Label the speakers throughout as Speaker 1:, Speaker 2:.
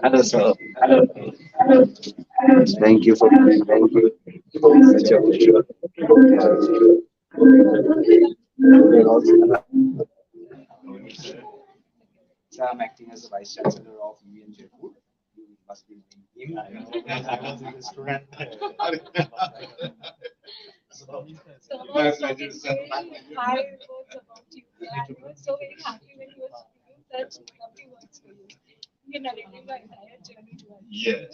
Speaker 1: Hello, sir. Hello. Thank you for coming. Thank you. Such a pleasure. So I'm acting as the Vice Chancellor of UEM Jaipur. You must be knowing him.
Speaker 2: Yes, I was a student.
Speaker 3: So I was talking very high words about you. I was so very happy when you were speaking such lovely words for you. You're narrating my entire journey to us.
Speaker 2: Yes.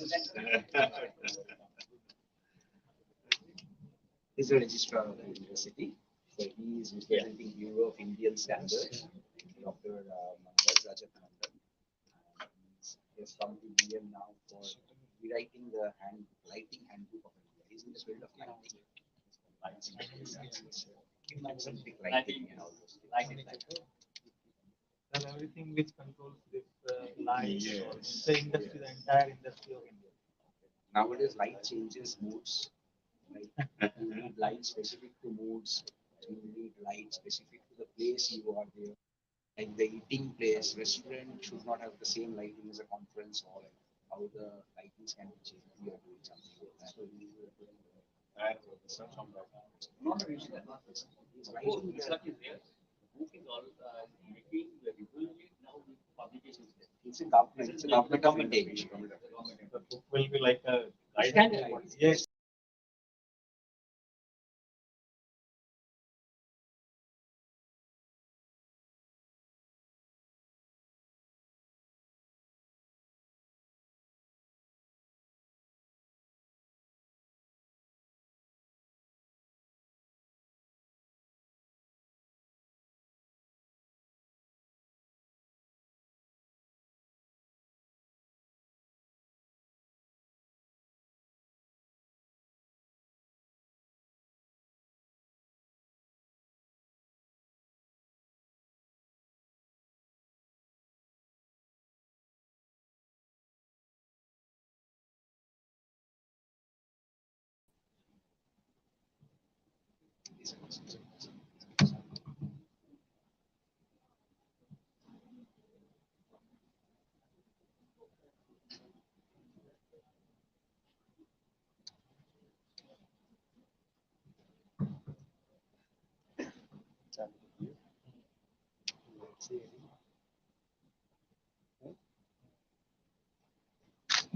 Speaker 1: He's a registrar of the university. So he is representing Bureau of Indian Standards, Dr. Rajat Nandan. He has come to BM now for rewriting the lighting handbook of India. He's in the field of lighting. Something lighting and all those things.
Speaker 2: And everything which controls this light, or
Speaker 1: Yes.
Speaker 2: the industry, the entire industry of India.
Speaker 1: Nowadays, light changes moods. Right? You need light specific to moods. You need light specific to the place you are there. Like the eating place, restaurant should not have the same lighting as a conference hall. How the lightings can be changed. We are doing something like that. So we are doing not really that. It's lighting there. It's a government agency.
Speaker 2: The book will be like a guide.
Speaker 1: Standardized.
Speaker 2: Yes.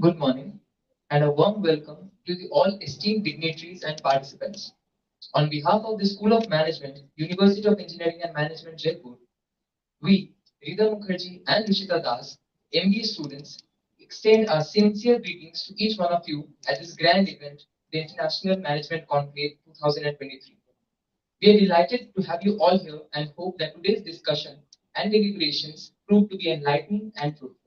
Speaker 4: Good morning and a warm welcome to the all esteemed dignitaries and participants. On behalf of the School of Management, University of Engineering and Management, Jaipur, we, Rida Mukherjee and Rishita Das, MBA students, extend our sincere greetings to each one of you at this grand event, the International Management Conclave 2023. We are delighted to have you all here and hope that today's discussion and deliberations prove to be enlightening and fruitful.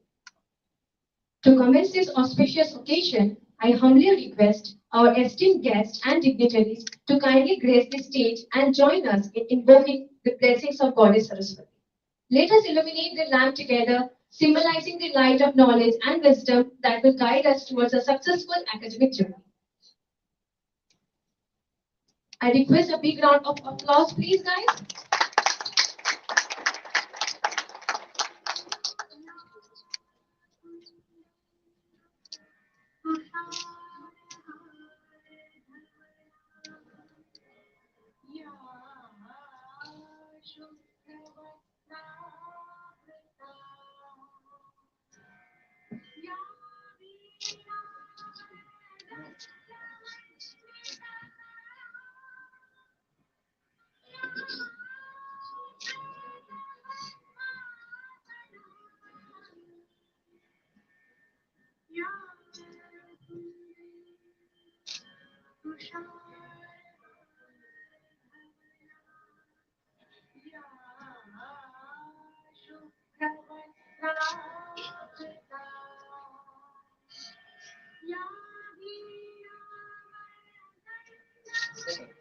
Speaker 3: To commence this auspicious occasion, I humbly request our esteemed guests and dignitaries to kindly grace the stage and join us in invoking the blessings of Goddess Saraswati. Let us illuminate the lamp together, symbolizing the light of knowledge and wisdom that will guide us towards a successful academic journey. I request a big round of applause, please, guys.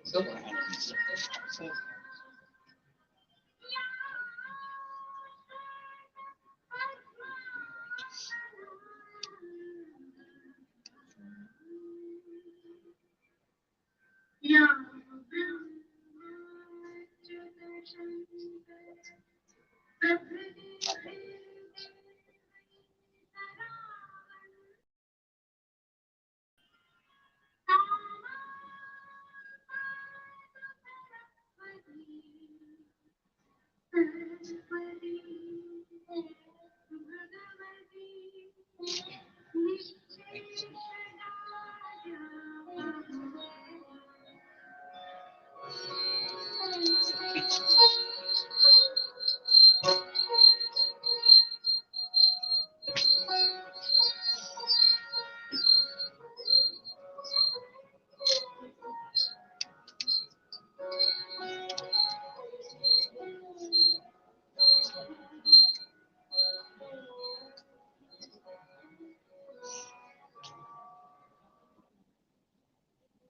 Speaker 4: So,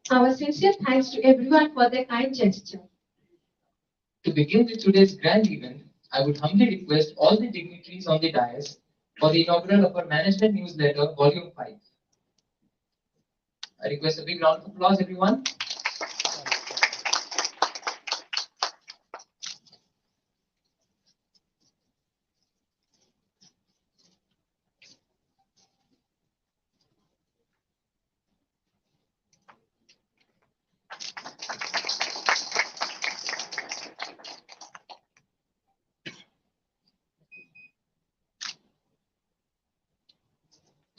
Speaker 3: Our sincere thanks to everyone for their kind gesture.
Speaker 4: To begin with today's grand event, I would humbly request all the dignitaries on the dais for the inaugural of our Management Newsletter, Volume 5. I request a big round of applause, everyone.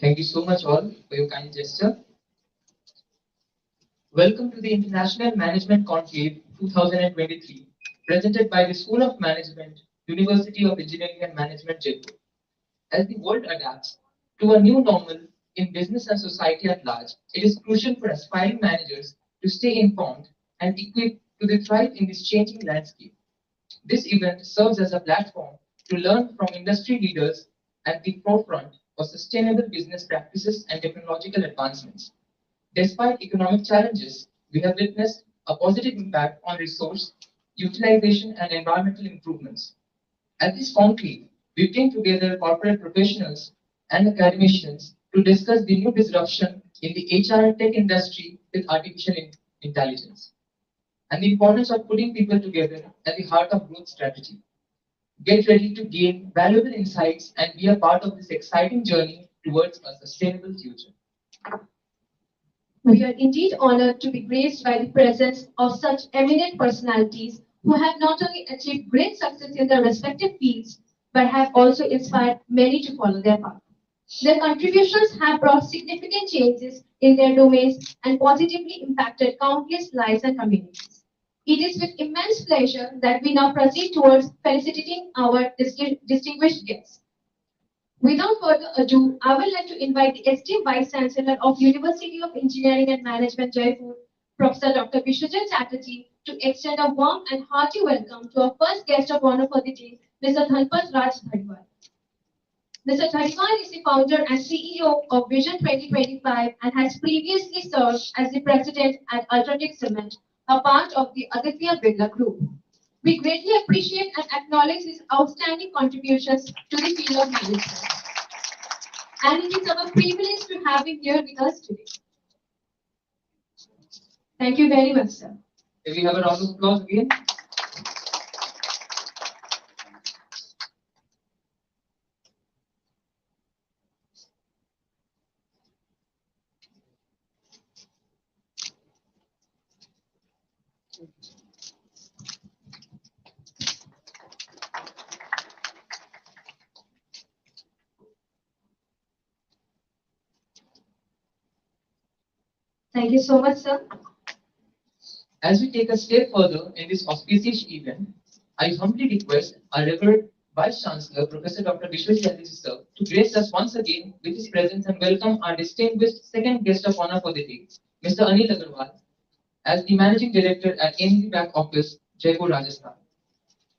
Speaker 4: Thank you so much all for your kind gesture. Welcome to the International Management Conclave 2023, presented by the School of Management, University of Engineering and Management, Jaipur. As the world adapts to a new normal in business and society at large, it is crucial for aspiring managers to stay informed and equipped to thrive in this changing landscape. This event serves as a platform to learn from industry leaders at the forefront of sustainable business practices and technological advancements. Despite economic challenges, we have witnessed a positive impact on resource utilization and environmental improvements. At this conclave, we bring together corporate professionals and academicians to discuss the new disruption in the HR and tech industry with artificial intelligence and the importance of putting people together at the heart of growth strategy. Get ready to gain valuable insights and be a part of this exciting journey towards a sustainable future.
Speaker 3: We are indeed honored to be graced by the presence of such eminent personalities who have not only achieved great success in their respective fields, but have also inspired many to follow their path. Their contributions have brought significant changes in their domains and positively impacted countless lives and communities. It is with immense pleasure that we now proceed towards felicitating our distinguished guests. Without further ado, I would like to invite the esteemed Vice Chancellor of University of Engineering and Management, Jaipur, Professor Dr. Vishwajit Chatterjee, to extend a warm and hearty welcome to our first guest of honor for the day, Mr. Dhanpat Raj Dhariwal. Mr. Dhariwal is the founder and CEO of Vision 2025 and has previously served as the president at Ultratech Cement, a part of the Aditya Birla Group. We greatly appreciate and acknowledge his outstanding contributions to the field of management. And it is our privilege to have him here with us today. Thank you very much, sir.
Speaker 4: If we have a round of applause again.
Speaker 3: Thank you so much, sir.
Speaker 4: As we take a step further in this auspicious event, I humbly request our Revered Vice Chancellor, Professor Dr. Vishwajit Chatterjee, sir, to grace us once again with his presence and welcome our distinguished second guest of honor for the day, Mr. Anil Agarwal, as the Managing Director at NV Back Office, Jaipur, Rajasthan.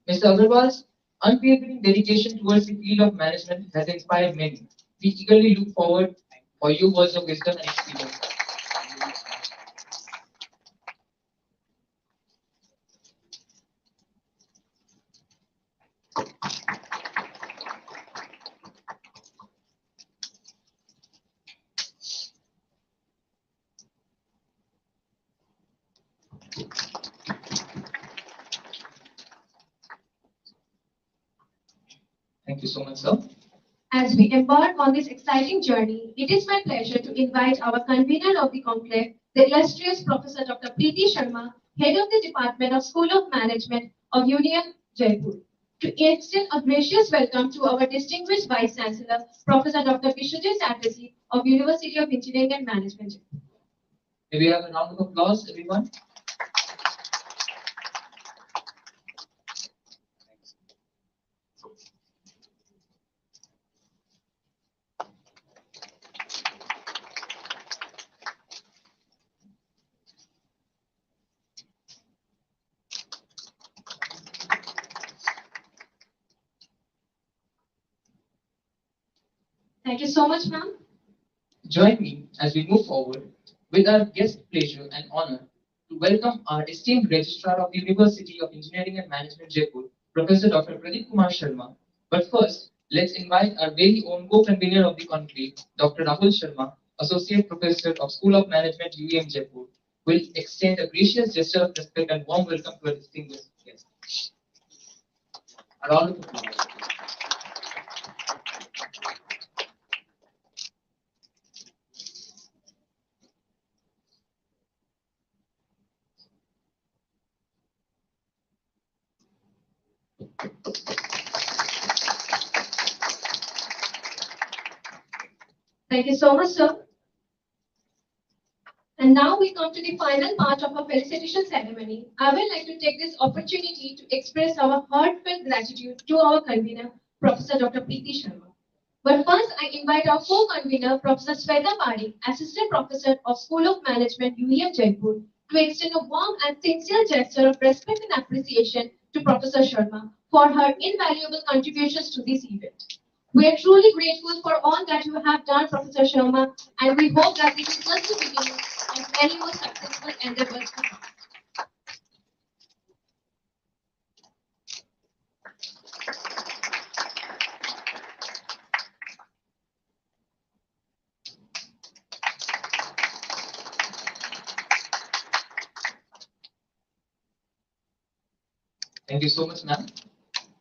Speaker 4: Mr. Agarwal's unwavering dedication towards the field of management has inspired many. We eagerly look forward for your words of wisdom and experience. Thank you so much, sir.
Speaker 3: As we embark on this exciting journey, it is my pleasure to invite our convener of the conclave, the illustrious Professor Dr. Preeti Sharma, Head of the Department of School of Management of UEM Jaipur, to extend a gracious welcome to our distinguished Vice Chancellor, Professor Dr. Vishwajit Chatterjee of University of Engineering and Management.
Speaker 4: May we have a round of applause, everyone?
Speaker 3: Thank you so much, ma'am.
Speaker 4: Join me as we move forward with our guest pleasure and honor to welcome our esteemed Registrar of the University of Engineering and Management Jaipur, Professor Dr. Pradeep Kumar Sharma. But first, let's invite our very own co-convener of the conclave, Dr. Rahul Sharma, Associate Professor of School of Management, UEM Jaipur, will extend a gracious gesture of respect and warm welcome to our distinguished guest. A round of applause.
Speaker 3: Thank you so much, sir. And now we come to the final part of our felicitation ceremony. I would like to take this opportunity to express our heartfelt gratitude to our convener, Professor Dr. Preeti Sharma. But first, I invite our co-convener, Professor Sweta Pari, Assistant Professor of School of Management, UEM Jaipur, to extend a warm and sincere gesture of respect and appreciation to Professor Sharma for her invaluable contributions to this event. We are truly grateful for all that you have done, Professor Sharma, and we hope that this is just the beginning of many more successful endeavors to come.
Speaker 4: Thank you so much, ma'am.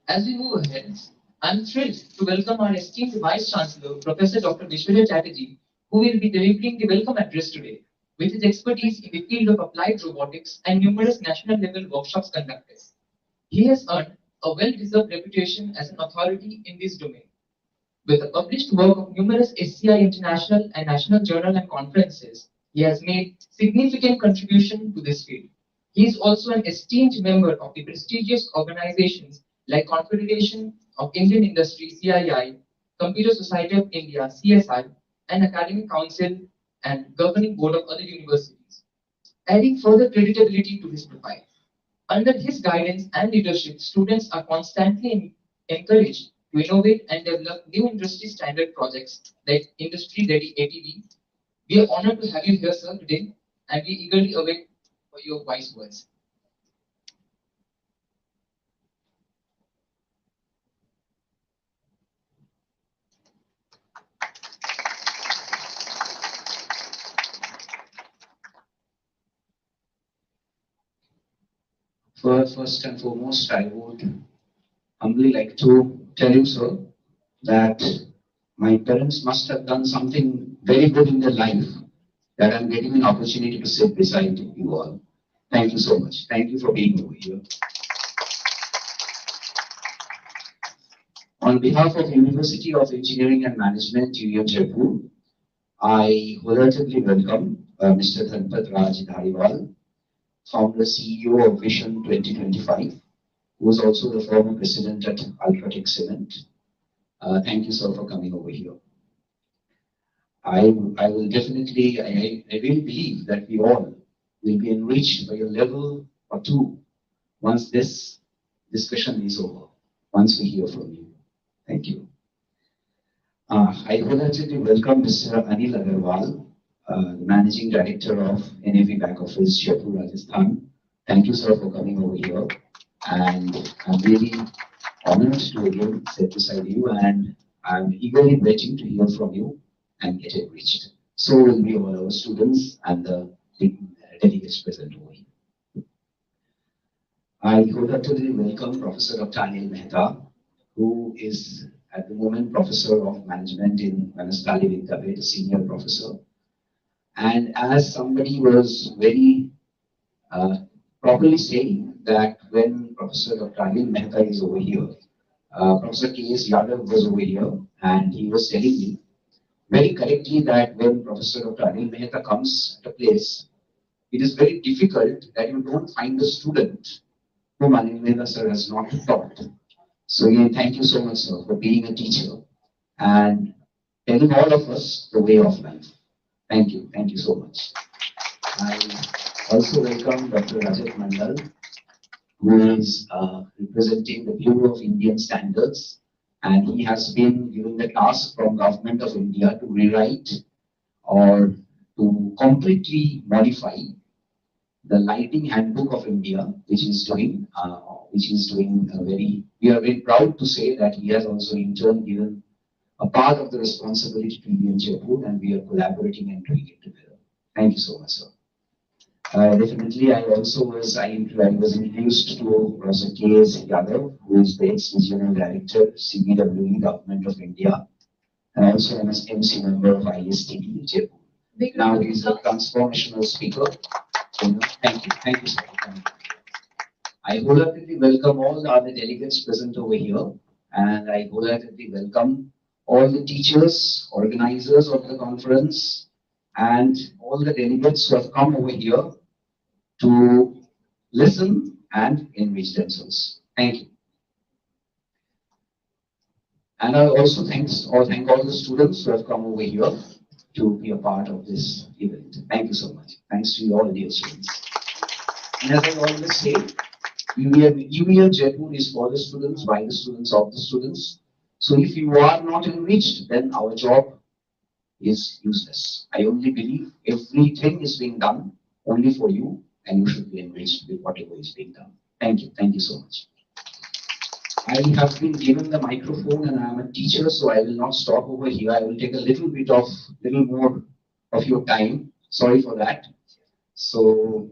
Speaker 4: As we move ahead, I'm thrilled to welcome our esteemed Vice Chancellor, Professor Dr. Vishwajit Chatterjee, who will be delivering the welcome address today. With his expertise in the field of applied robotics and numerous national level workshops conducted, he has earned a well-deserved reputation as an authority in this domain. With the published work of numerous SCI international and national journal and conferences, he has made significant contribution to this field. He is also an esteemed member of the prestigious organizations like Confederation of Indian Industry (CII), Computer Society of India (CSI), and Academic Council and Governing Board of other universities, adding further creditability to his profile. Under his guidance and leadership, students are constantly encouraged to innovate and develop new industry standard projects like Industry Ready ATV. We are honored to have you here, sir, today, and we eagerly await for your wise words.
Speaker 1: First and foremost, I would humbly like to tell you, sir, that my parents must have done something very good in their life that I'm getting an opportunity to sit beside you all. Thank you so much. Thank you for being over here. On behalf of University of Engineering and Management, UEM Jaipur, I wholeheartedly welcome Mr. Dhanpat Raj Dhariwal, founder CEO of Vision 2025, who is also the former president at Ultratech Cement. Thank you, sir, for coming over here. I will definitely, I really believe that we all will be enriched by a level or two once this discussion is over, once we hear from you. Thank you. I wholeheartedly welcome Mr. Anil Agarwal, the Managing Director of NAV Back Office, Jaipur, Rajasthan. Thank you, sir, for coming over here. And I'm really honored to again sit beside you, and I'm eagerly waiting to hear from you and get enriched. So will be all our students and the delegates present over here. I wholeheartedly welcome Professor Dr. Anil Mehta, who is at the moment Professor of Management in Tulip, a senior professor. And as somebody was very properly saying that when Professor Dr. Anil Mehta is over here, Professor K.S. Yadav was over here, and he was telling me very correctly that when Professor Dr. Anil Mehta comes at a place, it is very difficult that you don't find a student whom Anil Mehta sir has not taught. So again, thank you so much, sir, for being a teacher and telling all of us the way of life. Thank you so much. I also welcome Dr. Rajat Mandal, who is representing the Bureau of Indian Standards, and he has been given the task from Government of India to rewrite or to completely modify the Lighting Handbook of India, which is doing a very. We are very proud to say that he has also in turn given a part of the responsibility to UEM Jaipur, and we are collaborating and doing it together. Thank you so much, sir. Definitely, I was introduced to Professor K.S. Yadav, who is the ex-Regional Director, CBWE, Government of India, and also an MC member of ISTD Jaipur. Now he is a transformational speaker. So, thank you, sir. Thank you. I wholeheartedly welcome all the other delegates present over here, and I wholeheartedly welcome all the teachers, organizers of the conference, and all the delegates who have come over here to listen and enrich themselves. Thank you. And I also thank all the students who have come over here to be a part of this event. Thank you so much. Thanks to you all, dear students. And as I always say, UEM Jaipur is for the students, by the students, of the students. So if you are not enriched, then our job is useless. I only believe everything is being done only for you, and you should be enriched with whatever is being done. Thank you so much. I have been given the microphone and I am a teacher, so I will not stop over here. I will take a little more of your time. Sorry for that. So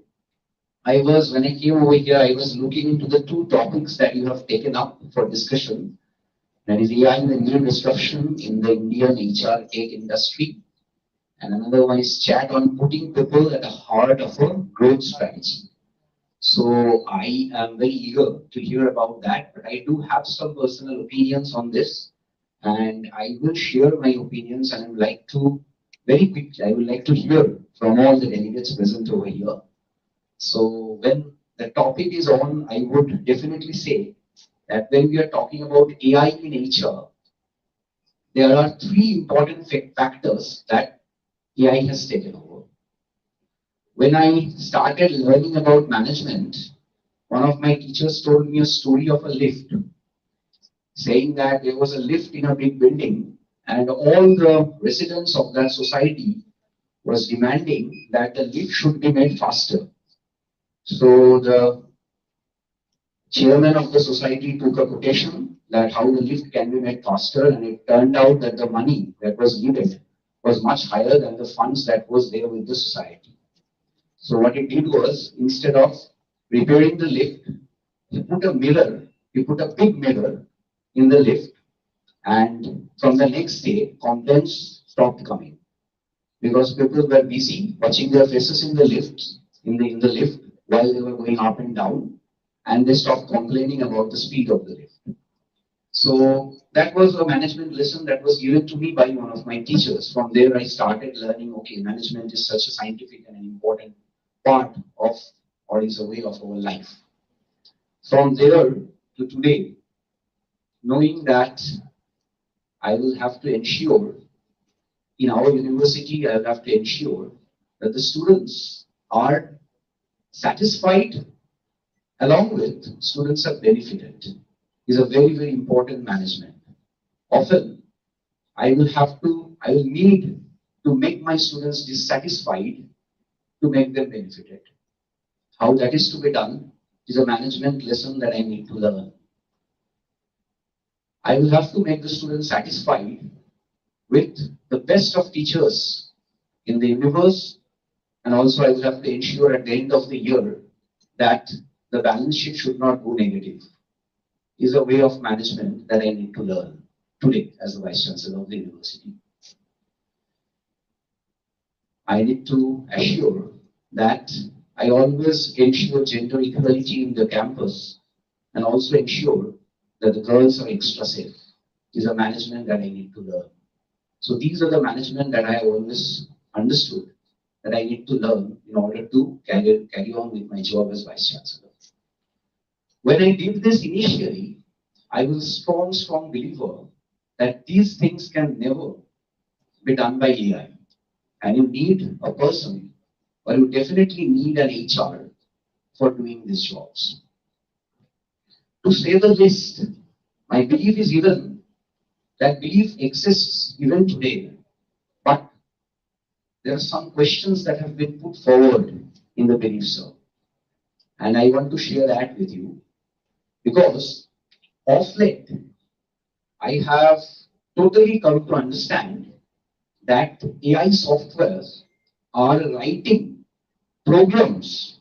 Speaker 1: when I came over here, I was looking into the two topics that you have taken up for discussion. That is AI and the new disruption in the Indian HR tech industry. And another one is chat on putting people at the heart of a growth strategy. So I am very eager to hear about that, but I do have some personal opinions on this, and I will share my opinions, and I would like to, very quickly, I would like to hear from all the delegates present over here. So when the topic is on, I would definitely say that when we are talking about AI in HR, there are three important factors that AI has taken over. When I started learning about management, one of my teachers told me a story of a lift, saying that there was a lift in a big building and all the residents of that society was demanding that the lift should be made faster. So the chairman of the society took a quotation that how the lift can be made faster, and it turned out that the money that was needed was much higher than the funds that was there with the society. So what he did was, instead of repairing the lift, he put a big mirror in the lift, and from the next day, complaints stopped coming because people were busy watching their faces in the lift, in the lift while they were going up and down, and they stopped complaining about the speed of the lift. So that was a management lesson that was given to me by one of my teachers. From there, I started learning, okay, management is such a scientific and an important part of, or is a way of our life. From there to today, knowing that I will have to ensure in our university, I will have to ensure that the students are satisfied along with students are benefited is a very, very important management. Often, I will need to make my students dissatisfied to make them benefited. How that is to be done is a management lesson that I need to learn. I will have to make the students satisfied with the best of teachers in the universe, and also I will have to ensure at the end of the year that the balance sheet should not go negative. Is a way of management that I need to learn. today as the Vice Chancellor of the university. I need to assure that I always ensure gender equality in the campus and also ensure that the girls are extra safe. These are management that I need to learn. So these are the management that I have always understood that I need to learn in order to carry on with my job as Vice Chancellor. When I did this initially, I was a strong believer that these things can never be done by AI. And you need a person, or you definitely need an HR for doing these jobs. To say the least, my belief is even that belief exists even today, but there are some questions that have been put forward in the belief, sir. And I want to share that with you because of late, I have totally come to understand that AI softwares are writing programs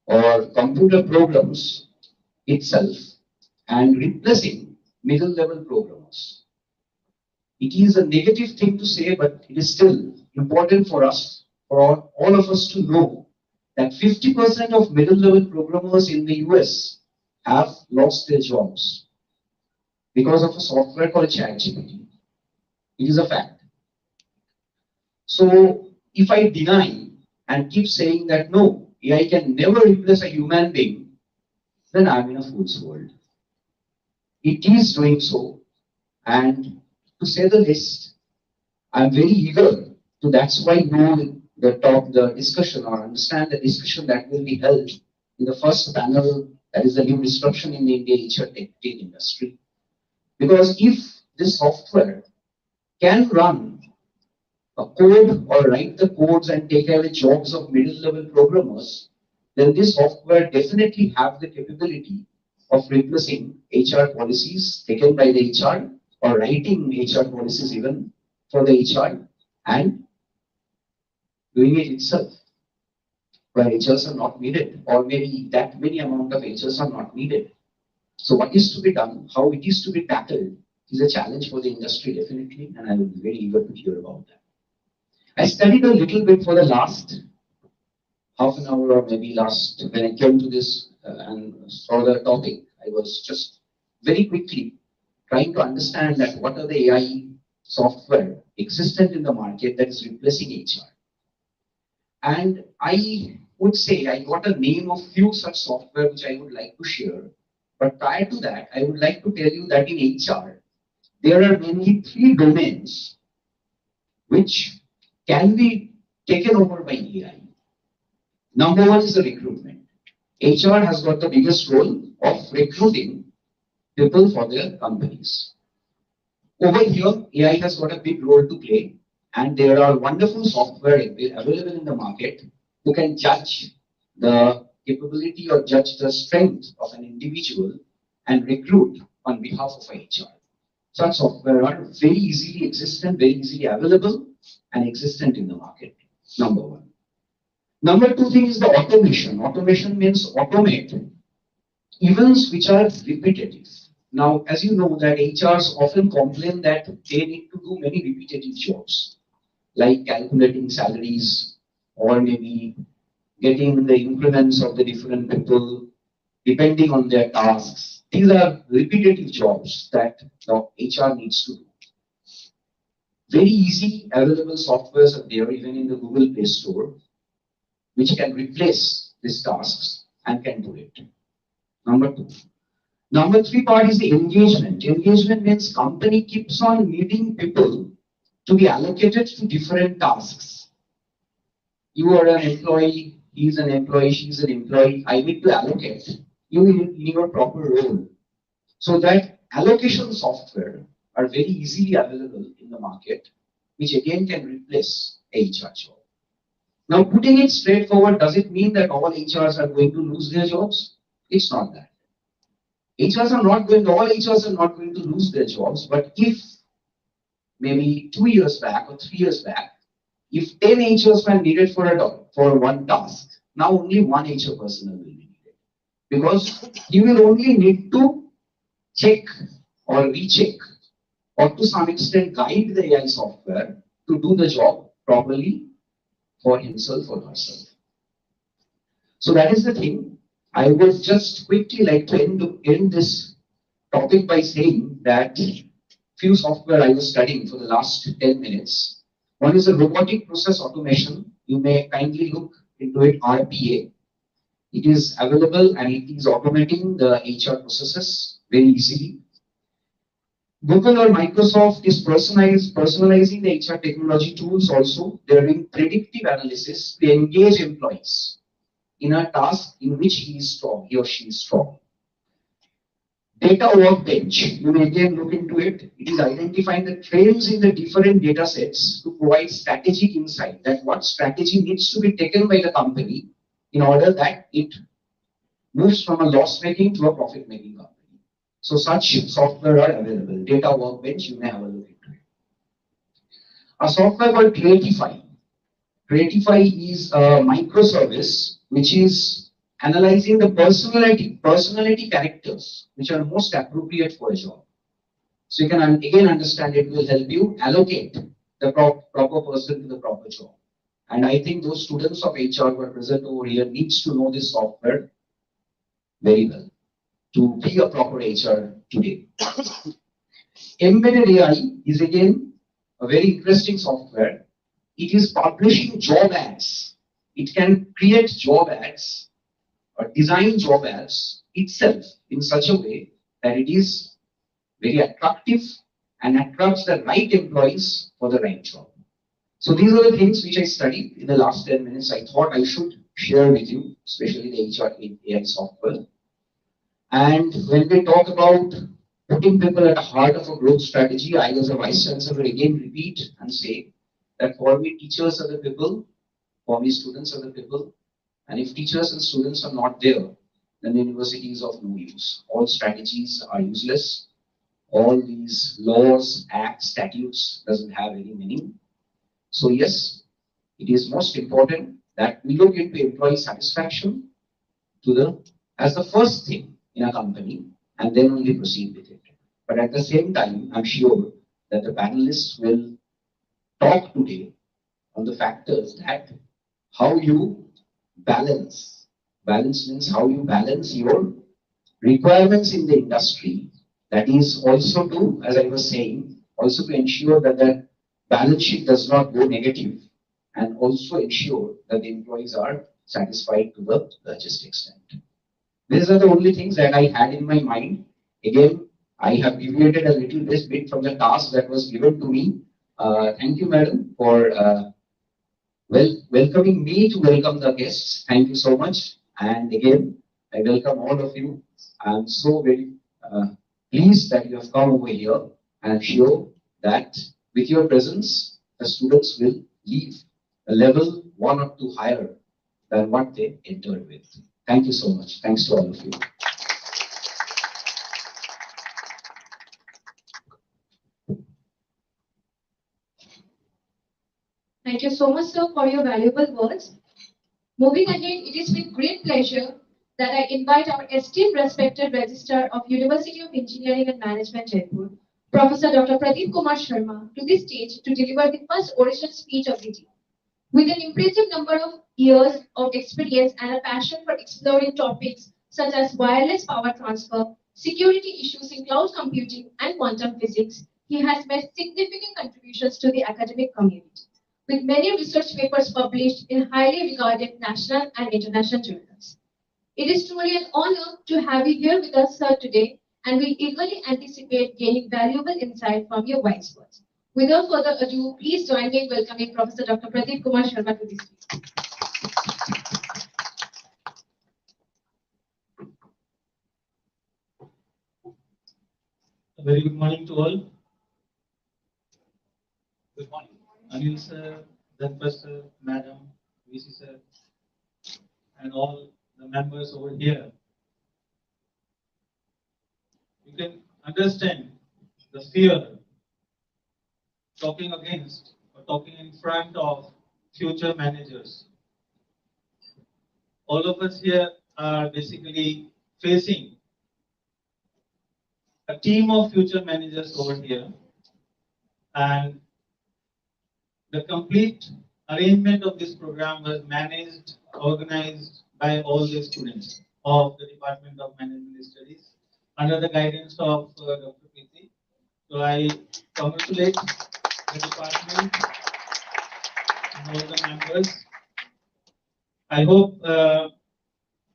Speaker 1: or computer programs itself and replacing middle level programmers. It is a negative thing to say, but it is still important for us, for all of us to know that 50% of middle level programmers in the US have lost their jobs because of a software called ChatGPT. It is a fact. So if I deny and keep saying that no, AI can never replace a human being, then I'm in a fool's world. It is doing so, and to say the least, I'm very eager to. That's why you the discussion or understand the discussion that will be held in the first panel, that is the new disruption in the Indian HR tech industry. Because if this software can run a code or write the codes and take away jobs of middle level programmers, then this software definitely have the capability of replacing HR policies taken by the HR or writing HR policies even for the HR and doing it itself, where HRs are not needed, or maybe that many amount of HRs are not needed. So what is to be done, how it is to be tackled, is a challenge for the industry definitely, and I will be very eager to hear about that. I studied a little bit for the last half an hour or maybe last, when I came to this and saw the topic, I was just very quickly trying to understand that what are the AI software existent in the market that is replacing HR. And I would say I got a name of few such software which I would like to share. But prior to that, I would like to tell you that in HR, there are mainly three domains which can be taken over by AI. Number one is the recruitment. HR has got the biggest role of recruiting people for their companies. Over here, AI has got a big role to play, and there are wonderful software available in the market who can judge the capability or judge the strength of an individual and recruit on behalf of HR. Such software are very easily existent, very easily available, and existent in the market. Number one. Number two thing is the automation. Automation means automate events which are repetitive. Now, as you know, that HRs often complain that they need to do many repetitive jobs, like calculating salaries or maybe getting the increments of the different people depending on their tasks. These are repetitive jobs that the HR needs to do. Very easy available softwares are there even in the Google Play Store, which can replace these tasks and can do it. Number two. Number three part is the engagement. Engagement means company keeps on needing people to be allocated to different tasks. You are an employee, he's an employee, she's an employee. I need to allocate you in your proper role. So that allocation software are very easily available in the market, which again can replace a HR job. Now, putting it straightforward, does it mean that all HRs are going to lose their jobs? It's not that. All HRs are not going to lose their jobs, but if maybe 2 years back or 3 years back, if 10 HRs were needed for one task, now only one HR personnel will be needed. Because he will only need to check or recheck or to some extent guide the AI software to do the job properly for himself or herself. So that is the thing. I would just quickly like to end this topic by saying that few software I was studying for the last 10 minutes. One is a robotic process automation. You may kindly look into it, RPA. It is available and it is automating the HR processes very easily. Google or Microsoft is personalizing the HR technology tools also. They're doing predictive analysis to engage employees in a task in which he or she is strong. Data workbench, you may again look into it. It is identifying the trends in the different data sets to provide strategic insight that what strategy needs to be taken by the company in order that it moves from a loss-making to a profit-making company. So such software are available. Data workbench, you may have a look into it. A software called Creatify. Creatify is a microservice which is analyzing the personality characters which are most appropriate for a job. So you can again understand it will help you allocate the proper person to the proper job. And I think those students of HR who are present over here needs to know this software very well to be a proper HR today. Embedded AI is again a very interesting software. It is publishing job ads. It can create job ads or design job ads itself in such a way that it is very attractive and attracts the right employees for the right job. So these are the things which I studied in the last 10 minutes. I thought I should share with you, especially the HR AI software. And when we talk about putting people at the heart of a growth strategy, I as a vice chancellor again repeat and say that for me teachers are the people, for me students are the people, and if teachers and students are not there, then the university is of no use. All strategies are useless. All these laws, acts, statutes doesn't have any meaning. So yes, it is most important that we look into employee satisfaction as the first thing in a company and then only proceed with it. But at the same time, I'm sure that the panelists will talk today on the factors that how you balance. Balance means how you balance your requirements in the industry. That is also to, as I was saying, also to ensure that the balance sheet does not go negative and also ensure that the employees are satisfied to the largest extent. These are the only things that I had in my mind. Again, I have deviated a little bit from the task that was given to me. Thank you, madam, for welcoming me to welcome the guests. Thank you so much. And again, I welcome all of you. I'm so very pleased that you have come over here, and I'm sure that with your presence, the students will leave a level 1 or 2 higher than what they entered with. Thank you so much. Thanks to all of you.
Speaker 3: Thank you so much, sir, for your valuable words. Moving ahead, it is with great pleasure that I invite our esteemed respected Registrar of University of Engineering and Management Jaipur, Professor Dr. Pradeep Kumar Sharma, to the stage to deliver the first oration speech of the day. With an impressive number of years of experience and a passion for exploring topics such as wireless power transfer, security issues in cloud computing, and quantum physics, he has made significant contributions to the academic community, with many research papers published in highly regarded national and international journals. It is truly an honor to have you here with us, sir, today, and we eagerly anticipate gaining valuable insight from your wise words. Without further ado, please join me in welcoming Professor Dr. Pradeep Kumar Sharma to the stage.
Speaker 2: A very good morning to all. Good morning. Anil sir, Dhanpal sir, Madam, VC sir, and all the members over here. You can understand the fear talking against or talking in front of future managers. All of us here are basically facing a team of future managers over here, and the complete arrangement of this program was managed, organized by all the students of the Department of Management Studies under the guidance of Dr. Preeti. So I congratulate the department and all the members. I hope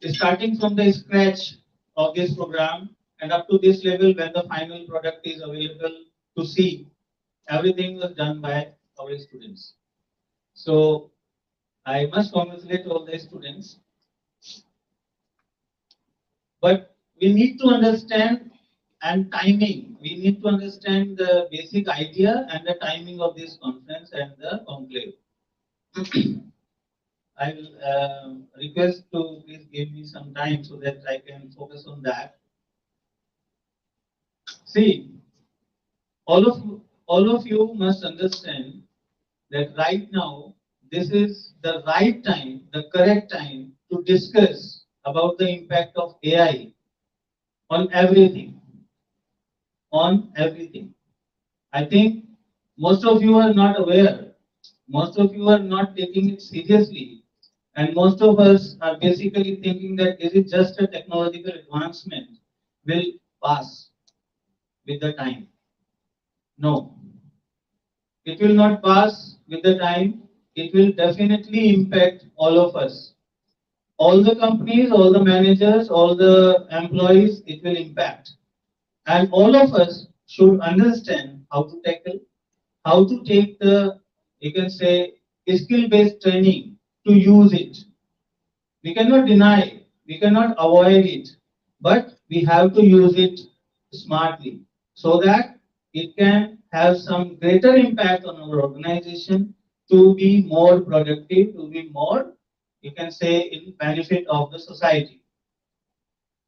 Speaker 2: starting from the scratch of this program and up to this level when the final product is available to see, everything was done by our students. So I must congratulate all the students, but we need to understand and timing. We need to understand the basic idea and the timing of this conference and the conclave. I will request to please give me some time so that I can focus on that. See, all of all of you must understand that right now this is the right time, the correct time to discuss about the impact of AI on everything, on everything. I think most of you are not aware, most of you are not taking it seriously, and most of us are basically thinking that this is just a technological advancement will pass with the time. No, it will not pass with the time. It will definitely impact all of us. All the companies, all the managers, all the employees, it will impact. And all of us should understand how to tackle, how to take the, you can say, skill-based training to use it. We cannot deny, we cannot avoid it, but we have to use it smartly so that it can have some greater impact on our organization to be more productive, to be more, you can say, in benefit of the society.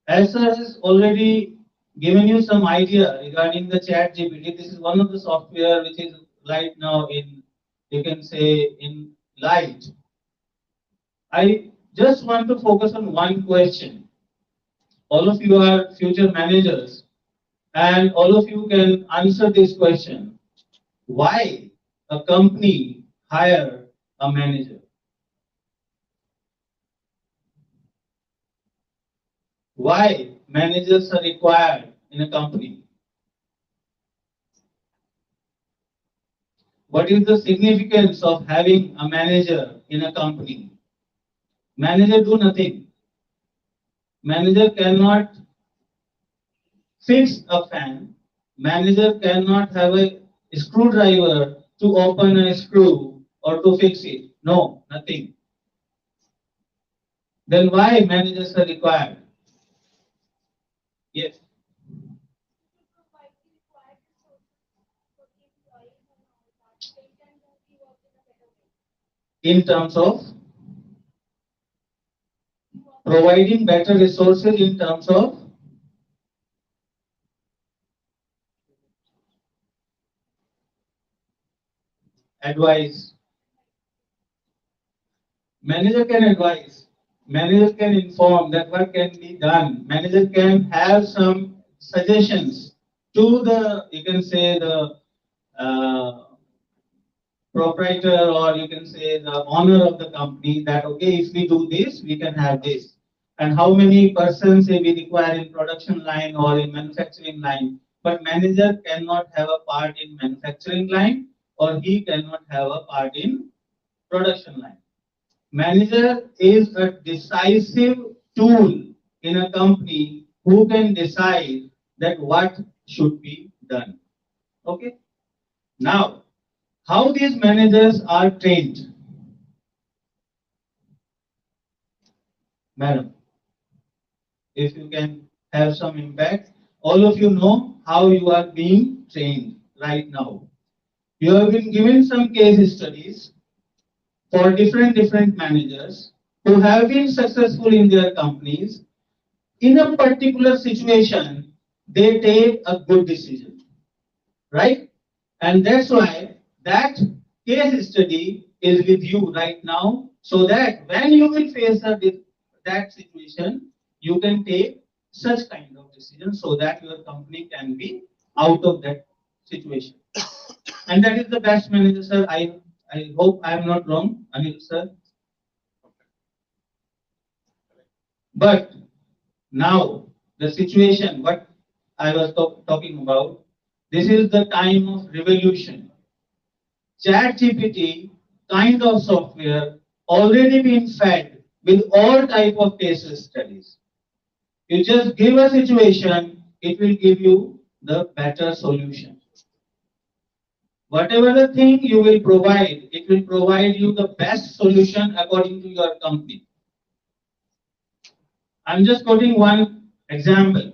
Speaker 2: As sir has already given you some idea regarding the chat GPT, this is one of the software which is right now in, you can say, in light. I just want to focus on one question. All of you are future managers, and all of you can answer this question. Why a company hire a manager? Why managers are required in a company? What is the significance of having a manager in a company? Manager do nothing. Manager cannot fix a fan. Manager cannot have a screwdriver to open a screw or to fix it. No, nothing. Then why managers are required? Yes. In terms of providing better resources, in terms of advice. Manager can advise. Manager can inform that what can be done. Manager can have some suggestions to the, you can say, the uh, proprietor, or you can say the owner of the company, that okay, if we do this we can have this, and how many persons we require in production line or in manufacturing line. But manager cannot have a part in manufacturing line, or he cannot have a part in production line. Manager is a decisive tool in a company who can decide that what should be done. Okay. Now, how these managers are trained? Madam, if you can have some impact, all of you know how you are being trained right now. You have been given some case studies for different managers who have been successful in their companies. In a particular situation, they take a good decision, right? And that's why that case study is with you right now, so that when you will face that situation, you can take such kind of decision so that your company can be out of that situation. And that is the best manager, sir. I hope I am not wrong, Anil sir. But now the situation, what I was talking about, this is the time of revolution. ChatGPT kind of software already been fed with all type of case studies. You just give a situation, it will give you the better solution. Whatever the thing you will provide, it will provide you the best solution according to your company. I'm just quoting one example.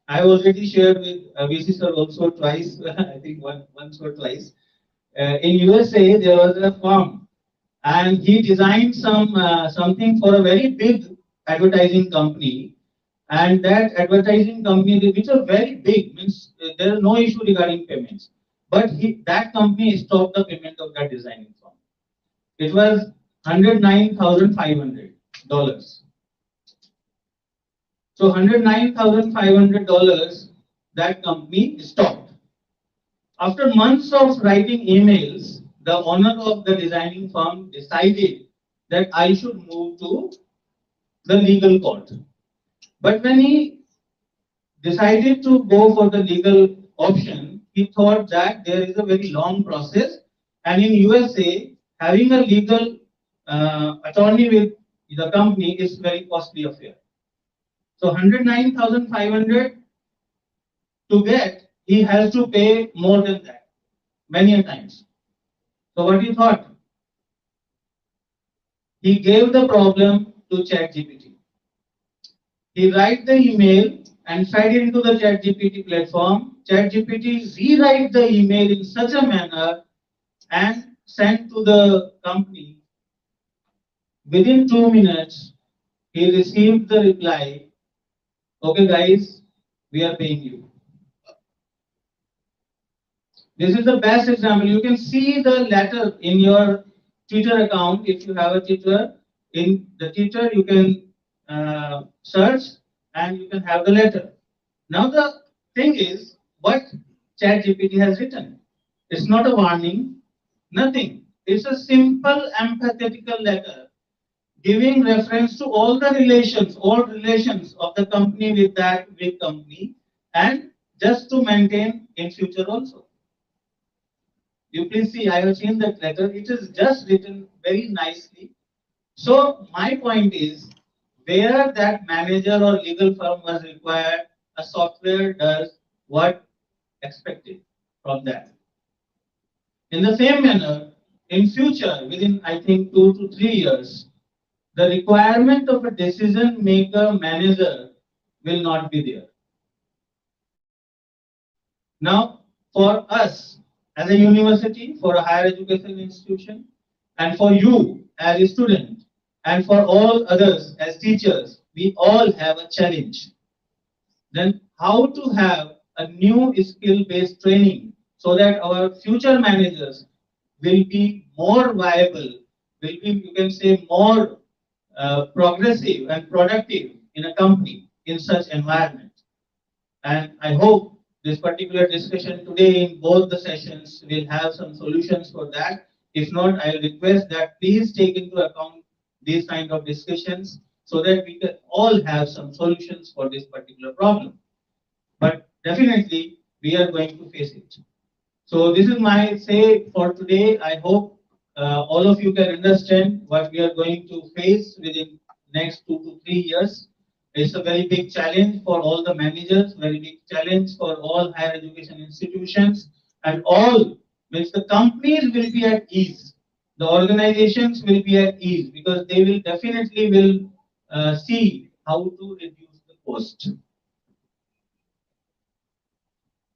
Speaker 2: I already shared with VC sir also twice, I think once or twice. In USA, there was a firm, and he designed something for a very big advertising company, and that advertising company, which are very big, means there is no issue regarding payments, but that company stopped the payment of that designing firm. It was $109,500. So $109,500 that company stopped. After months of writing emails, the owner of the designing firm decided that I should move to the legal court. But when he decided to go for the legal option, he thought that there is a very long process, and in USA, having a legal attorney with the company is very costly affair. So 109,500 to get, he has to pay more than that, many a times. So what he thought? He gave the problem to ChatGPT. He write the email and fed it into the ChatGPT platform. ChatGPT rewrite the email in such a manner and sent to the company. Within 2 minutes, he received the reply, okay guys, we are paying you. This is the best example. You can see the letter in your Twitter account. If you have a Twitter, in the Twitter you can search and you can have the letter. Now the thing is, what ChatGPT has written. It's not a warning, nothing. It's a simple empathetical letter giving reference to all relations of the company with that big company, and just to maintain in future also. You please see, I have seen that letter. It is just written very nicely. So my point is, where that manager or legal firm was required, a software does what expected from that. In the same manner, in future, within I think 2 to 3 years, the requirement of a decision maker manager will not be there. Now, for us as a university, for a higher education institution, and for you as a student, and for all others as teachers, we all have a challenge. Then how to have a new skill-based training so that our future managers will be more viable, will be, you can say, more progressive and productive in a company in such environment. And I hope this particular discussion today in both the sessions will have some solutions for that. If not, I request that please take into account these kind of discussions so that we can all have some solutions for this particular problem. But definitely, we are going to face it. So this is my say for today. I hope all of you can understand what we are going to face within next 2 to 3 years. It's a very big challenge for all the managers, very big challenge for all higher education institutions, and all, means the companies will be at ease. The organizations will be at ease because they will definitely will see how to reduce the cost.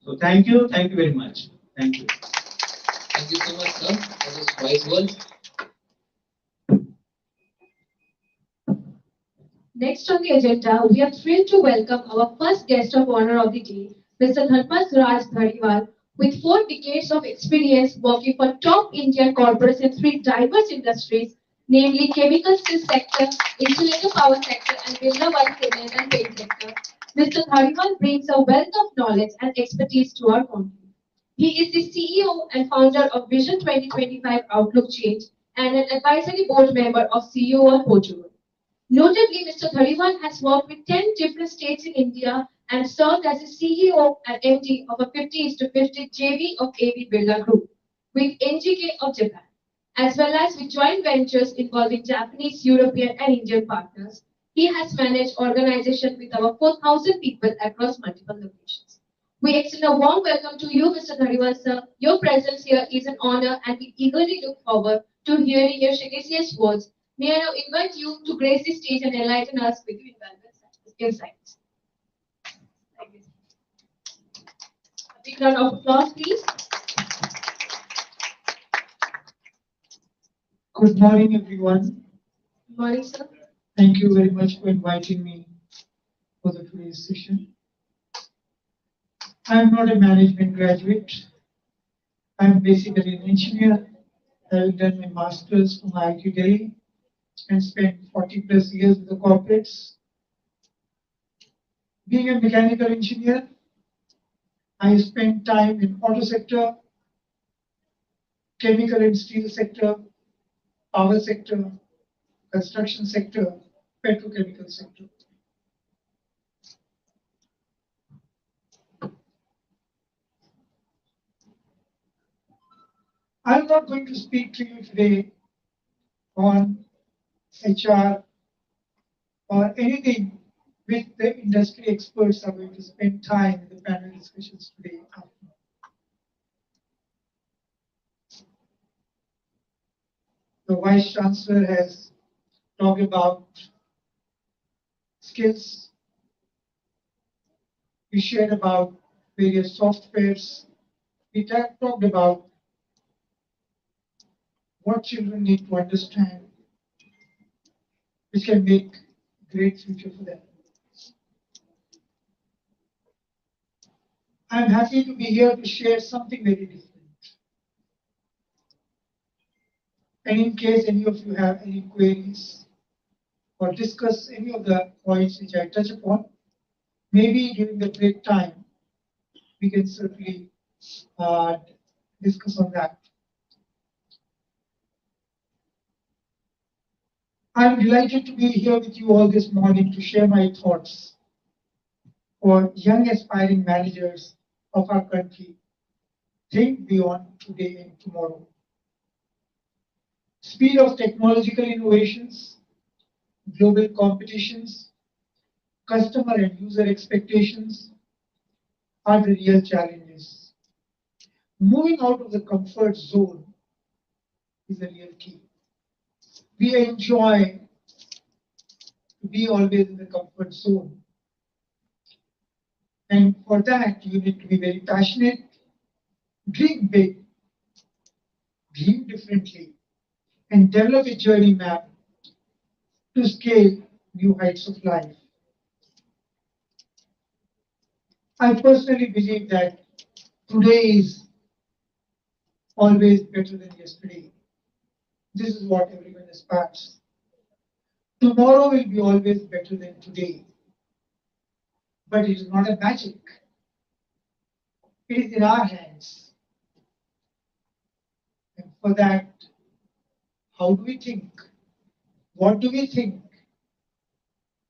Speaker 2: So thank you very much. Thank you.
Speaker 4: Thank you so much, sir, for those wise words.
Speaker 3: Next on the agenda, we are thrilled to welcome our first guest of honor of the day, Mr. Dharmas Raj Dhariwal, with 4 decades of experience working for top Indian corporates in 3 diverse industries, namely chemical steel sector, insulator power sector, and Birla White cement and paint sector. Mr. Dhariwal brings a wealth of knowledge and expertise to our company. He is the CEO and founder of Vision 2025 Outlook Change and an advisory board member of CEO Portugal. Notably, Mr. Dhariwal has worked with 10 different states in India and served as a CEO and MD of a 50:50 JV of avid Group with NGK of Japan, as well as with joint ventures involving Japanese, European, and Indian partners. He has managed organizations with over 4,000 people across multiple locations. We extend a warm welcome to you, Mr. Dhariwal, sir. Your presence here is an honor, and we eagerly look forward to hearing your sagacious words. May I now invite you to grace the stage and enlighten us with your invaluable insights. A big round of applause, please.
Speaker 5: Good morning, everyone.
Speaker 3: Good morning, sir.
Speaker 5: Thank you very much for inviting me for the today's session. I'm not a management graduate. I'm basically an engineer, having done my master's from IIT Delhi and spent 40 plus years with the corporates. Being a mechanical engineer, I spent time in auto sector, chemical and steel sector, power sector, construction sector, petrochemical sector. I'm not going to speak to you today on HR or anything which the industry experts are going to spend time in the panel discussions today. The Vice Chancellor has talked about skills. We shared about various softwares. We talked about what children need to understand, which can make great future for them. I'm happy to be here to share something very different. And in case any of you have any queries or discuss any of the points which I touch upon, maybe during the break time, we can certainly discuss on that. I'm delighted to be here with you all this morning to share my thoughts for young aspiring managers of our country. Think beyond today and tomorrow. Speed of technological innovations, global competitions, customer and user expectations are the real challenges. Moving out of the comfort zone is the real key. We enjoy to be always in the comfort zone. And for that, you need to be very passionate, dream big, dream differently, and develop a journey map to scale new heights of life. I personally believe that today is always better than yesterday. This is what everyone aspires. Tomorrow will be always better than today. But it is not a magic. It is in our hands. And for that, how do we think? What do we think?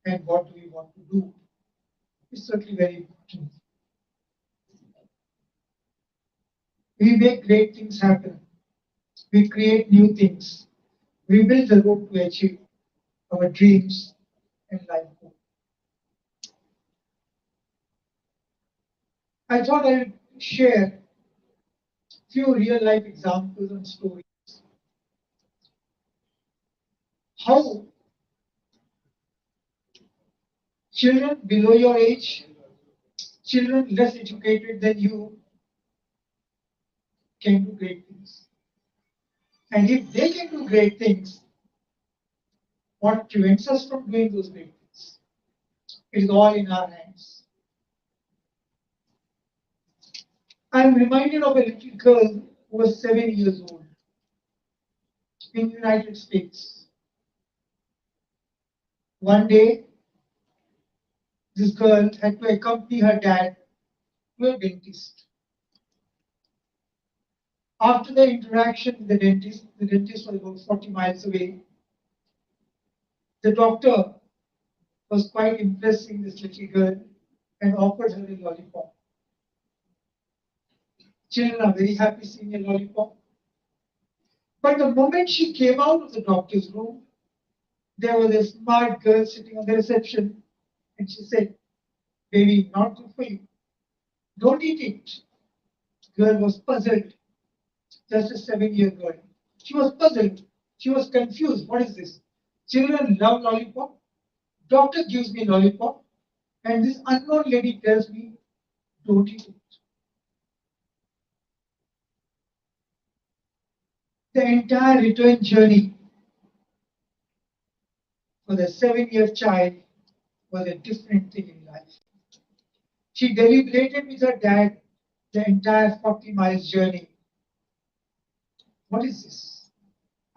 Speaker 5: And what do we want to do? It's certainly very important. We make great things happen. We create new things. We build the road to achieve our dreams and life goals. I thought I would share a few real life examples and stories. How children below your age, children less educated than you, can do great things. And if they can do great things, what prevents us from doing those great things? It is all in our hands. I'm reminded of a little girl who was 7 years old in the United States. One day, this girl had to accompany her dad to a dentist. After the interaction with the dentist was about 40 miles away. The doctor was quite impressed seeing this little girl and offered her a lollipop. Children are very happy seeing a lollipop. But the moment she came out of the doctor's room, there was a smart girl sitting on the reception, and she said, "Baby, not good for you. Don't eat it." Girl was puzzled, just a 7-year girl. She was puzzled. She was confused. What is this? Children love lollipop. Doctor gives me lollipop, and this unknown lady tells me, "Don't eat it." The entire return journey for the 7-year child was a different thing in life. She deliberated with her dad the entire 40 miles journey. What is this?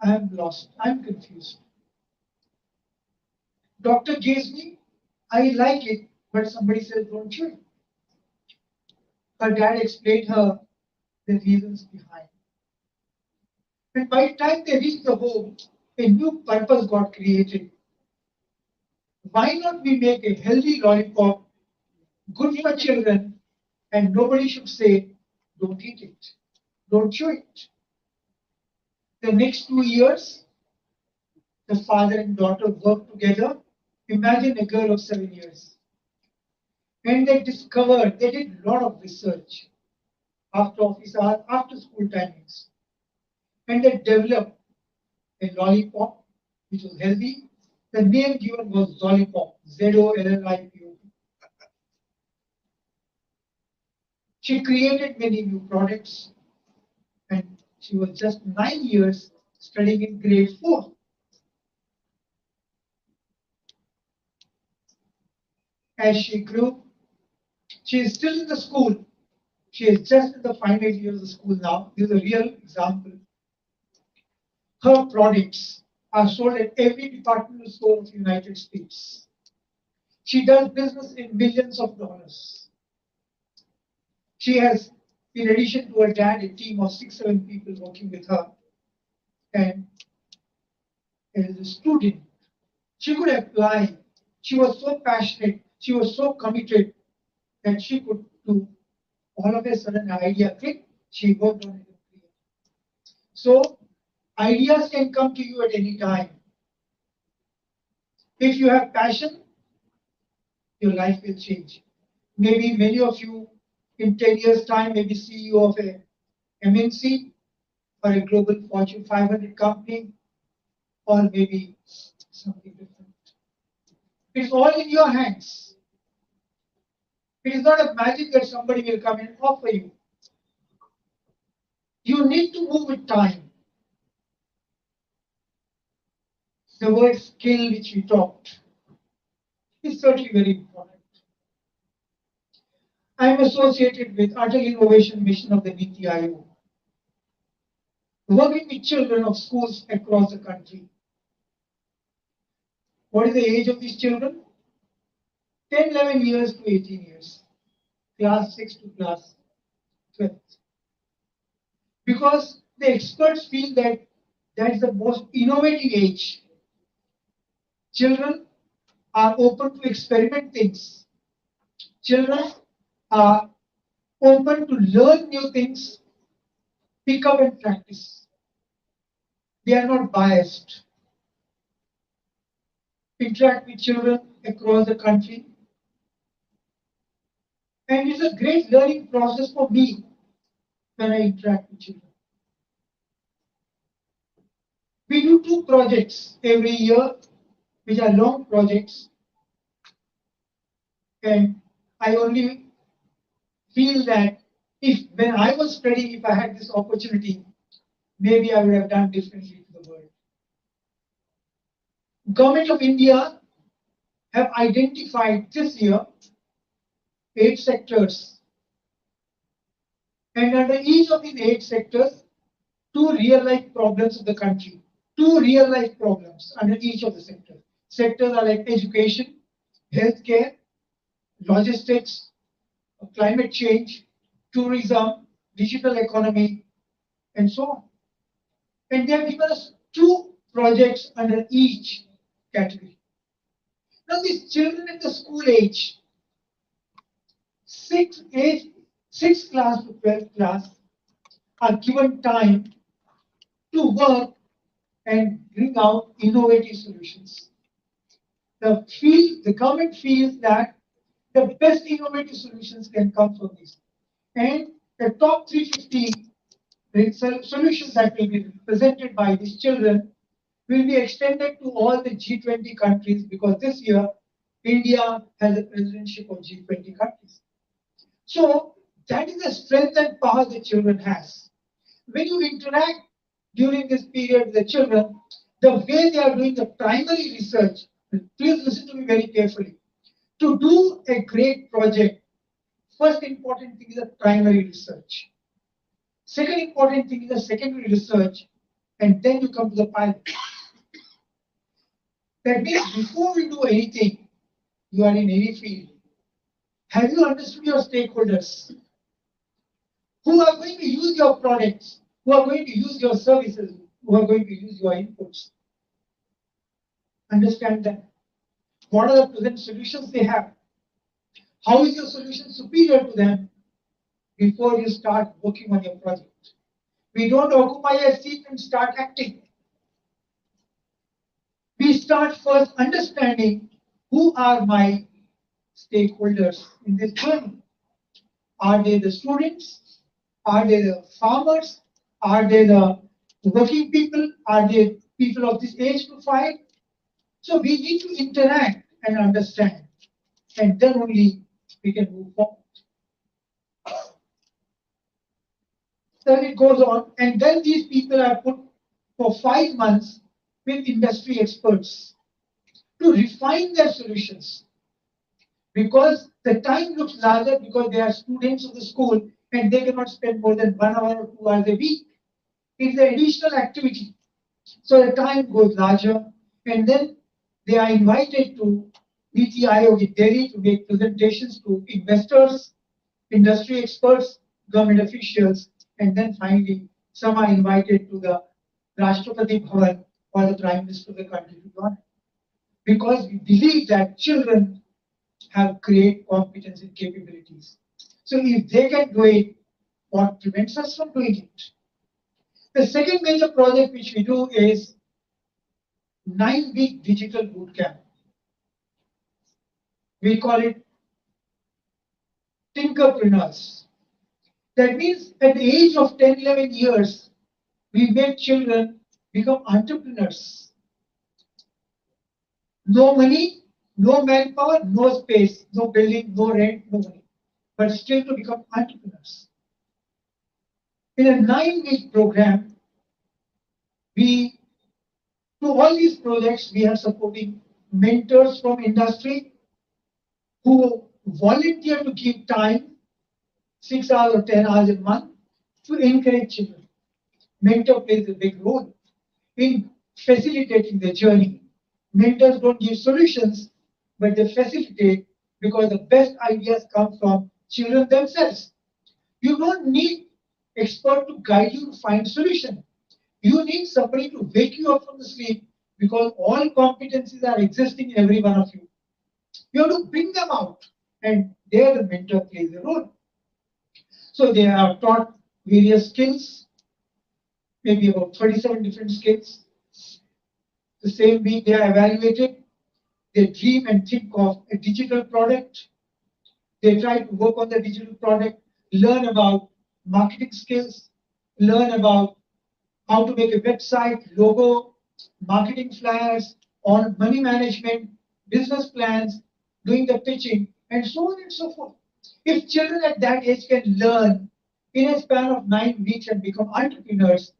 Speaker 5: I am lost. I am confused. Doctor gives me, I like it, but somebody says don't chew it. Her dad explained her the reasons behind. And by the time they reached the home, a new purpose got created. Why not we make a healthy lollipop, good for children, and nobody should say, don't eat it, don't chew it. The next 2 years, the father and daughter worked together. Imagine a girl of 7 years. And they discovered, they did a lot of research after office hours, after school timings. And they developed a lollipop which was healthy. The name given was Zollipop, Zollipop. She created many new products, and she was just 9 years studying in grade 4. As she grew, she is still in the school. She is just in the final year of the school now. This is a real example. Her products are sold at every departmental store of the United States. She does business in millions of dollars. She has, in addition to her dad, a team of 6-7 people working with her. And as a student, she could apply. She was so passionate, she was so committed that she could do all of a sudden an idea click, she worked on it. So ideas can come to you at any time. If you have passion, your life will change. Maybe many of you in 10 years' time may be CEO of a MNC or a global Fortune 500 company, or maybe something different. It's all in your hands. It is not a magic that somebody will come and offer you. You need to move with time. The word skill which we talked is certainly very important. I am associated with Atal Innovation Mission of the Niti Aayog, working with children of schools across the country. What is the age of these children? 10, 11 years to 18 years, class 6 to class 12. Because the experts feel that that is the most innovative age. Children are open to experiment things. Children are open to learn new things, pick up and practice. They are not biased. Interact with children across the country. And it's a great learning process for me when I interact with children. We do 2 projects every year, which are long projects. And I only feel that if when I was studying, if I had this opportunity, maybe I would have done differently to the world. Government of India have identified this year 8 sectors. And under each of these 8 sectors, 2 real-life problems of the country. 2 real-life problems under each of the sectors. Sectors are like education, healthcare, logistics, climate change, tourism, digital economy, and so on. And they have given us 2 projects under each category. Now these children in the school age, 6th class to 12th class, are given time to work and bring out innovative solutions. The government feels that the best innovative solutions can come from this. And the top 350 solutions that will be presented by these children will be extended to all the G20 countries, because this year India has a presidency of G20 countries. So that is the strength and power the children has. When you interact during this period with the children, the way they are doing the primary research, please listen to me very carefully. To do a great project, first important thing is the primary research. Second important thing is the secondary research, and then you come to the pilot. That means before we do anything, you are in any field. Have you understood your stakeholders who are going to use your products, who are going to use your services, who are going to use your inputs? Understand that. What are the present solutions they have? How is your solution superior to them before you start working on your project? We don't occupy a seat and start acting. We start first understanding who are my stakeholders in this journey. Are they the students? Are they the farmers? Are they the working people? Are they people of this age profile? So we need to interact and understand, and then only we can move forward. Then it goes on, and then these people are put for 5 months with industry experts to refine their solutions. Because the time looks larger because they are students of the school and they cannot spend more than 1 hour or 2 hours a week. It's an additional activity. So the time goes larger, and then they are invited to NITI Aayog in Delhi to make presentations to investors, industry experts, government officials, and then finally some are invited to the Rashtrapati Bhavan or the Prime Minister of the country to join. Because we believe that children have great competence and capabilities. So if they can do it, what prevents us from doing it? The second major project which we do is 9-week digital bootcamp. We call it Tinkerpreneurs. That means at the age of 10, 11 years, we make children become entrepreneurs. No money, no manpower, no space, no building, no rent, no money, but still to become entrepreneurs. In a 9-week program, to all these projects, we are supporting mentors from industry who volunteer to give time, 6 hours or 10 hours a month, to encourage children. Mentor plays a big role in facilitating the journey. Mentors don't give solutions, but they facilitate, because the best ideas come from children themselves. You don't need expert to guide you to find solution. You need somebody to wake you up from the sleep, because all competencies are existing in every one of you. You have to bring them out, and there the mentor plays a role. So they are taught various skills, maybe about 37 different skills. The same week they are evaluated. They dream and think of a digital product. They try to work on the digital product, learn about marketing skills, learn about how to make a website, logo, marketing flyers, on money management, business plans, doing the pitching, and so on and so forth. If children at that age can learn in a span of 9 weeks and become entrepreneurs,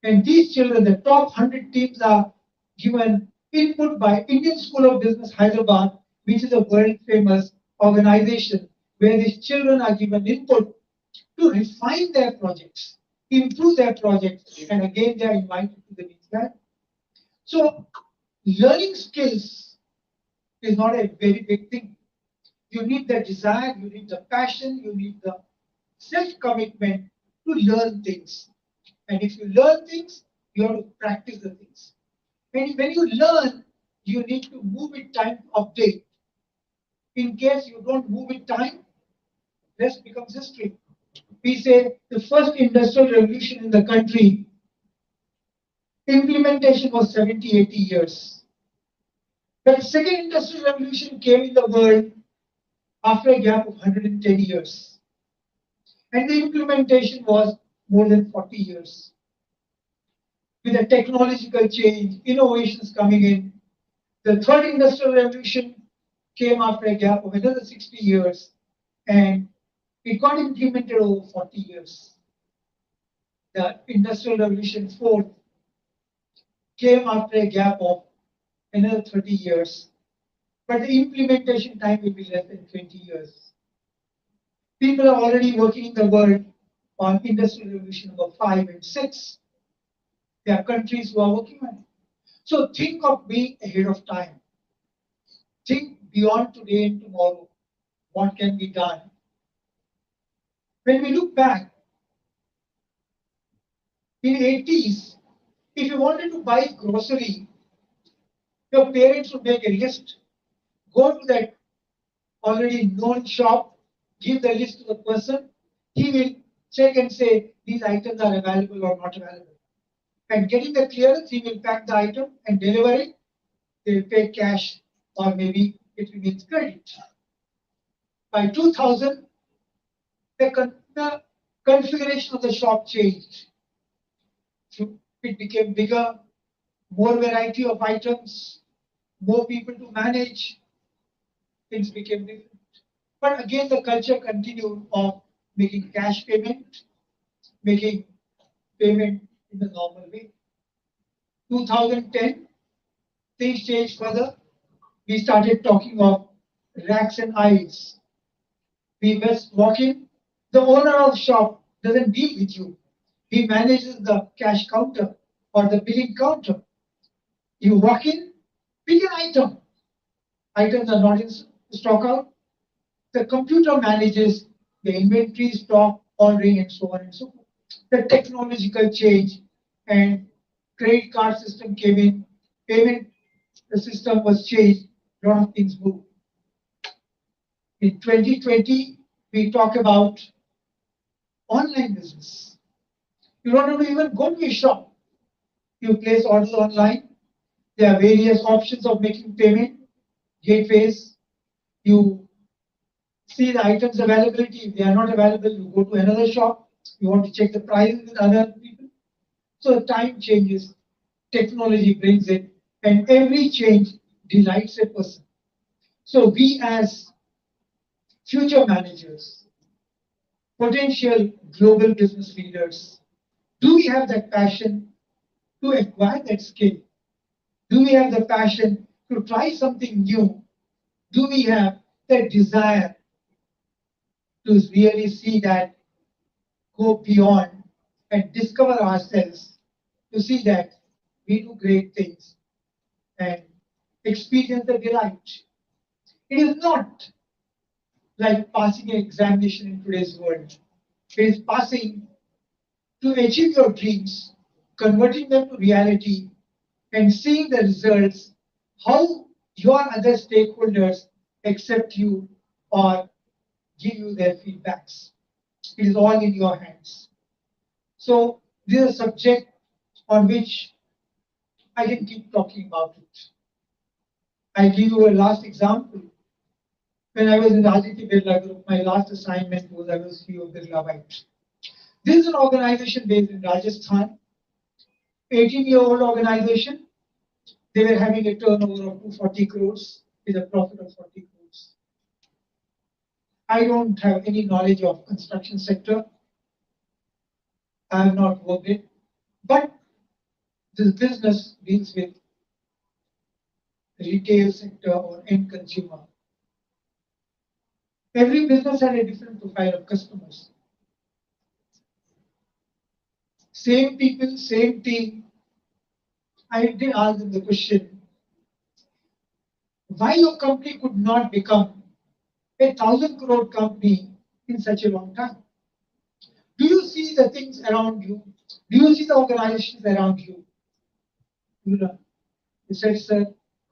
Speaker 5: and these children, the top 100 teams, are given input by Indian School of Business Hyderabad, which is a world famous organization where these children are given input to refine their projects, improve their projects, and again they are invited to the next lab. So learning skills is not a very big thing. You need the desire, you need the passion, you need the self-commitment to learn things. And if you learn things, you have to practice the things. And when you learn, you need to move with time to update. In case you don't move with time, rest becomes history. We say the first industrial revolution in the country, implementation was 70, 80 years. But the second industrial revolution came in the world after a gap of 110 years. And the implementation was more than 40 years. With a technological change, innovations coming in, the third industrial revolution came after a gap of another 60 years, and it got implemented over 40 years. The industrial revolution fourth came after a gap of another 30 years, but the implementation time will be less than 20 years. People are already working in the world on industrial revolution number 5 and 6. There are countries who are working on it. So think of being ahead of time. Think beyond today and tomorrow. What can be done? When we look back, in the 80s, if you wanted to buy grocery, your parents would make a list, go to that already known shop, give the list to the person, he will check and say these items are available or not available. And getting the clearance, he will pack the item and deliver it. They will pay cash or maybe it remains credit. By 2000, the configuration of the shop changed. So it became bigger, more variety of items, more people to manage. Things became different. But again, the culture continued of making cash payment, making payment in the normal way. 2010, things changed further. We started talking of racks and aisles. We just walk in, the owner of the shop doesn't deal with you. He manages the cash counter or the billing counter. You walk in, pick an item. Items are not in stock out. The computer manages the inventory, stock, ordering, and so on and so forth. The technological change and credit card system came in, payment the system was changed, a lot of things moved. In 2020, we talk about online business. You don't have to even go to a shop. You place orders online. There are various options of making payment, gateways. You see the items availability. If they are not available, you go to another shop. You want to check the prices with other people. So time changes, technology brings it, and every change delights a person. So we as future managers, potential global business leaders, do we have that passion to acquire that skill? Do we have the passion to try something new? Do we have that desire to really see that, go beyond and discover ourselves, to see that we do great things and experience the delight? It is not like passing an examination in today's world. It is passing to achieve your dreams, converting them to reality, and seeing the results, how your other stakeholders accept you or give you their feedbacks. It is all in your hands. So this is a subject on which I can keep talking about it. I'll give you a last example. When I was in the Aditya Birla Group, my last assignment was I was CEO of Birla White. This is an organization based in Rajasthan, 18-year-old organization. They were having a turnover of 240 crores with a profit of 40 crores. I don't have any knowledge of construction sector. I have not worked it, but this business deals with retail sector or end consumer. Every business had a different profile of customers. Same people, same team. I did ask them the question, why your company could not become a 1,000 crore company in such a long time? Do you see the things around you? Do you see the organizations around you? You know, he said, sir,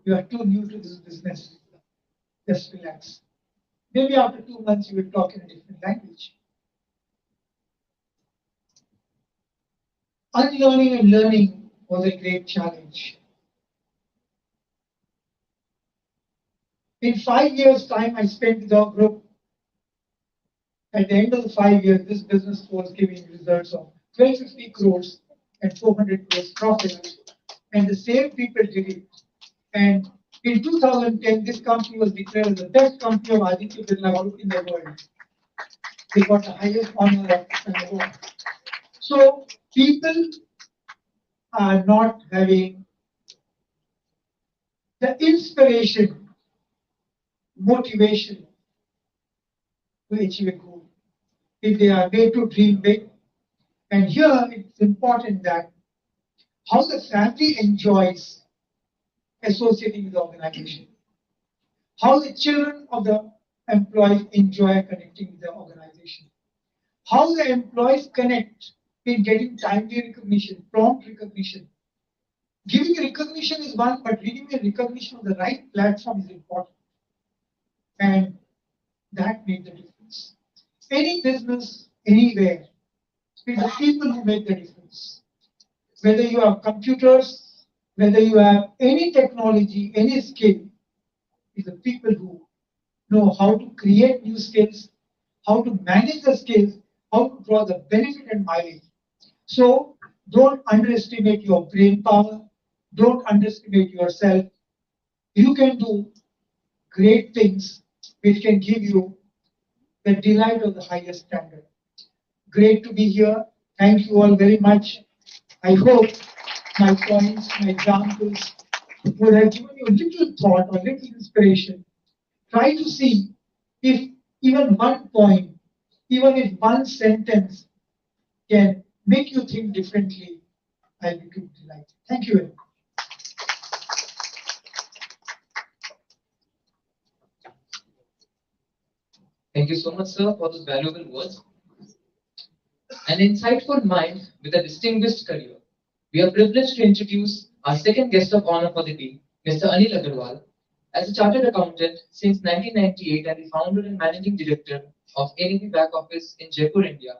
Speaker 5: you are too new to this business. Just relax. Maybe after 2 months you will talk in a different language. Unlearning and learning was a great challenge. In 5 years' time, I spent with our group. At the end of the 5 years, this business was giving results of 1250 crores and 400 crores profit. And the same people did it. And in 2010, this company was declared as the best company of Aditya Birla Group in the world. They got the highest honor of an award. So people are not having the inspiration, motivation to achieve a goal. If they are made to dream big, and here it's important that how the family enjoys associating with the organization, how the children of the employees enjoy connecting with the organization, how the employees connect in getting timely recognition, prompt recognition. Giving recognition is one, but giving a recognition on the right platform is important. And that made the difference. Any business, anywhere, it's the people who make the difference. Whether you have computers, whether you have any technology, any skill, it's the people who know how to create new skills, how to manage the skills, how to draw the benefit and mileage. So don't underestimate your brain power. Don't underestimate yourself. You can do great things which can give you the delight of the highest standard. Great to be here. Thank you all very much. I hope my points, my examples would have given you a little thought or little inspiration. Try to see if even one point, even if one sentence can make you think differently. I'll be too delighted. Thank you very much.
Speaker 4: Thank you so much, sir, for those valuable words. An insightful mind with a distinguished career. We are privileged to introduce our second guest of honor for the day, Mr. Anil Agarwal. As a chartered accountant since 1998 and the founder and managing director of AV Back Office in Jaipur, India,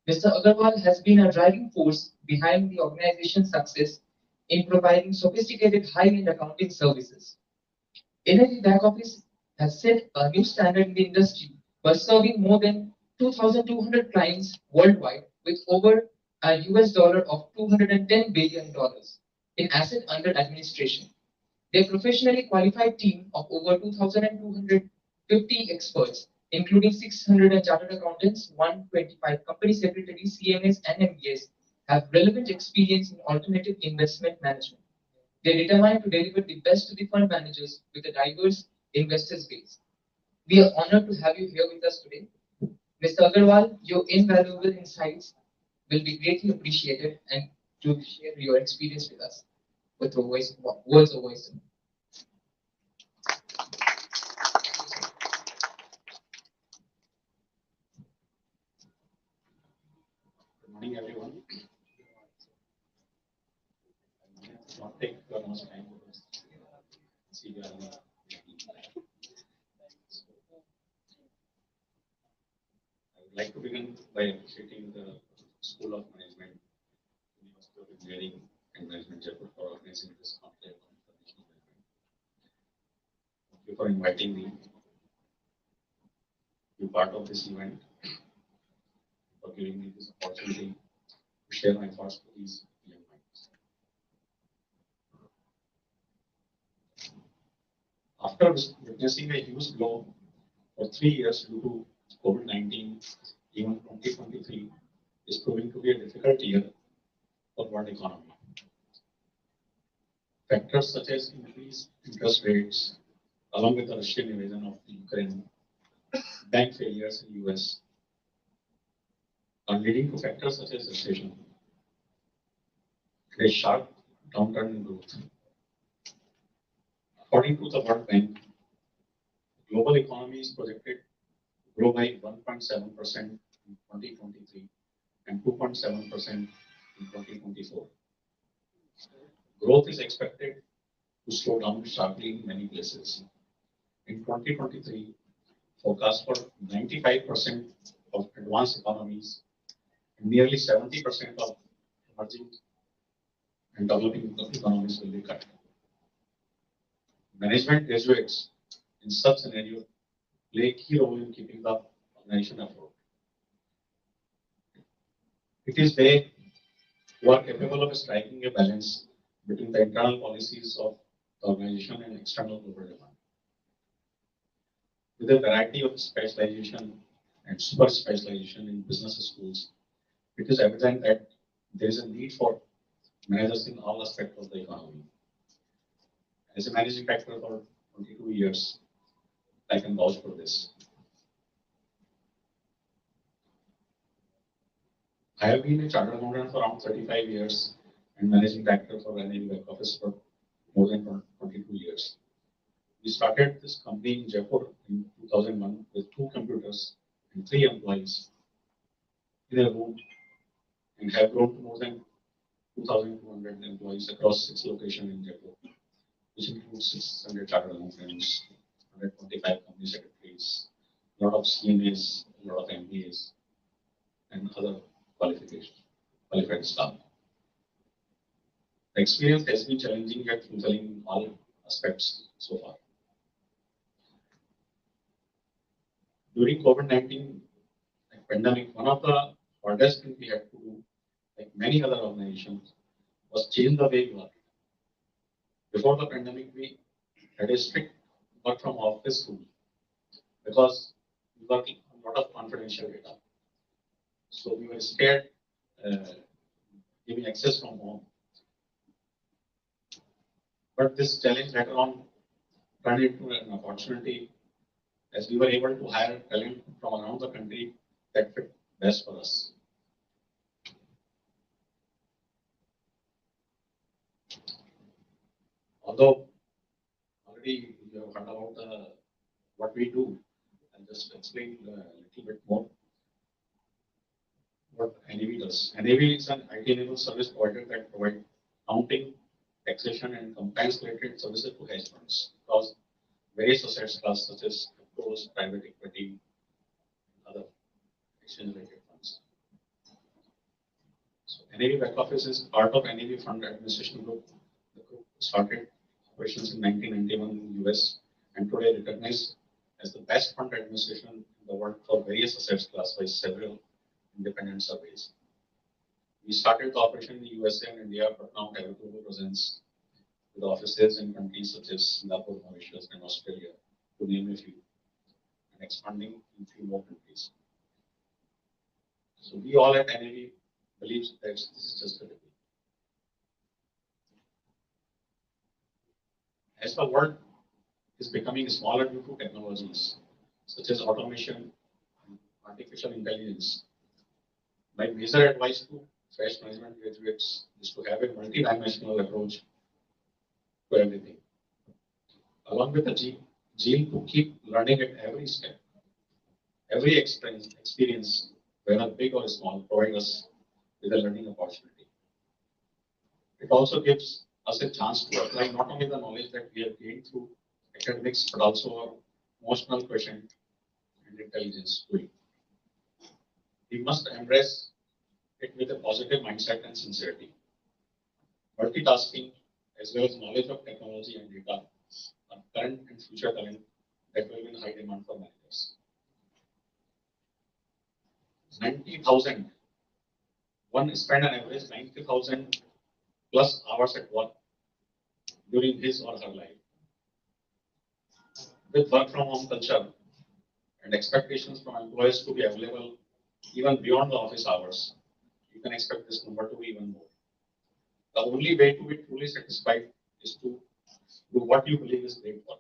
Speaker 4: Mr. Agarwal has been a driving force behind the organization's success in providing sophisticated high-end accounting services. NIV Back Office has set a new standard in the industry by serving more than 2,200 clients worldwide with over a US dollar of $210 billion in asset under administration. Their professionally qualified team of over 2,250 experts, including 600 chartered accountants, 125 company secretaries, CMAs, and MBAs, have relevant experience in alternative investment management. They are determined to deliver the best to the fund managers with a diverse investors base. We are honored to have you here with us today. Mr. Agarwal, your invaluable insights will be greatly appreciated and to share your experience with us with the words of wisdom.
Speaker 6: Good morning, everyone. Not take much time because see we are in a- I would like to begin by appreciating the School of Management, University of Engineering and Management Jaipur for organizing this conclave on international management. Thank you for inviting me to be part of this event, for giving me this opportunity to share my thoughts to these young minds. After witnessing a huge blow for 3 years due to COVID-19, even 2023 is proving to be a difficult year for world economy. Factors such as increased interest rates, along with the Russian invasion of Ukraine, bank failures in US, are leading to factors such as recession, a sharp downturn in growth. According to the World Bank, the global economy is projected to grow by 1.7% in 2023 and 2.7% in 2024. Growth is expected to slow down sharply in many places. In 2023, forecast for 95% of advanced economies and nearly 70% of emerging and developing economies will be cut. Management graduates in such scenario play a key role in keeping the organization afloat. It is they who are capable of striking a balance between the internal policies of the organization and external global demand. With a variety of specialization and super specialization in business schools, it is evident that there is a need for managers in all aspects of the economy. As a managing director for 22 years, I can vouch for this. I have been a chartered accountant for around 35 years and managing director for NAV back office for more than 22 years. We started this company in Jaipur in 2001 with 2 computers and 3 employees in a room and have grown to more than 2,200 employees across 6 locations in Jaipur, which includes 600 chartered accountants, 125 company secretaries, a lot of CMAs, a lot of MBAs, and other qualified staff. The experience has been challenging yet fulfilling in all aspects so far. During COVID-19 pandemic, one of the hardest things we had to do, like many other organizations, was change the way we work. Before the pandemic, we had a strict work from office rule because we work on a lot of confidential data. So we were scared giving access from home. But this challenge later on turned into an opportunity as we were able to hire talent from around the country that fit best for us. Although already you have heard about what we do, I'll just explain a little bit more what NAV does. NAV is an IT-enabled service provider that provides accounting, taxation, and compliance-related services to hedge funds across various asset classes such as cryptos, private equity, and other exchange-related funds. So NAV back office is part of NAV Fund Administration Group. The group started operations in 1991 in the US and today recognized as the best fund administration in the world for various asset classes by several independent surveys. We started the operation in the USA and India, but now have a global presence with offices in countries such as Singapore, Mauritius, and Australia, to name a few, and expanding in few more countries. So we all at NAV believe that this is just a beginning. As the world is becoming smaller due to technologies such as automation and artificial intelligence, my major advice to fresh management graduates is to have a multi-dimensional approach to everything, along with the zeal to keep learning at every step. Every experience, whether big or small, provides us with a learning opportunity. It also gives us a chance to apply not only the knowledge that we have gained through academics, but also our emotional quotient and intelligence to it. We must embrace it with a positive mindset and sincerity. Multitasking, as well as knowledge of technology and data, are current and future talent that will be in high demand for managers. 90,000. One spend an average 90,000 plus hours at work during his or her life. With work from home culture and expectations from employers to be available even beyond the office hours, you can expect this number to be even more. The only way to be truly satisfied is to do what you believe is great work.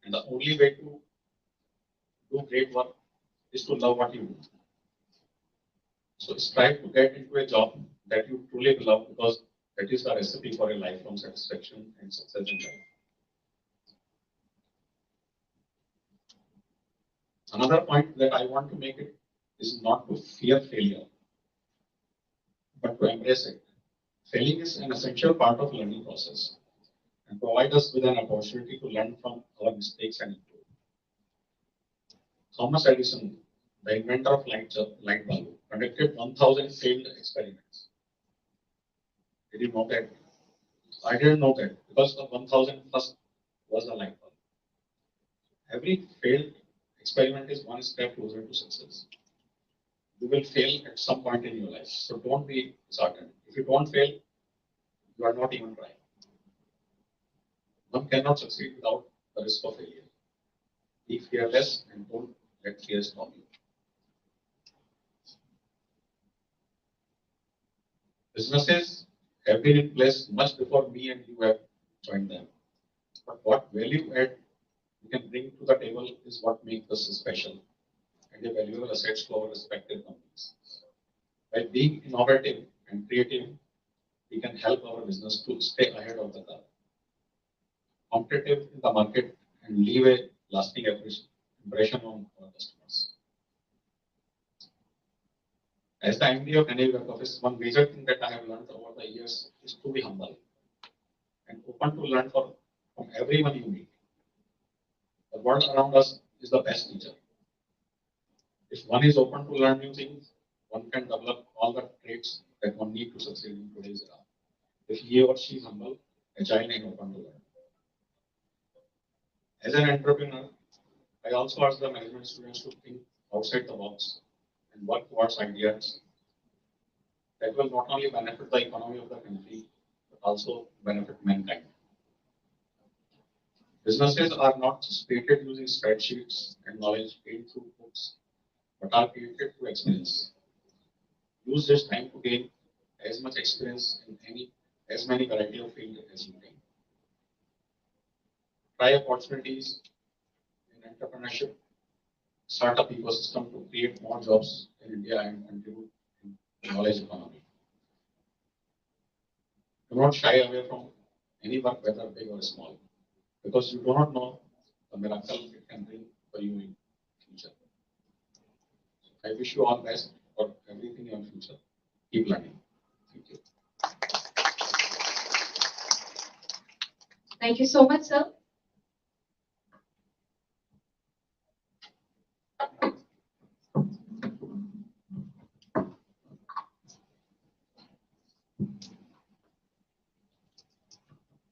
Speaker 6: And the only way to do great work is to love what you do. So strive to get into a job that you truly love because that is the recipe for a lifelong satisfaction and success in life. Another point that I want to make it is not to fear failure, but to embrace it. Failing is an essential part of learning process and provide us with an opportunity to learn from our mistakes and improve. Thomas Edison, the inventor of light bulb, conducted 1,000 failed experiments. Did you know that? I didn't know that because the 1,000 first was the light bulb. Every failed experiment is one step closer to success. You will fail at some point in your life, so don't be disheartened. If you don't fail, you are not even trying. One cannot succeed without the risk of failure. Be fearless and don't let fear stop you. Businesses have been in place much before me and you have joined them. But what value add we can bring to the table is what makes us special and a valuable assets to our respective companies. By being innovative and creative, we can help our business to stay ahead of the curve, competitive in the market, and leave a lasting impression on our customers. As the MD of any back office, one major thing that I have learned over the years is to be humble and open to learn from everyone you meet. The world around us is the best teacher. If one is open to learn new things, one can develop all the traits that one needs to succeed in today's era. If he or she is humble, agile, and open to learn. As an entrepreneur, I also ask the management students to think outside the box and work towards ideas that will not only benefit the economy of the country, but also benefit mankind. Businesses are not just created using spreadsheets and knowledge gained through books, but are created through experience. Use this time to gain as much experience in as many variety of fields as you can. Try opportunities in entrepreneurship, startup ecosystem to create more jobs in India and contribute in the knowledge economy. Do not shy away from any work, whether big or small, because you do not know the miracle it can bring for you in future. I wish you all best for everything in your future. Keep learning. Thank you.
Speaker 3: Thank you so much, sir.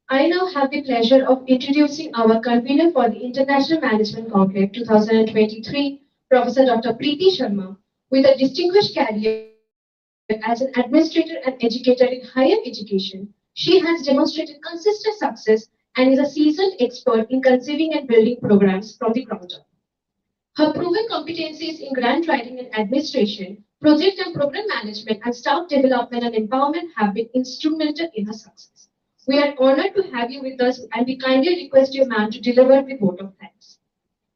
Speaker 3: I now have the pleasure of introducing our convener for the International Management Conclave 2023, Professor Dr. Preeti Sharma, with a distinguished career as an administrator and educator in higher education. She has demonstrated consistent success and is a seasoned expert in conceiving and building programs from the ground up. Her proven competencies in grant writing and administration, project and program management, and staff development and empowerment have been instrumental in her success. We are honored to have you with us and we kindly request you, ma'am, to deliver the vote of thanks.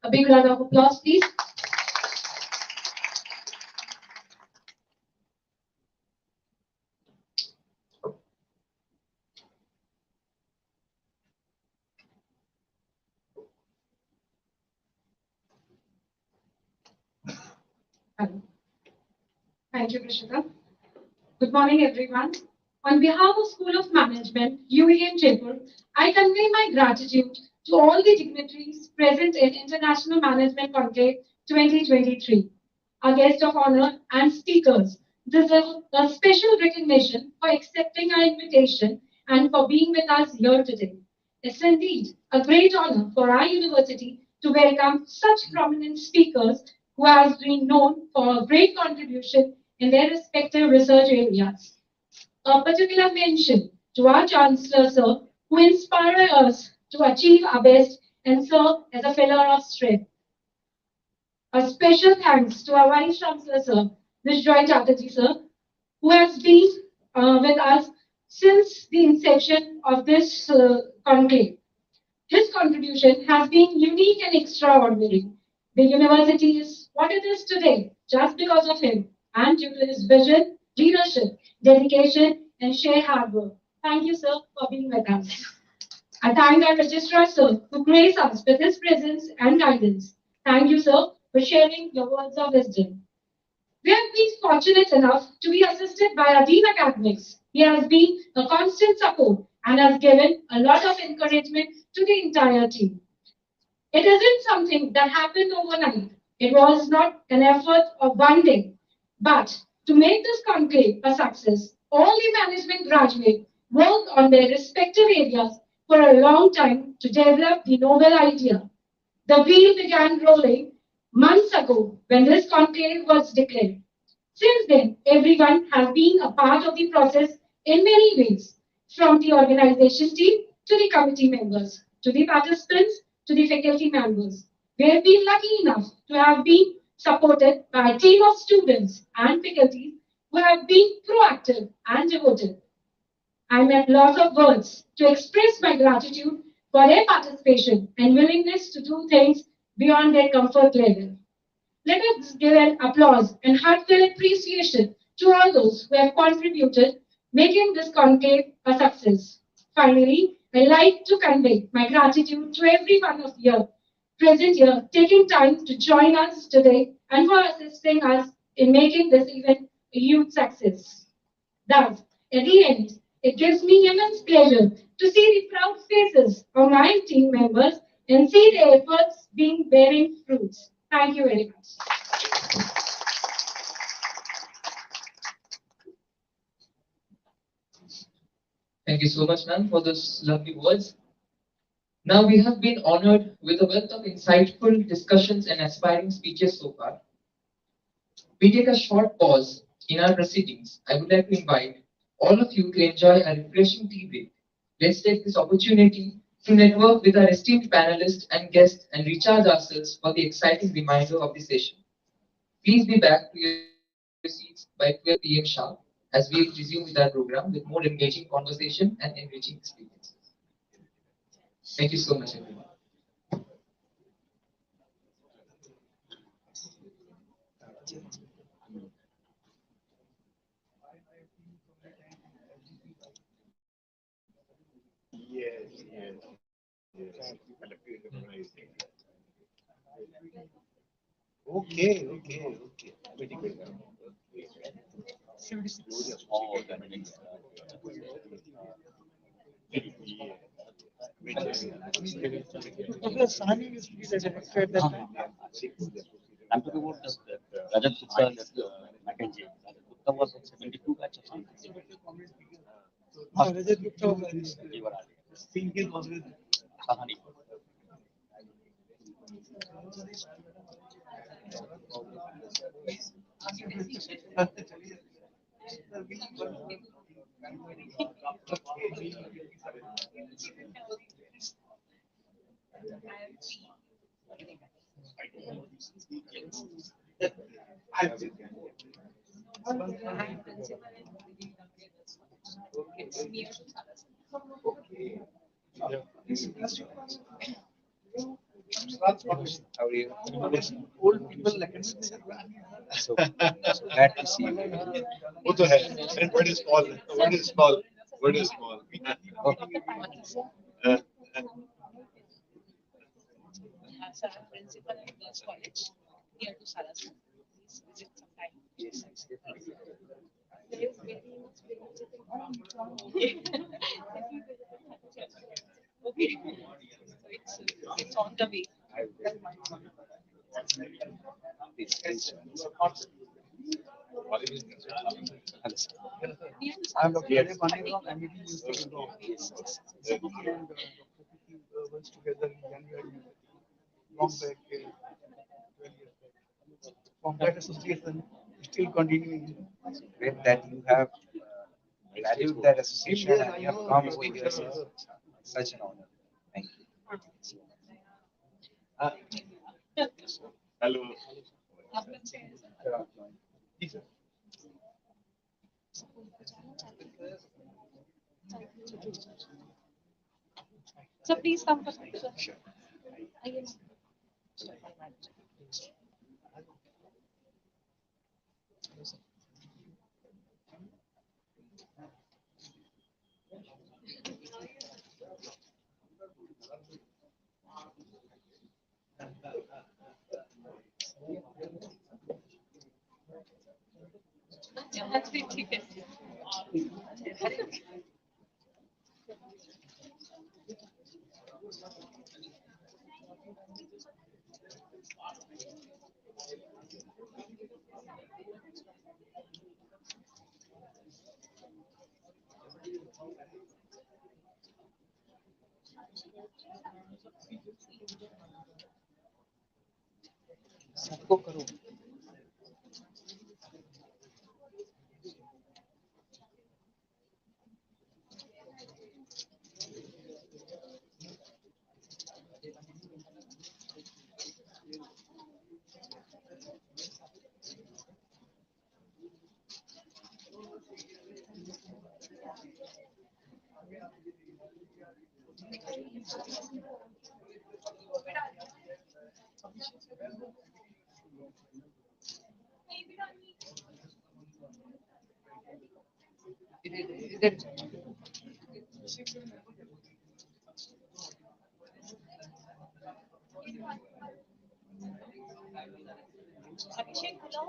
Speaker 3: A big round of applause, please. Hello. Thank you, Prishita. Good morning, everyone. On behalf of School of Management, UEM Jaipur, I convey my gratitude to all the dignitaries present in International Management Conclave 2023. Our guests of honor and speakers deserve a special recognition for accepting our invitation and for being with us here today. It's indeed a great honor for our university to welcome such prominent speakers who have been known for a great contribution in their respective research areas. A particular mention to our Chancellor, sir, who inspire us to achieve our best and serve as a pillar of strength. A special thanks to our Vice Chancellor, sir, Ms. Joy Chatterjee, sir, who has been with us since the inception of this conclave. His contribution has been unique and extraordinary. The university is what it is today just because of him and due to his vision, leadership, dedication, and sheer hard work. Thank you, sir, for being with us. I thank our registrar, sir, who graced us with his presence and guidance. Thank you, sir, for sharing your words of wisdom. We have been fortunate enough to be assisted by our Dean Academics. He has been a constant support and has given a lot of encouragement to the entire team. It isn't something that happened overnight. It was not an effort of one day. But to make this conclave a success, all the management graduates worked on their respective areas for a long time to develop the novel idea. The wheel began rolling months ago when this conclave was declared. Since then, everyone has been a part of the process in many ways, from the organization team to the committee members, to the participants, to the faculty members. We have been lucky enough to have been supported by a team of students and faculty who have been proactive and devoted. I'm at loss of words to express my gratitude for their participation and willingness to do things beyond their comfort level. Let us give an applause and heartfelt appreciation to all those who have contributed, making this conclave a success. Finally, I'd like to convey my gratitude to every one of you present here, taking time to join us today and for assisting us in making this event a huge success. Thus, at the end, it gives me immense pleasure to see the proud faces of my team members and see their efforts being bearing fruits. Thank you very much.
Speaker 4: Thank you so much, ma'am, for those lovely words. Now we have been honored with a wealth of insightful discussions and aspiring speeches so far. We take a short pause in our proceedings. I would like to invite all of you to enjoy a refreshing tea break. Let's take this opportunity to network with our esteemed panelists and guests and recharge ourselves for the exciting remainder of the session. Please be back to your seats by 12 p.m. sharp as we resume with our program with more engaging conversation and enriching experiences. Thank you so much, everyone.
Speaker 1: Okay, okay, okay. Very good. Oh, that makes
Speaker 7: Because Sani used to be the director at that time.
Speaker 8: I'm talking about Rajat Gupta, McKenzie. Rajat Gupta was in 72 batch or something.
Speaker 7: Rajat Gupta was
Speaker 8: Single was with Sahani.
Speaker 1: How are you?
Speaker 7: old people like
Speaker 1: So, so glad to see you.
Speaker 6: वो तो है and what is small what is small what is small
Speaker 9: Principal at Girls College near to Saraswati. Please visit sometime.
Speaker 1: Yes, yes, definitely.
Speaker 9: There is very much okay. Okay. So it's on the way.
Speaker 1: I will. Please, please.
Speaker 7: I'm Dr. Ajay Pandey from MEP used to go.
Speaker 1: Yes, yes.
Speaker 7: And Dr. P was together in January, long back, 12 years back. From that association, still continuing.
Speaker 1: Great that you have valued that association
Speaker 7: Yes,
Speaker 1: and
Speaker 7: I
Speaker 1: you have
Speaker 7: know.
Speaker 1: come over here. So such an honor. Thank you. Uh,
Speaker 6: hello
Speaker 7: Yes, sir.
Speaker 9: So please come for picture.
Speaker 1: sure.
Speaker 9: I am.
Speaker 4: सबको करो। इधर
Speaker 9: अभिषेक hello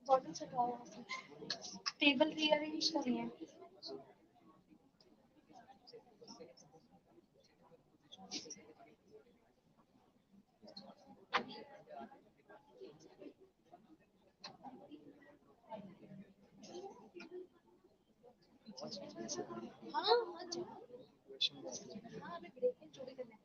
Speaker 9: bottles हटाओ table rearrange करनी है हाँ मत जाओ हाँ अभी ब्रेक है चोरी करना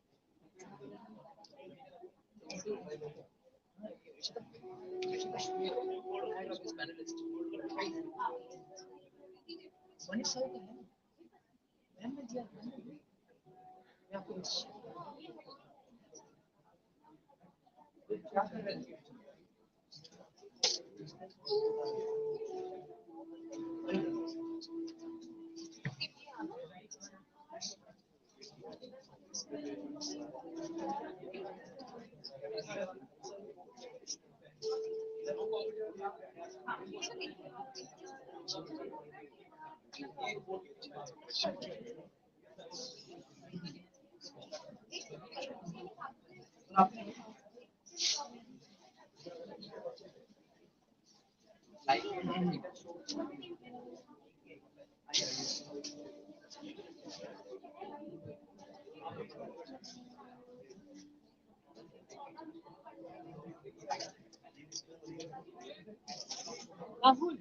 Speaker 9: राहुल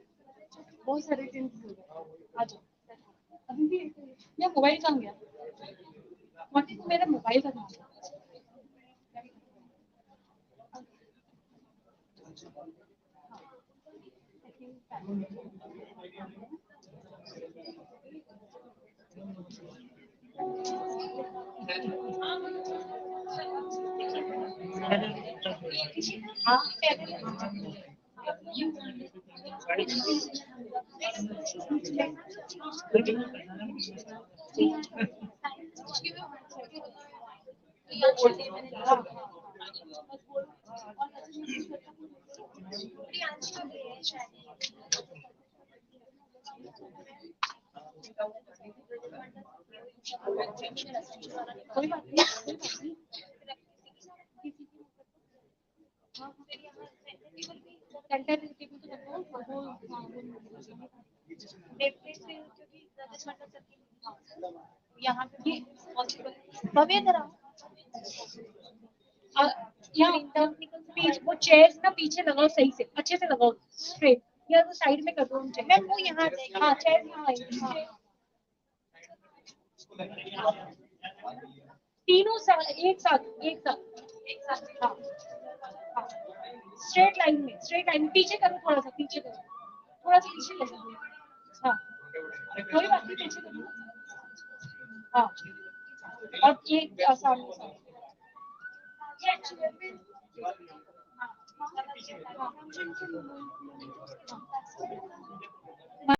Speaker 9: बहुत सारे टेंस आ जाओ अभी भी मेरा मोबाइल कहाँ गया मोटी को मेरा मोबाइल का कहाँ हाँ कोई बात नहीं कोई बात नहीं सेंटर टेबल तो रखो वो हाँ वो लेफ्ट से क्योंकि राजस्थान का यहाँ पे ये पॉसिबल भव्य तरह यहाँ पीछे वो चेयर्स ना पीछे लगाओ सही से अच्छे से लगाओ स्ट्रेट या वो साइड में कर दो मैम वो यहाँ हाँ चेयर यहाँ आएगी हाँ तीनों एक साथ हाँ हाँ स्ट्रेट लाइन में पीछे करो थोड़ा सा पीछे करो हाँ कोई बात नहीं पीछे करो हाँ और एक सामने हाँ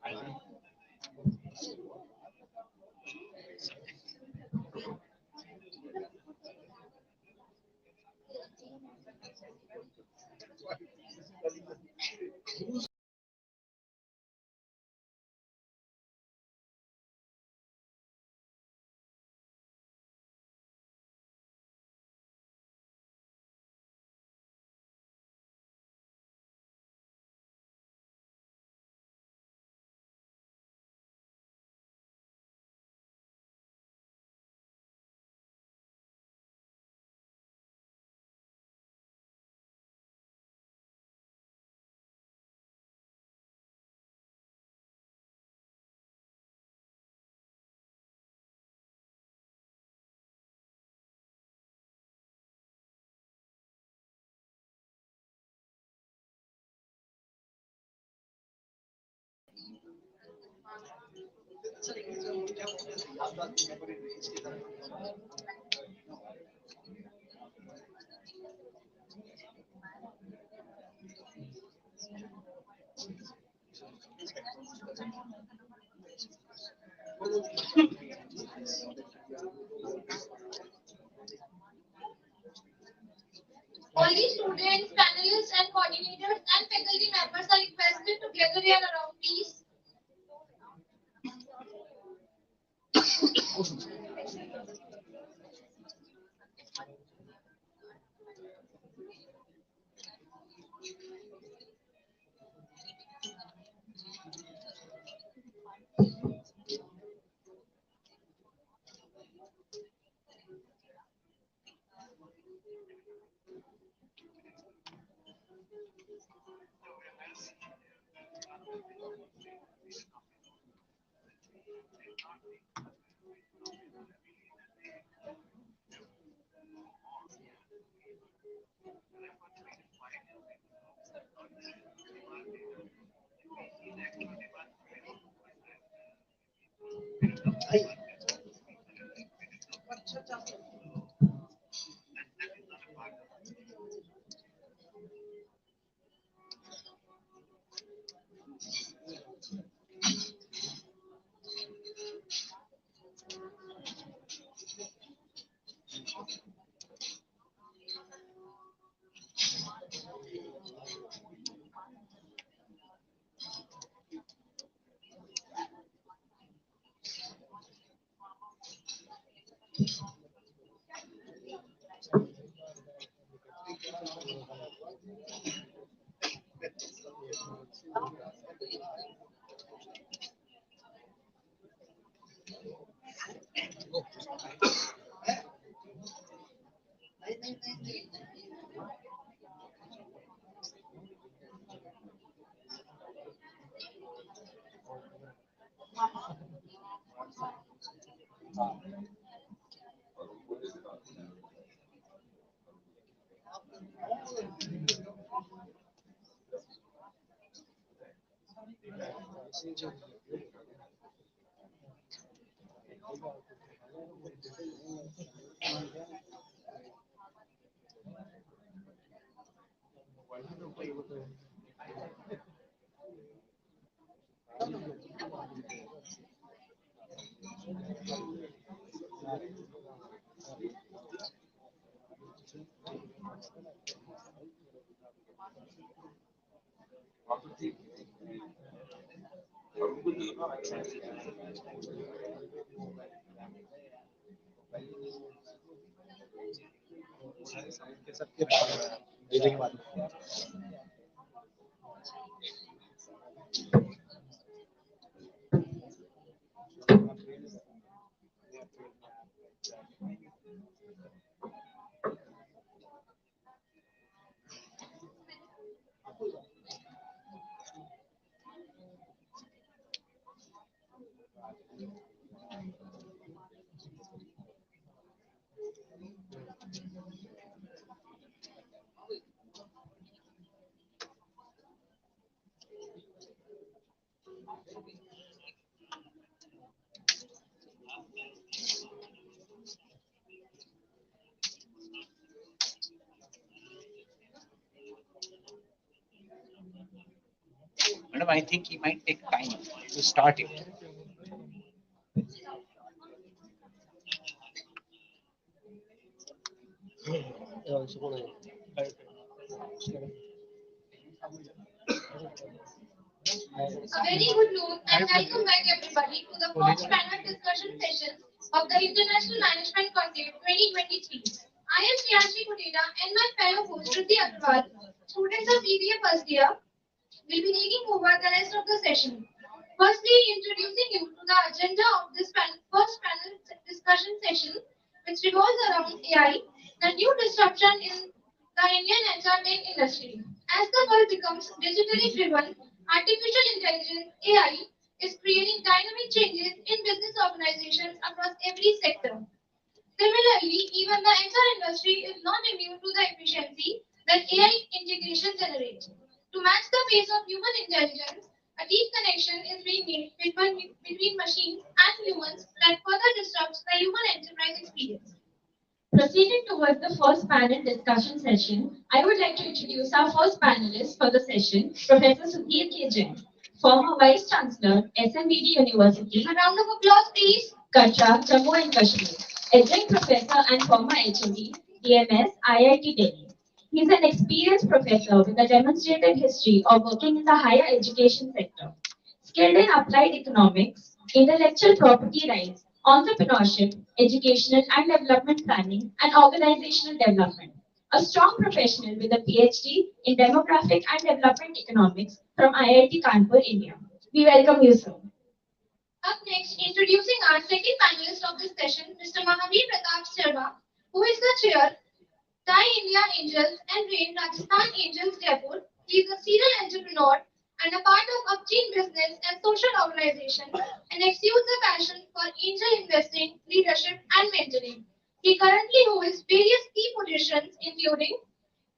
Speaker 3: All the students, panelists, and coordinators and faculty members are requested to gather here around, please.
Speaker 1: Madam, I think he might take time to start it.
Speaker 3: A very good noon and welcome back everybody to the first panel discussion session of the International Management Conclave 2023. I am Priyanshi Kudeda and my fellow host Shruti Agarwal, students of BBA first year, will be taking over the rest of the session. Firstly, introducing you to the agenda of this first panel discussion session, which revolves around AI, the new disruption in the Indian HR tech industry. As the world becomes digitally driven, artificial intelligence (AI) is creating dynamic changes in business organizations across every sector. Similarly, even the HR industry is not immune to the efficiency that AI integration generates. To match the pace of human intelligence, a deep connection is being made between machines and humans that further disrupts the human enterprise experience. Proceeding towards the first panel discussion session, I would like to introduce our first panelist for the session, Professor Sudhir K. Jain, former Vice Chancellor, SMBD University. A round of applause, please. Katra, Jammu and Kashmir. Adjunct Professor and former HOD, DMS, IIT Delhi. He is an experienced professor with a demonstrated history of working in the higher education sector. Skilled in applied economics, intellectual property rights, entrepreneurship, educational and development planning, and organizational development. A strong professional with a PhD in demographic and development economics from IIT Kanpur, India. We welcome you, sir. Up next, introducing our second panelist of this session, Mr. Mahavir Pratap Sharma, who is the chair, Thai India Angels and Rain Rajasthan Angels Jaipur. He is a serial entrepreneur and a part of upstream business and social organization and exudes a passion for angel investing, leadership, and mentoring. He currently holds various key positions, including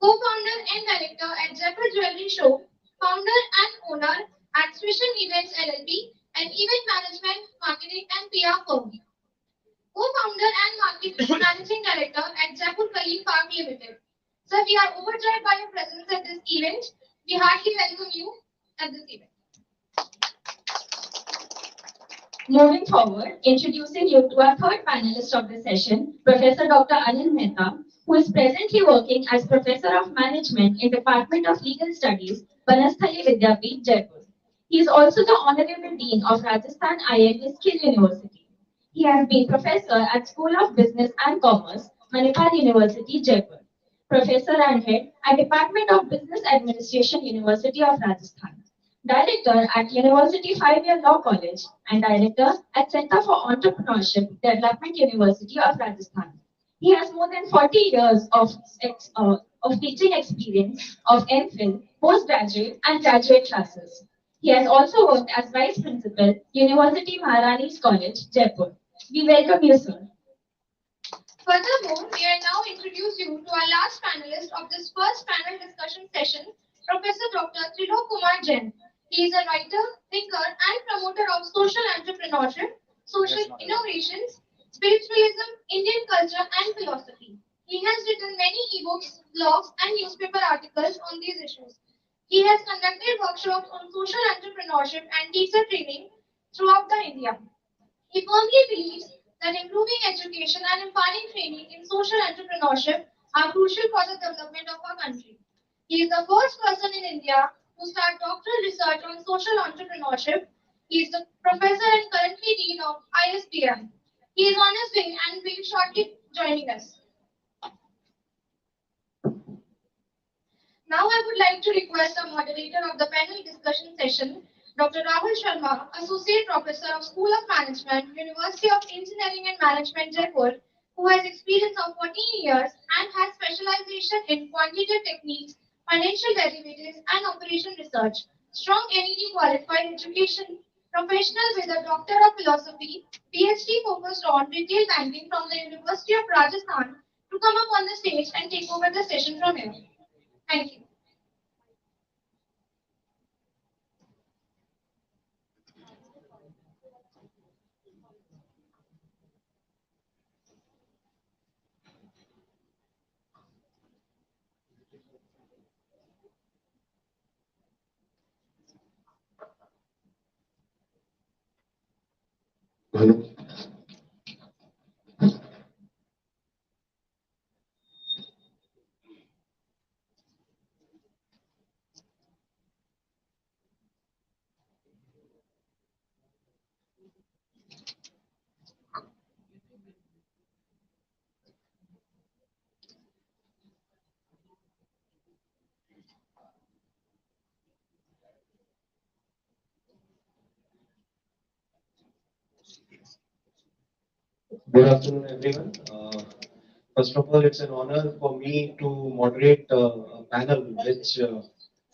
Speaker 3: co-founder and director at Jaipur Jewelry Show, founder and owner at Swishen Events LLP, and event management, marketing, and PR firm. Co-founder and managing director at Jaipur Kaleen Park Limited. Sir, we are overjoyed by your presence at this event. We heartily welcome you at this event. Moving forward, introducing you to our third panelist of the session, Professor Dr. Anil Mehta, who is presently working as Professor of Management in Department of Legal Studies, Banasthali Vidyapeeth, Jaipur. He is also the Honorable Dean of Rajasthan IIT Skill University. He has been Professor at School of Business and Commerce, Manipal University, Jaipur. Professor and Head at Department of Business Administration, University of Rajasthan. Director at University 5-Year Law College and Director at Center for Entrepreneurship Development, University of Rajasthan. He has more than 40 years of teaching experience of MPhil, postgraduate and graduate classes. He has also worked as Vice Principal, University Maharani's College, Jaipur. We welcome you, sir. Furthermore, we are now introduce you to our last panelist of this first panel discussion session, Professor Dr. Tulip Kumar Jain. He is a writer, thinker, and promoter of social entrepreneurship, social innovations, spiritualism, Indian culture, and philosophy. He has written many ebooks, blogs, and newspaper articles on these issues. He has conducted workshops on social entrepreneurship and teacher training throughout the India. He firmly believes that improving education and empowering training in social entrepreneurship are crucial for the development of our country. He is the first person in India to start doctoral research on social entrepreneurship. He is the professor and currently dean of ISBM. He is on his way and will shortly joining us. Now I would like to request the moderator of the panel discussion session, Dr. Rahul Sharma, Associate Professor of School of Management, University of Engineering and Management, Jaipur, who has experience of 14 years and has specialization in quantitative techniques, financial derivatives, and operation research. Strong NED qualified education, professional with a Doctor of Philosophy, PhD focused on retail banking from the University of Rajasthan, to come up on the stage and take over the session from here. Thank you.
Speaker 10: Hello. Good afternoon, everyone. First of all, it's an honor for me to moderate a panel which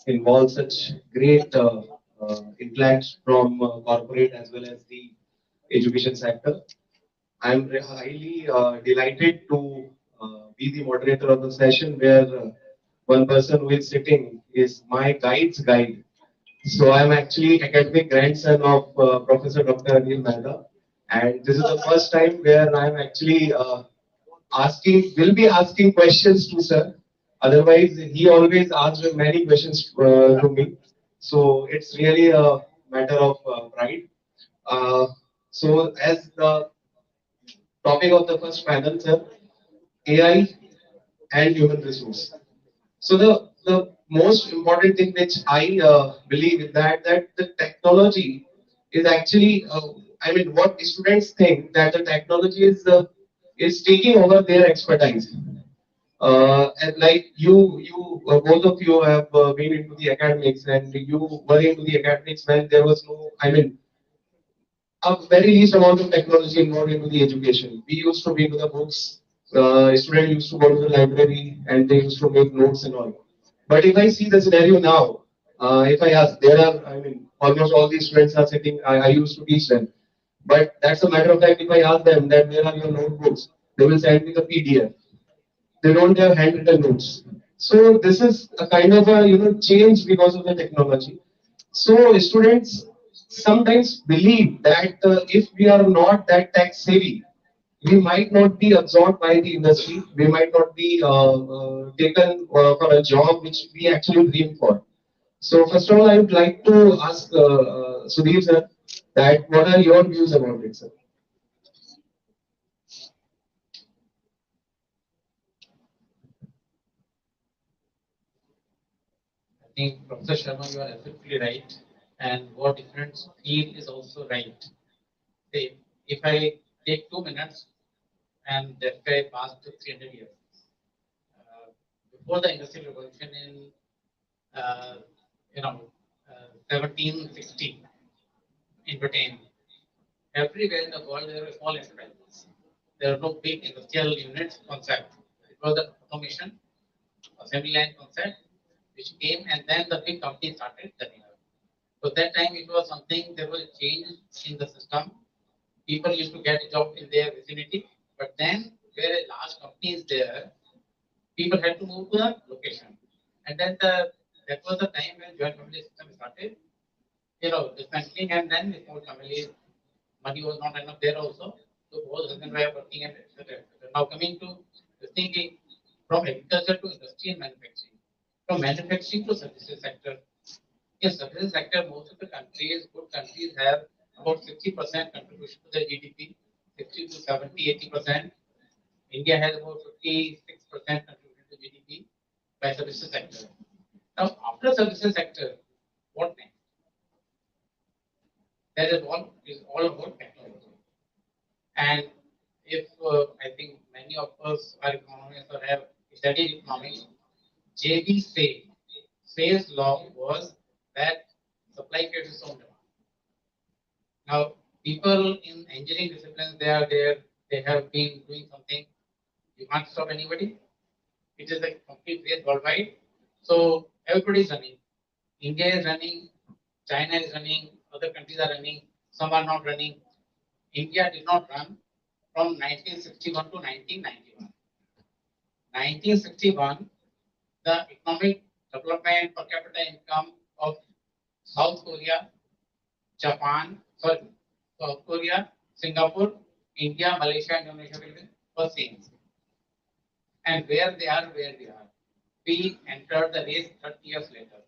Speaker 10: involves such great intellects from corporate as well as the education sector. I'm highly delighted to be the moderator of the session where one person who is sitting is my guide's guide. So I'm actually academic grandson of Professor Dr. Anil Mehta, and this is the first time where I'm actually will be asking questions to sir. Otherwise, he always asks many questions to me. So it's really a matter of pride. Uh, so as the topic of the first panel, sir, AI and human resource. So the most important thing which I believe is that the technology is actually I mean what students think that the technology is taking over their expertise. And like you both of you have been into the academics and you were into the academics when there was no, I mean, a very least amount of technology involved into the education. We used to be to the books. Students used to go to the library and they used to make notes and all. But if I see the scenario now, if I ask, there are, I mean, almost all these students are sitting. I used to teach them, but that's a matter of fact. If I ask them that where are your notebooks, they will send me the PDF. They don't have handwritten notes. So this is a kind of a change because of the technology. So students sometimes believe that if we are not that tech savvy, we might not be absorbed by the industry. We might not be taken for a job which we actually dream for. So first of all, I would like to ask Sudhir sir that what are your views about it, sir?
Speaker 11: I think Professor Sharma, you are absolutely right. And what difference feel is also right. Say, if I take 2 minutes and that guy passed to 300 years, before the Industrial Revolution in, uh, 1760 in Britain, everywhere in the world there were small enterprises. There were no big industrial units concept. It was the automation, assembly line concept, which came and then the big companies started turning up. So that time it was something, there was a change in the system. People used to get a job in their vicinity, but then where a large company is there, people had to move to the location. And then that was the time when joint family system started, dismantling and then the small families, money was not enough there also. So both husband and wife working and etc. Now coming to the thinking from agriculture to industry and manufacturing, from manufacturing to services sector. In services sector, most of the countries, good countries have about 60% contribution to the GDP, 60 to 70, 80%. India has about 56% contribution to GDP by services sector. Now, after services sector, what next? That is all about technology. And if I think many of us are economists or have studied economics, JB Say's law was that supply creates its own demand. Now, people in engineering disciplines, they are there, they have been doing something. You can't stop anybody. It is a complete race worldwide. So everybody is running. India is running, China is running, other countries are running, some are not running. India did not run from 1961 to 1991. 1961, the economic development per capita income of South Korea, Japan, sorry, South Korea, Singapore, India, Malaysia, Indonesia, Philippines was same. And where they are. We entered the race 30 years later.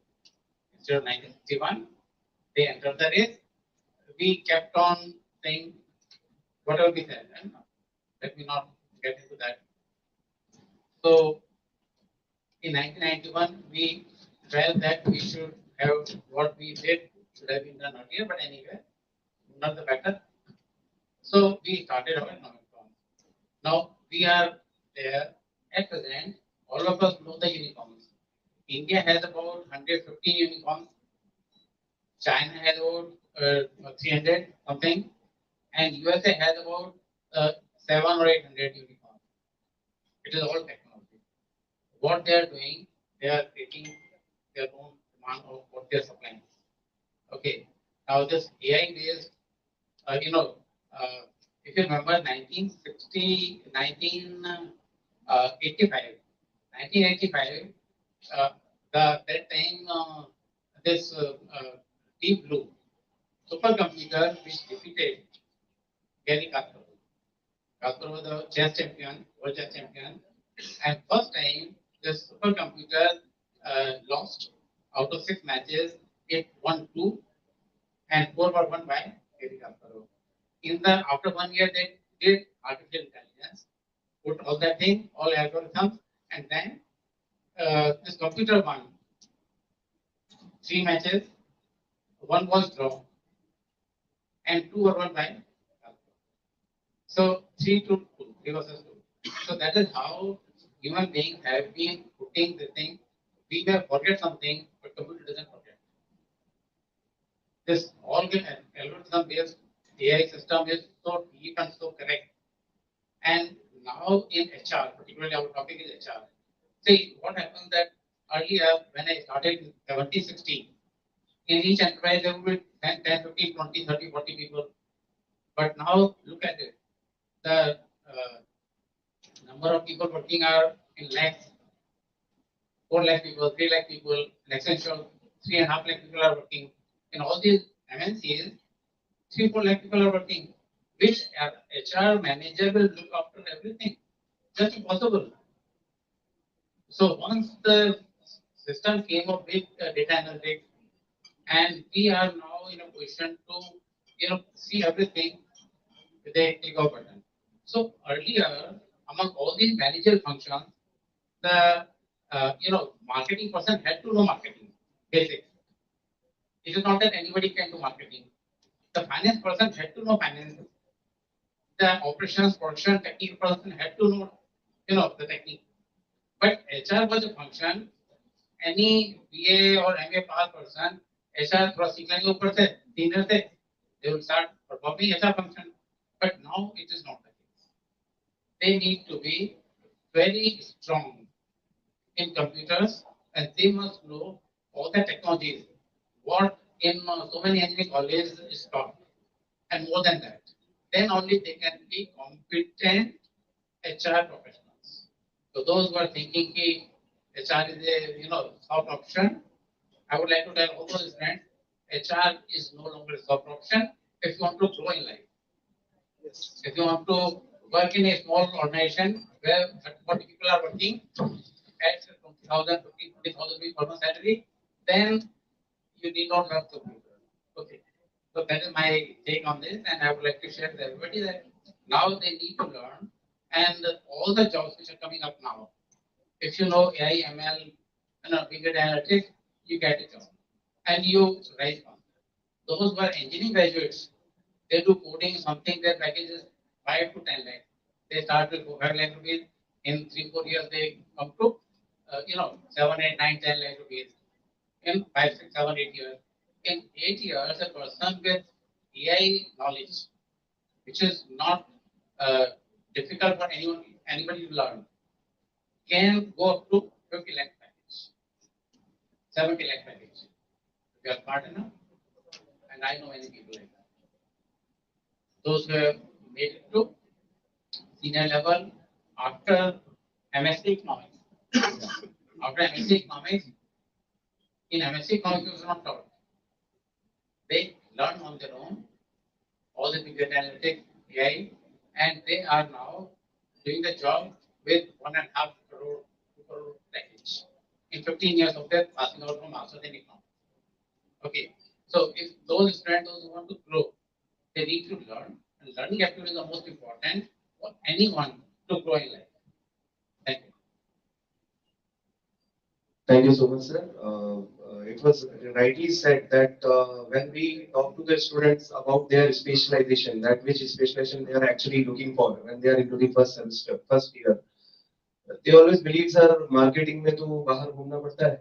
Speaker 11: Instead of 1961, they entered the race. We kept on saying whatever we said. And let me not get into that. So in 1991, we felt that we should have what we did should have been done earlier, but anyway, not the better. So we started our economic form. Now we are there at present. All of us know the unicorns. India has about 150 unicorns. China has about 300 something, and USA has about 700 or 800 unicorns. It is all technology. What they are doing, they are taking their own demand of what they are supplying. Okay. Now this AI based, if you remember 1985, that time this Deep Blue supercomputer which defeated Gary Kasparov. Kasparov was the chess champion, world chess champion, and first time this supercomputer lost out of 6 matches. It won 2, and 4 were won by Gary Kasparov. After 1 year, they did artificial intelligence, put all that thing, all algorithms, and then this computer won 3 matches. 1 was draw, and 2 were won by Kasparov. So 3-2, 3 versus 2. So that is how human beings have been putting the thing. We may forget something, but computer doesn't forget. This all algorithm based AI system is so deep and so correct. And now in HR, particularly our topic is HR. See what happens that earlier when I started in 1760, in each enterprise there would be 10, 15, 20, 30, 40 people. But now look at it. The number of people working are in lakhs, 4 lakh people, 3 lakh people, in Accenture, 3.5 lakh people are working. In all these MNCs, 3-4 lakh people are working. Which HR manager will look after everything? Just impossible. So once the system came up with data analytics, and we are now in a position to see everything with a click of button. So earlier, among all these managerial functions, the marketing person had to know marketing basics. It is not that anybody can do marketing. The finance person had to know finance. The operations production technical person had to know the technique. But HR was a function. Any BA or MA pass person, HR थोड़ा सीखने के ऊपर से senior से, they will start performing HR function. But now it is not the case. They need to be very strong in computers, and they must know all the technologies. What in so many engineering colleges is taught, and more than that. Then only they can be competent HR professionals. So those who are thinking ki HR is a soft option, I would like to tell all those friends, HR is no longer a soft option if you want to grow in life.
Speaker 7: Yes.
Speaker 11: If you want to work in a small organization where 40 people are working at 20,000, 20,000 per month salary, then you need not have computer. Okay. So that is my take on this, and I would like to share with everybody that now they need to learn, and all the jobs which are coming up now. If you know AI, ML, big data analytics, you get a job, and you rise on. Those who are engineering graduates, they do coding something their package is 5 to 10 lakh. They start with 5 lakh rupees. In 3-4 years, they come to 7, 8, 9, 10 lakh rupees. In 5, 6, 7, 8 years. In 8 years, a person with AI knowledge, which is not difficult for anybody to learn, can go up to 50 lakh package, 70 lakh package. If you are smart enough, and I know many people like that. Those who have made it to senior level after MSc Economics. After MSc Economics, in MSc Economics, it was not taught. They learn on their own all the big data analytics, AI, and they are now doing the job with 1.5 crore, 2 crore package in 15 years of their passing out from masters in economics. Okay, so if those students, those who want to grow, they need to learn And learning activities are most important for anyone to grow in life. Thank you.
Speaker 10: Thank you so much, sir. It was rightly said that when we talk to the students about their specialization, that which specialization they are actually looking for when they are into the first semester, first year, they always believe sir marketing में तो बाहर घूमना पड़ता है,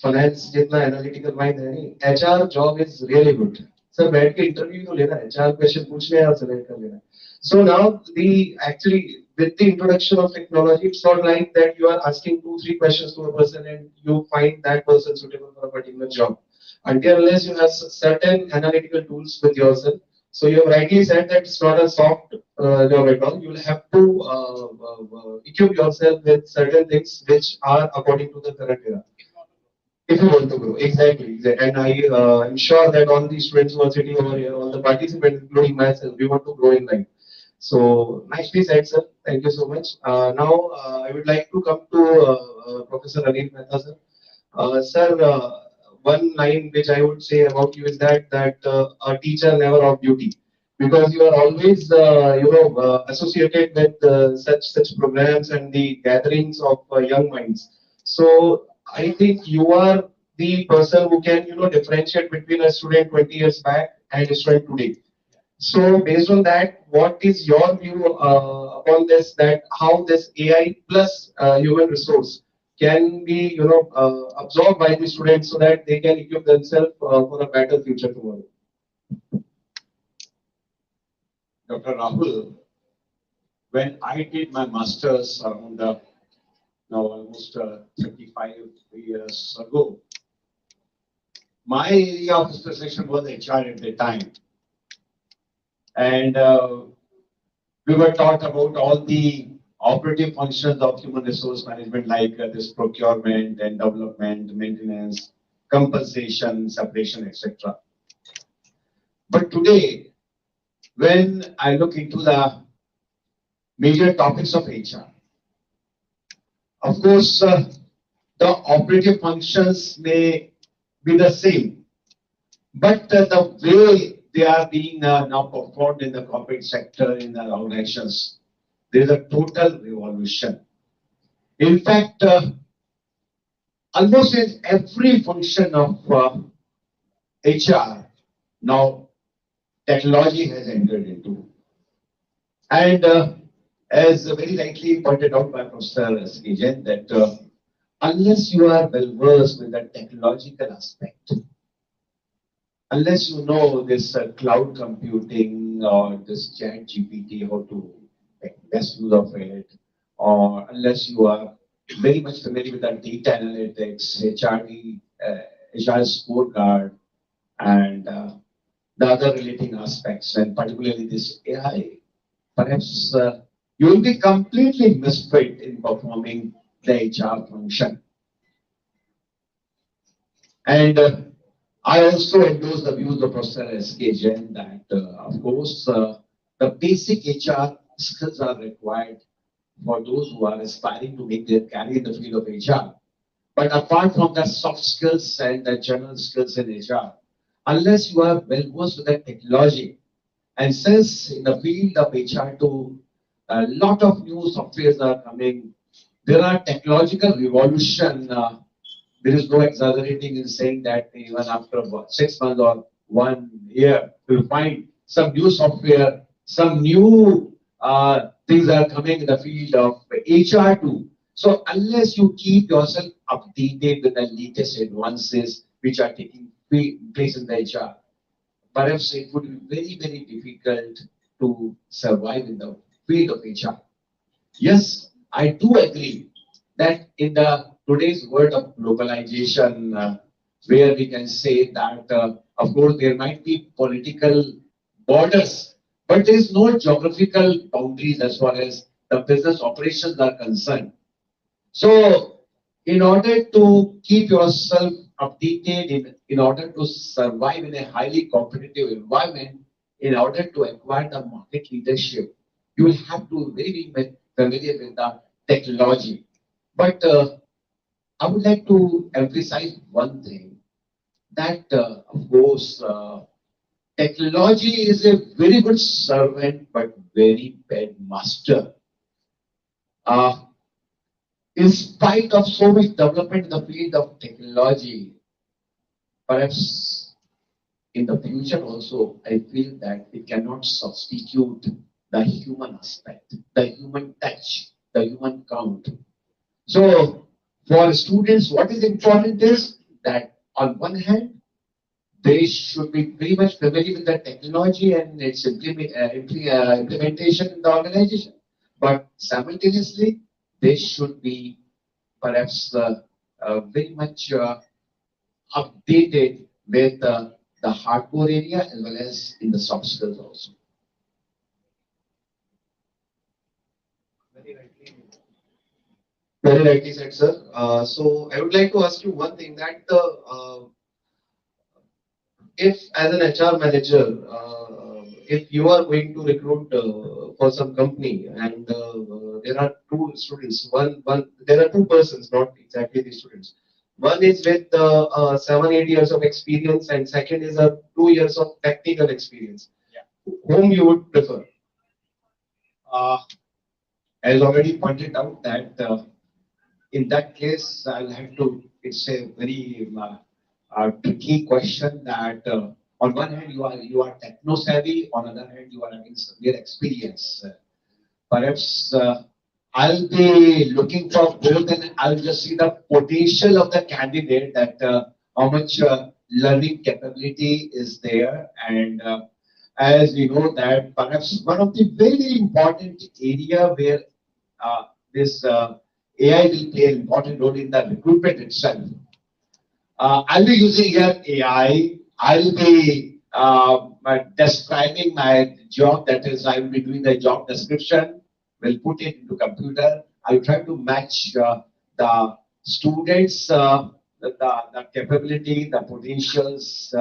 Speaker 10: finance जितना analytical mind है नहीं, HR job is really good. Sir बैठ के इंटरव्यू तो लेना है, 4 क्वेश्चन पूछने हैं और सेलेक्ट कर लेना है. So now the actually with the introduction of technology, it's not like that you are asking 2-3 questions to a person and you find that person suitable for a particular job. Until unless you have certain analytical tools with yourself. So you have rightly said that it's not a soft job at all. You'll have to equip yourself with certain things which are according to the current era. If you want to grow, exactly. And I am sure that all the students who are sitting over here, all the participants, including myself, we want to grow in life. So nicely said, sir. Thank you so much. Now I would like to come to Professor Anil Mehta, sir. Sir, one line which I would say about you is that a teacher never off duty, because you are always associated with such programs and the gatherings of young minds. So I think you are the person who can differentiate between a student 20 years back and a student today. So based on that, what is your view upon this? That how this AI plus human resource can be, absorbed by the students so that they can equip themselves for a better future tomorrow.
Speaker 6: Dr. Rahul, when I did my master's around now almost 35 years ago, my area of specialization was HR at the time. And we were taught about all the operative functions of human resource management, like this procurement and development, maintenance, compensation, separation, etc. But today, when I look into the major topics of HR, of course, the operative functions may be the same, but the way they are being now performed in the corporate sector, in the organizations, there is a total revolution. In fact, almost in every function of HR, now technology has entered into. And as very rightly pointed out by Professor Sajan, that unless you are well versed with the technological aspect, unless you know this cloud computing or this chat GPT, how to make best use of it, or unless you are very much familiar with the data analytics, HR scorecard, and the other relating aspects, and particularly this AI, perhaps you will be completely misfit in performing the HR function. And I also endorse the views of Professor S.K. Jain that, of course, the basic HR skills are required for those who are aspiring to make their career in the field of HR. But apart from the soft skills and the general skills in HR, unless you are well versed with the technology, and since in the field of HR too, a lot of new softwares are coming, there are technological revolution. There is no exaggerating in saying that even after about 6 months or 1 year, you'll find some new software, some new things are coming in the field of HR too. So unless you keep yourself updated with the latest advances which are taking place in the HR, perhaps it would be very, very difficult to survive in the field of HR. Yes, I do agree that in the today's world of globalization, where we can say that, of course, there might be political borders, but there is no geographical boundaries as far as the business operations are concerned. So, in order to keep yourself updated, in order to survive in a highly competitive environment, in order to acquire the market leadership, you will have to be very familiar with the technology. But I would like to emphasize one thing that, of course,
Speaker 12: technology is a very good servant, but very bad master. Uh, in spite of so much development in the field of technology, perhaps in the future also, I feel that it cannot substitute the human aspect, the human touch, the human count. So, for students, what is important is that on one hand, they should be very much familiar with the technology and its implementation in the organization. But simultaneously, they should be perhaps very much updated with the hardcore area as well as in the soft skills also.
Speaker 10: Very rightly said, sir. So I would like to ask you one thing that if as an HR manager, if you are going to recruit for some company and there are two students, there are two persons, not exactly the students. One is with 7, 8 years of experience, and second is a 2 years of technical experience. Whom you would prefer?
Speaker 12: Uh, as already pointed out that in that case, I'll have to, it's a very tricky question that on one hand you are techno savvy, on other hand you are having severe experience. Perhaps I'll be looking for both and I'll just see the potential of the candidate that how much learning capability is there. And as we know that perhaps one of the very important area where this AI will play an important role in the recruitment itself. I'll be using here AI. I'll be describing my job. That is, I will be doing the job description. We'll put it into computer. I'll try to match the students, the capability, the potentials,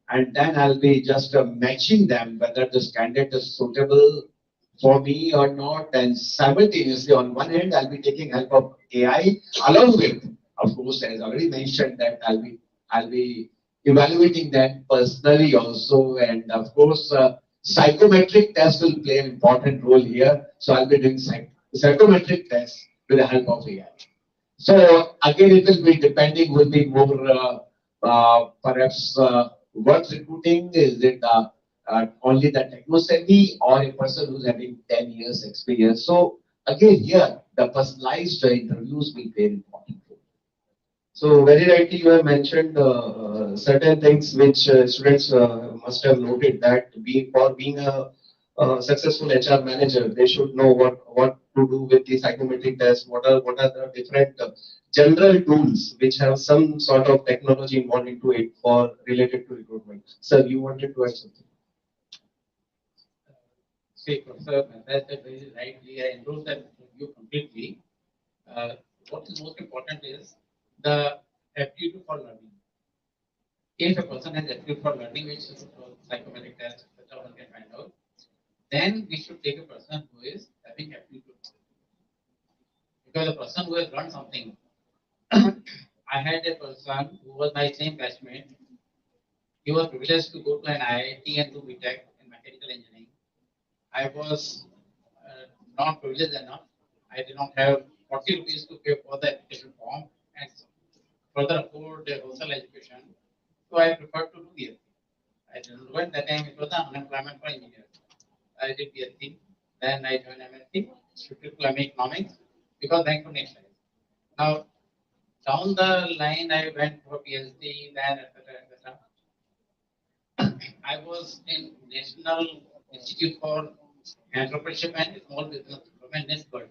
Speaker 12: and then I'll be just matching them whether this candidate is suitable for me or not. And simultaneously, on one hand, I'll be taking help of AI along with, of course, as already mentioned, that I'll be evaluating them personally also, and of course, psychometric tests will play an important role here. So I'll be doing psychometric tests with the help of AI. So again, it will be depending, will be more perhaps work recruiting. Is it only the techno savvy or a person who's having 10 years experience? So again, here the personalized interviews will play an important role.
Speaker 10: So very rightly you have mentioned certain things which students must have noted that being a successful HR manager, they should know what to do with the psychometric test. What are the different general tools which have some sort of technology involved into it for related to recruitment. Sir, you wanted to add something.
Speaker 11: See, Professor, that very rightly, I endorse that view completely. What is most important is the aptitude for learning. If a person has aptitude for learning, which is a psychometric test, etc., one can find out, then we should take a person who is having aptitude. Because a person who has learned something, I had a person who was my same batchmate. He was privileged to go to an IIT and do BTech in mechanical engineering. I was not privileged enough. I did not have 40 rupees to pay for the application form and further afford the hostel education. So I preferred to do BSc. I didn't know at that time it was the unemployment for engineers. I did BSc. Then I joined MSc, shifted to MA Economics because bank was next. Now, down the line, I went for PhD, then etc. etc. I was in National Institute for Entrepreneurship and Small Business Development, NISBUD,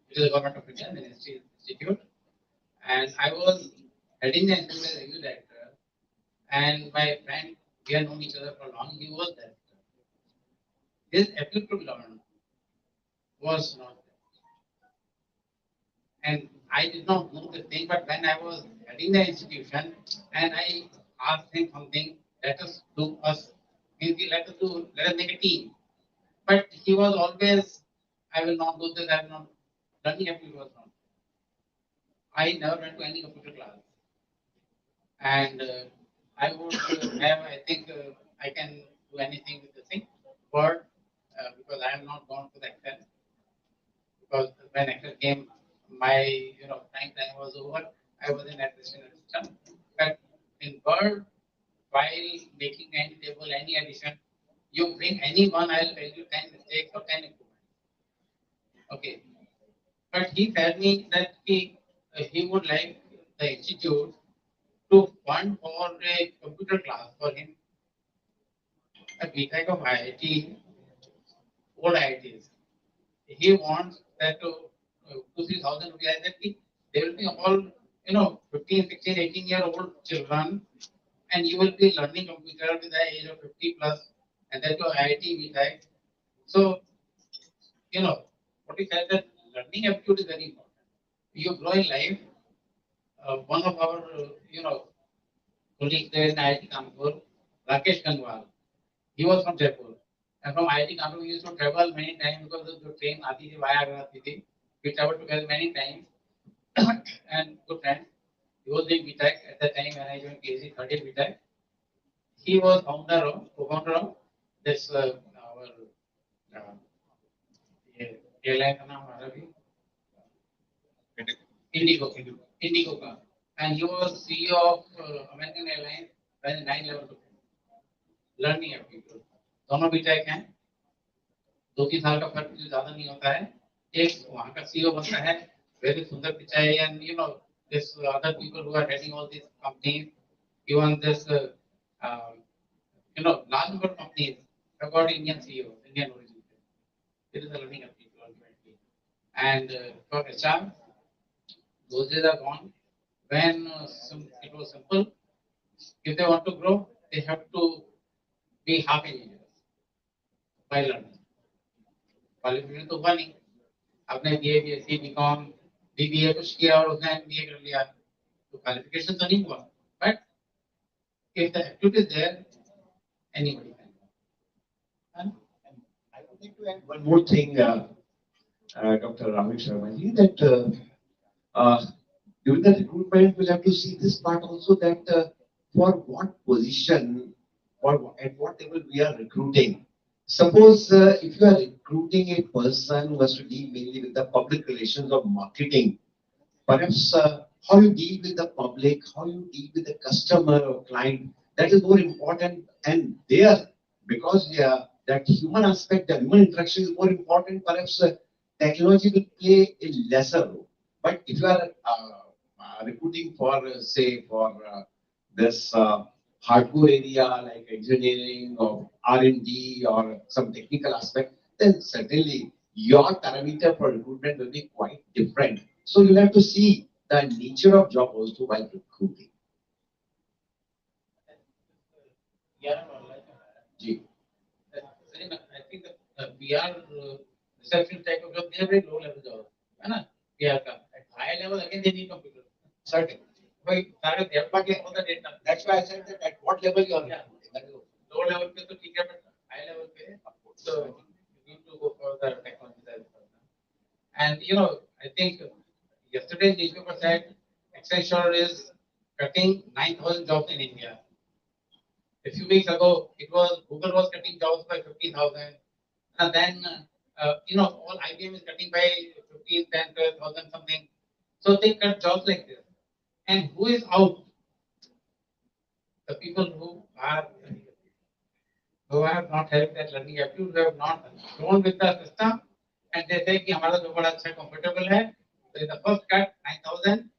Speaker 11: which is the government of India, the institute. And I was heading the institute as review director. And my friend, we had known each other for long, he was there. His ability to learn was not there. And I did not know the thing, but when I was heading the institution and I asked him something, let us do us, let us make a team. But he was always, I will not do this, I will not. Learning ability was not. I never went to any computer class. And I would have, I think, I can do anything with the thing. Word, because I have not gone to the Excel. Because when Excel came, my time was over. I was in administration system. But in Word, while making any table, any addition, you bring any one, I'll tell you 10 mistakes or 10 improvements. Okay. But he told me that he would like the institute to fund for a computer class for him. A BTech of IIT, old IITs. He wants that to 2,000-3,000 rupees. I said, they will be all 15, 16, 18-year-old children, and you will be learning computer with the age of 50 plus, and that to IIT BTech. So what he said that learning aptitude is very important. You grow in life. One of our colleagues there in IIT Kanpur, Rakesh Gangwal, he was from Jaipur. And from IIT Kanpur, we used to travel many times because of the train Aati thi via Agra Aati. We traveled together many times and good friends. He was doing BTech at that time when I joined PhD, 30 BTech. He was co-founder of this our airline का नाम आ रहा है Indigo का. And he was CEO of American Airlines when 9/11 took place. Learning aptitude. दोनों BTech हैं. 2-3 साल का फर्क ज्यादा नहीं होता है. एक वहाँ का CEO बनता है, very सुंदर Pichai, and this other people who are heading all these companies, even this large number of companies have got Indian CEOs, Indian origin. It is a learning aptitude ultimately. And for HR, those days are gone. When it was simple, if they want to grow, they have to be half engineers by learning. Qualification तो हुआ नहीं. आपने BA, BSc, BCom, BBA कुछ किया और उसने MBA कर लिया, तो qualification तो नहीं हुआ. But if the aptitude is there, anybody can.
Speaker 12: And I would like to add one more thing, Dr. Rahul Sharma ji, that during the recruitment, we'll have to see this part also, that for what position or at what level we are recruiting. Suppose if you are recruiting a person who has to deal mainly with the public relations or marketing, perhaps how you deal with the public, how you deal with the customer or client, that is more important. And there, because that human aspect, the human interaction is more important, perhaps technology will play a lesser role. But if you are recruiting for, say, for this hardcore area like engineering or R&D or some technical aspect, then certainly your parameter for recruitment will be quite different. So you have to see the nature of job also while recruiting.
Speaker 11: Yeah, I think that PR reception type of job, they are very low level job. PR ka. At high level, again, they need computer.
Speaker 1: Certainly. That's why I said that at what level you are.
Speaker 11: Yeah. Low level pe to theek hai, but high level pe, so you need to go for the technology side. And I think yesterday's newspaper said Accenture is cutting 9,000 jobs in India. A few weeks ago, Google was cutting jobs by 50,000, and then all IBM is cutting by 15, 10, 12,000 something. So they cut jobs like this. And who is out? The people who have not helped that learning aptitude, who have not grown with the system, and they say कि हमारा जो बड़ा अच्छा comfortable है, so in the first cut 9,000.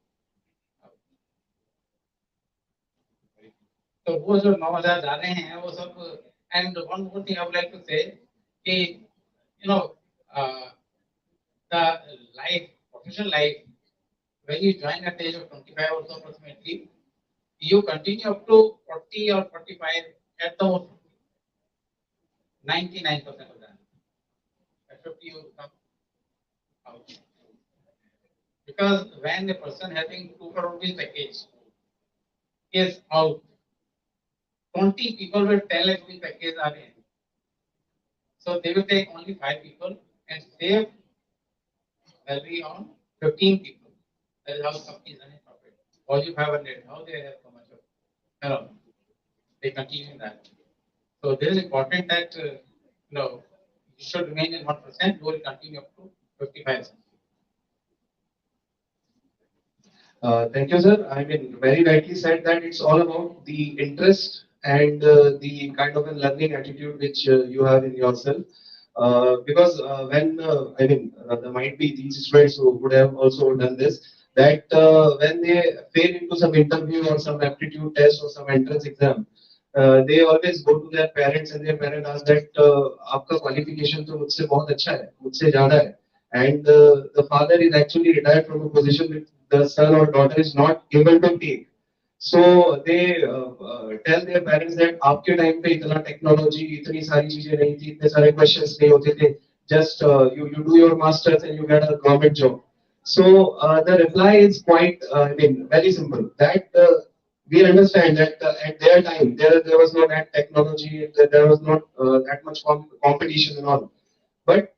Speaker 11: तो वो जो 9,000 जा रहे हैं वो सब. And one more thing I would like to say कि the professional life, when you join at the age of 25 or so approximately, you continue up to 40 or 45 at the most. 99% of that. At 50 you come out. Because when a person having 2 crore rupees package is out, 20 people with 10 lakh rupees package are in. So they will take only 5 people and save salary on 15 people. That is how companies run in profit. Or you 500, how they have so much of, they continue that. So this is important that you should remain in 1%, you will continue up to 55.
Speaker 10: Thank you, sir. I mean, very rightly said that it's all about the interest and the kind of a learning attitude which you have in yourself. Because when I mean, there might be these students who would have also done this. That when they fail into some interview or some aptitude test or some entrance exam, they always go to their parents and their parents ask that आपका qualification तो मुझसे बहुत अच्छा है, मुझसे ज़्यादा है, and the father is actually retired from a position which the son or daughter is not able to take. So they tell their parents that आपके time पे इतना technology, इतनी सारी चीजें नहीं थी, इतने सारे questions नहीं होते थे. Just you do your masters and you get a government job. So the reply is quite, I mean, very simple. That we understand that at their time there was no that technology, there was not that much competition and all. But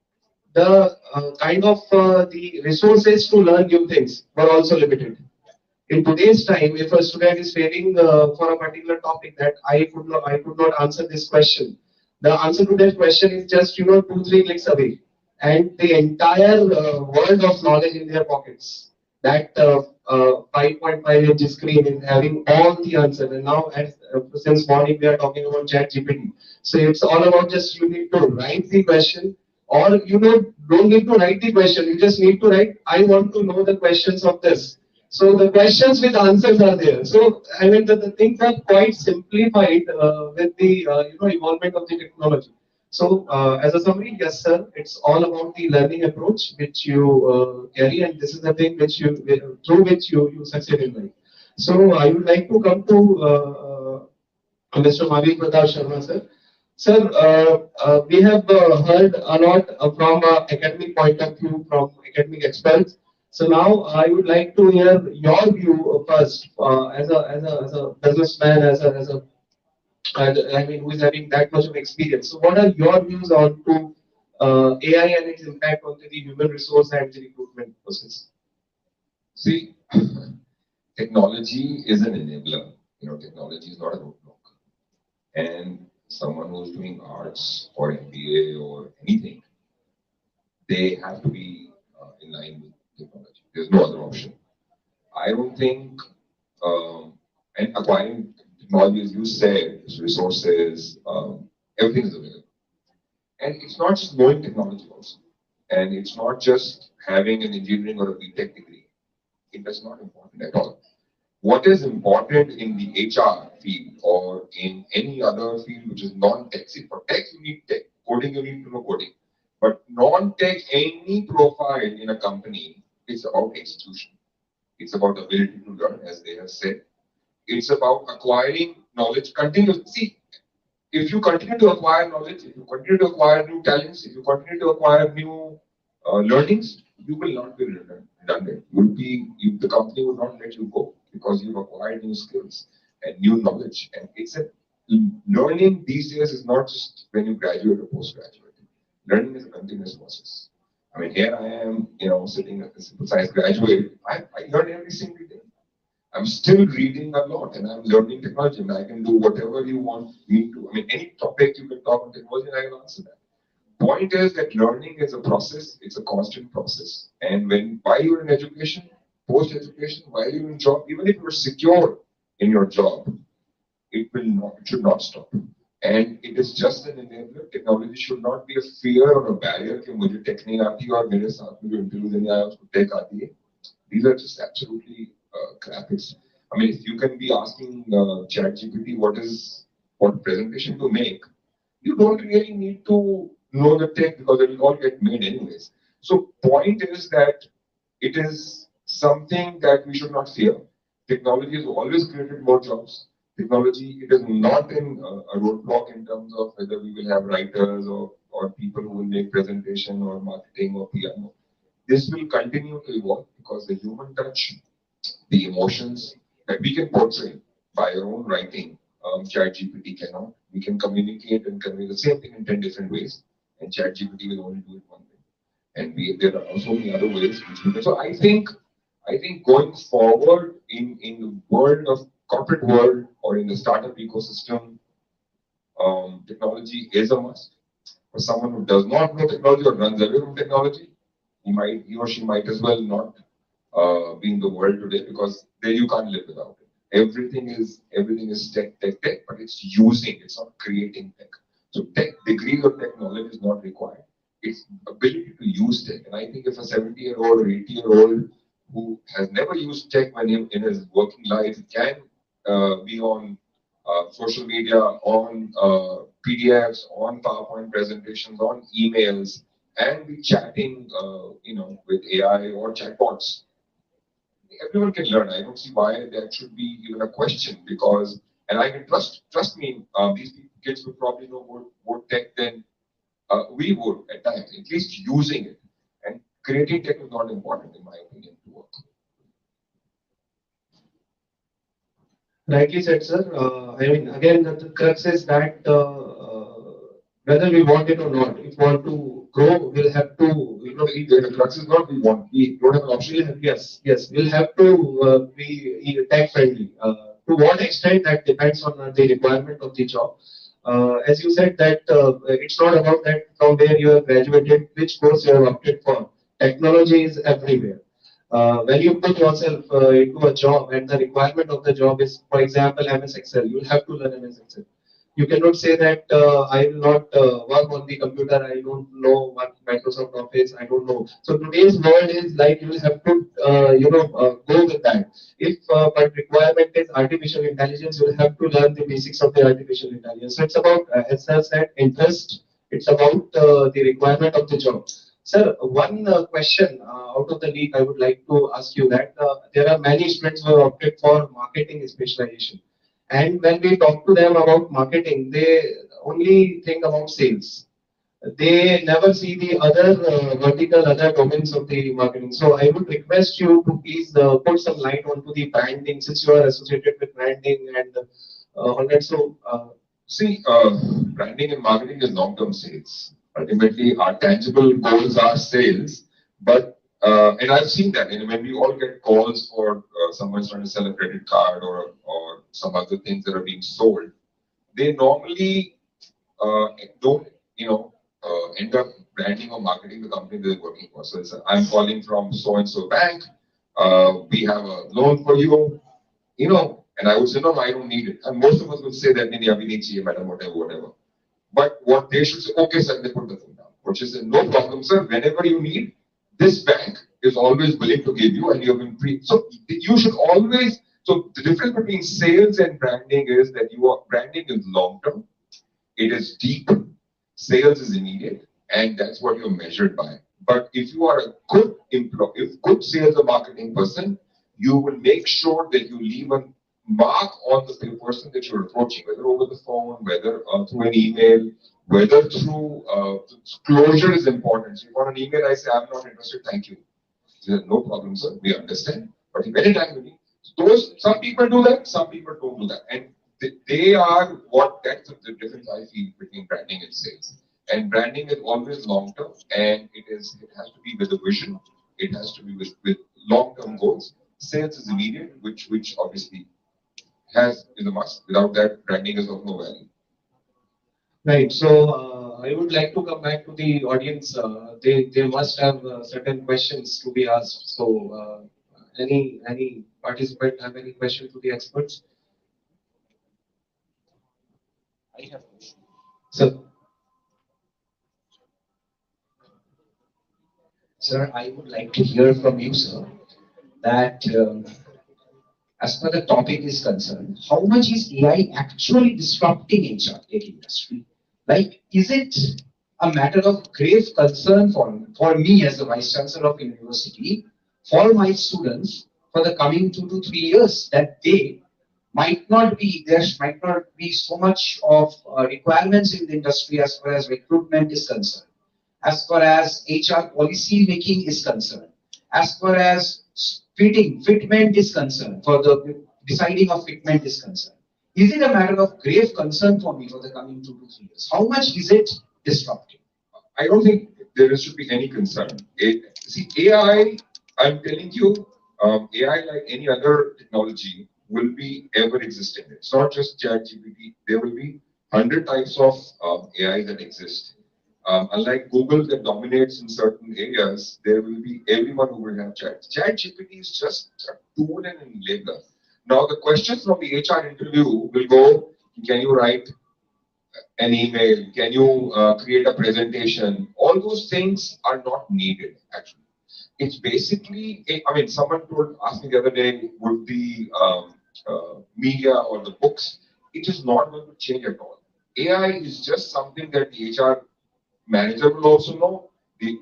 Speaker 10: the kind of the resources to learn new things were also limited. In today's time, if a student is failing for a particular topic that I could not answer this question, the answer to that question is just 2-3 clicks away, and the entire world of knowledge in their pockets. That 5.5 inch screen is having all the answers. And now, since morning, we are talking about Chat GPT. So it's all about just you need to write the question, or don't need to write the question. You just need to write, I want to know the questions of this. So the questions with answers are there. So I mean the things are quite simplified with the involvement of the technology. So as a summary, yes sir, it's all about the learning approach which you carry, and this is the thing which you through which you succeed in life. So I would like to come to Mr. Mavi Pratap Sharma sir. Sir, we have heard a lot from academic point of view, from academic experts. So now I would like to hear your view first, as a businessman, I mean, who is having that much of experience. So what are your views on to AI and its impact on the human resource and the recruitment process?
Speaker 13: See, technology is an enabler. Technology is not a roadblock. And someone who's doing arts or MBA or anything, they have to be in line with technology. There's no other option. I don't think, and acquiring technology, as you said, resources, everything is available. And it's not just knowing technology also. And it's not just having an engineering or a BTech degree. It is not important at all. What is important in the HR field or in any other field which is non-tech? See, for tech, you need tech. Coding, you need to know coding. But non-tech, any profile in a company is about execution. It's about ability to learn, as they have said. It's about acquiring knowledge continuously. See, if you continue to acquire knowledge, if you continue to acquire new talents, if you continue to acquire new learnings, you will not be redundant. The company will not let you go because you've acquired new skills and new knowledge. And learning these days is not just when you graduate or postgraduate. Learning is a continuous process. I mean, here I am, sitting as a simple science graduate. I learn every single day. I'm still reading a lot and I'm learning technology, and I can do whatever you want me to. I mean, any topic you can talk on technology and I will answer that. Point is that learning is a process, it's a constant process. And while you're in education, post-education, while you're in job, even if you're secure in your job, it should not stop. And it is just an enabler. Technology should not be a fear or a barrier कि मुझे tech नहीं आती और मेरे साथ में जो interview देने आया उसको tech आती है. These are just absolutely graphics. I mean, if you can be asking ChatGPT what presentation to make, you don't really need to know the tech because it will all get made anyways. So point is that it is something that we should not fear. Technology has always created more jobs. Technology, it is not in a roadblock in terms of whether we will have writers or people who will make presentation or marketing or PR. This will continue to evolve because the human touch, the emotions that we can portray by our own writing, ChatGPT cannot. We can communicate and convey the same thing in 10 different ways, and ChatGPT will only do it one way. And there are so many other ways which we can. So I think going forward in the world of corporate world or in the startup ecosystem, technology is a must. For someone who does not know technology or runs away from technology, he or she might as well not be in the world today because there you can't live without it. Everything is tech, but it's using, it's not creating tech. So tech degree of tech knowledge is not required. It's ability to use tech. And I think if a 70-year-old or 80-year-old who has never used tech in his working life can be on social media, on PDFs, on PowerPoint presentations, on emails, and be chatting, with AI or chatbots. Everyone can learn. I don't see why that should be even a question because, and I can trust me, these kids would probably know more tech than we would at times, at least using it. And creating tech is not important, in my opinion, to work.
Speaker 10: Rightly said, sir. I mean, again, the crux is that whether we want it or not, if we want to grow, we'll have to,
Speaker 13: The crux is not we want, we don't have an option.
Speaker 10: yes, we'll have to be tech friendly. To what extent that depends on the requirement of the job. As you said that it's not about that from where you have graduated, which course you have opted for. Technology is everywhere. When you put yourself into a job and the requirement of the job is, for example, MS Excel, you have to learn MS Excel. You cannot say that I will not work on the computer. I don't know what Microsoft Office. I don't know. So today's world is like you will have to, go with that. If but requirement is artificial intelligence, you will have to learn the basics of the artificial intelligence. So it's about, as I said, interest. It's about the requirement of the job. Sir, one question out of the league, I would like to ask you that there are many students who have opted for marketing specialization. And when we talk to them about marketing, they only think about sales. They never see the other vertical, other domains of the marketing. So I would request you to please put some light onto the branding, since you are associated with branding and all that. So,
Speaker 13: See, branding and marketing is long-term sales. Ultimately, our tangible goals are sales, but and I've seen that. And when we all get calls for someone's trying to sell a credit card or some other things that are being sold, they normally don't, end up branding or marketing the company they're working for. So I'm calling from so and so bank. We have a loan for you. And I would say, no, I don't need it. And most of us would say that, Nini, we need चाहिए, madam, whatever. But what they should say, okay, sir, they put the phone down. Which is, no problem, sir. Whenever you need, this bank is always willing to give you, and you have been free. So you should always. So the difference between sales and branding is that branding is long term, it is deep. Sales is immediate, and that's what you're measured by. But if you are a good employee, if good sales or marketing person, you will make sure that you leave a mark on the person that you're approaching, whether over the phone, whether through an email, whether through closure is important. So if on an email I say, I'm not interested, thank you. So, no problem, sir, we understand. But if anytime you need, some people do that, some people don't do that. And they are that's the difference I feel between branding and sales. And branding is always long term, and it has to be with a vision. It has to be with long term goals. Sales is immediate, which obviously is a must. Without that, branding is of no value.
Speaker 10: right. So I would like to come back to the audience. They must have certain questions to be asked. So any participant have any question to the experts?
Speaker 1: I have a question.
Speaker 10: So,
Speaker 14: Sir, I would like to hear from you, sir, that as per the topic is concerned, how much is AI actually disrupting HR tech industry? Like, is it a matter of grave concern for me as the vice chancellor of a university, for my students, for the coming 2 to 3 years, that there might not be so much of requirements in the industry as far as recruitment is concerned, as far as HR policy making is concerned, as far as fitment is concerned, for the deciding of fitment is concerned. Is it a matter of grave concern for me for the coming 2 to 3 years? How much is it disrupting?
Speaker 13: I don't think there should be any concern. See, AI, I'm telling you, AI, like any other technology, will be ever existing. It's not just ChatGPT. There will be 100 types of AI that exist. Unlike Google that dominates in certain areas, there will be everyone who will have chat. Chat GPT is just a tool and an enabler. Now the questions from the HR interview will go, can you write an email? Can you create a presentation? All those things are not needed actually. It's basically, I mean, someone asked me the other day, would the media or the books, it is not going to change at all. AI is just something that the HR manager will also know, the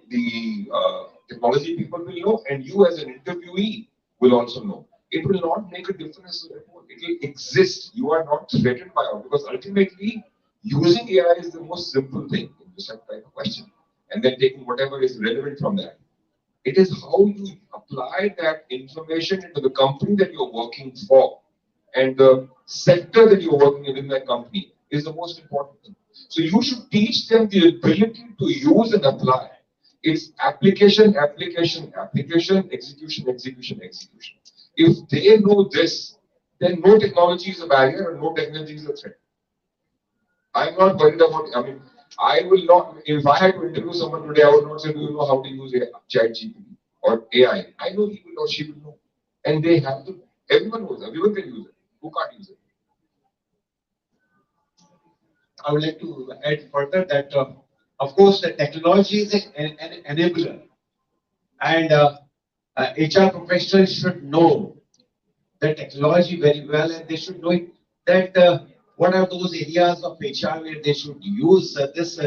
Speaker 13: technology people will know, and you as an interviewee will also know. It will not make a difference. It will exist. You are not threatened by it because ultimately using AI is the most simple thing. You just have to type a question and then taking whatever is relevant from that. It is how you apply that information into the company that you're working for and the sector that you're working in that company is the most important thing. So you should teach them the ability to use and apply. It's application, application, application, execution, execution, execution. If they know this, then no technology is a barrier and no technology is a threat. I'm not worried about, I mean, I will not, if I had to interview someone today, I would not say, do you know how to use chat GPT or AI? I know he will or she will know. And they have to, everyone knows, everyone can use it. Who can't use it?
Speaker 12: I would like to add further that, of course, the technology is an enabler, and HR professionals should know the technology very well, and they should know it, that what are those areas of HR where they should use this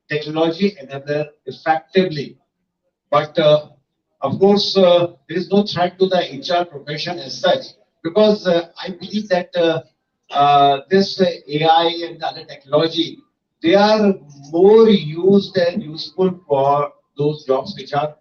Speaker 12: technology enabler effectively. But of course, there is no threat to the HR profession as such, because I believe that this AI and the other technology, they are more used and useful for those jobs which are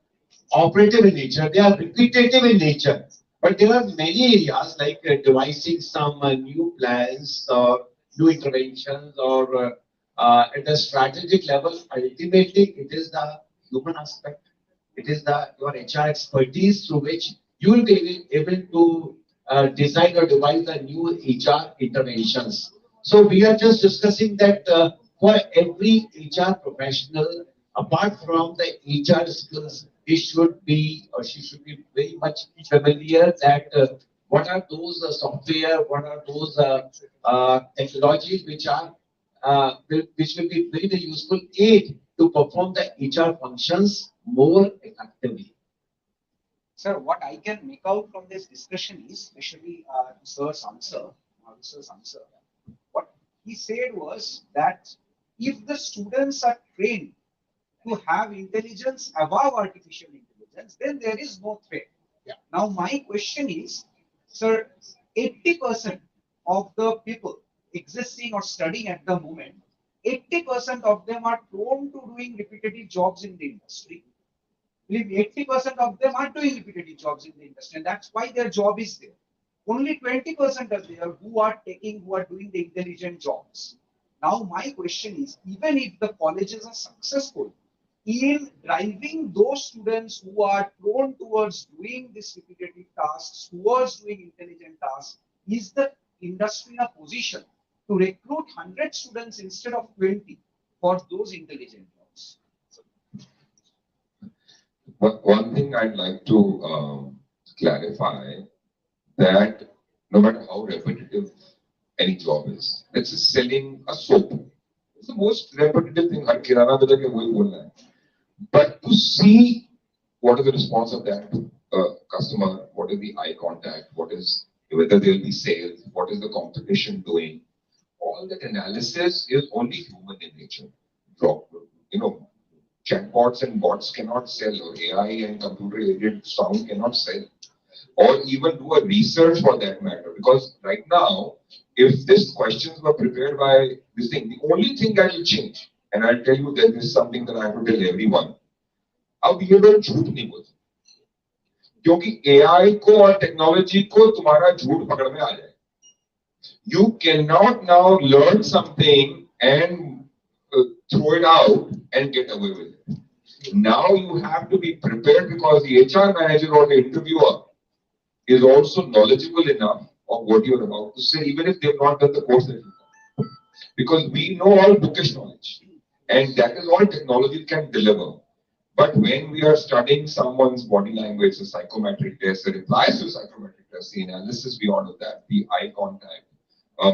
Speaker 12: operative in nature. They are repetitive in nature. But there are many areas like devising some new plans or new interventions or at the strategic level. Ultimately, it is the human aspect. It is the your HR expertise through which you will be able to design or devise the new HR interventions. So we are just discussing that for every HR professional, apart from the HR skills, he should be or she should be very much familiar that what are those software, what are those technologies which are which will be very, very useful aid to perform the HR functions more effectively.
Speaker 1: Sir, what I can make out from this discussion is, especially sir's answer, what he said was that if the students are trained to have intelligence above artificial intelligence, then there is no threat. Yeah. Now, my question is, sir, 80% of the people existing or studying at the moment, 80% of them are prone to doing repetitive jobs in the industry. 80% of them are doing repetitive jobs in the industry, and that's why their job is there. Only 20% are there who are doing the intelligent jobs. Now, my question is, even if the colleges are successful in driving those students who are prone towards doing these repetitive tasks, towards doing intelligent tasks, is the industry in a position to recruit 100 students instead of 20 for those intelligent jobs?
Speaker 13: One thing I'd like to clarify that no matter how repetitive any job is, let's say selling a soap. It's the most repetitive thing. But to see what is the response of that customer, what is the eye contact, what is whether there will be sales, what is the competition doing, all that analysis is only human in nature. You know, chatbots and bots cannot sell, or AI and computer-aided sound cannot sell, or even do a research for that matter. Because right now, if these questions were prepared by this thing, the only thing that will change, and I'll tell you that this is something that I have to tell everyone, अब ये लोग झूठ नहीं बोलते, क्योंकि AI को और technology को तुम्हारा झूठ पकड़ में आ जाए. You cannot now learn something and throw it out and get away with it. Now you have to be prepared because the HR manager or the interviewer is also knowledgeable enough of what you're about to say, even if they've not done the course that you've done. because we know all bookish knowledge, and that is all technology can deliver. But when we are studying someone's body language, the psychometric test, the replies to psychometric test, the analysis beyond of that, the eye contact,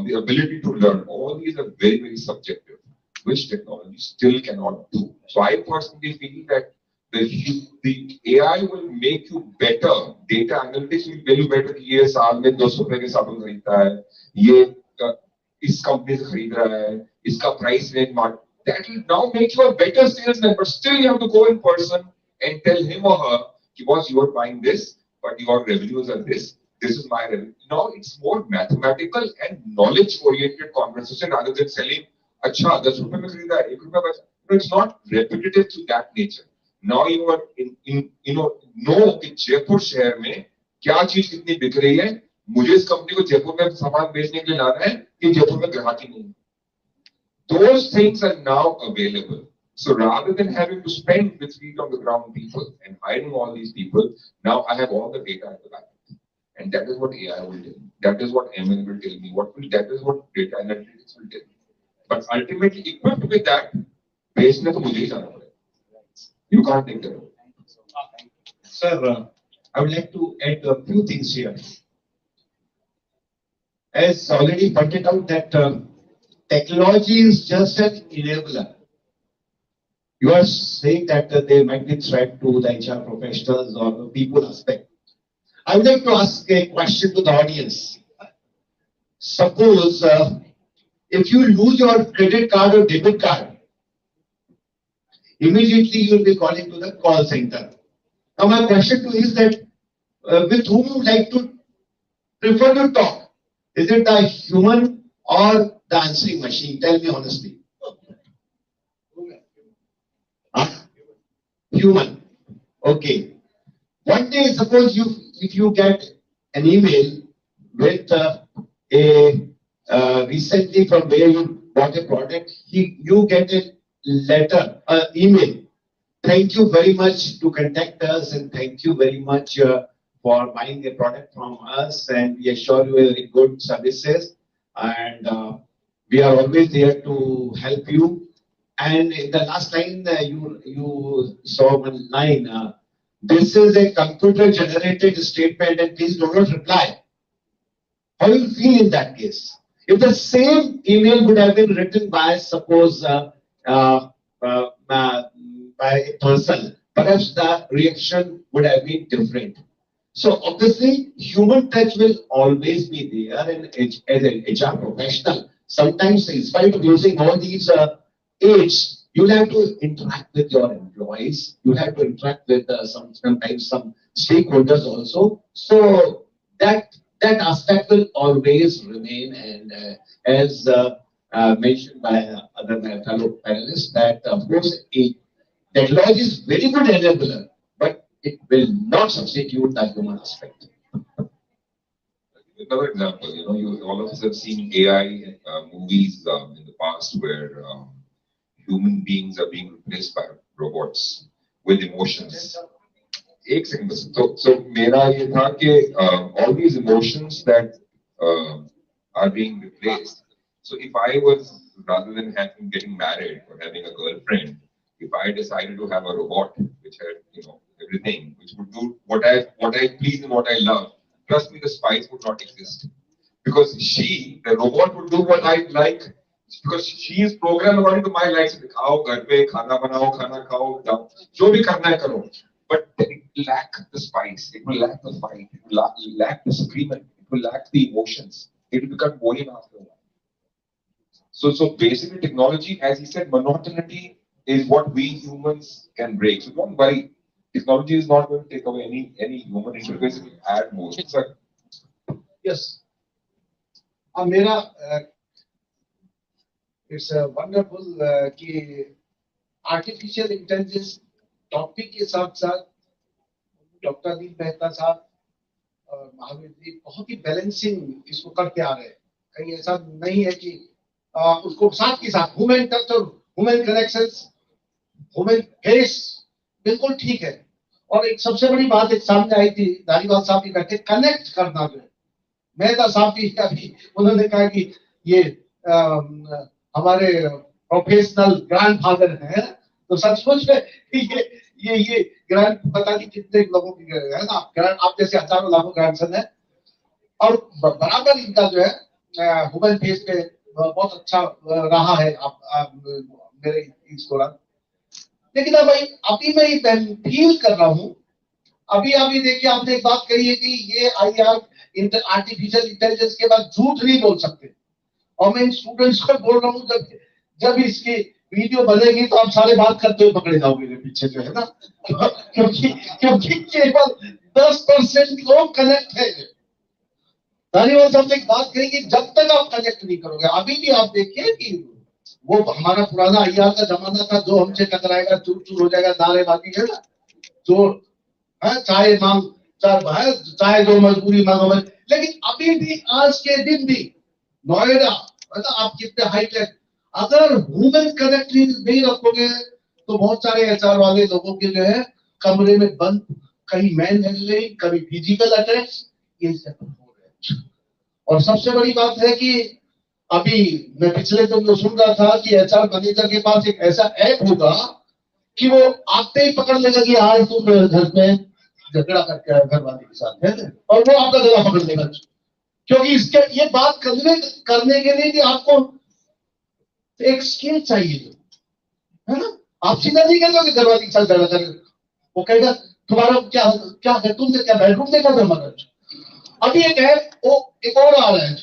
Speaker 13: the ability to learn, all these are very, very subjective, which technology still cannot do. So I personally feel that the AI will make you better. Data analytics will make you better. कि ये साल में 200 रुपए के साबुन खरीदता है, ये इस कंपनी से खरीद रहा है, इसका price range mark. That will now make you a better salesman, but still you have to go in person and tell him or her, boss, you are buying this, but your revenues are this. This is my revenue. Now it's more mathematical and knowledge-oriented conversation rather than selling. अच्छा 10 रुपए में खरीदा है, 1 रुपए बचा. No, it's not repetitive to that nature. Now you are know कि जयपुर शहर में क्या चीज कितनी बिक रही है. मुझे इस कंपनी को जयपुर में सामान बेचने के लिए लाना है कि जयपुर में ग्राहक ही नहीं है. Those things are now available. So rather than having to spend with feet on the ground people and hiring all these people, now I have all the data at the back. And that is what AI will tell me. That is what ML will tell me. That is what data analytics will tell me. But ultimately, equipped with that, बेचने तो मुझे ही जाना पड़ेगा. You can't take that away.
Speaker 12: Sir, I would like to add a few things here. As already pointed out that technology is just an enabler. You are saying that there might be threat to the HR professionals or the people aspect. I would like to ask a question to the audience. Suppose if you lose your credit card or debit card, immediately you will be calling to the call center. Now my question to you is that with whom you like to prefer to talk? Is it the human or the answering machine? Tell me honestly. Human. Okay. One day, suppose if you get an email with recently from where you bought a product, you get a letter, email. Thank you very much to contact us, and thank you very much for buying a product from us, and we assure you very good services, and we are always there to help you. And in the last line, you saw one line. This is a computer-generated statement, and please do not reply. How do you feel in that case? If the same email would have been written by, suppose, by a person, perhaps the reaction would have been different. So obviously, human touch will always be there, and as an HR professional, sometimes in spite of using all these aids, you'll have to interact with your employees. You'll have to interact with sometimes some stakeholders also. So that aspect will always remain. And as mentioned by other fellow panelists, that of course technology is very good enabler, but it will not substitute the human aspect.
Speaker 13: Another example, you all of us have seen AI movies in the past where human beings are being replaced by robots with emotions. एक second बस. So मेरा ये था कि all these emotions that are being replaced. So if I was, rather than getting married or having a girlfriend, if I decided to have a robot which had everything, which would do what I please and what I love, trust me, the spice would not exist, because the robot would do what I like. Because she is programmed according to my likes. खाओ घर पे खाना बनाओ खाना खाओ जाओ जो भी करना है करो. But it will lack the spice. It will lack the fight. It will lack the disagreement. It will lack the emotions. It will become boring after a while. So basically, technology, as he said, monotonity is what we humans can break. So don't worry. Technology is not going to take away any human interface. It will add more. Sir.
Speaker 15: Yes. Mera, it's wonderful कि artificial intelligence topic के साथ साथ doctor Anil Mehta साहब और महावीर जी बहुत ही balancing इसको करके आ रहे हैं. कहीं ऐसा नहीं है कि उसको साथ के साथ ह्यूमन टच और ह्यूमन कनेक्शंस, ह्यूमन फेस बिल्कुल ठीक है. और एक सबसे बड़ी बात एक सामने आई थी, धारीवाल साहब भी बैठे, कनेक्ट करना जो है. मेहता साहब भी अभी उन्होंने कहा कि ये हमारे प्रोफेशनल ग्रैंडफादर हैं, तो सचमुच में ये ग्रैंड पता नहीं कितने लोगों की है ना, ग्रैंड आप जैसे हजारों लाखों ग्रैंडसन है, और बराबर इनका जो है ह्यूमन फेस पे बहुत अच्छा रहा है मेरे इस दौरान। लेकिन अब अभी मैं ये फील कर रहा हूँ, अभी अभी देखिए आपने एक बात कही है कि ये IR आर्टिफिशियल इंटेलिजेंस के बाद झूठ नहीं बोल सकते, और मैं इन स्टूडेंट्स को बोल रहा हूँ जब जब इसकी वीडियो बनेगी तो आप सारे बात करते हुए पकड़े जाओगे मेरे पीछे जो है ना क्योंकि क्योंकि केवल 10% लोग कनेक्ट है। तालिबान साहब एक बात कहेंगे, जब तक आप कनेक्ट नहीं करोगे, अभी भी आप देखिए कि वो हमारा पुराना IR का जमाना था, जो हमसे टकराएगा चूर चूर हो जाएगा, नारेबाजी है ना, जो है चाहे मांग चाहे जो मजबूरी मांगो। लेकिन अभी भी आज के दिन भी नोएडा मतलब आप कितने हाईटेक, अगर ह्यूमन कनेक्ट नहीं रखोगे तो बहुत सारे HR वाले लोगों के जो है कमरे में बंद, कहीं मैन हैंडलिंग, कभी फिजिकल अटैक्स, ये सब हो रहे हैं। और सबसे बड़ी बात है कि अभी मैं पिछले दिन जो सुन रहा था कि HR मैनेजर के पास एक ऐसा ऐप होगा कि वो आते ही पकड़ लेगा कि आज तुम घर में झगड़ा करके आए घर वाले के साथ है, और वो आपका गला पकड़ लेगा, क्योंकि इसके ये बात करने के लिए कि आपको एक स्किल चाहिए, है ना। आप सीधा नहीं कहते कि घर वाले के साथ झगड़ा कर, वो कहेगा तुम्हारा क्या क्या है, तुमने क्या बेडरूम देखा था हमारा। अभी एक है वो एक और आ रहा है,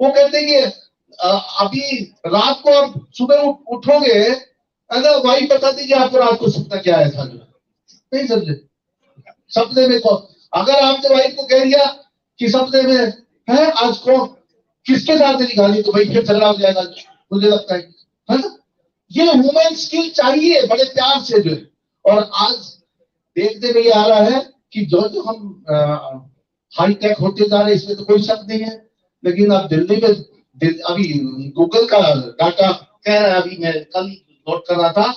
Speaker 15: वो कहते हैं कि अभी रात को आप सुबह उठोगे, अगर वाइफ बता दी कि आपको रात को सपना क्या आया था, नहीं समझे, सपने में कौन, अगर आपने वाइफ को कह दिया कि सपने में है आज कौन किसके साथ निकाली, तो भाई फिर झगड़ा हो जाएगा, मुझे लगता है ना। ये ह्यूमन स्किल चाहिए बड़े प्यार से जो है, और आज देखने में ये आ रहा है कि जो जो हम हाईटेक होते जा रहे हैं इसमें तो कोई शक नहीं है, लेकिन अब दिल्ली में अभी गूगल का डाटा कह रहा है, अभी मैं कल नोट कर रहा था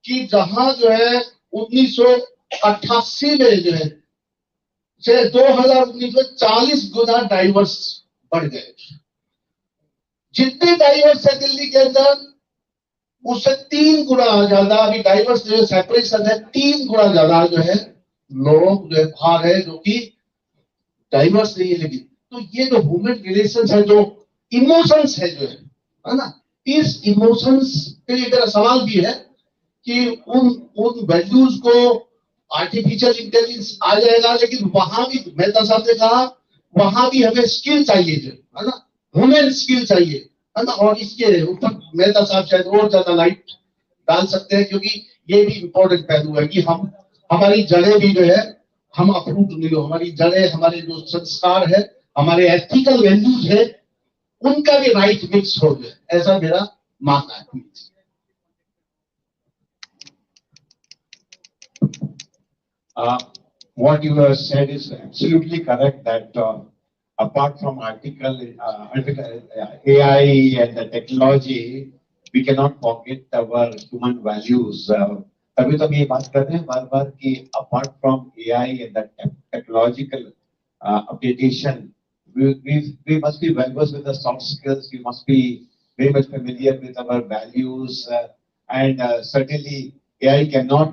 Speaker 15: कि जहां जो है 1988 में जो है से 2019 में 40 गुना डाइवर्स बढ़ गए। जितने डाइवर्स है दिल्ली के अंदर उससे 3 गुना ज्यादा अभी डाइवर्स जो सेपरेशन है, 3 गुना ज्यादा जो है लोग जो है बाहर है जो कि डाइवर्स नहीं है। लेकिन तो ये जो ह्यूमन रिलेशंस है, जो इमोशंस है जो है ना, इस इमोशंस के लिए मेरा सवाल भी है कि उन वैल्यूज को आर्टिफिशियल इंटेलिजेंस आ जाएगा, लेकिन वहां भी मेहता साहब ने कहा वहां भी हमें स्किल चाहिए जो है ना, ह्यूमन स्किल चाहिए, है ना। और इसके ऊपर मेहता साहब शायद और ज्यादा लाइट डाल सकते हैं, क्योंकि ये भी इम्पोर्टेंट पहलू है कि हम हमारी जड़ें भी जो है हम अप्रूव नहीं हो, हमारी जड़ें हमारे जो संस्कार है हमारे एथिकल वैल्यूज है उनका भी राइट मिक्स हो गया, ऐसा मेरा मानना है।
Speaker 12: What you have said is absolutely correct that apart from AI and the technology, we cannot forget our human values. तभी तो हम ये बात कर रहे हैं बार बार कि apart from AI and the technological updatation, we must be well versed with the soft skills. We must be very much familiar with our values, and certainly AI cannot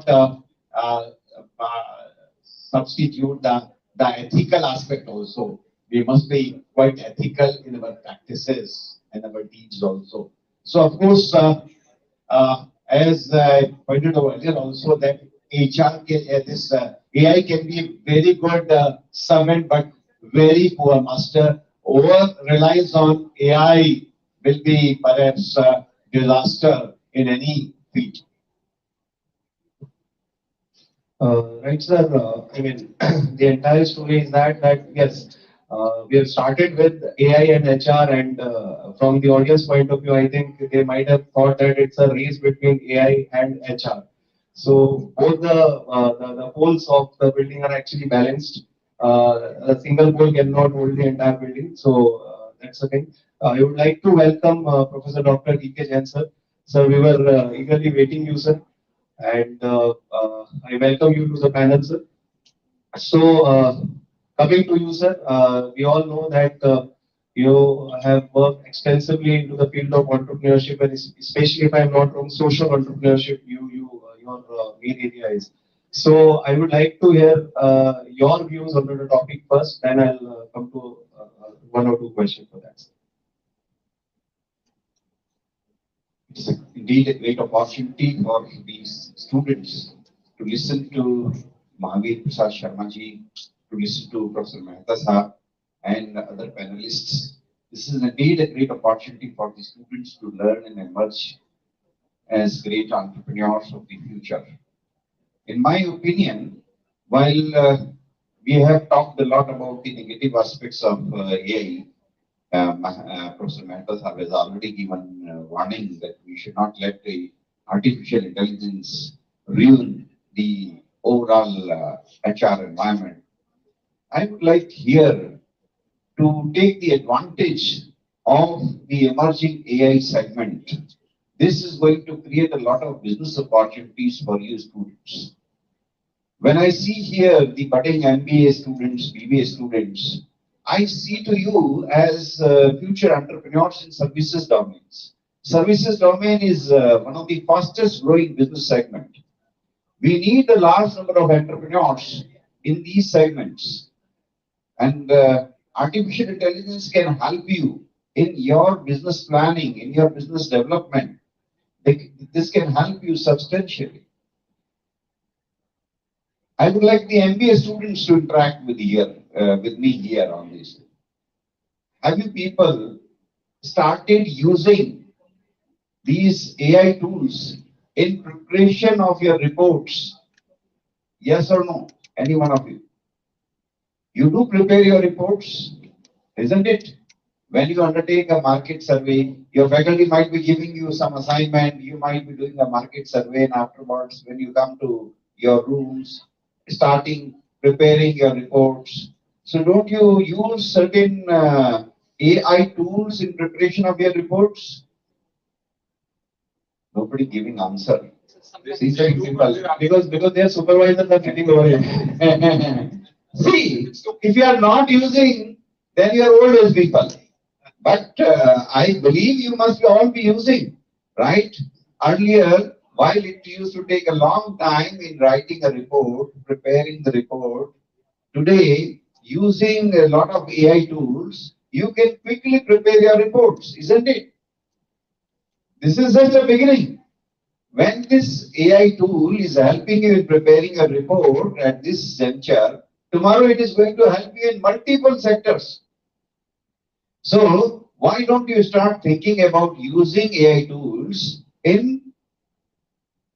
Speaker 12: substitute the ethical aspect also. We must be quite ethical in our practices and our deeds also. So of course, as I pointed out earlier also that this AI can be a very good servant but very poor master. Over reliance on AI will be perhaps a disaster in any field.
Speaker 10: Right, sir. I mean, the entire story is that yes, we have started with AI and HR, and from the audience point of view, I think they might have thought that it's a race between AI and HR. So both the poles of the building are actually balanced. A single pole cannot hold the entire building. So that's the thing. I would like to welcome Professor Dr. D.K. Jain, sir. Sir, we were eagerly waiting you, sir. And I welcome you to the panel, sir. So, coming to you, sir, we all know that You have worked extensively into the field of entrepreneurship, and especially, if I'm not wrong, social entrepreneurship. Your main area is. So I would like to hear your views on the topic first. Then I'll come to one or two questions for that.
Speaker 12: It's indeed a great opportunity for these students to listen to Mahavir Prasad Sharma ji, to listen to Professor Mehta Sahab and other panelists. This is indeed a great opportunity for the students to learn and emerge as great entrepreneurs of the future. In my opinion, while we have talked a lot about the negative aspects of AI, Professor Mehta has already given warning that we should not let the artificial intelligence ruin the overall HR environment. I would like here to take the advantage of the emerging AI segment. This is going to create a lot of business opportunities for you students. When I see here the budding MBA students, BBA students, I see to you as future entrepreneurs in services domains. Services domain is one of the fastest growing business segment. We need a large number of entrepreneurs in these segments. And artificial intelligence can help you in your business planning, in your business development. This can help you substantially. I would like the MBA students to interact with me here on this. Have you people started using these AI tools in preparation of your reports? Yes or no? Any one of you? You do prepare your reports, isn't it? When you undertake a market survey, your faculty might be giving you some assignment, you might be doing a market survey, and afterwards, when you come to your rooms, starting preparing your reports. So don't you use certain AI tools in preparation of your reports? Nobody giving answer. These are people because their supervisors are sitting over here. See, if you are not using, then you are old age people. But I believe you must all be using, right? Earlier, while it used to take a long time in writing a report, preparing the report, today, using a lot of AI tools, you can quickly prepare your reports, isn't it? This is just a beginning. When this AI tool is helping you in preparing a report at this juncture, tomorrow it is going to help you in multiple sectors. So, why don't you start thinking about using AI tools in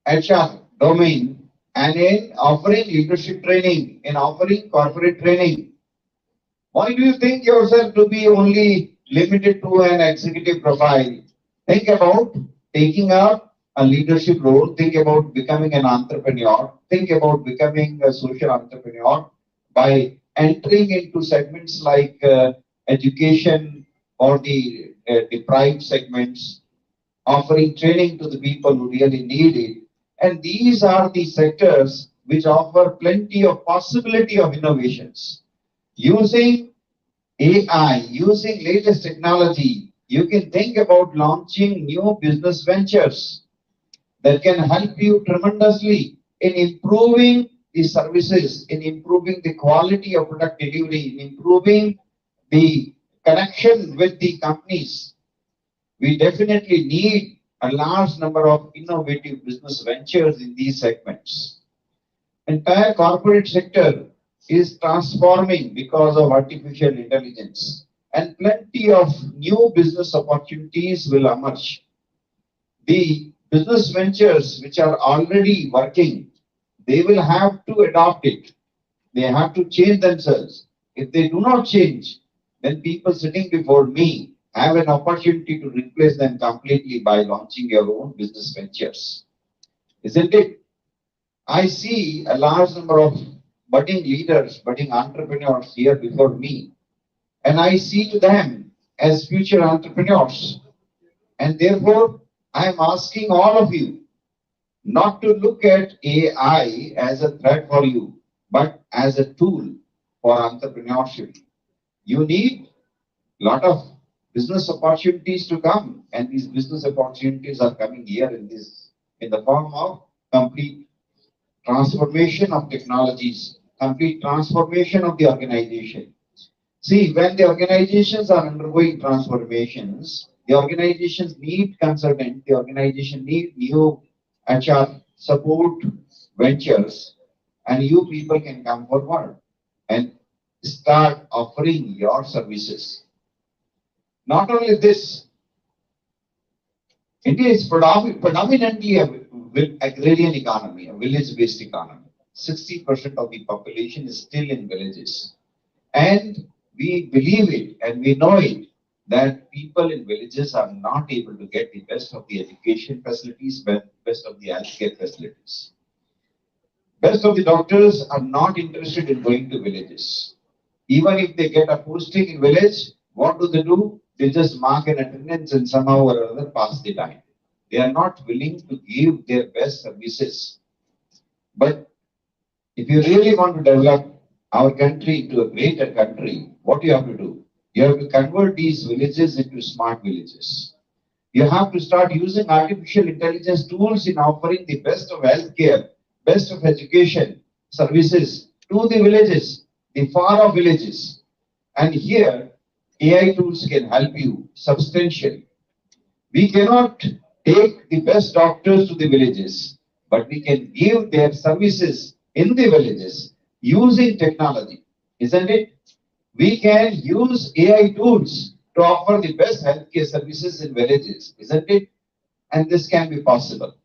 Speaker 12: HR domain and in offering leadership training, in offering corporate training? Why do you think yourself to be only limited to an executive profile? Think about taking up a leadership role, think about becoming an entrepreneur, think about becoming a social entrepreneur by entering into segments like education or the deprived segments, offering training to the people who really need it. And these are the sectors which offer plenty of possibility of innovations. Using AI, using latest technology, you can think about launching new business ventures that can help you tremendously in improving the services, in improving the quality of product delivery, in improving the connection with the companies. We definitely need a large number of innovative business ventures in these segments. Entire corporate sector is transforming because of artificial intelligence, and plenty of new business opportunities will emerge. The business ventures which are already working, they will have to adopt it. They have to change themselves. If they do not change, then people sitting before me have an opportunity to replace them completely by launching your own business ventures. Isn't it? I see a large number of budding leaders, budding entrepreneurs here before me, and I see to them as future entrepreneurs. And therefore, I am asking all of you not to look at AI as a threat for you, but as a tool for entrepreneurship. You need lot of business opportunities to come, and these business opportunities are coming here in the form of complete transformation of technologies, complete transformation of the organization. See, when the organizations are undergoing transformations, the organizations need consultant, the organization need new HR support ventures, and you people can come forward and start offering your services. Not only this, India is predominantly a agrarian economy, a village-based economy. 60% of the population is still in villages. And we believe it and we know it that people in villages are not able to get the best of the education facilities, best of the healthcare facilities. Best of the doctors are not interested in going to villages. Even if they get a posting in village, what do? They just mark an attendance and somehow or other pass the time. They are not willing to give their best services. But if you really want to develop our country into a greater country, what you have to do? You have to convert these villages into smart villages. You have to start using artificial intelligence tools in offering the best of healthcare, best of education services to the villages, the far off villages. And here, AI tools can help you substantially. We cannot take the best doctors to the villages, but we can give their services in the villages using technology, isn't it? We can use AI tools to offer the best healthcare services in villages, isn't it? And this can be possible.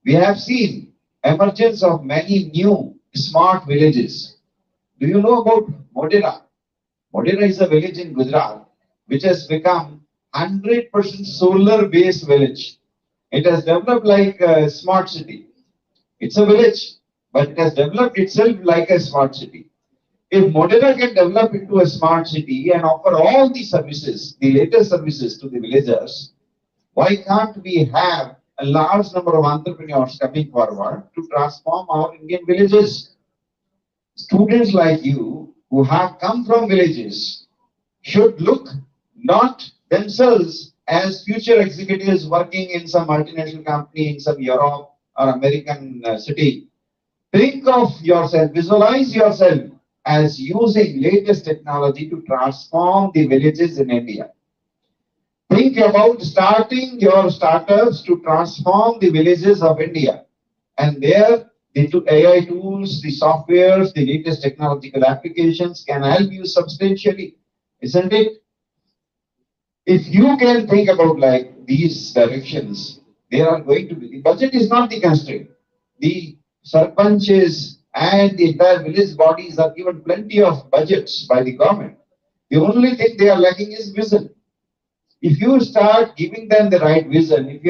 Speaker 12: We have seen emergence of many new smart villages. Do you know about Modera? Modera is a village in Gujarat which has become 100% solar-based village. It has developed like a smart city. It's a village, but it has developed itself like a smart city. If Modena can develop into a smart city and offer all the services, the latest services to the villagers, why can't we have a large number of entrepreneurs coming forward to transform our Indian villages? Students like you who have come from villages should look not themselves as future executives working in some multinational company in some Europe or American city. Think of yourself, visualize yourself as using latest technology to transform the villages in India. Think about starting your startups to transform the villages of India. And there, the AI tools, the softwares, the latest technological applications can help you substantially, isn't it? If you can think about like these directions, there are going to be, the budget is not the constraint. The sarpanches and the entire village bodies are given plenty of budgets by the government. The only thing they are lacking is vision. If you start giving them the right vision, if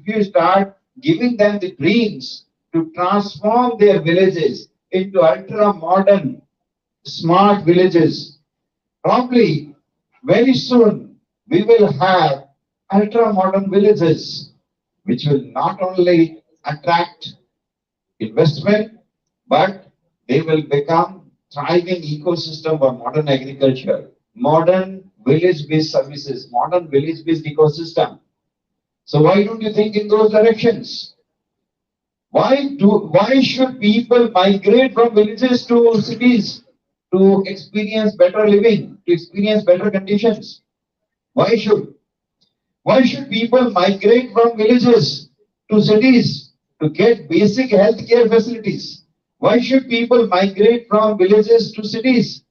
Speaker 12: you start giving them the dreams to transform their villages into ultra modern, smart villages, probably very soon we will have ultra modern villages which will not only attract investment, but they will become thriving ecosystem for modern agriculture, modern village-based services, modern village-based ecosystem. So why don't you think in those directions? Why should people migrate from villages to cities to experience better living, to experience better conditions? Why should? Why should people migrate from villages to cities to get basic healthcare facilities? Why should people migrate from villages to cities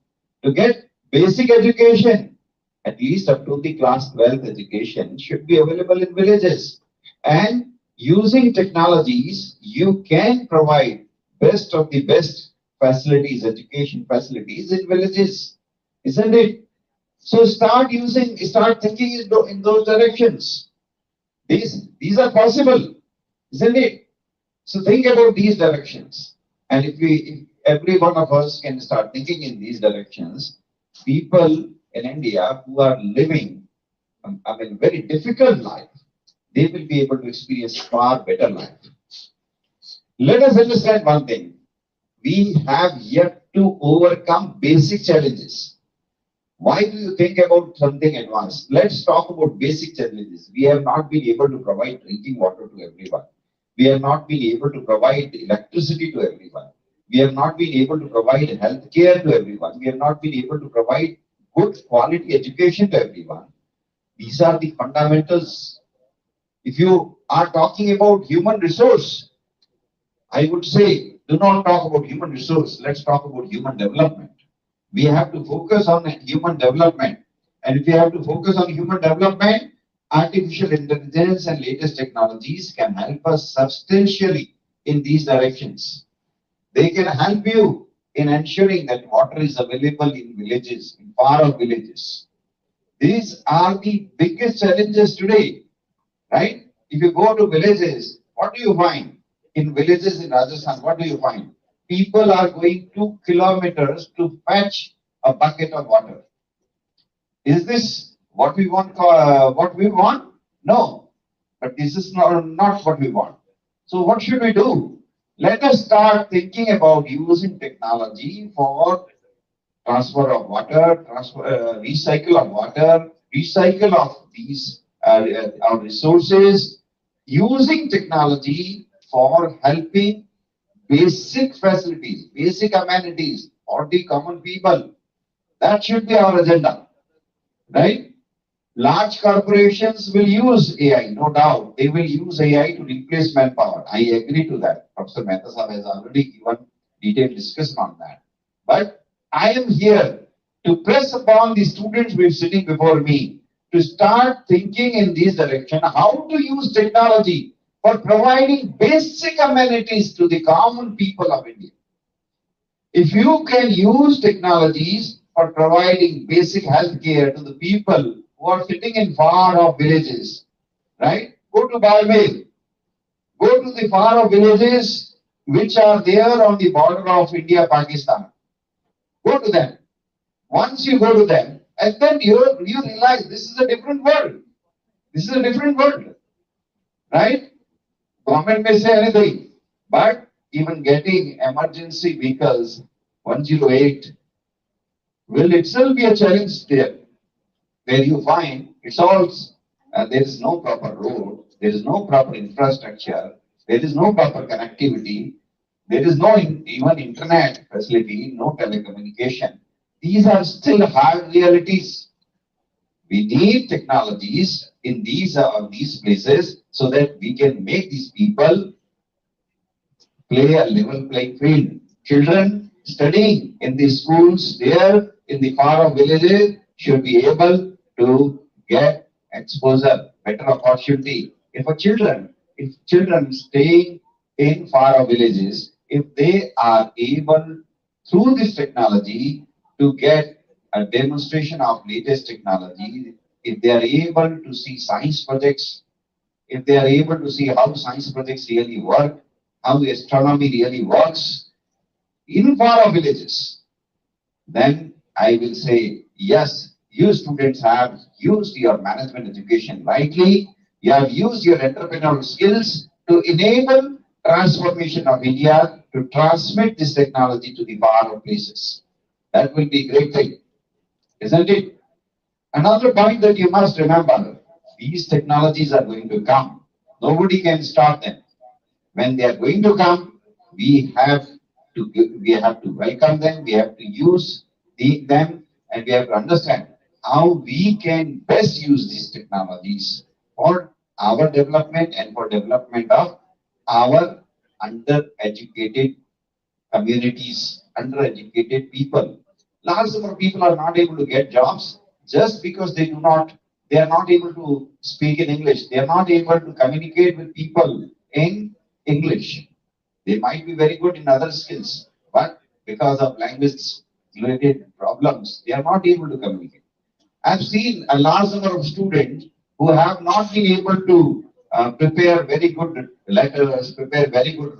Speaker 12: to get basic education? At least up to the class 12 education should be available in villages. And using technologies, you can provide best of the best facilities, education facilities in villages, isn't it? So start thinking in those directions. These are possible, isn't it? So think about these directions. And if every one of us can start thinking in these directions, people in India who are living, very difficult life, they will be able to experience far better life. Let us understand one thing. We have yet to overcome basic challenges. Why do you think about something advanced? Let's talk about basic challenges. We have not been able to provide drinking water to everyone. We have not been able to provide electricity to everyone. We have not been able to provide health care to everyone. We have not been able to provide good quality education to everyone. These are the fundamentals. If you are talking about human resource, I would say do not talk about human resource. Let's talk about human development. We have to focus on human development. And if we have to focus on human development, artificial intelligence and latest technologies can help us substantially in these directions. They can help you in ensuring that water is available in villages, in far off villages. These are the biggest challenges today, right? If you go to villages, what do you find? In villages in Rajasthan, what do you find? People are going 2 kilometers to fetch a bucket of water. Is this what we want? What we want? No, but this is not what we want. So what should we do? Let us start thinking about using technology for transfer of water, recycle of water, recycle of these our resources, using technology for helping basic facilities, basic amenities for the common people. That should be our agenda, right? Large corporations will use AI, no doubt. They will use AI to replace manpower. I agree to that. Professor Mehta Sahab has already given detailed discussion on that. But I am here to press upon the students who are sitting before me to start thinking in this direction, how to use technology for providing basic amenities to the common people of India. If you can use technologies for providing basic health care to the people who are sitting in far off villages, right? Go to Barmail. Go to the far off villages which are there on the border of India, Pakistan. Go to them. Once you go to them, and then you realize this is a different world. This is a different world, right? Government may say anything, but even getting emergency vehicles 108 will itself be a challenge there, where you find it's all there is no proper road, there is no proper infrastructure, there is no proper connectivity, there is no even internet facility, no telecommunication. These are still hard realities. We need technologies in these places so that we can make these people play a level playing field. Children studying in the schools there in the far off villages should be able to get exposure, better opportunity. If children staying in far off villages, if they are able through this technology to get a demonstration of latest technology, if they are able to see science projects, if they are able to see how science projects really work, how astronomy really works in far-off villages, then I will say, yes, you students have used your management education rightly. You have used your entrepreneurial skills to enable transformation of India, to transmit this technology to the far-off places. That will be a great thing, isn't it? Another point that you must remember, these technologies are going to come. Nobody can stop them. When they are going to come, we have to welcome them, we have to use them, and we have to understand how we can best use these technologies for our development and for development of our undereducated communities, undereducated people. Large number of people are not able to get jobs just because they are not able to speak in English. They are not able to communicate with people in English. They might be very good in other skills, but because of language related problems, they are not able to communicate. I've seen a large number of students who have not been able to prepare very good letters, prepare very good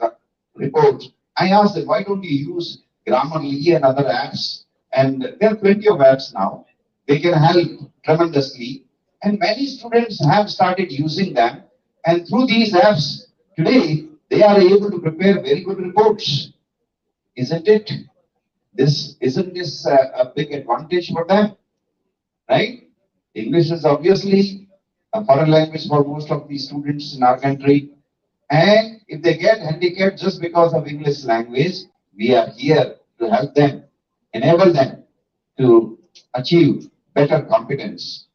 Speaker 12: reports. I asked them, why don't you use Grammarly and other apps? And there are plenty of apps now. They can help tremendously. And many students have started using them. And through these apps, today, they are able to prepare very good reports. Isn't it? Isn't this a big advantage for them?
Speaker 14: right? English is obviously a foreign language for most of the students in our country. And if they get handicapped just because of English language, we are here to help them, enable them to achieve better competence.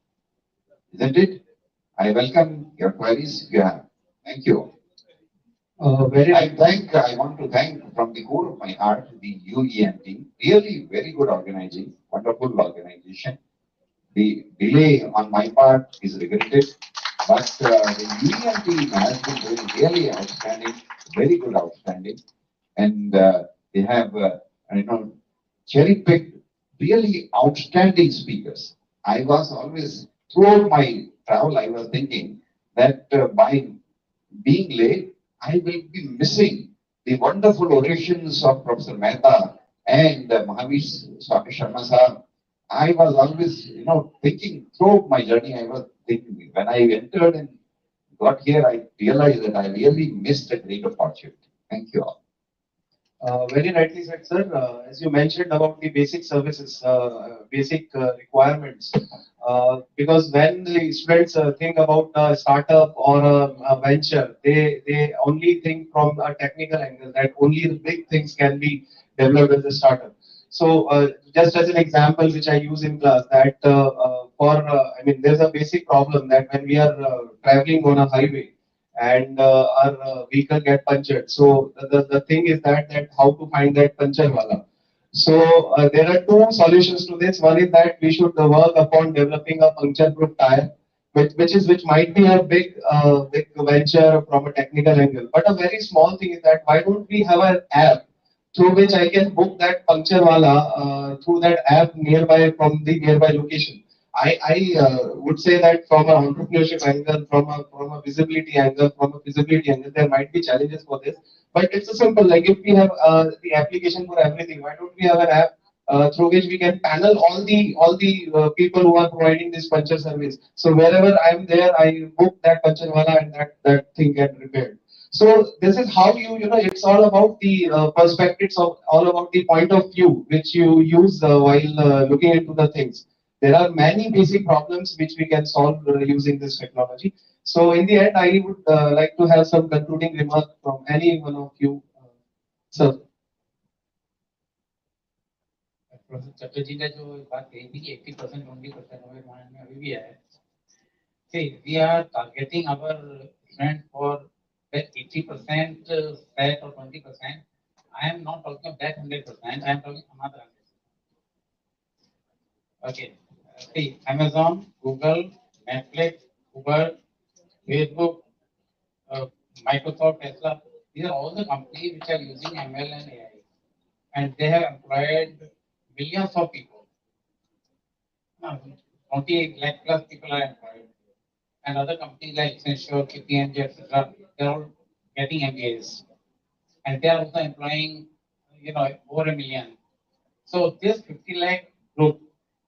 Speaker 14: Isn't it? I welcome your queries if you have. Thank you. I want to thank from the core of my heart the UEM team. Really very good organizing, wonderful organization. The delay on my part is regretted, but the UEM team has been doing really outstanding, very good outstanding, and they have you know cherry picked really outstanding speakers. I was always throughout my travel, I was thinking that by being late, I will be missing the wonderful orations of Professor Mehta and Mahavir Sharma Sahab. I was always, thinking throughout my journey, I was thinking, when I entered and got here, I realized that I really missed a great opportunity. Thank you all.
Speaker 10: Very rightly said, sir. As you mentioned about the basic services, basic requirements, because when the students think about a startup or a venture, they only think from a technical angle that only the big things can be developed as a startup. So, just as an example, which I use in class, that I mean, there's a basic problem that when we are traveling on a highway, and our vehicle get punctured. So the thing is that how to find that puncture wala. So there are two solutions to this. One is that we should work upon developing a puncture-proof tire, which might be a big venture from a technical angle. But a very small thing is that why don't we have an app through which I can book that puncture wala through that app nearby from the nearby location. I would say that from an entrepreneurship angle, from a visibility angle, there might be challenges for this. But it's a simple like if we have the application for everything, why don't we have an app through which we can panel all the people who are providing this puncture service. So wherever I'm there, I book that puncture wala and that thing get repaired. So this is how it's all about the perspectives of all about the point of view which you use while looking into the things. There are many basic problems which we can solve using this technology. So in the end, I would like to have some concluding remark from any one of you, sir.
Speaker 11: Professor Chatterjee ने जो बात कही थी कि 80% 20% हमारे mind में अभी भी है. See, we are targeting our student for that 80% set or 20%. I am not talking of that 100%. I am talking another 100%. Okay. See, Amazon, Google, Netflix, Uber, Facebook, Microsoft, Tesla. These are all the companies which are using ML and AI, and they have employed millions of people. 28 lakh plus people are employed, and other companies like Accenture, KPMG, etc. They're all getting MBAs, and they are also employing, over a million. So this 50 lakh group,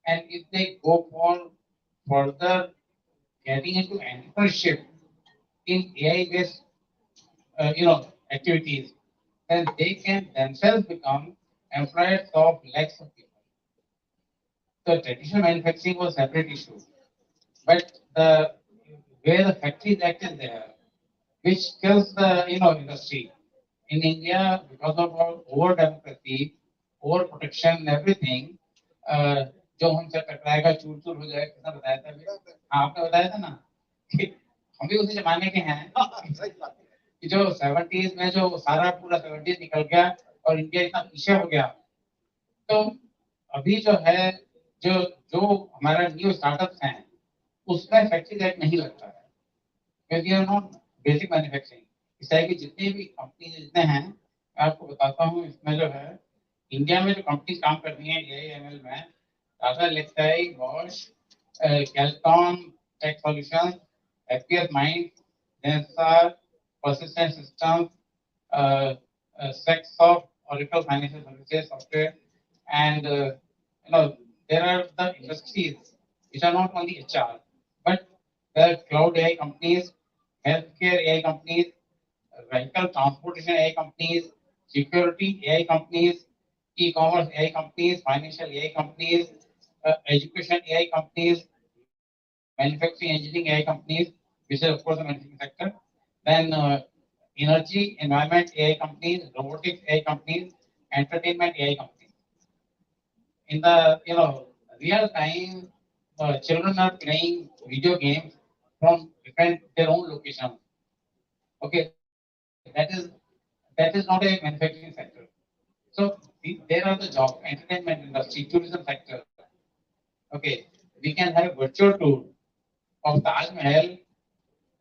Speaker 11: and if they go for further getting into entrepreneurship in AI-based, activities, then they can themselves become employers of lakhs of people. So traditional manufacturing was a separate issue, but where the factories act is there, which kills the industry. In India, because of our over democracy, over protection, and everything, जो हमसे टकराएगा चूर चूर हो जाएगा, किसने बताया था अभी? हाँ, आपने बताया था ना कि हम भी उसी जमाने के हैं कि जो 70s में जो सारा पूरा 70s निकल गया और इंडिया इतना पीछे हो गया. तो अभी जो है जो जो हमारा न्यू स्टार्टअप्स हैं उसमें फैक्ट्री एक्ट नहीं लगता है, क्योंकि नॉट बेसिक मैन्युफैक्चरिंग. इस तरह की जितनी भी कंपनी जितने हैं, मैं आपको बताता हूँ. इसमें जो है इंडिया में जो कंपनी काम कर रही है एआईएमएल में, Tata Electric, Bosch, Calton Tech Solutions, FPS Mind, Zensar, persistent systems, Secsoft, Oracle Financial Services Software, and there are the industries which are not only HR, but there are cloud AI companies, healthcare AI companies, vehicle transportation AI companies, security AI companies, e-commerce AI companies, financial AI companies, education AI companies, manufacturing engineering AI companies, which is of course the manufacturing sector. Then energy, environment AI companies, robotics AI companies, entertainment AI companies. In the real time, children are playing video games from different their own location. Okay, that is not a manufacturing sector. So there are the jobs, entertainment industry, tourism sector. Okay, we can have a virtual tour of Taj Mahal,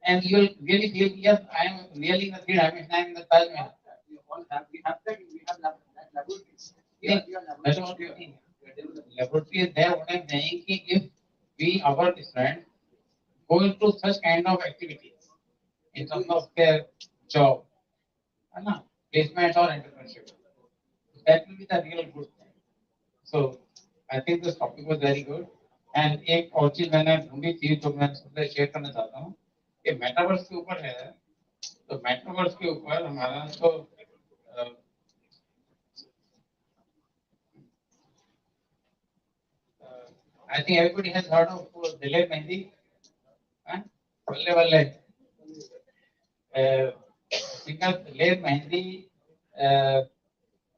Speaker 11: and you will really feel, yes, I am really in the three dimension, I am in the Taj Mahal.
Speaker 1: We have that, we have laboratories.
Speaker 11: Yeah, that's what we are saying. Laboratory is there. What I'm saying is, if we, our students, go into such kind of activities in terms of their job, है placement or entrepreneurship, that will be the real good thing. So I think this topic was very good. And एक और चीज मैंने ढूंढी थी जो मैं सबसे शेयर करना चाहता हूँ कि मेटावर्स के ऊपर है. तो मेटावर्स के ऊपर हमारा तो I think everybody has heard of Dilip Mehndi. Valle Valle. Singer Dilip Mehndi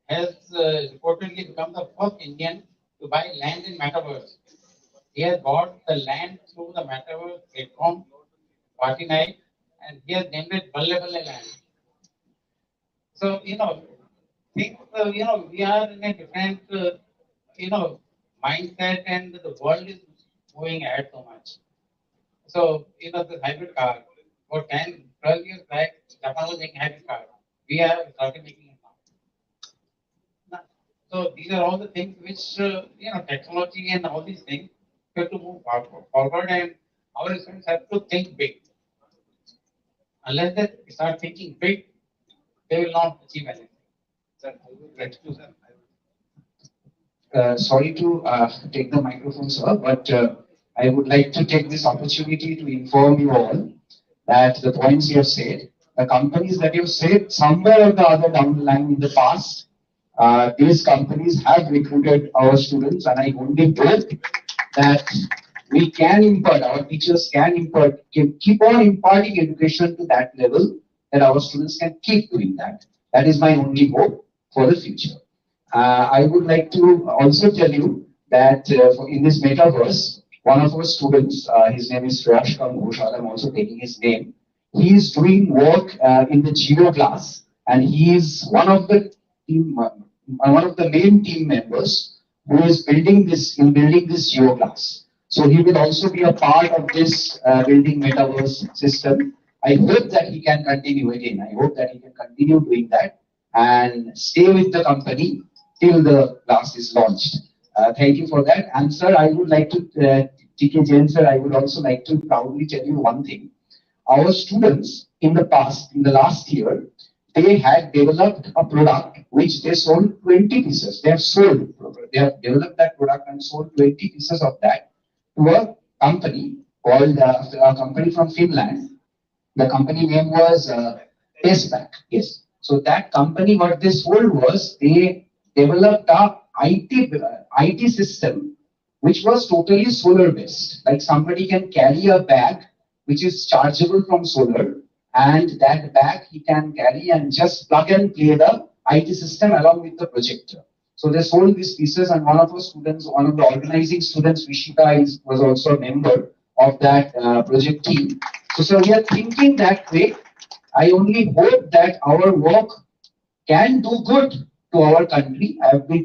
Speaker 11: has reportedly become the first Indian to buy land in metaverse. He has bought the land through the metaverse platform, Party Night, and he has named it Valle Valle land. So, think, we are in a different, mindset, and the world is moving ahead so much. So, the hybrid car, for 10, 12 years back, Japan was making hybrid car. We have started making it now. So, these are all the things which, technology and all these things have to move forward, and our students have to think big. Unless they start thinking big, they will not achieve anything. Sir, I will continue, sir.
Speaker 14: Sorry to take the microphone, sir, but I would like to take this opportunity to inform you all that the points you have said, the companies that you have said, somewhere or the other down the line in the past, these companies have recruited our students, and I only hope that we can impart, our teachers can impart, can keep on imparting education to that level, that our students can keep doing that. That is my only hope for the future. I would like to also tell you that in this metaverse, one of our students, his name is Shreyashkam Ghoshal, I'm also taking his name. He is doing work in the Geo class, and he is one of the main team members who is building this Geo class. So he will also be a part of this building metaverse system. I hope that he can continue again. I hope that he can continue doing that and stay with the company till the class is launched. Thank you for that. And sir, I would like to, TK Jain sir, I would also like to proudly tell you one thing. Our students in the past, in the last year, they had developed a product which they sold 20 pieces. They have developed that product and sold 20 pieces of that to a company called a company from Finland. The company name was Testback. Yes. So that company, what they sold was they developed a IT system which was totally solar based. Like somebody can carry a bag which is chargeable from solar, and that bag he can carry and just plug and play the IT system along with the projector. So they sold these pieces, and one of our students, one of the organizing students, Vishika, was also a member of that project team. So we are thinking that way. I only hope that our work can do good to our country. I've been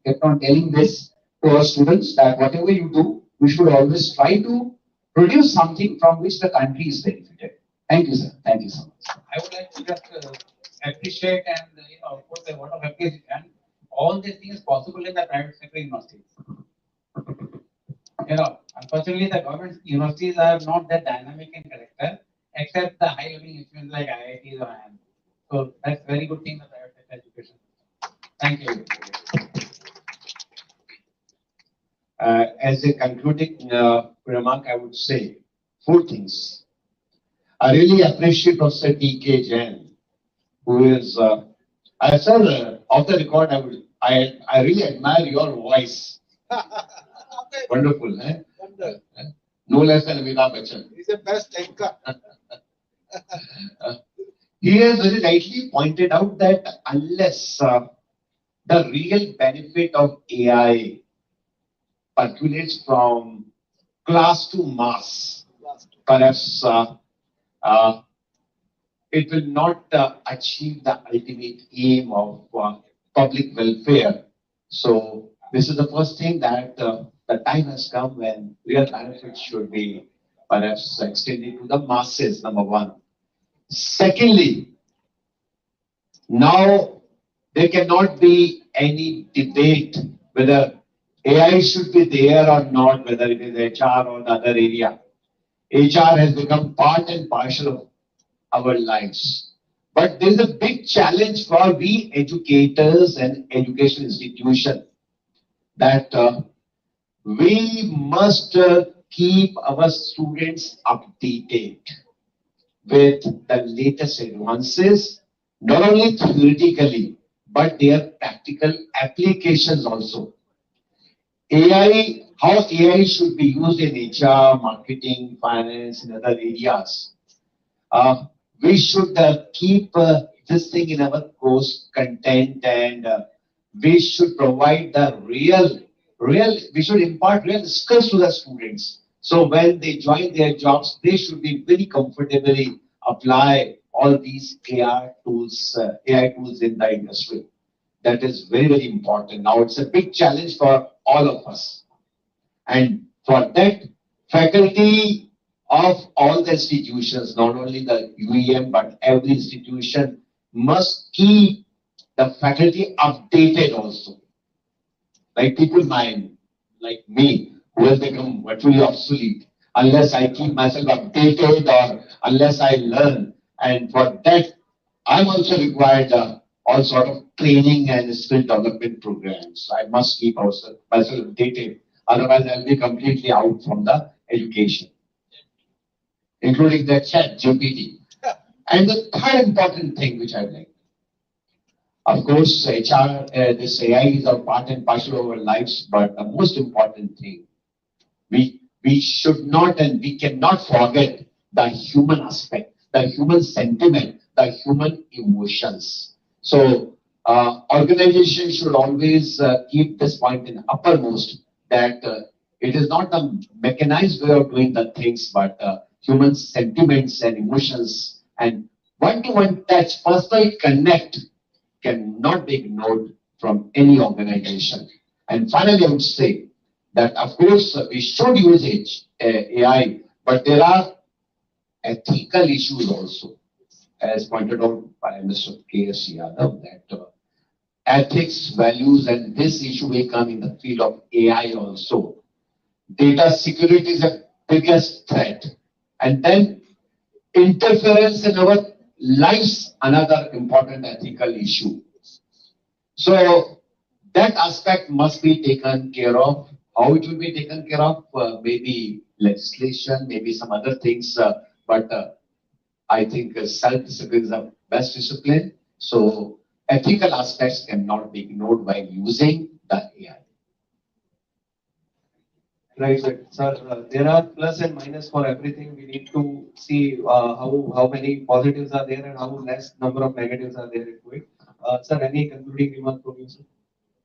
Speaker 14: kept on telling this to our students that whatever you do, we should always try to produce something from which the country is benefited. Thank you, sir. Thank you so much.
Speaker 11: I would like to just appreciate and put a word of appreciation. All these things possible in the private sector universities. Unfortunately, the government universities are not that dynamic in character, except the high-level institutions like IITs or IIM. So that's very good thing in the private sector education. Thank you.
Speaker 12: As a concluding remark, I would say 4 things. I really appreciate Professor T.K. Jain, who is, I said off the record, I really admire your voice. Wonderful, eh? No less than Amitabh Bachchan.
Speaker 15: He's the best anchor.
Speaker 12: He has very rightly pointed out that unless the real benefit of AI percolates from class to mass, perhaps uh, it will not achieve the ultimate aim of public welfare. So this is the first thing that the time has come when real benefits should be perhaps extended to the masses, number one. Secondly, now there cannot be any debate whether AI should be there or not, whether it is HR or the other area. HR has become part and parcel of our lives. But there is a big challenge for we educators and education institutions that we must keep our students updated with the latest advances, not only theoretically, but their practical applications also. AI, how AI should be used in HR, marketing, finance, and other areas. We should keep this thing in our course content, and we should provide the we should impart real skills to the students. So when they join their jobs, they should be very comfortably apply all these AI tools in the industry. That is very, very important. Now it's a big challenge for all of us. And for that, faculty of all the institutions, not only the UEM, but every institution must keep the faculty updated also. Like people mind, like me, who has become virtually obsolete, unless I keep myself updated or unless I learn. And for that, I'm also required all sort of training and skill development programs. I must keep myself updated. Otherwise, I'll be completely out from the education, including the chat GPT. And the third important thing which I'd like, of course, HR, this AI is a part and parcel of our lives, but the most important thing, we should not and we cannot forget the human aspect, the human sentiment, the human emotions. So organizations should always keep this point in uppermost that it is not a mechanized way of doing the things, but human sentiments and emotions and one-to-one touch, personal connect cannot be ignored from any organization. And finally, I would say that, of course, we should use AI, but there are ethical issues also, as pointed out by Mr. K.S. Yadav, that ethics, values, and this issue will come in the field of AI also. Data security is the biggest threat. And then interference in our lives, another important ethical issue. So that aspect must be taken care of. How it will be taken care of? Maybe legislation, maybe some other things. But I think self-discipline is the best discipline. So ethical aspects cannot be ignored by using the AI.
Speaker 10: Right, sir. There are plus and minus for everything. We need to see how many positives are there and how less number of negatives are there into it. Sir, any concluding remark from you, sir?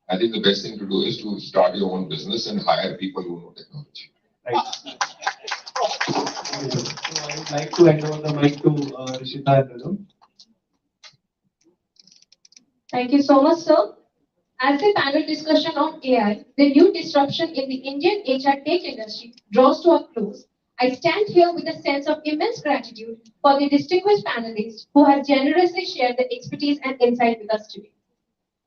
Speaker 13: I think the best thing to do is to start your own business and hire people who know technology.
Speaker 10: Right. So I would like to hand over the mic to Rishita and Ranu.
Speaker 3: Thank you so much, sir. As the panel discussion on AI, the new disruption in the Indian HR tech industry draws to a close, I stand here with a sense of immense gratitude for the distinguished panelists who have generously shared their expertise and insight with us today.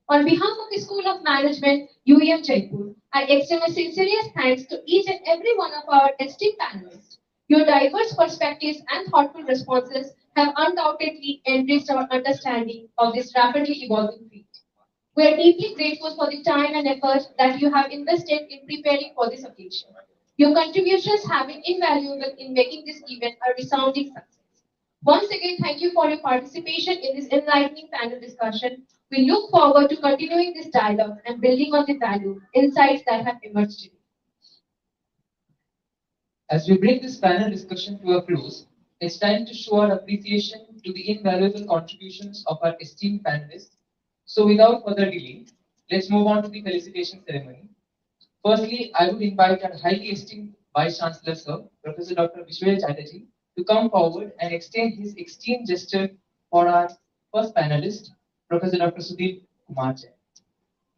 Speaker 3: On behalf of the School of Management, UEM Jaipur, I extend my sincerest thanks to each and every one of our esteemed panelists. Your diverse perspectives and thoughtful responses have undoubtedly enriched our understanding of this rapidly evolving field. We are deeply grateful for the time and effort that you have invested in preparing for this occasion. Your contributions have been invaluable in making this event a resounding success. Once again, thank you for your participation in this enlightening panel discussion. We look forward to continuing this dialogue and building on the value insights that have emerged today.
Speaker 4: As we bring this panel discussion to a close, it's time to show our appreciation to the invaluable contributions of our esteemed panelists. So without further delay, let's move on to the felicitation ceremony. Firstly, I would invite our highly esteemed Vice Chancellor, Sir, Professor Dr. Vishwaya Chatterjee, to come forward and extend his esteemed gesture for our first panelist, Professor Dr. Sudhir Kumar Jain.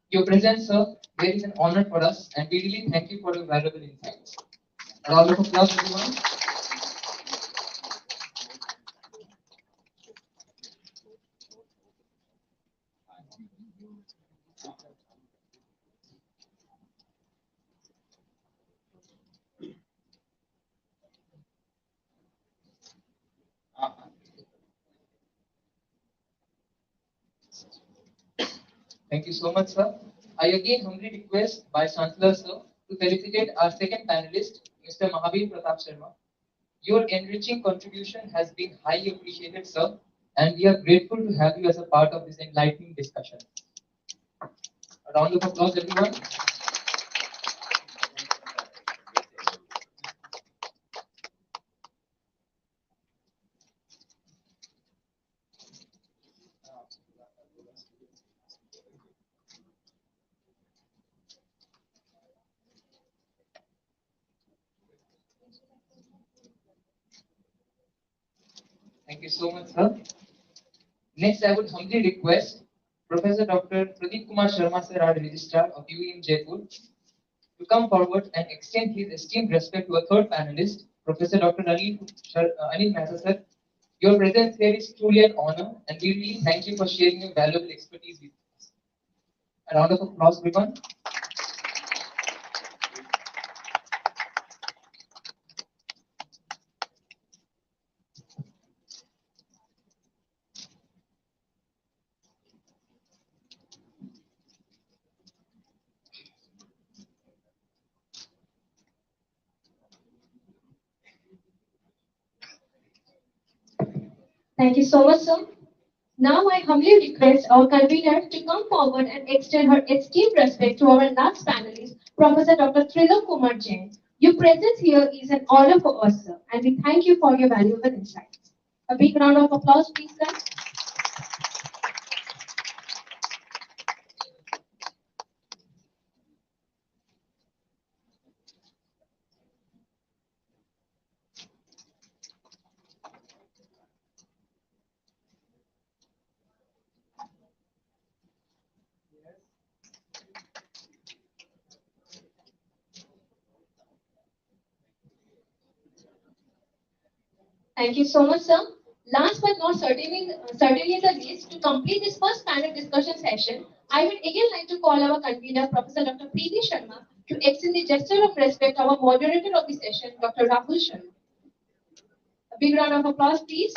Speaker 4: Your presence, sir, here is an honor for us, and we really thank you for your valuable insights. A round of applause, everyone. Thank you so much, sir. I again humbly request Vice Chancellor, sir, to felicitate our second panelist, Mr. Mahavir Pratap Sharma. Your enriching contribution has been highly appreciated, sir, and we are grateful to have you as a part of this enlightening discussion. A round of applause, everyone. Thank you so much, sir. Next, I would humbly request Professor Dr. Pradeep Kumar Sharma, sir, our Registrar of UEM Jaipur, to come forward and extend his esteemed respect to a third panelist, Professor Dr. Anil Mehta, sir. Your presence here is truly an honor, and we really thank you for sharing your valuable expertise with us. A round of applause, everyone.
Speaker 3: Thank you so much, sir. Now I humbly request our convener to come forward and extend her esteemed respect to our last panelist, Professor Dr. Trilok Kumar Jain. Your presence here is an honor for us, sir, and we thank you for your valuable insights. A big round of applause, please, guys. Thank you so much, sir. Last but not certainly the least, to complete this first panel discussion session, I would again like to call our convener, Professor Dr. Preeti Sharma, to extend the gesture of respect to our moderator of the session, Dr. Rahul Sharma. A big round of applause, please.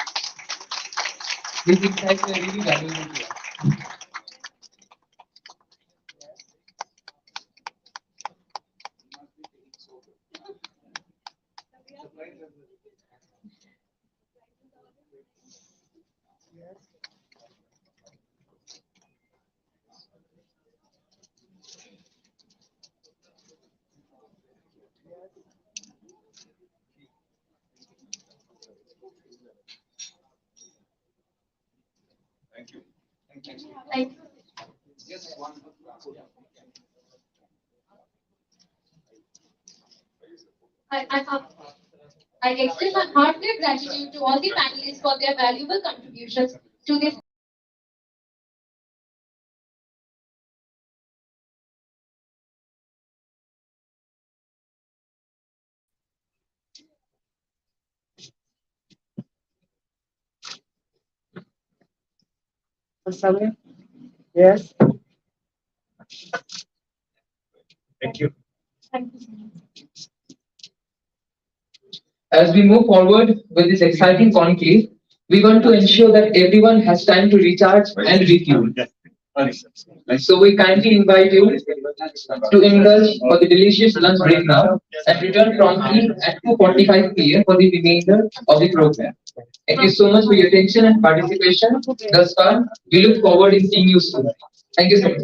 Speaker 4: These insights were really valuable to us.
Speaker 6: Thank you.
Speaker 3: Thank you.
Speaker 1: Just one.
Speaker 3: I extend my heartfelt gratitude to all the panelists for their valuable contributions to this.
Speaker 5: Yes.
Speaker 12: Thank you.
Speaker 3: Thank you.
Speaker 4: As we move forward with this exciting conclave, we want to ensure that everyone has time to recharge and refuel. So we kindly invite you to indulge for the delicious lunch break now and return promptly at 2:45 p.m. for the remainder of the program. Thank you so much for your attention and participation thus far. We look forward in seeing you soon. Thank you so much.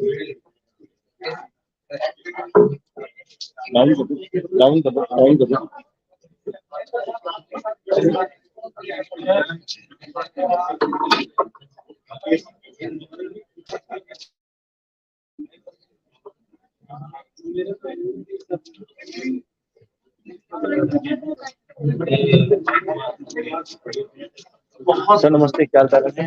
Speaker 8: Down the book, down the book, down the book. Sir नमस्ते, क्या हाल चाल है?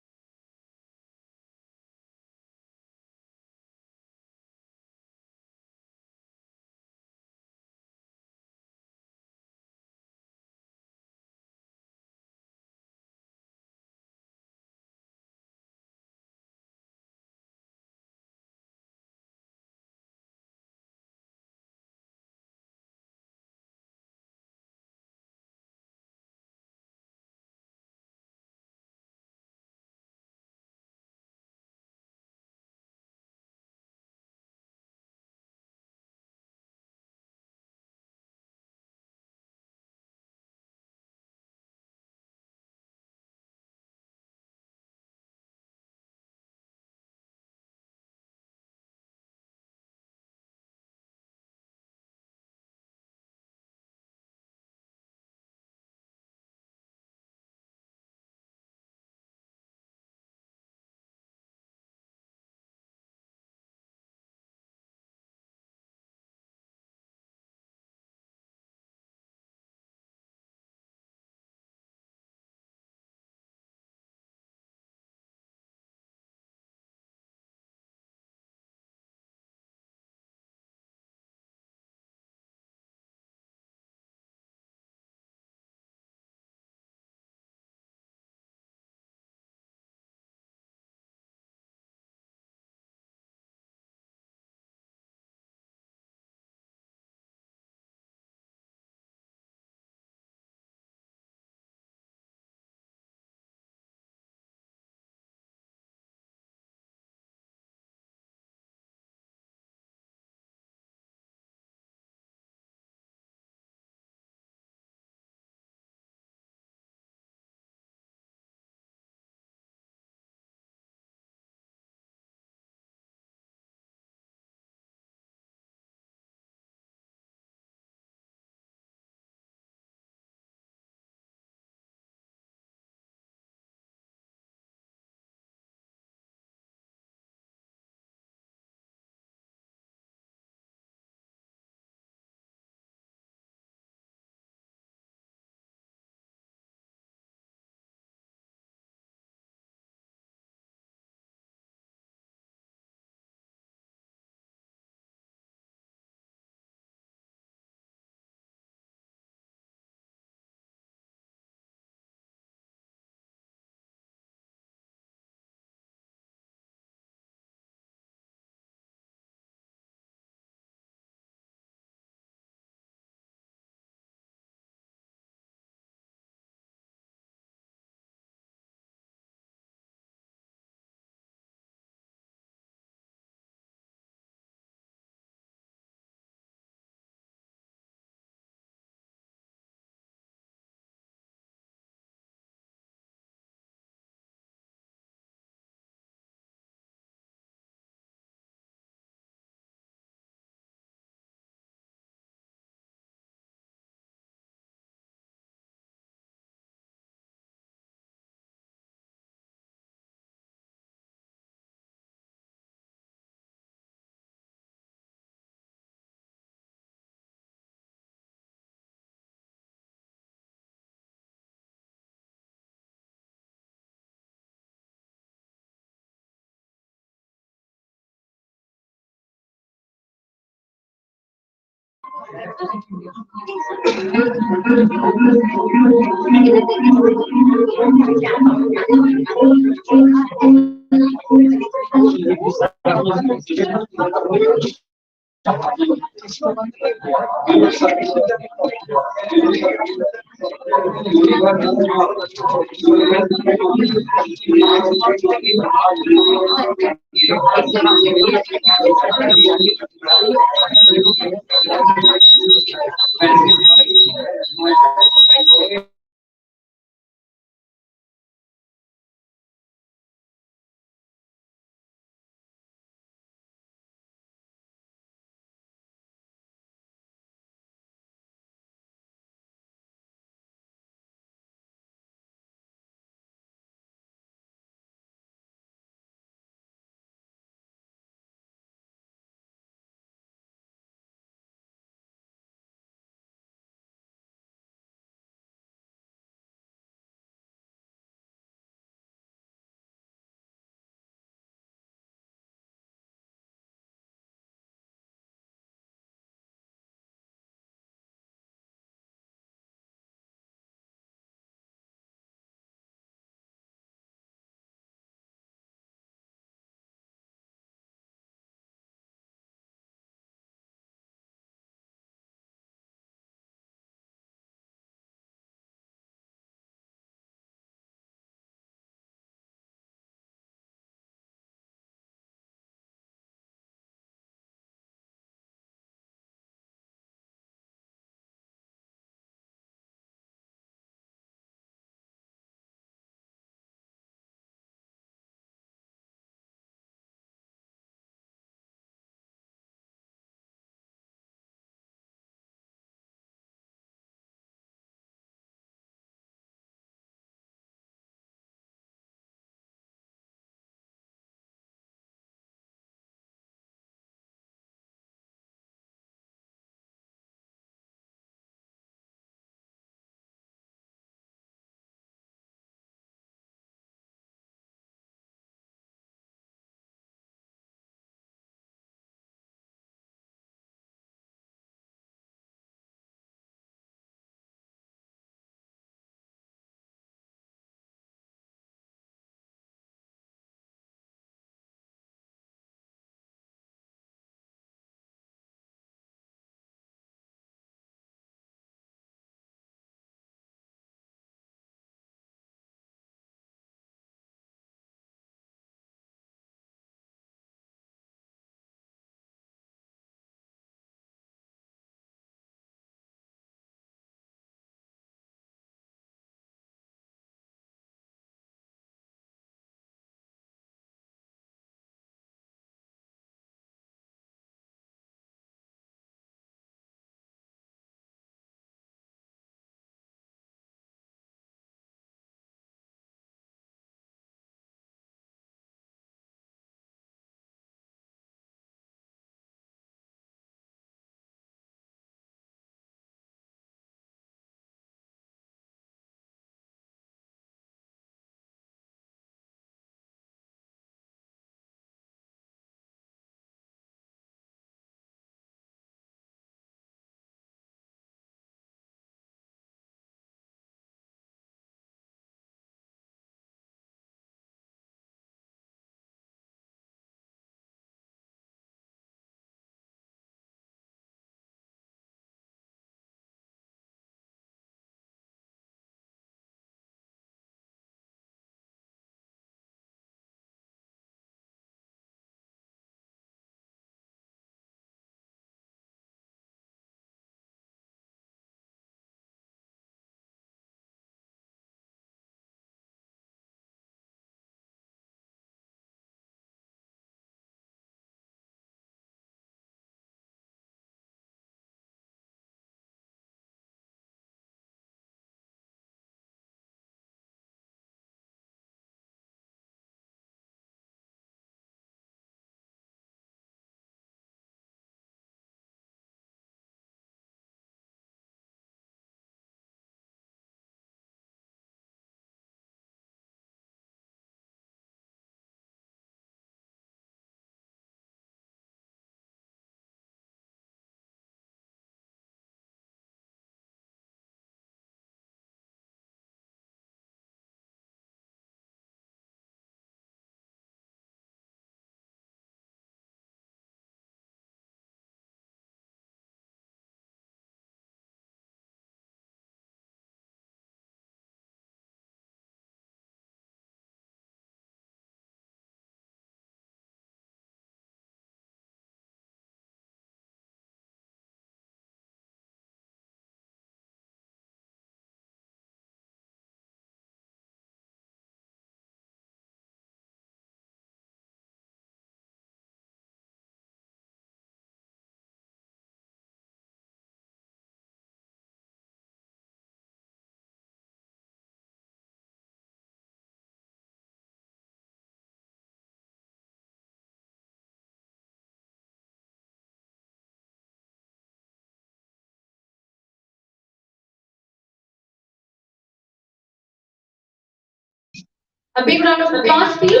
Speaker 3: A big round of applause, please.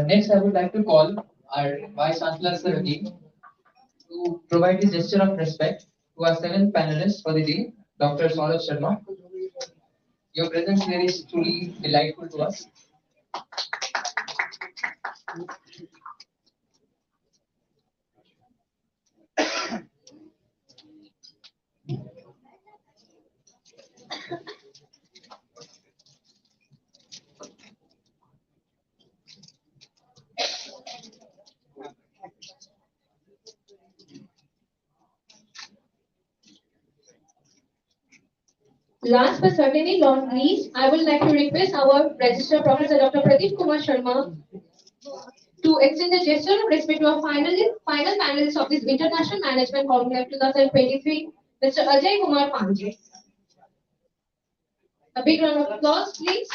Speaker 4: Next, I would like to call our Vice Chancellor Sir again to provide the gesture of respect to our seventh panelist for the day, Dr. Saurabh Sharma. Your presence here is truly delightful to us.
Speaker 3: Last but certainly not least, I would like to request our Registrar Professor Dr. Pradeep Kumar Sharma to extend the gesture of respect to our final panelist of this International Management Conclave 2023, Mr. Ajay Kumar Pandey. A big round of applause, please.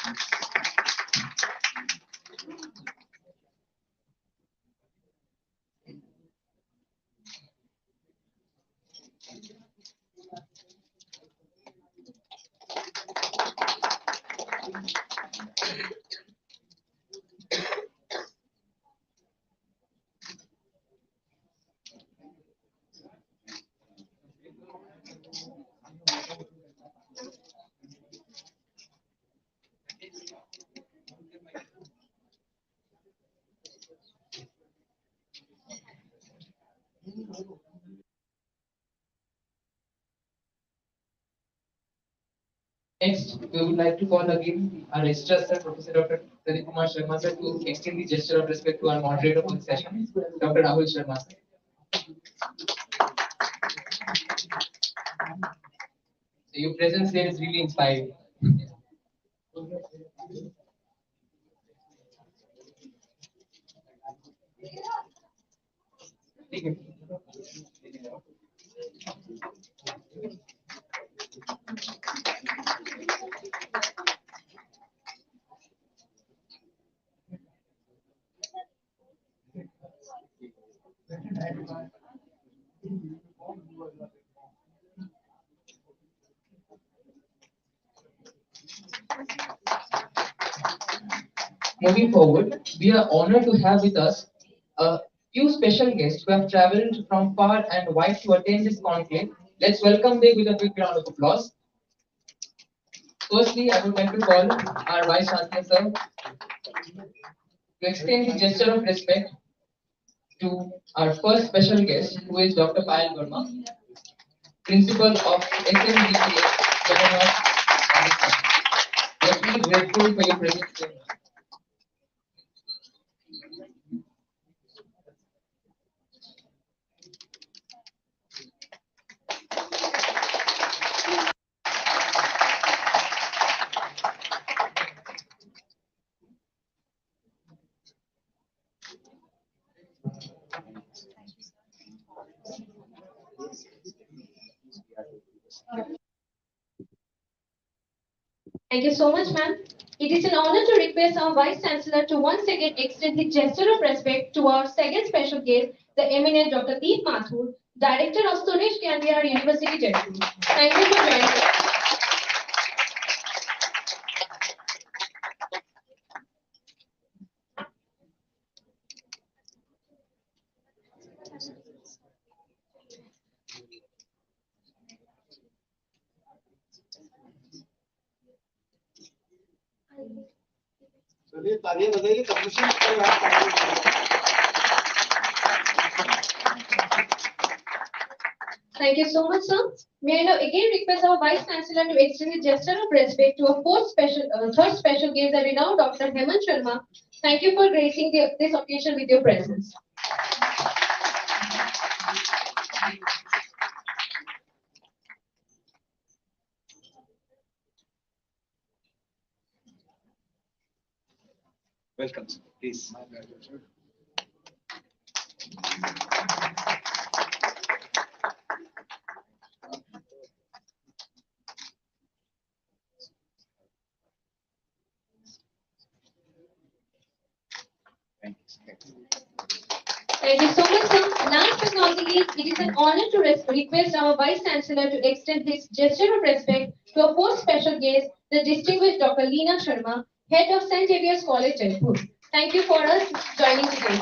Speaker 4: Next, we would like to call again our Registrar Sir, Professor Dr. Pradeep Kumar Sharma Sir, to extend the gesture of respect to our moderator for the session, Dr. Rahul Sharma Sir. So your presence here is really inspiring. Thank you. Moving forward, we are honored to have with us a few special guests who have traveled from far and wide to attend this conclave. Let's welcome them with a big round of applause. Firstly, I would like to call our Vice Chancellor Sir to extend the gesture of respect to our first special guest, who is Dr. Payal Verma, Principal of SMDPA, Governor Rajasthan. We are really grateful for your presence here.
Speaker 3: Thank you so much, ma'am. It is an honor to request our Vice Chancellor to once again extend the gesture of respect to our second special guest, the eminent Dr. Tulip Mathur, Director of Suresh Kandiar University, Jaipur. Thank you for joining us.
Speaker 15: चलिए तालियां बजाइए commission को याद
Speaker 3: Thank you so much, sir. May I now again request our Vice Chancellor to extend the gesture of respect to our third special guest, the renowned Dr. Hemant Sharma. Thank you for gracing this occasion with your presence.
Speaker 1: Welcome, sir. Please.
Speaker 3: Thank you so much, sir. Last but not the least, it is an honor to request our Vice Chancellor to extend his gesture of respect to our first special guest, the distinguished Dr. Leena Sharma, Head of St. Xavier's College, Jaipur. Thank you for us joining today.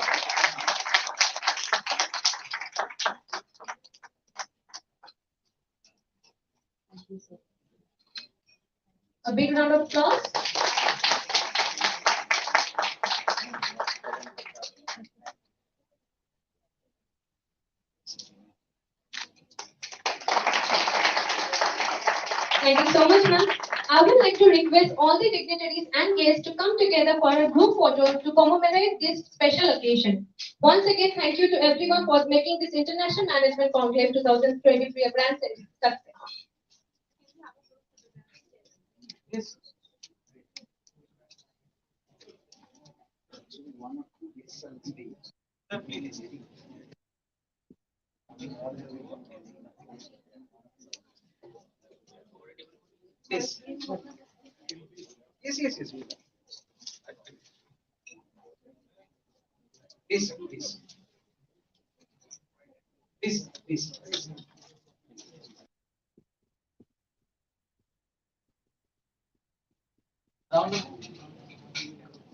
Speaker 3: A big round of applause. Thank you so much, ma'am. I would like to request all the dignitaries and guests to come together for a group photo to commemorate this special occasion. Once again, thank you to everyone for making this International Management Conclave 2023 a grand success.
Speaker 1: Yes. One or two guests on stage. Please. Yes. Yes. Please, please. Please.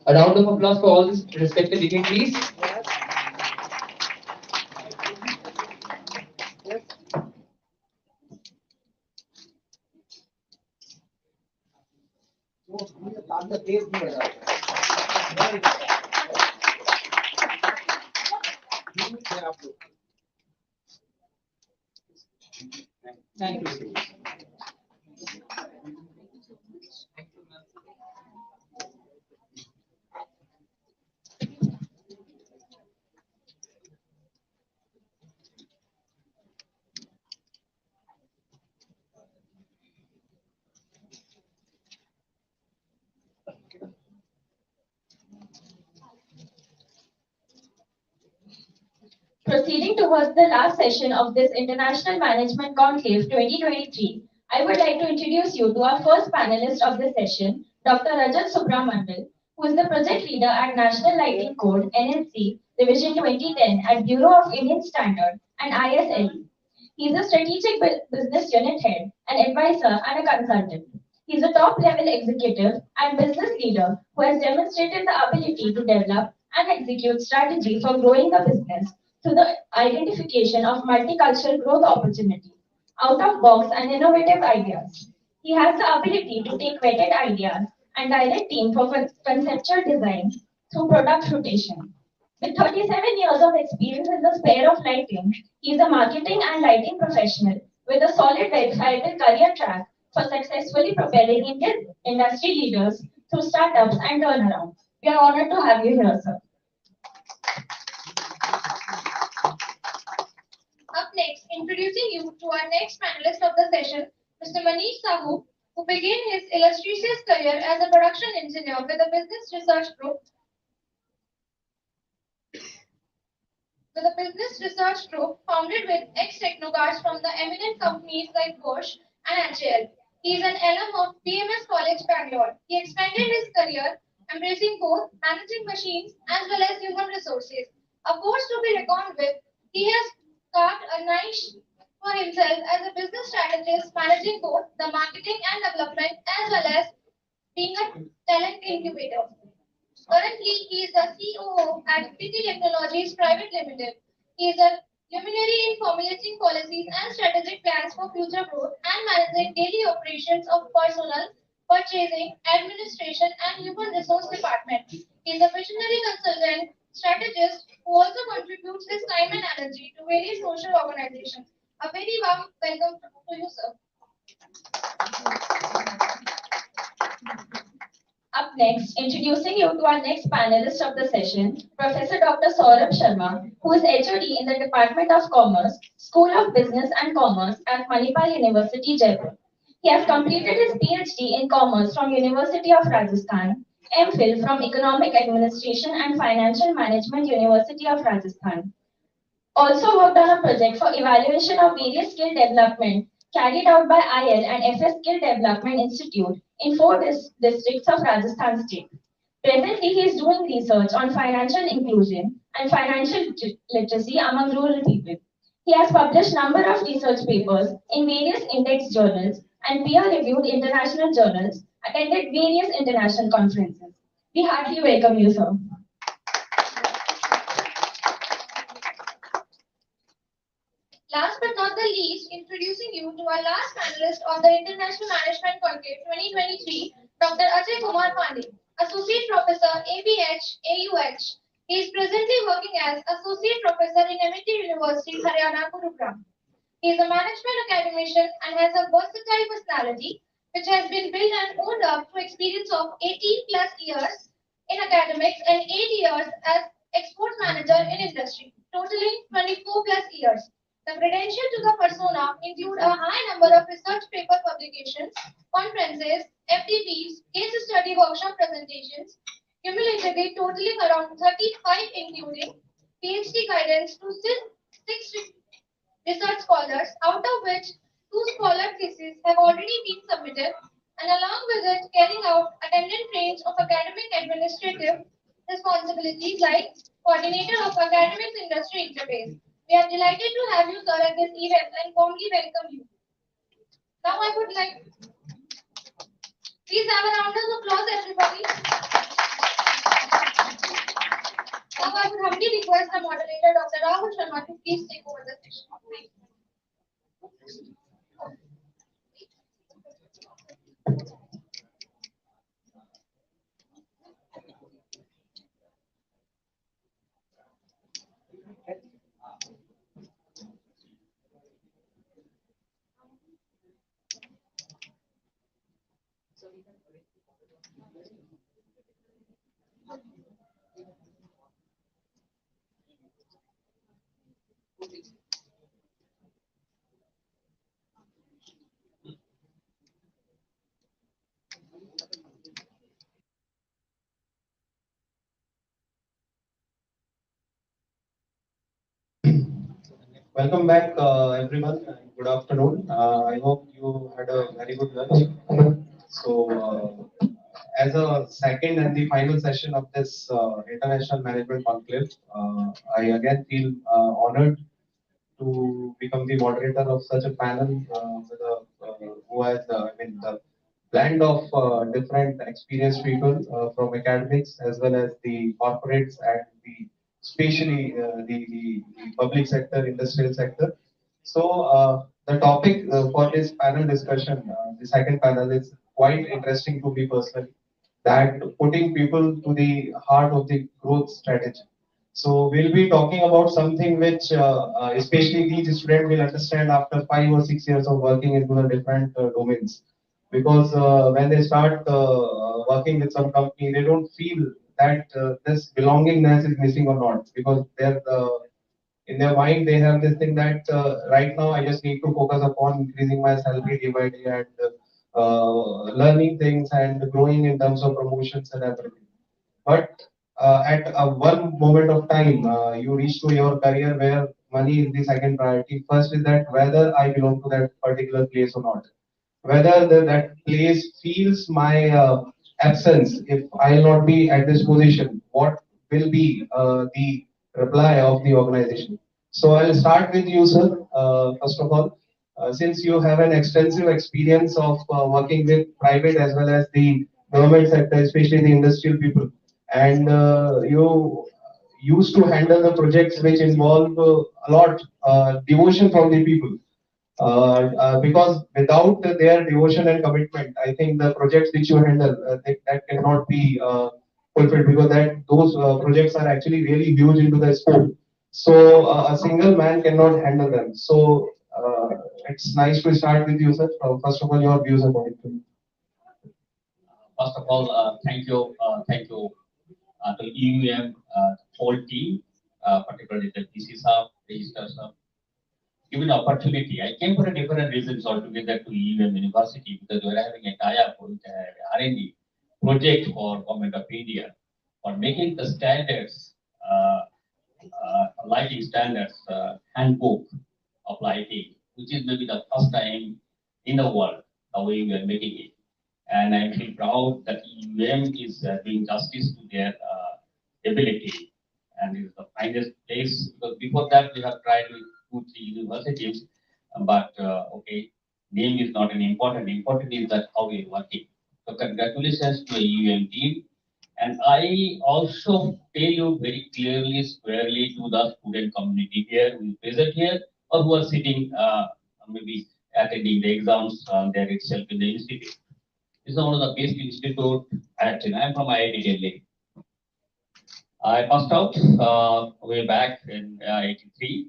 Speaker 4: A round of applause for all these respected dignitaries.
Speaker 1: Thank you.
Speaker 3: Proceeding towards the last session of this International Management Conclave 2023, I would like to introduce you to our first panelist of the session, Dr. Rajat Subramandal, who is the project leader at National Lighting Code NLC Division 2010 at Bureau of Indian Standard and ISLE. He is a strategic business unit head, an advisor, and a consultant. He is a top level executive and business leader who has demonstrated the ability to develop and execute strategy for growing the business through the identification of multicultural growth opportunities, out of box and innovative ideas. He has the ability to take vetted ideas and direct team for conceptual design through product rotation. With 37 years of experience in the sphere of lighting, he is a marketing and lighting professional with a solid verifiable career track for successfully propelling Indian industry leaders through startups and turnarounds. We are honored to have you here, sir. Up next, introducing you to our next panelist of the session, Mr. Manish Sahu, who began his illustrious career as a production engineer with a business research group founded with ex-technocrats from the eminent companies like Bosch and HAL. He is an alum of BMS College, Bangalore. He expanded his career, embracing both managing machines as well as human resources. A force to be reckoned with, he has carved a niche for himself as a business strategist, managing both the marketing and development as well as being a talent incubator. Currently, he is the COO at PT Technologies Private Limited. He is a luminary in formulating policies and strategic plans for future growth and managing daily operations of personnel, purchasing, administration, and human resource department. He is a visionary consultant, strategist who also contributes his time and energy to various social organizations. A very warm welcome to you, sir. Up next, introducing you to our next panelist of the session, Professor Dr. Saurabh Sharma, who is HOD in the Department of Commerce, School of Business and Commerce at Manipal University, Jaipur. He has completed his PhD in Commerce from University of Rajasthan
Speaker 16: MPhil from Economic Administration and Financial Management, University of Rajasthan. Also worked on a project for evaluation of various skill development carried out by IL and FS Skill Development Institute in four districts of Rajasthan state. Presently, he is doing research on financial inclusion and financial literacy among rural people. He has published number of research papers in various index journals and peer-reviewed international journals, attended various international conferences. We heartily welcome you, sir.
Speaker 17: Last but not the least, introducing you to our last panelist of the International Management Conclave 2023, Dr. Ajay Kumar Pandey, Associate Professor, ABH, AUH. He is presently working as Associate Professor in MIT University, Haryana, Gurugram. He is a management academician and has a versatile personality which has been built and owned up to experience of 18 plus years in academics and 8 years as export manager in industry, totaling 24 plus years. The credentials to the persona include a high number of research paper publications, conferences, FDPs, case study workshop presentations, cumulatively totaling around 35 including PhD guidance to 6 research scholars, out of which 2 scholar theses have already been submitted, and along with it carrying out attendant range of academic administrative responsibilities like coordinator of academics industry interface. We are delighted to have you, sir, at this event and warmly welcome you. Now I would like, please have a round of applause, everybody. Now I would humbly request the moderator, Dr. Rahul Sharma, to please take over the session. Thank you.
Speaker 10: Welcome back, everyone. And good afternoon. I hope you had a very good lunch. So, as a second and the final session of this International Management Conclave, I again feel honored to become the moderator of such a panel with who has, the blend of different experienced people from academics as well as the corporates and especially the public sector, industrial sector. So the topic for this panel discussion, the second panel, is quite interesting to me personally. That putting people to the heart of the growth strategy. So we'll be talking about something which, especially these students will understand after 5 or 6 years of working into the different domains. Because when they start working with some company, they don't feel that this belongingness is missing or not. Because they're in their mind they have this thing that right now I just need to focus upon increasing my salary day by day and learning things and growing in terms of promotions and everything. But at one moment of time, you reach to your career where money is the second priority. First is that whether I belong to that particular place or not, whether that place feels my absence. If I'll not be at this position, what will be the reply of the organization? So I'll start with you, sir. First of all, since you have an extensive experience of working with private as well as the government sector, especially the industrial people, and you used to handle the projects which involve a lot devotion from the people. Because without their devotion and commitment, I think the projects which you handle that cannot be fulfilled because that those projects are actually really huge into the scope. So a single man cannot handle them. So it's nice to start with you, sir. First of all, your views about it.
Speaker 8: First of all, thank you to UEM whole team, particularly the DC sir, register sir. Given the opportunity, I came for a different reasons altogether to UEM University because we were having a tie-up with R&D. project for Government of India for making the standards, lighting standards handbook of lighting, which is maybe the first time in the world the way we are making it. And I feel proud that UEM is doing justice to their ability, and is the finest place, because before that we have tried with 2, 3 universities, but okay, name is not an important. Important is that how we are working. So congratulations to the UEM team. And I also tell you very clearly, squarely to the student community here who is present here or who are sitting, maybe attending the exams there itself in the institute. This is one of the best institute. Actually, I am from IIT Delhi. I passed out way back in 83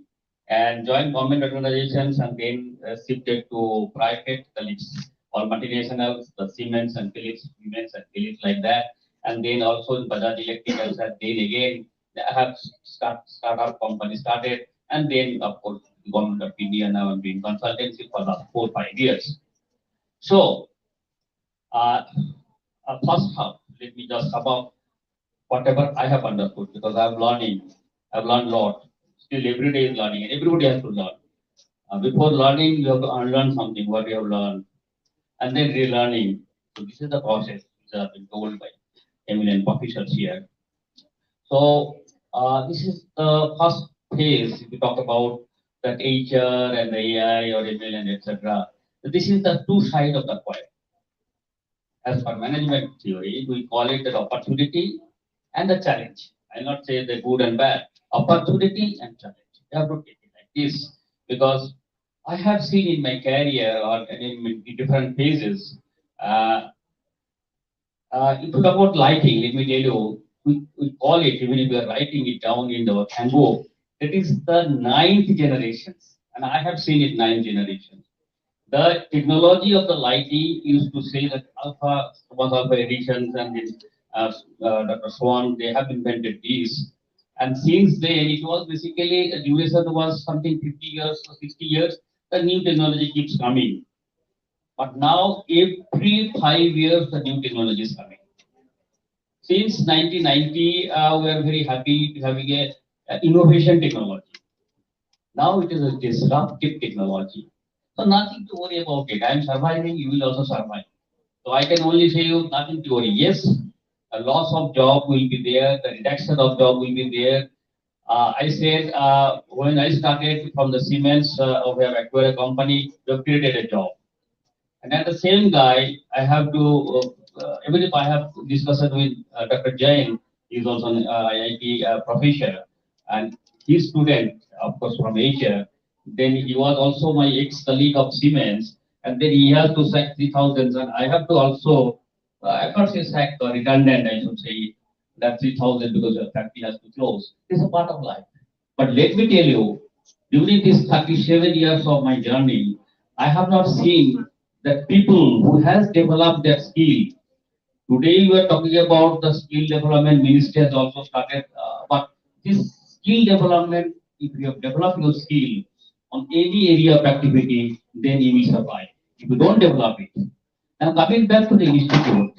Speaker 8: and joined government organizations, and then shifted to private colleagues or multinationals, the Siemens and Philips, Siemens and Philips like that. And then also in Bajaj Electricals, and then again I have startup company started, and then of course the government of India. Now I'm doing consultancy for the 4, 5 years. So first half, let me just sum up whatever I have understood, because I'm learning. I've learned a lot. Still, every day is learning, and everybody has to learn. Before learning, you have to unlearn something what you have learned, and then relearning. So this is the process which I have been told by eminent officials here. So this is the first phase. If we talk about that HR and the AI or ML and etc. So this is the two sides of the coin. As per management theory, we call it the opportunity and the challenge. I'll not say the good and bad. Opportunity and challenge. You have to take it like this, because I have seen in my career or in different phases. If you talk about lighting, let me tell you, we call it, even if we are writing it down in the handbook, that is the ninth generations. And I have seen it 9 generations. The technology of the lighting used to say that alpha editions, and this Dr. Swan, they have invented these. And since then, it was basically the duration was something 50 years or 60 years. The new technology keeps coming. But now, every 5 years, the new technology is coming. Since 1990, we are very happy to having a innovation technology. Now it is a disruptive technology. So nothing to worry about it. I am surviving, you will also survive. So I can only say you nothing to worry. Yes, a loss of job will be there, the reduction of job will be there. I said when I started from the Siemens, we have acquired a company, we have created a job. And then the same guy, I have to, even if I have discussed with Dr. Jain, he is also an IIT professor, and his student, of course, from Asia. Then he was also my ex-colleague of Siemens, and then he has to sack 3,000, and I have to also, I can't say sack or redundant, I should say, that 3,000 because the factory has to close. It's a part of life. But let me tell you, during these 37 years of my journey, I have not seen that people who has developed their skill. Today we are talking about the skill development ministry has also started, but this skill development, if you have developed your skill on any area of activity, then you will survive. If you don't develop it. Now coming back to the institute,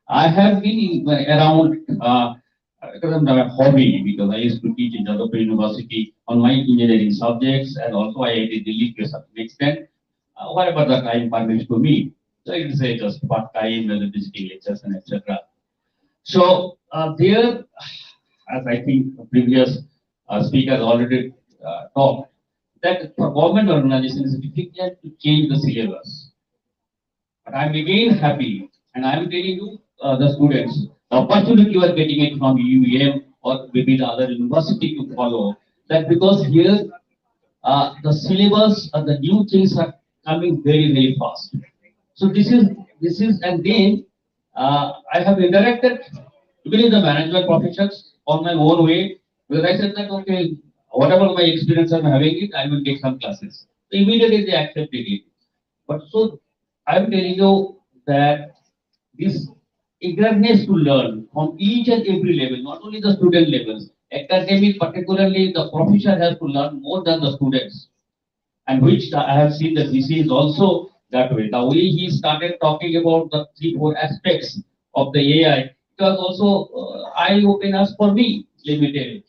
Speaker 8: I have been around because of my hobby, because I used to teach in Jaipur University on my engineering subjects, and also I did Delhi to a certain extent, whatever the time permits to me. So it is just part time and visiting lectures and etc. So there, as I think the previous speakers already talked, that for government organization is difficult to change the syllabus. But I'm again happy, and I'm telling you, the students, the opportunity you are getting it from UEM or maybe the other university to follow, that because here the syllabus and the new things are coming very, very fast. So this is, and then I have interacted even in the management professions on my own way, because I said that okay, whatever my experience I'm having it, I will take some classes. So immediately they accepted it. But so I'm telling you that this eagerness to learn from each and every level, not only the student levels, academic, particularly the professor has to learn more than the students, and which I have seen that VC is also that way. The way he started talking about the 3, 4 aspects of the AI, it was also eye-openers for me, let me tell you.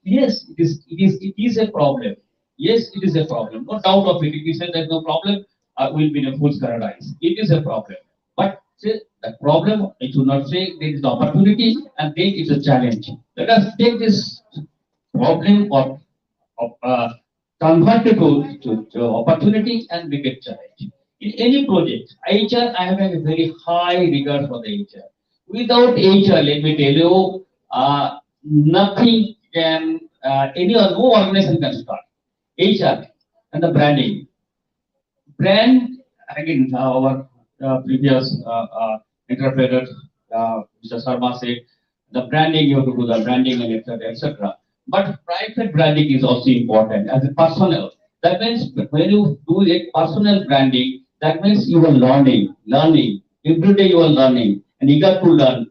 Speaker 8: Yes, it is a problem. Yes, it is a problem. No doubt of it. If you say there's no problem, we'll be in a fool's paradise. It is a problem. But say the problem, I should not say there is the opportunity and then it's a challenge. Let us take this problem of convert it to opportunity and make it challenge. In any project, HR, I have a very high regard for the HR. Without HR, let me tell you, nothing can, no organization can start. HR and the branding. Brand, again, our previous interpreter, Mr. Sharma said, the branding, you have to do the branding and etc. etc. But private branding is also important as a personal. That means when you do a personal branding, that means you are learning. Every day you are learning and eager to learn.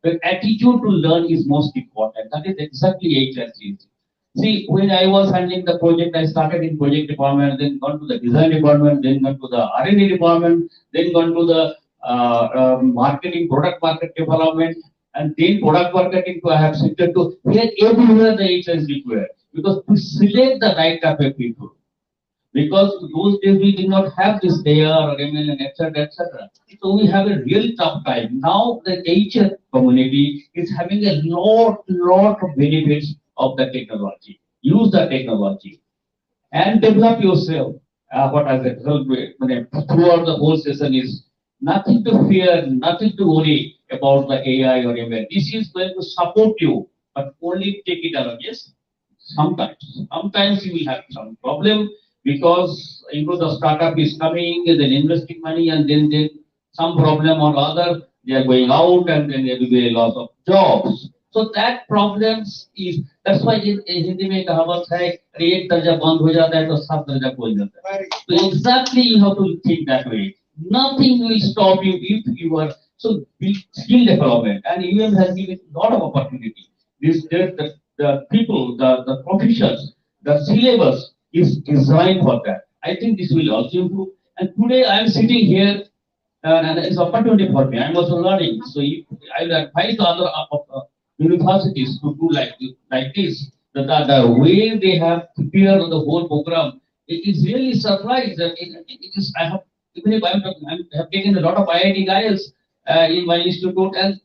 Speaker 8: The attitude to learn is most important. That is exactly HSC. See, when I was handling the project, I started in project department, then gone to the design department, then gone to the R&D department, then gone to the marketing, product market development, and then product marketing I have shifted to where everywhere the HR is required. Because to select the right type of people, because those days we did not have this AR or ML and etc. etc. So we have a really tough time. Now the HR community is having a lot of benefits of the technology. Use the technology and develop yourself. What I said throughout the whole session is nothing to fear, nothing to worry about the AI or ML. This is going to support you, but only take it along. Yes, sometimes you will have some problem because the startup is coming, then investing money, and then some problem or other they are going out, and then there will be a loss of jobs. So that problems is that's why in Hindi में कहावत है अरे एक दर्जा बंद हो जाता है तो सब दर्जा खोल जाता है. So exactly you have to think that way. Nothing will stop you if you are so big skill development, and UM has given a lot of opportunity. The people, the professions, the syllabus is designed for that. I think this will also improve. And today I am sitting here, and it's opportunity for me. I'm also learning. So if I will advise the other universities to do like this. The way they have prepared the whole program, it is really surprised that it is. I have even if I have taken a lot of IIT guys in my institute, and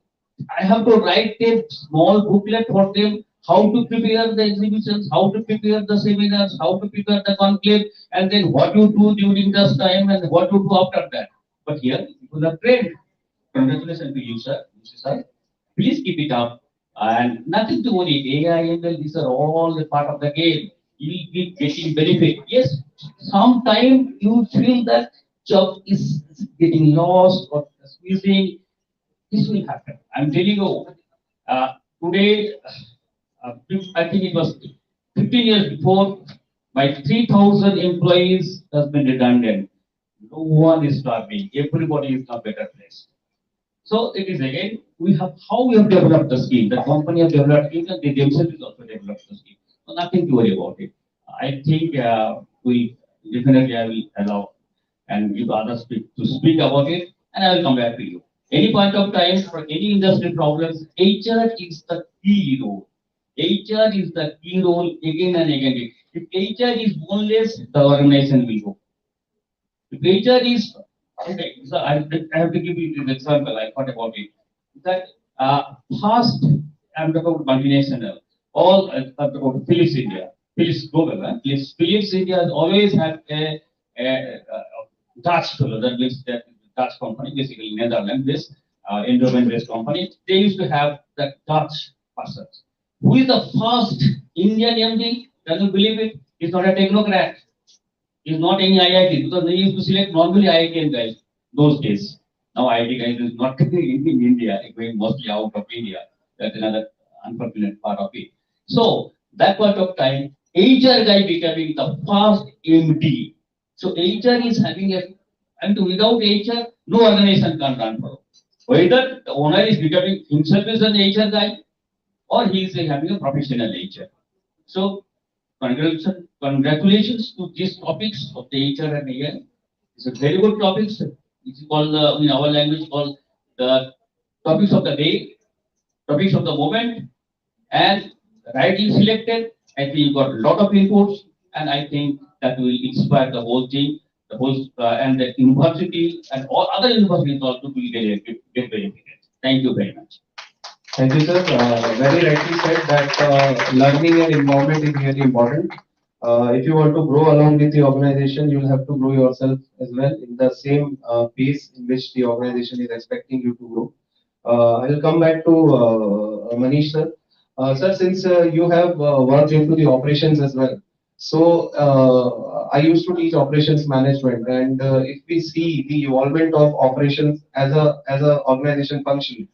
Speaker 8: I have to write a small booklet for them how to prepare the exhibitions, how to prepare the seminars, how to prepare the conclave, and then what you do during this time and what you do after that. But here, people are trained. Congratulations to you, sir. Sir. Please keep it up. And nothing to worry. AI, ML, these are all the part of the game. You will be getting benefit. Yes, sometime you feel that job is getting lost or squeezing. This will happen. I'm telling you, today, I think it was 15 years before, my 3,000 employees has been redundant. No one is starving. Everybody is now better placed. So it is again, we have how we have developed the skill. The company have developed it, and they themselves also developed the skill. So nothing to worry about it. I think we definitely I will allow and give others to speak about it, and I will come back to you. Any point of time for any industry problems, HR is the key role. HR is the key role again and again. If HR is boneless, the organization will go. If HR is okay, so I have to give you this example. I thought about it. That past, I'm talking about multinational. All I'm talking about Philips India, Philips Global. Philips India has always had a Dutch fellow, that means that Dutch company, basically Netherlands-based, environment-based company. They used to have the Dutch person. Who is the first Indian MD? Can you believe it? He's not a technocrat. He's not any IIT because they used to select normally IIT guys those days. Now IIT guys is not in India, going mostly out of India. That's another unfortunate part of it. So that point of time, HR guy becoming the first MD. So HR is having a, and without HR, no organization can run for. Whether the owner is becoming himself as an HR guy, or he is having a professional HR. So congratulations to these topics of the HR and AI. It's a very good topics. It's called in our language called the topics of the day, topics of the moment, and rightly selected. I think you got a lot of inputs, and I think that will inspire the whole team, the whole and the university and all other universities also will get benefited. Thank you very much.
Speaker 10: Thank you, sir. Very rightly said that learning and involvement is really important. If you want to grow along with the organization, you'll have to grow yourself as well in the same pace in which the organization is expecting you to grow. I'll come back to Manish, sir. Sir, since you have worked into the operations as well, so I used to teach operations management, and if we see the involvement of operations as a organization function,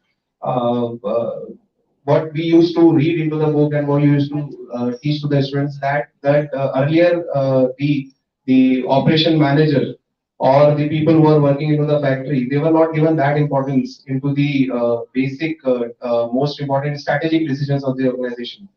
Speaker 10: what we used to read into the book and what you used to teach to the students that earlier the operation manager or the people who are working into the factory, they were not given that importance into the basic most important strategic decisions of the organization.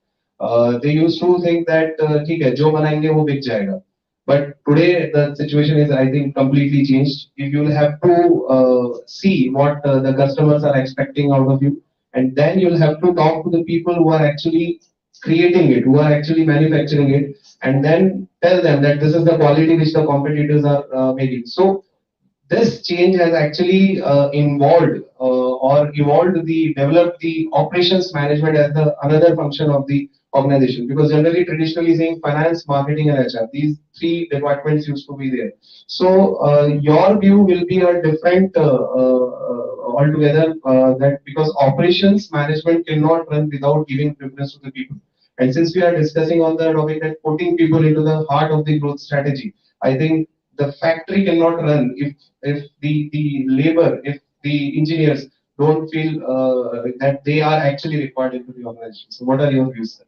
Speaker 10: They used to think that ठीक है जो बनाएंगे वो बिक जाएगा. But today the situation is, I think, completely changed. If you'll have to see what the customers are expecting out of you, and then you'll have to talk to the people who are actually creating it, who are actually manufacturing it, and then tell them that this is the quality which the competitors are making. So this change has actually involved or evolved the developed the operations management as the another function of the organization, because generally traditionally saying finance, marketing, and HR, these three departments used to be there. So your view will be a different altogether, that because operations management cannot run without giving preference to the people. And since we are discussing on the topic that putting people into the heart of the growth strategy, I think the factory cannot run if the labor, if the engineers don't feel that they are actually required into the organization. So what are your views, sir?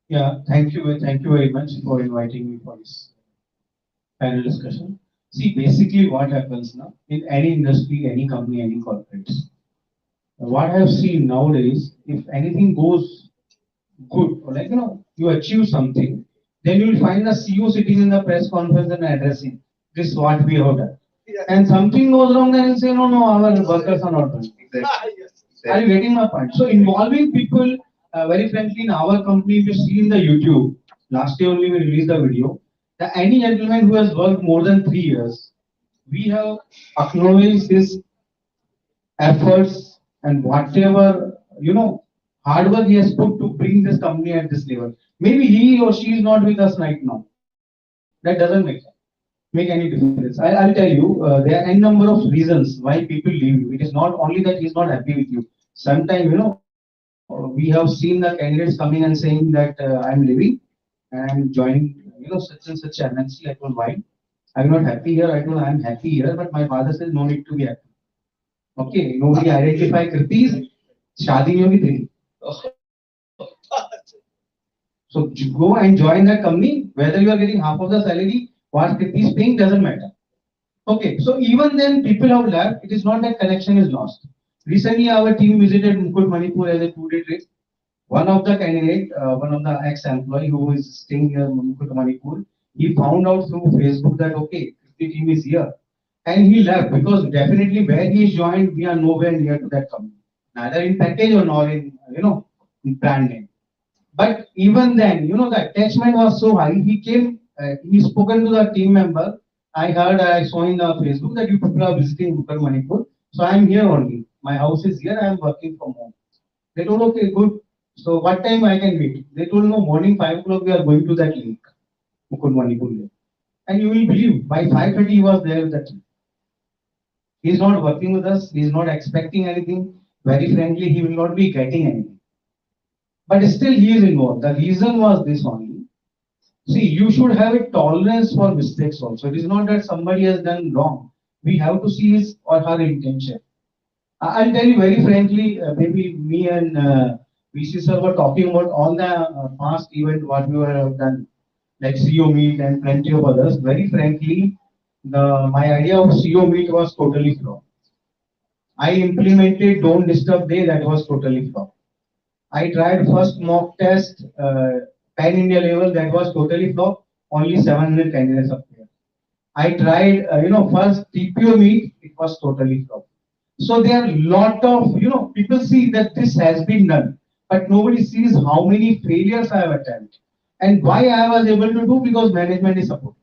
Speaker 2: Yeah, thank you very much for inviting me for this panel discussion. See, basically what happens now in any industry, any company, any corporate. What I have seen nowadays, if anything goes good, or like you achieve something, then you will find the CEO sitting in the press conference and addressing this is what we have done. And something goes wrong, then he'll say, no, our workers are not done. Exactly. Are you getting my point? So involving people, very frankly, in our company, if you see in the YouTube, last year only we released the video, that any gentleman who has worked more than 3 years, we have acknowledged his efforts and whatever, hard work he has put to bring this company at this level. Maybe he or she is not with us right now. That doesn't make any difference. I'll tell you, there are n number of reasons why people leave you. It is not only that he's not happy with you. Sometimes, we have seen the candidates coming and saying that I'm leaving and I'm joining, such and such MNC. I told, why? I'm not happy here. I told, I'm happy here, but my father says no need to be happy. Okay, nobody identify Kritis. Shadi mein bhi thi. So go and join that company, whether you are getting half of the salary, what Kriti is paying doesn't matter. Okay, so even then people have left, it is not that connection is lost. Recently our team visited Mukut Manipur as a 2-day trip. One of the candidate, one of the ex-employee who is staying near Mukut Manipur, he found out through Facebook that okay, Kriti team is here. And he left because definitely where he is joined, we are nowhere near to that company. Neither in package or nor in, in brand name. But even then, the attachment was so high. He came, he spoken to the team member. I saw in the Facebook that you people are visiting Mukut Manipur. So I am here only. My house is here. I am working from home. They told, okay, good. So what time I can meet? They told, no, morning 5 o'clock we are going to that link, Mukut Manipur. And you will believe, by 5:30 he was there with the team. He is not working with us. He is not expecting anything. Very frankly, he will not be getting anything. But still he is involved. The reason was this only. See, you should have a tolerance for mistakes also. It is not that somebody has done wrong. We have to see his or her intention. I'll tell you very frankly, maybe me and VC sir were talking about all the past event what we have done, like CEO meet and plenty of others. Very frankly, my idea of CEO meet was totally flawed. I implemented don't disturb day, that was totally flawed. I tried first mock test, pan India level, that was totally flop. Only 700 candidates appeared. I tried, first TPO meet, it was totally flop. So there are lot of, people see that this has been done, but nobody sees how many failures I have attempted. And why I was able to do, because management is supporting.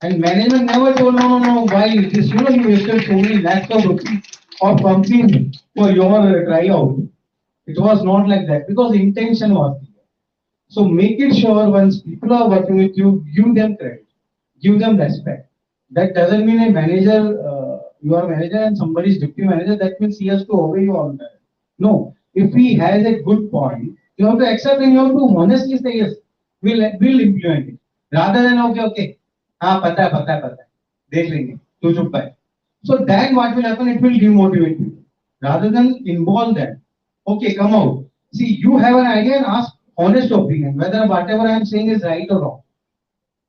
Speaker 2: And management never told, no, no, no, why this, you wasted so many lakhs of rupees of companies for your tryout. It was not like that, because intention was there. So make it sure once people are working with you, give them credit, give them respect. That doesn't mean a manager, you are a manager and somebody is deputy manager, that means he has to obey you all the time. No, if he has a good point, you have to accept and you have to honestly say yes, we'll implement it. Rather than okay, हाँ पता है, देख लेंगे, तू चुप है. So then what will happen? It will demotivate people. Rather than involve them. Okay, come out. See, you have an idea and ask honest opinion, whether whatever I am saying is right or wrong.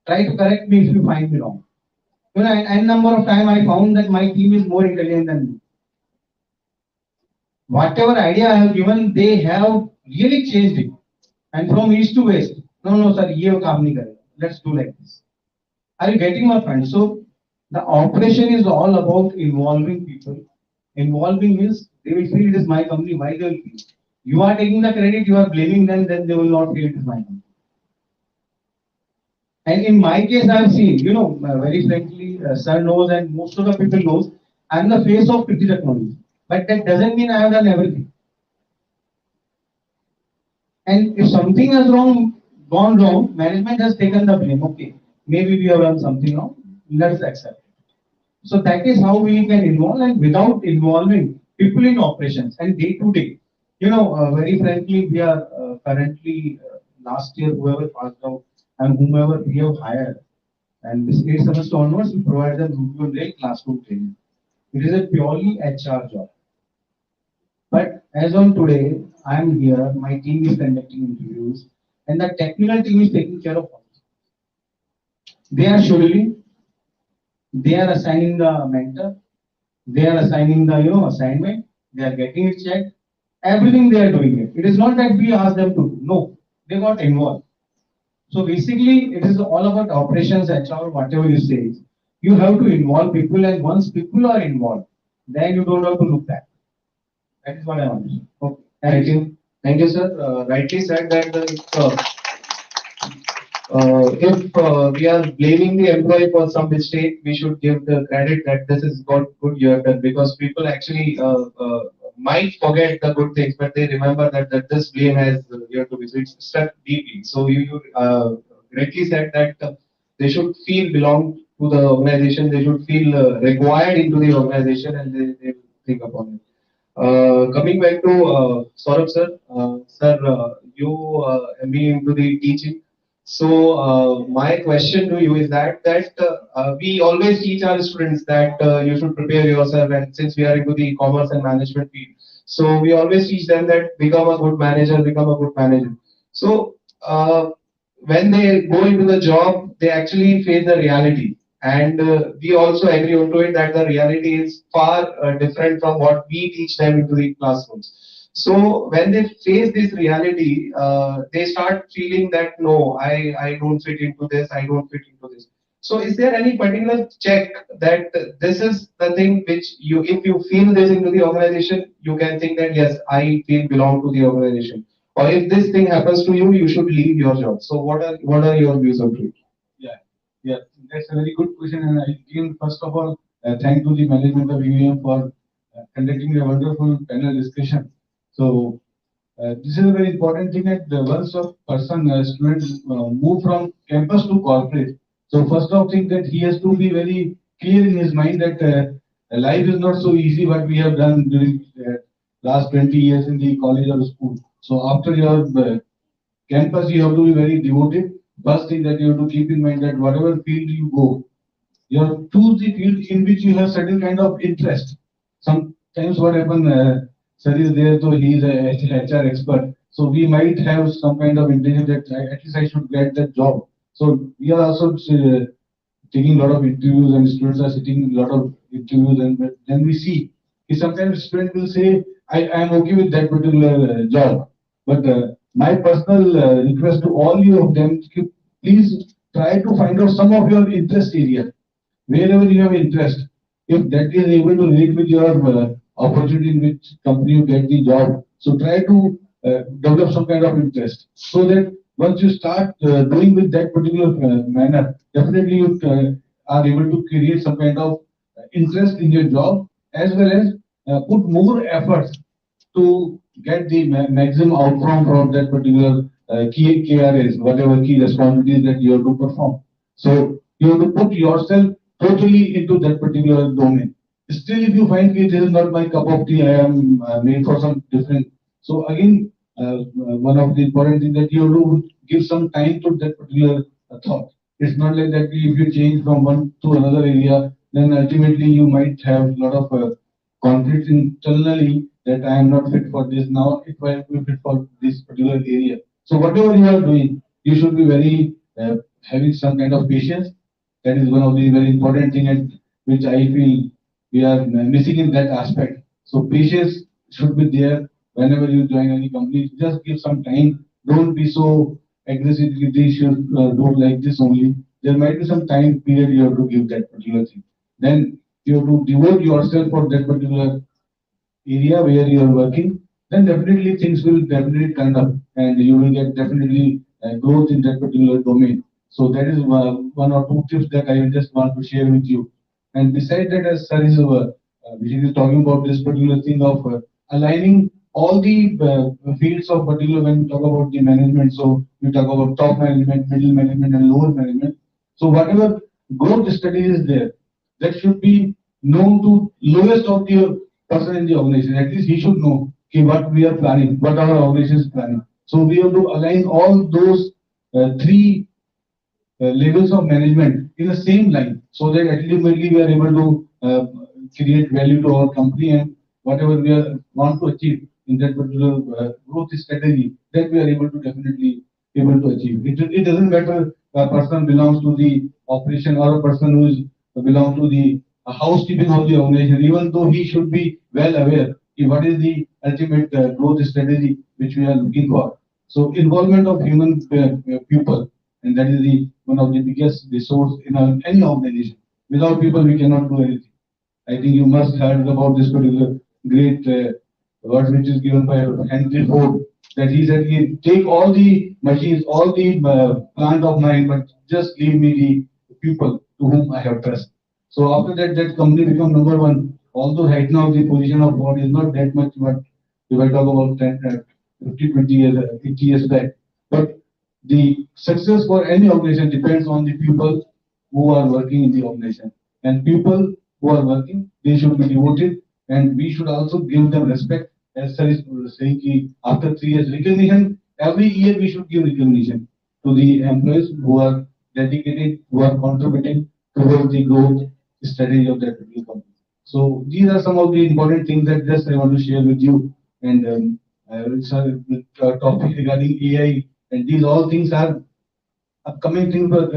Speaker 2: Try to correct me if you find me wrong. N number of time I found that my team is more intelligent than me. Whatever idea I have given, they have really changed it. And from east to west, no, sir, ये काम नहीं करेगा. Let's do like this. Are you getting my point? So the operation is all about involving people. Involving means they will feel it is my company. Why they will feel? You are taking the credit, you are blaming them, then they will not feel it is my company. And in my case, I have seen, very frankly, sir knows and most of the people knows, I am the face of pretty technology. But that doesn't mean I have done everything. And if something has gone wrong, management has taken the blame. Okay, maybe we have done something wrong. Let's accept it. So that is how we can involve, and without involving people in operations and day to day. Very frankly, we are currently last year whoever passed out and whomever we have hired, and this 8 semester onwards, we provide them real classroom training. It is a purely HR job. But as on today, I am here, my team is conducting interviews, and the technical team is taking care of all. They are scheduling, they are assigning the mentor, they are assigning the assignment, they are getting it checked, everything they are doing it. It is not that we ask them to do. No, they got involved. So basically, it is all about operations, HR, whatever you say. You have to involve people, and once people are involved, then you don't have to look back. That is what I want to say. Okay.
Speaker 10: Thank you. Thank you, sir. Rightly said that if we are blaming the employee for some mistake, we should give the credit that this is got good you have done, because people actually might forget the good things, but they remember that this blame has you have to be, so it's stuck deeply. So you correctly said that they should feel belong to the organization, they should feel required into the organization, and they will think upon it. Coming back to Saurabh sir, you have been into the teaching. So my question to you is that we always teach our students that you should prepare yourself, and since we are into the commerce and management field, so we always teach them that become a good manager, become a good manager. So when they go into the job, they actually face the reality. And we also agree on to it that the reality is far different from what we teach them into the classrooms. So when they face this reality, they start feeling that no, I don't fit into this, I don't fit into this. So is there any particular check that this is the thing which you, if you feel this into the organization, you can think that yes, I feel belong to the organization. Or if this thing happens to you, you should leave your job. So what are your views on it?
Speaker 2: Yeah, that's a very good question. And I again, first of all, thank to the management of UEM for conducting a wonderful panel discussion. So this is a very important thing that once a person, student move from campus to corporate. So first of thing that he has to be very clear in his mind that life is not so easy what we have done during last 20 years in the college or school. So after your campus, you have to be very devoted. First thing that you have to keep in mind that whatever field you go, you have to choose the field in which you have certain kind of interest. Sometimes what happens, sir is there, so he is a HR expert. So we might have some kind of intention that at least I should get that job. So we are also taking a lot of interviews, and students are sitting a lot of interviews, and then we see sometimes student will say, I am okay with that particular job. But my personal request to all you of them, please try to find out some of your interest area, wherever you have interest.
Speaker 18: if that is able to relate with your opportunity in which company you get the job, so try to develop some kind of interest so that once you start doing with that particular manner, definitely you are able to create some kind of interest in your job as well as put more efforts to get the maximum outcome from that particular key KRAs, whatever key responsibilities that you have to perform. So you have to put yourself totally into that particular domain. Still, if you find that this is not my cup of tea, I am made for some different. So again, one of the important things that you have to give some time to that particular thought. It's not like that if you change from one to another area, then ultimately you might have a lot of conflict internally that I am not fit for this now, if I am fit for this particular area. So whatever you are doing, you should be very having some kind of patience. That is one of the very important thing and which I feel we are missing in that aspect. So patience should be there whenever you join any company. Just give some time. Don't be so aggressive. They should do like this only. There might be some time period you have to give that particular thing. Then you have to devote yourself for that particular area where you are working, then definitely things will definitely turn up and you will get definitely growth in that particular domain. So that is one or two tips that I just want to share with you. And beside that, as Sir is which is talking about this particular thing of aligning all the fields of particular when we talk about the management. So we talk about top management, middle management, and lower management. So whatever growth strategy is there, that should be known to lowest of the person in the organization. At least he should know okay, what we are planning, what our organization is planning. So we have to align all those three levels of management in the same line so that ultimately we are able to create value to our company and whatever we want to achieve in that particular growth strategy that we are able to definitely able to achieve. It doesn't matter a person belongs to the operation or a person who is belongs to the housekeeping of the organization, even though he should be well aware what is the ultimate growth strategy which we are looking for. So involvement of human people, and that is the one of the biggest resource in any organization. Without people, we cannot do anything. I think you must heard about this particular great word which is given by Henry Ford that he said, he take all the machines, all the plant of mine, but just leave me the people to whom I have trust. So after that, that company become number one. Although right now the position of Ford is not that much, but if I talk about 10, 50, 20 years, 80 years back, but the success for any organization depends on the people who are working in the organization. And people who are working, they should be devoted, and we should also give them respect. As Sir is saying, after 3 years recognition, every year we should give recognition to the employees who are dedicated, who are contributing towards the growth strategy of that particular company. So these are some of the important things that just I want to share with you. And it's a topic regarding AI, and these all things are upcoming things, but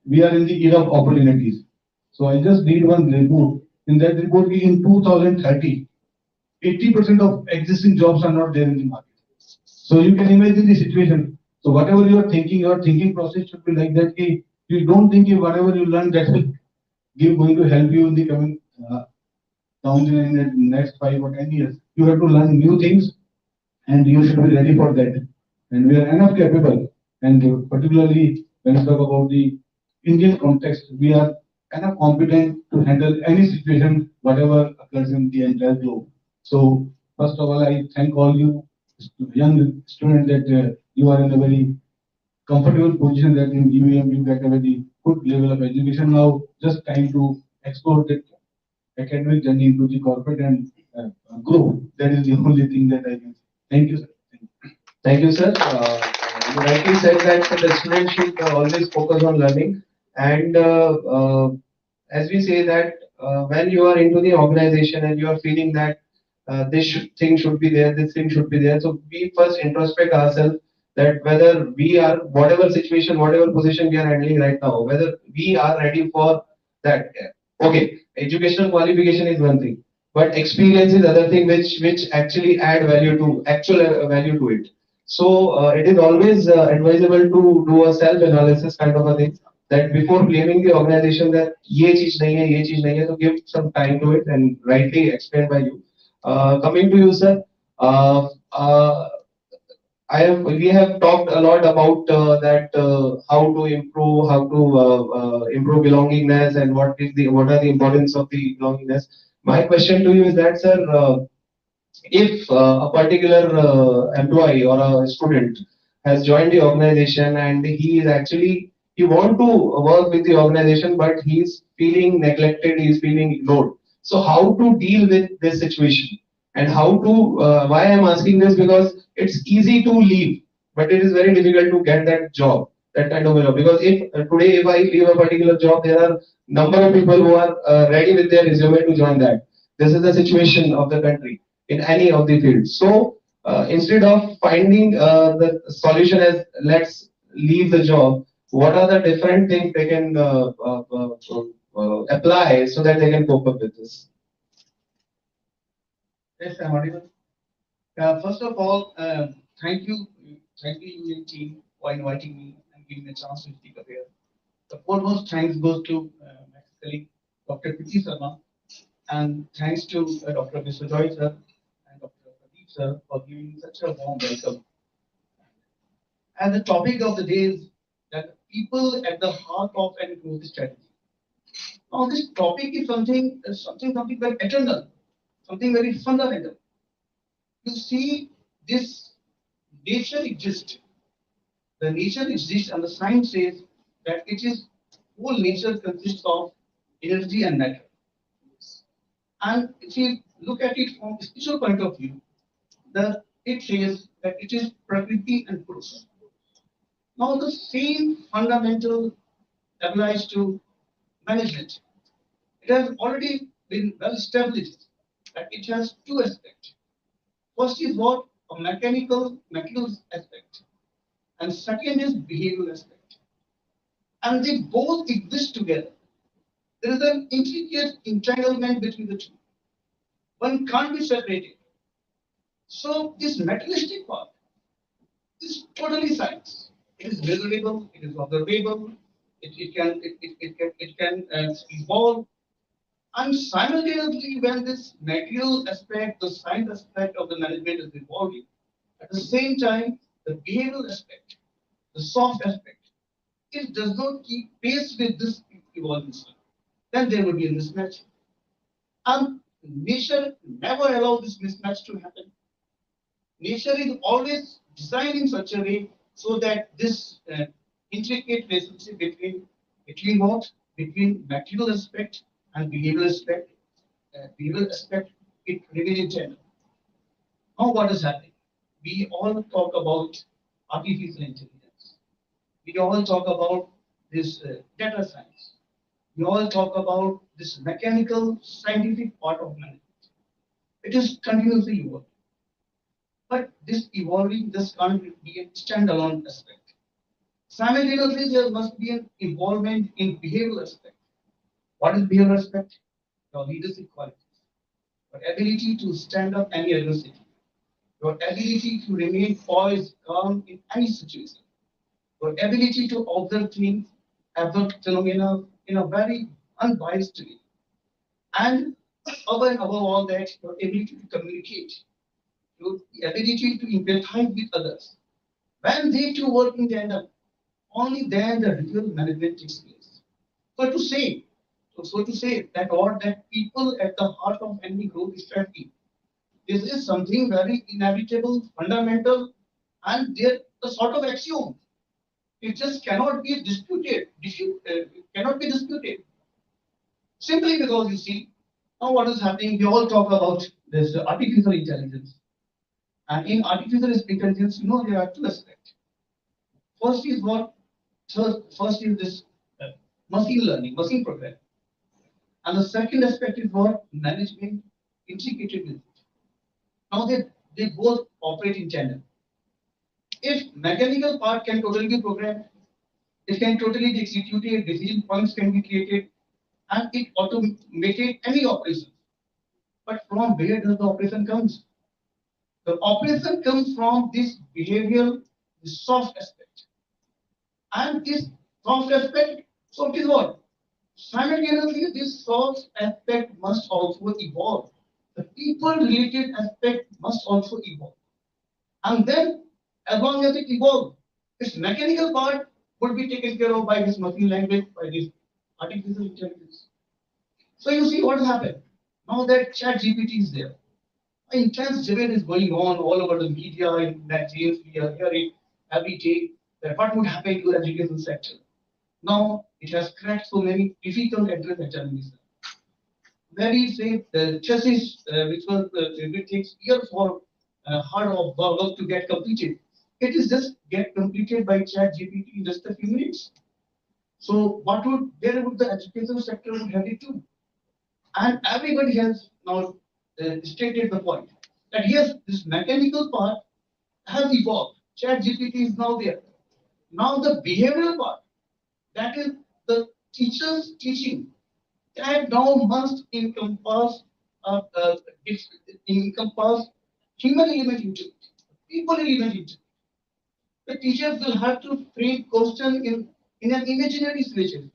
Speaker 18: we are in the era of opportunities. So I just read one report. In that report, in 2030, 80% of existing jobs are not there in the market. So you can imagine the situation. So whatever you are thinking, your thinking process should be like that. You don't think whatever you learn that will going to help you in the coming down in the next 5 or 10 years. You have to learn new things, and you should be ready for that. And we are enough capable, and particularly when we talk about the Indian context, we are enough competent to handle any situation, whatever occurs in the entire globe. So first of all, I thank all you young students that you are in a very comfortable position that in UEM you get a very good level of education. Now just time to explore that academic journey into the corporate and grow. That is the only thing that I can say. Thank you, sir.
Speaker 10: Thank you, sir. You rightly said that the student should always focus on learning. And as we say that when you are into the organization and you are feeling that thing should be there, this thing should be there. So we first introspect ourselves that whether we are, whatever situation, whatever position we are handling right now, whether we are ready for that. Okay, educational qualification is one thing, but experience is other thing which actually add value to actual value to it. So it is always advisable to do a self analysis kind of a thing. that before blaming the organization that ye cheez nahi hai, ye cheez nahi hai, to give some time to it and rightly explained by you. Coming to you, sir. Uh, uh, we have talked a lot about that how to improve, improve belongingness, and what are the importance of the belongingness. My question to you is that, sir, if a particular employee or a student has joined the organization and he want to work with the organization, but he's feeling neglected, he's feeling ignored. So how to deal with this situation, and how to why I'm asking this, because it's easy to leave, but it is very difficult to get that job, that kind of a job. Because if today if I leave a particular job, there are number of people who are ready with their resume to join that. This is the situation of the country in any of the fields. So instead of finding the solution as let's leave the job, what are the different things they can apply so that they can cope up with this?
Speaker 7: Yes, I'm audible. First of all, thank you, UEM team, for inviting me and giving me a chance to speak up here. The foremost thanks goes to my colleague, Dr. Priti Sharma, and thanks to Dr. Joy sir and Dr. Pradeep sir for giving such a warm welcome. And the topic of the day is that people at the heart of any growth strategy. Now, this topic is something very eternal, something very fundamental. You see, this nature exists. The nature exists, and the science says that whole nature consists of energy and matter. And if you look at it from a spiritual point of view, it says that it is Prakriti and Purush. Now, the same fundamental applies to management. It has already been well established that it has two aspects. First is what? A mechanical aspect. And second is behavioral aspect. And they both exist together. There is an intricate entanglement between the two. One can't be separated. So this materialistic part is totally science. It is measurable, it is observable, it can evolve. And simultaneously, when this material aspect, the science aspect of the management is evolving, at the same time, the behavioral aspect, the soft aspect, it does not keep pace with this evolution, then there will be a mismatch. And nature never allows this mismatch to happen. Nature is always designed in such a way so that this intricate relationship between what? Between material aspect and behavioral aspect, it remains in tandem. Now what is happening? We all talk about artificial intelligence. We all talk about this data science. We all talk about this mechanical scientific part of management. It is continuously evolving. But this evolving just can't be a standalone aspect. Simultaneously, there must be an involvement in behavioral aspect. What is behavioral aspect? Your leadership qualities, your ability to stand up any adversity, your ability to remain poised, calm in any situation, your ability to observe things, observe phenomena in a very unbiased way, and above all that, your ability to communicate, your ability to empathize with others. When they two work in tandem, only then the real management takes place. So to say, that people at the heart of any growth strategy, this is something very inevitable, fundamental, and they're a sort of axiom. It just cannot be disputed. Cannot be disputed. Simply because you see, now what is happening? We all talk about this artificial intelligence. And in artificial intelligence, there are two aspects. First is what? First is this machine learning, machine programming. And the second aspect is what? Management integrated with it. Now they both operate in tandem. If mechanical part can totally be programmed, it can totally be executed, decision points can be created, and it automated any operation. But from where does the operation comes? The operation comes from this behavioral, the soft aspect. And this soft aspect So it is what? Simultaneously, this soft aspect must also evolve. The people-related aspect must also evolve. And then, as long as it evolves, its mechanical part would be taken care of by this machine language, by this artificial intelligence. So you see what happened. Now that chat GPT is there, intense debate is going on all over the media, in magazines, we are hearing every day that what would happen to the education sector. Now it has cracked so many difficult entrance examinations. Maybe say the thesis, which takes years for hard of work to get completed, it is just get completed by chat GPT in just a few minutes. So what would where would the education sector would have it to? And everybody has now stated the point that yes, this mechanical part has evolved. Chat GPT is now there. Now the behavioral part, that is the teacher's teaching, that now must encompass uh, uh, encompass human element into it, people element into it. The teachers will have to frame question in an imaginary situation,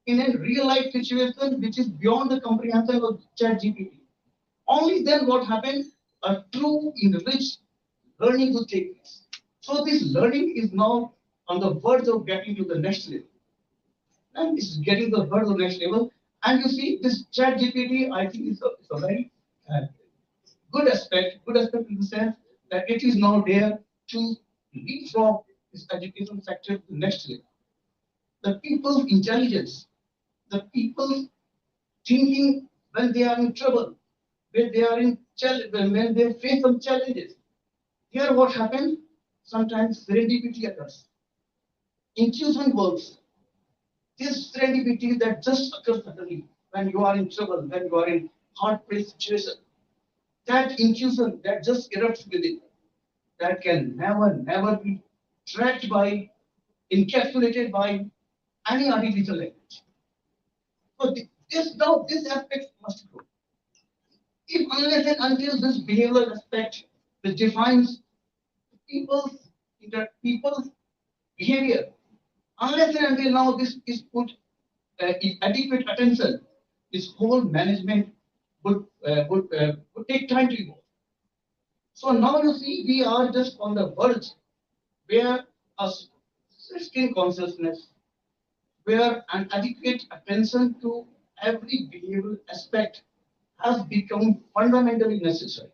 Speaker 7: in a real life situation which is beyond the comprehension of chat GPT. Only then what happens, a true enriched learning will take place. So this learning is now on the verge of getting to the next level. And it's getting the verge of the next level. And you see, this chat GPT, I think is a very uh, good aspect in the sense that it is now there to leapfrog this education sector to the next level. The people's intelligence, the people thinking when they are in trouble, when they are in when they face some challenges. Here, what happens? Sometimes serendipity occurs. Intuition works. This serendipity that just occurs suddenly when you are in trouble, when you are in hard-pressed situation. That intuition that just erupts within, that can never be tracked by, encapsulated by any artificial language. So this aspect must grow. If unless and until this behavioral aspect which defines people's people's behavior, unless and until now this is put adequate attention, this whole management would take time to evolve. So now you see we are just on the verge where a sustained consciousness, where an adequate attention to every behavioral aspect has become fundamentally necessary.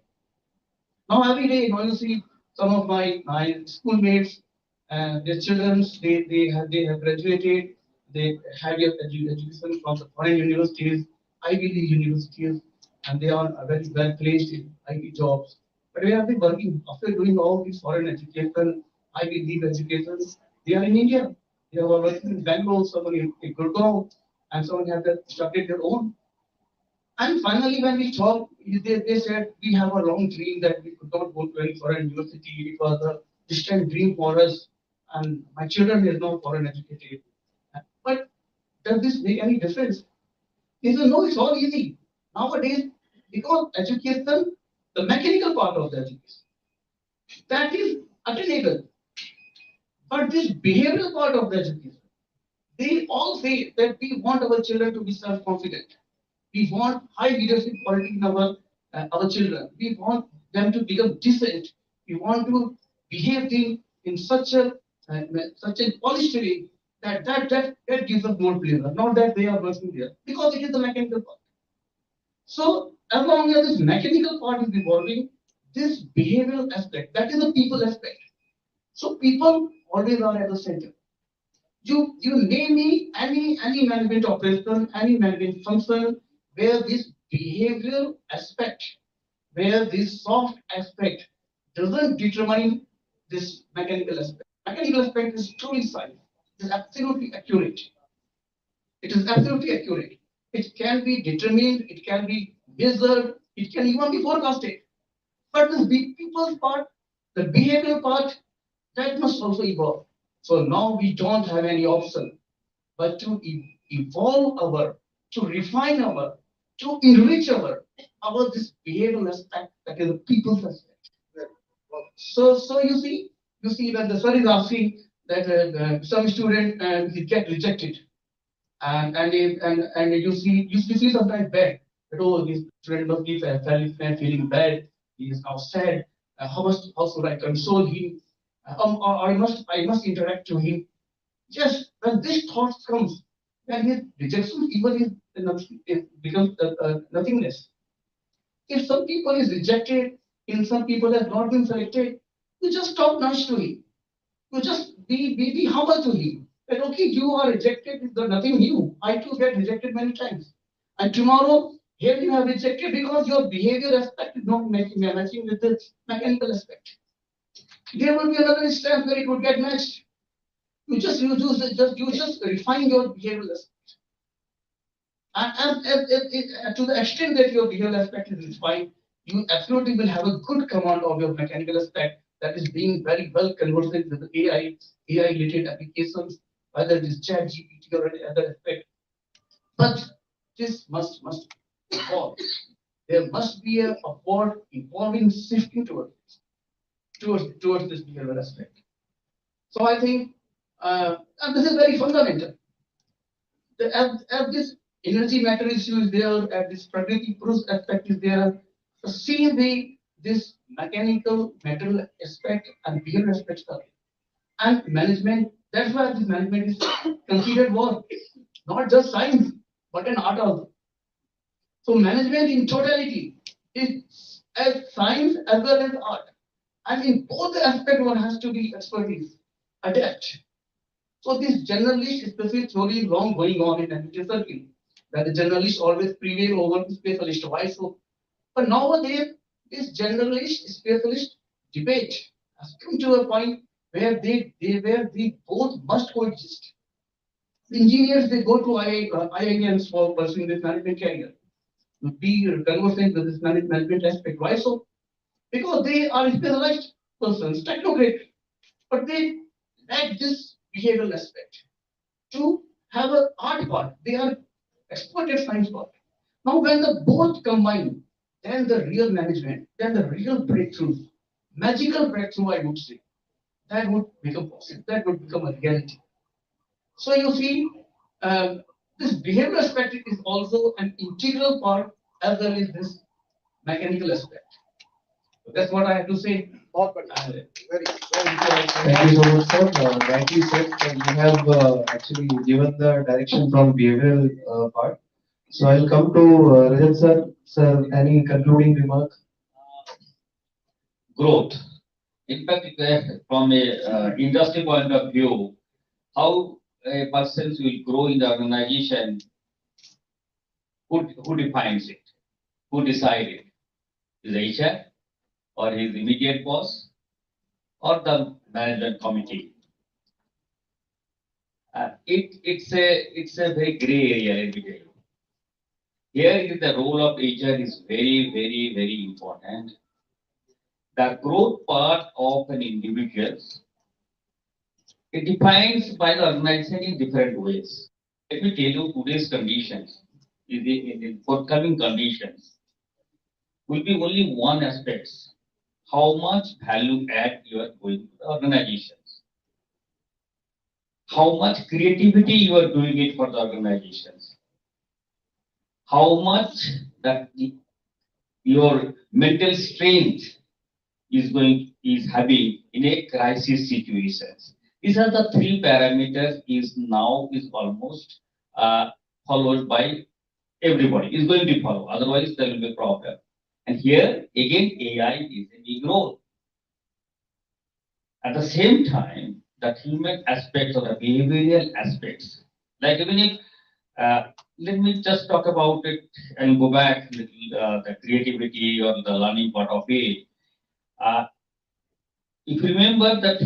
Speaker 7: Now every day, you see some of my schoolmates, their children, they have graduated, they have their education from the foreign universities, Ivy League universities, and they are very well placed in IT jobs. But where are they working after doing all these foreign education, Ivy League education? They are in India. They are working in Bangalore, someone in Gurgaon, and someone has started their own. And finally, when we talked, they said we have a long dream that we could not go to any foreign university. It was a distant dream for us, and my children is now foreign educated. But does this make any difference? He said, no, it's all easy. Nowadays, because education, the mechanical part of the education, that is attainable. But this behavioral part of the education, they all say that we want our children to be self-confident. We want high leadership quality in our children. We want them to become decent. We want to behave in such a polished way that gives us more pleasure. Not that they are working there, because it is the mechanical part. So as long as this mechanical part is evolving, this behavioral aspect, that is the people aspect. So people always are at the center. You name me any management operation, any management function where this behavioral aspect, where this soft aspect doesn't determine this mechanical aspect. Mechanical aspect is truly science. It is absolutely accurate. It is absolutely accurate. It can be determined, it can be measured, it can even be forecasted. But this people's part, the behavioral part, that must also evolve. So now we don't have any option but to evolve our, to refine our, to enrich our this behavioral aspect, that is the people's aspect. So you see when the sir is asking that some student he get rejected,
Speaker 11: and you see sometimes bad. That, oh, this student must be feeling bad. He is now sad. How should I console him? Or I must interact to him. Yes, when this thought comes, then his rejection even it becomes nothingness. If some people is rejected, if some people have not been selected, you just talk nice to him. You just be humble to him. That okay, you are rejected, there's nothing new. I too get rejected many times. And tomorrow, here you have rejected because your behavior aspect is not matching with the mechanical aspect. There will be another instance where it would get matched. You just refine your behavioral aspect. And to the extent that your behavioral aspect is refined, you absolutely will have a good command of your mechanical aspect that is being very well conversant with the AI related applications, whether it is chat GPT or any other aspect. But this must evolve. There must be a upward evolving shifting towards this behavioral aspect. So I think, and this is very fundamental. As this energy matter issue is there, as this Prakriti Purush aspect is there, the same way this mechanical material aspect and behavior aspects are there. And management, that's why this management is considered work, not just science, but an art also. So management in totality is as science as well as art. And in both aspects, one has to be expertise, adapt. So this generalist specific theory is long going on in MBA circle, that the generalist always prevail over the specialist. Why so? But nowadays, this generalist specialist debate has come to a point where they both must coexist. Engineers they go to IIMs for pursuing this management career, to be conversant with this management aspect. Why so? Because they are specialized persons, technocrat, but they lack this behavioral aspect to have an art part. They are expert at science part. Now, when the both combine, then the real management, then the real breakthrough, magical breakthrough, I would say, that would become possible. That would become a reality. So you see, this behavioral aspect is also an integral part as well as this mechanical aspect. So that's what I have to say.
Speaker 10: Very Thank you so much, sir. Rightly said, you have actually given the direction from behavioral part. So I'll come to Rajat sir. Sir, any concluding remark?
Speaker 8: Growth. In fact, from a industry point of view, how a person will grow in the organization, who defines it? Who decides it? Is the HR or his immediate boss or the management committee? It's a very gray area, let me tell you. Here, the role of HR is very, very, very important. The growth part of an individual, it defines by the organization in different ways. Let me tell you today's conditions, in the forthcoming conditions, will be only one aspect. How much value add you are going to the organizations. How much creativity you are doing it for the organizations. How much that your mental strength is having in a crisis situations. These are the three parameters is almost followed by everybody, is going to follow. Otherwise, there will be a problem. And here again, AI is a big role. At the same time, the human aspects or the behavioral aspects, like even if let me just talk about it and go back the creativity or the learning part of it. If you remember that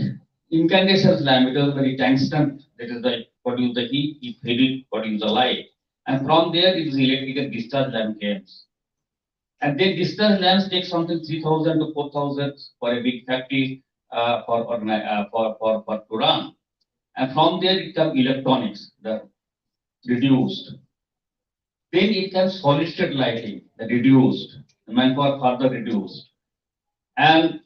Speaker 8: incandescent lamp, it was very tungsten, that is the produce the heat, it produce the light. And from there, it is electrical discharge lamp came. And then discharge lamps take something 3,000 to 4,000 for a big factory for to run. And from there, it comes electronics, the reduced. Then it comes solid state lighting, the reduced, the manpower further reduced. And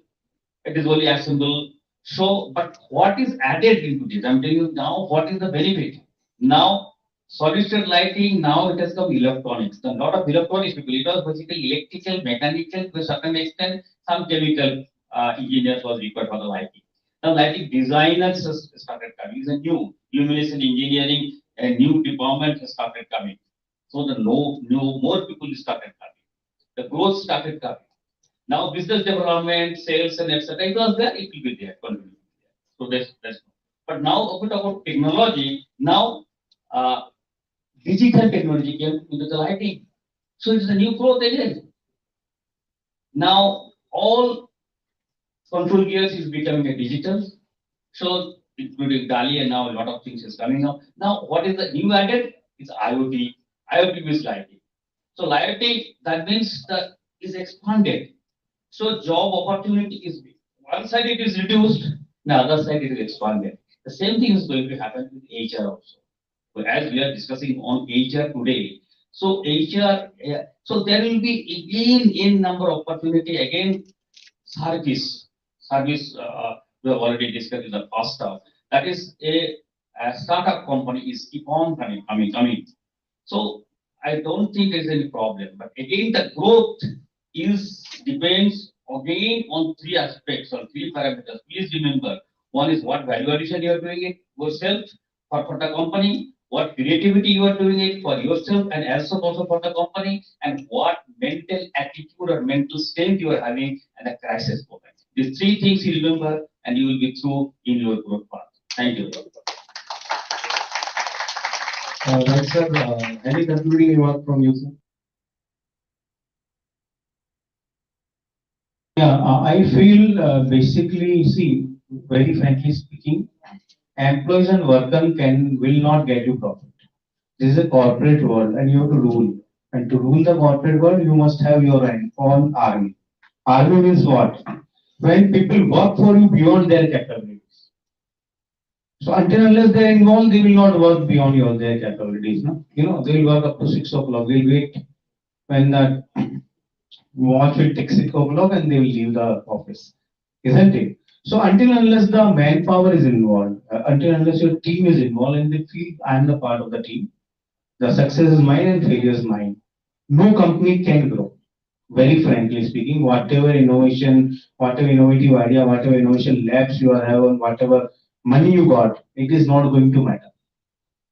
Speaker 8: it is only assembled. So, but what is added into this? I'm telling you now, what is the benefit? Now, solid state lighting, now it has come electronics. A lot of electronics people, it was basically electrical, mechanical, to a certain extent, some chemical engineers was required for the lighting. Now lighting designers has started coming. It's a new illumination engineering, a new department has started coming. So the more people started coming. The growth started coming. Now business development, sales and etc. It was there, it will be there. So that's but now a bit about technology. Now digital technology came into the lighting. So it's a new growth again. Now all control gears is becoming a digital. So including DALI and now a lot of things is coming up. Now what is the new added? It's IoT. IoT based lighting. So lighting that means that is expanded. So job opportunity is one side it is reduced, the other side it is expanded. The same thing is going to happen with HR also. So as we are discussing on HR today, so HR, so there will be again in number of opportunity again service. We have already discussed in the first half. That is a startup company is keep on coming. So I don't think there is any problem. But again, the growth is depends again on three aspects or three parameters. Please remember, one is what value addition you are doing it yourself for the company, what creativity you are doing it for yourself and also for the company, and what mental attitude or mental strength you are having at the crisis moment. These three things you remember and you will be through in your growth path. Thank you.
Speaker 18: Right, sir. Any concluding remark from you, sir? Yeah, I feel basically, see, very frankly speaking, employees and workers will not get you profit. This is a corporate world, and you have to rule. And to rule the corporate world, you must have your own army. Army means what? When people work for you beyond their capabilities. So until unless they are involved, they will not work beyond their capabilities. No? They will work up to 6 o'clock. They'll wait when the watch will take 6 o'clock and they will leave the office. Isn't it? So until unless the manpower is involved, until unless your team is involved and they feel I am the part of the team, the success is mine and failure is mine. No company can grow. Very frankly speaking, whatever innovation, whatever innovative idea, whatever innovation labs you are having, whatever money you got, it is not going to matter.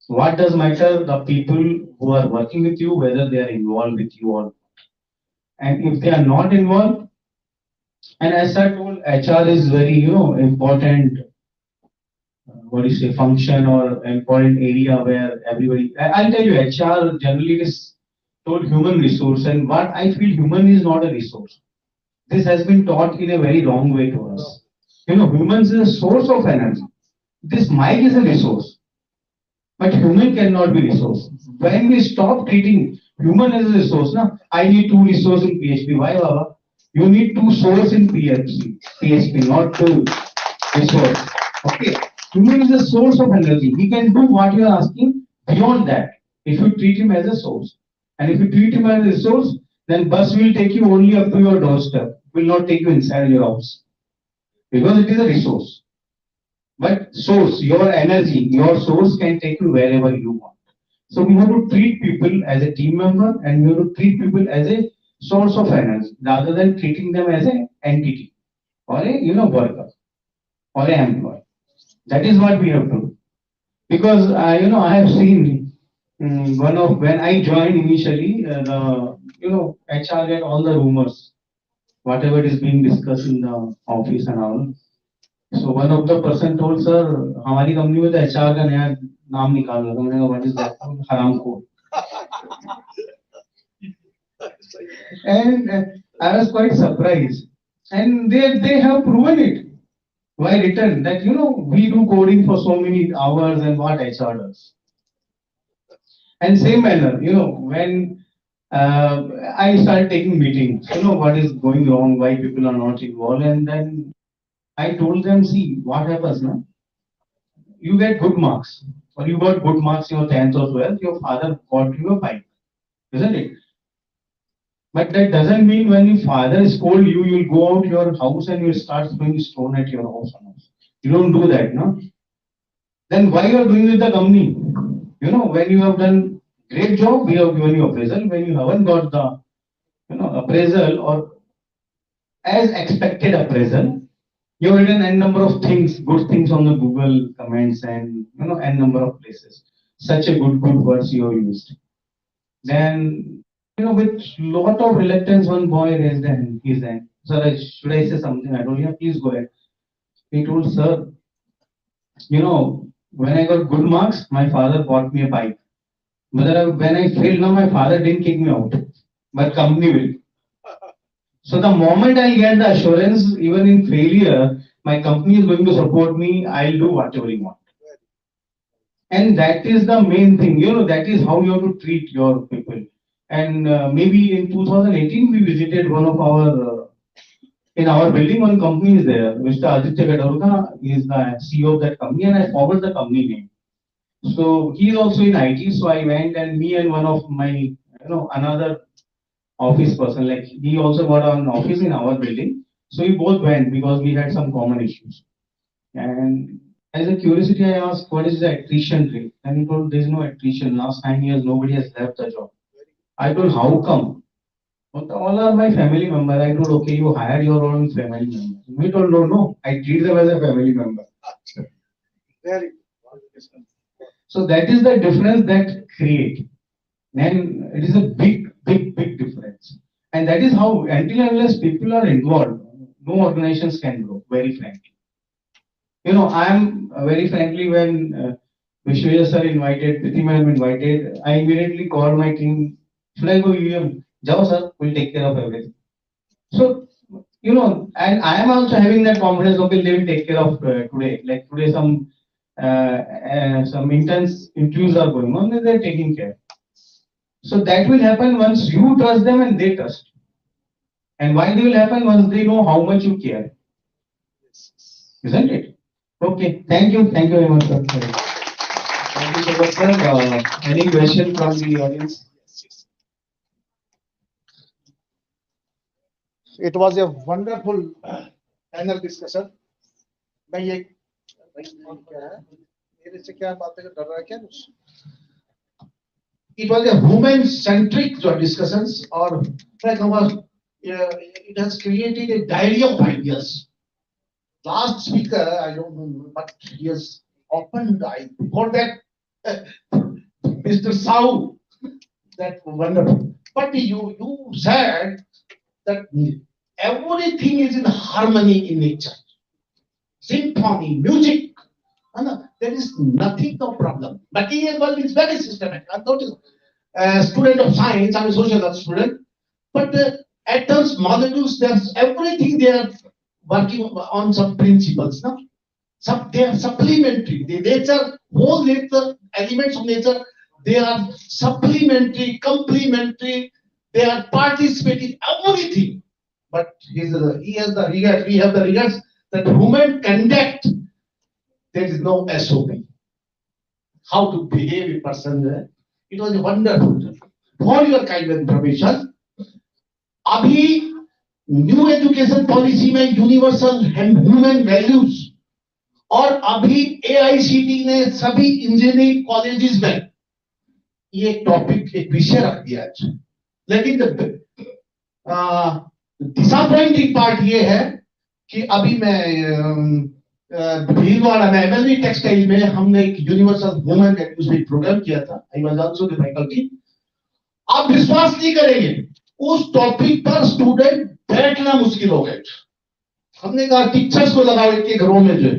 Speaker 18: What does matter? The people who are working with you, whether they are involved with you or not. And if they are not involved, and as I told, HR is very important. What do you say? Function or important area where everybody. I'll tell you, HR generally is told human resource, and what I feel human is not a resource. This has been taught in a very wrong way to us. Humans is a source of energy. This mic is a resource, but human cannot be resource. When we stop treating human as a resource, I need 2 resources in PHP. Why, Baba? You need 2 source in PHP, not 2 resource. Okay. Human is a source of energy. He can do what you are asking beyond that. If you treat him as a source. And if you treat him as a resource, then bus will take you only up to your doorstep. It will not take you inside your house. Because it is a resource. But source, your energy, your source can take you wherever you want. So we have to treat people as a team member and we have to treat people as a source of energy rather than treating them as an entity or a worker or an employee. That is what we have to do. Because I have seen when I joined initially, the HR get all the rumors, whatever is being discussed in the office and all. So one of the person told, sir, हमारी company में तो HR का नया नाम निकाल रहा था. मैंने कहा, what is that? हरामखोर. And I was quite surprised. And they have proven it. Why written that we do coding for so many hours and what HR does. And same manner, when I started taking meetings, what is going wrong, why people are not involved, and then I told them, see what happens now. You get good marks, or you got good marks in your 10th or 12th, your father got you a bike, isn't it? But that doesn't mean when your father scold you, you'll go out your house and you'll start throwing stone at your house. You don't do that, no? Then why you are doing with the company? when you have done great job, we have given you appraisal. When you haven't got the, appraisal or as expected appraisal, you have written n number of things, good things on the Google comments and, n number of places. Such a good words you have used. Then, with lot of reluctance, one boy raised his hand. Sir, should I say something? I told him, please go ahead. He told, sir, when I got good marks, my father bought me a bike. But when I failed, now my father didn't kick me out, but company will. So the moment I get the assurance, even in failure, my company is going to support me, I'll do whatever you want. And that is the main thing, that is how you have to treat your people. And maybe in 2018, we visited one of our, in our building, one company is there, Mr. Aditya Gadaruka is the CEO of that company, and I forgot the company name. So he is also in IT, so I went and me and one of my, another office person, like he also got an office in our building. So we both went because we had some common issues. And as a curiosity, I asked, what is the attrition rate? And he told, there is no attrition. Last 9 years, nobody has left the job. I told, how come? But all are my family members. I told, okay, you hired your own family members. He told, no, I treat them as a family member.
Speaker 15: Very
Speaker 18: So that is the difference that create. And it is a big difference. And that is how, until unless people are involved, no organizations can grow, very frankly. I am very frankly, when Vishwesh sir invited, Priti madam invited, I immediately called my team, should I go UEM? Jao sir, we'll take care of everything. So, and I am also having that confidence, okay, they will take care of today. Like today, some intense interviews are going on, and they're taking care. So that will happen once you trust them and they trust. And why they will happen once they know how much you care. Isn't it? Okay, thank you very much, sir.
Speaker 15: Thank you so much, sir. Any question from the audience? It was a wonderful panel discussion. मैं ये क्या है मेरे से क्या बातें कर रहा है क्या कुछ It was a women-centric discussions, or it has created a diary of ideas. Last speaker, I don't know, but he has opened. Before that, Mr. Sau, that wonderful. But you said that everything is in harmony in nature. Symphony, music, there is nothing no problem. Material world is very systematic. I'm not a student of science, I'm a social student. But atoms, molecules, there's everything they are working on some principles. No? They are supplementary. The nature, whole nature, elements of nature, they are supplementary, complementary, they are participating, everything. But he has the regard, we have the regards that human conduct, there is no SOP. How to behave a person. It was wonderful. For your kind of information, अभी new education policy में universal human values और अभी AICTE ने सभी engineering colleges में ये topic एक विषय रख दिया है. लेकिन डिसअपॉइंटिंग पार्ट ये है कि अभी मैं भीलवाड़ा में MLV टेक्सटाइल में हमने एक यूनिवर्सल वुमेन वैल्यूज पे प्रोग्राम किया था. I was also the faculty. आप विश्वास नहीं करेंगे, उस टॉपिक पर स्टूडेंट बैठना मुश्किल हो गए. हमने कहा टीचर्स को लगाओ इनके घरों में, जो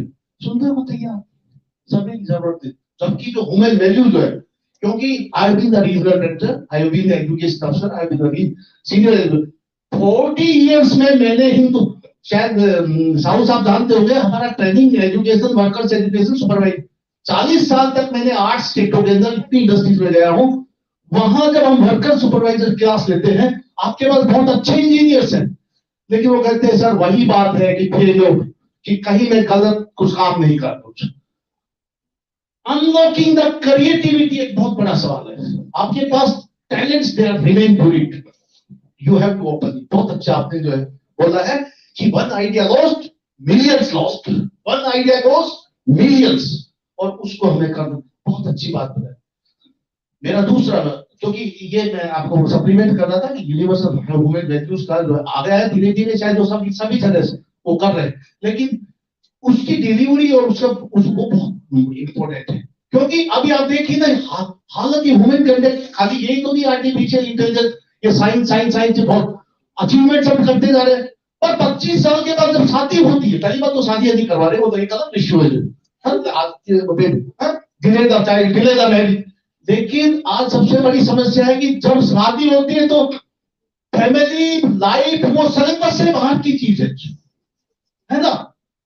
Speaker 15: सुनने को तैयार सभी की जरूरत है. जबकि जो ह्यूमन वैल्यूज है, क्योंकि I have been the regional director, I have been the education अफसर, I have been the senior 40 years में मैंने हिंदू, शायद साहू साहब जानते होंगे, हमारा training education workers education supervisor 40 साल तक मैंने 8 स्टेटों के अंदर इतनी इंडस्ट्रीज में गया हूं. वहां जब हम वर्कर सुपरवाइजर क्लास लेते हैं, आपके पास बहुत अच्छे इंजीनियर्स हैं, लेकिन वो कहते हैं सर वही बात है कि फेल हो, कि कहीं मैं गलत कुछ काम नहीं कर कुछ. अनलॉकिंग द क्रिएटिविटी एक बहुत बड़ा सवाल है. आपके पास talents they are remain to it, you have to open. बहुत अच्छा आपने जो है बोला है कि one idea lost millions lost, one idea goes millions, और उसको हमें करना. बहुत अच्छी बात है.
Speaker 18: मेरा दूसरा, क्योंकि ये मैं आपको सप्लीमेंट कर रहा था कि यूनिवर्सल ह्यूमन वैल्यूज का जो आ गया है धीरे धीरे, शायद वो सभी जगह से वो कर रहे हैं, लेकिन उसकी डिलीवरी और उसका उसको बहुत इम्पोर्टेंट है। क्योंकि अभी आप देखिए ना, हालांकि ह्यूमन कंडक्ट खाली यही तो नहीं, आर्टिफिशियल इंटेलिजेंस, ये साइंस साइंस साइंस बहुत अचीवमेंट सब करते जा रहे हैं, पर 25 साल के बाद जब शादी होती है, पहली बात तो शादी नहीं करवा रहे, वो तो एक अलग इश्यू है, delay the child, delay the marriage. लेकिन आज सबसे बड़ी समस्या है कि जब शादी होती है तो फैमिली लाइफ वो सिलेबस से बाहर की चीज है ना।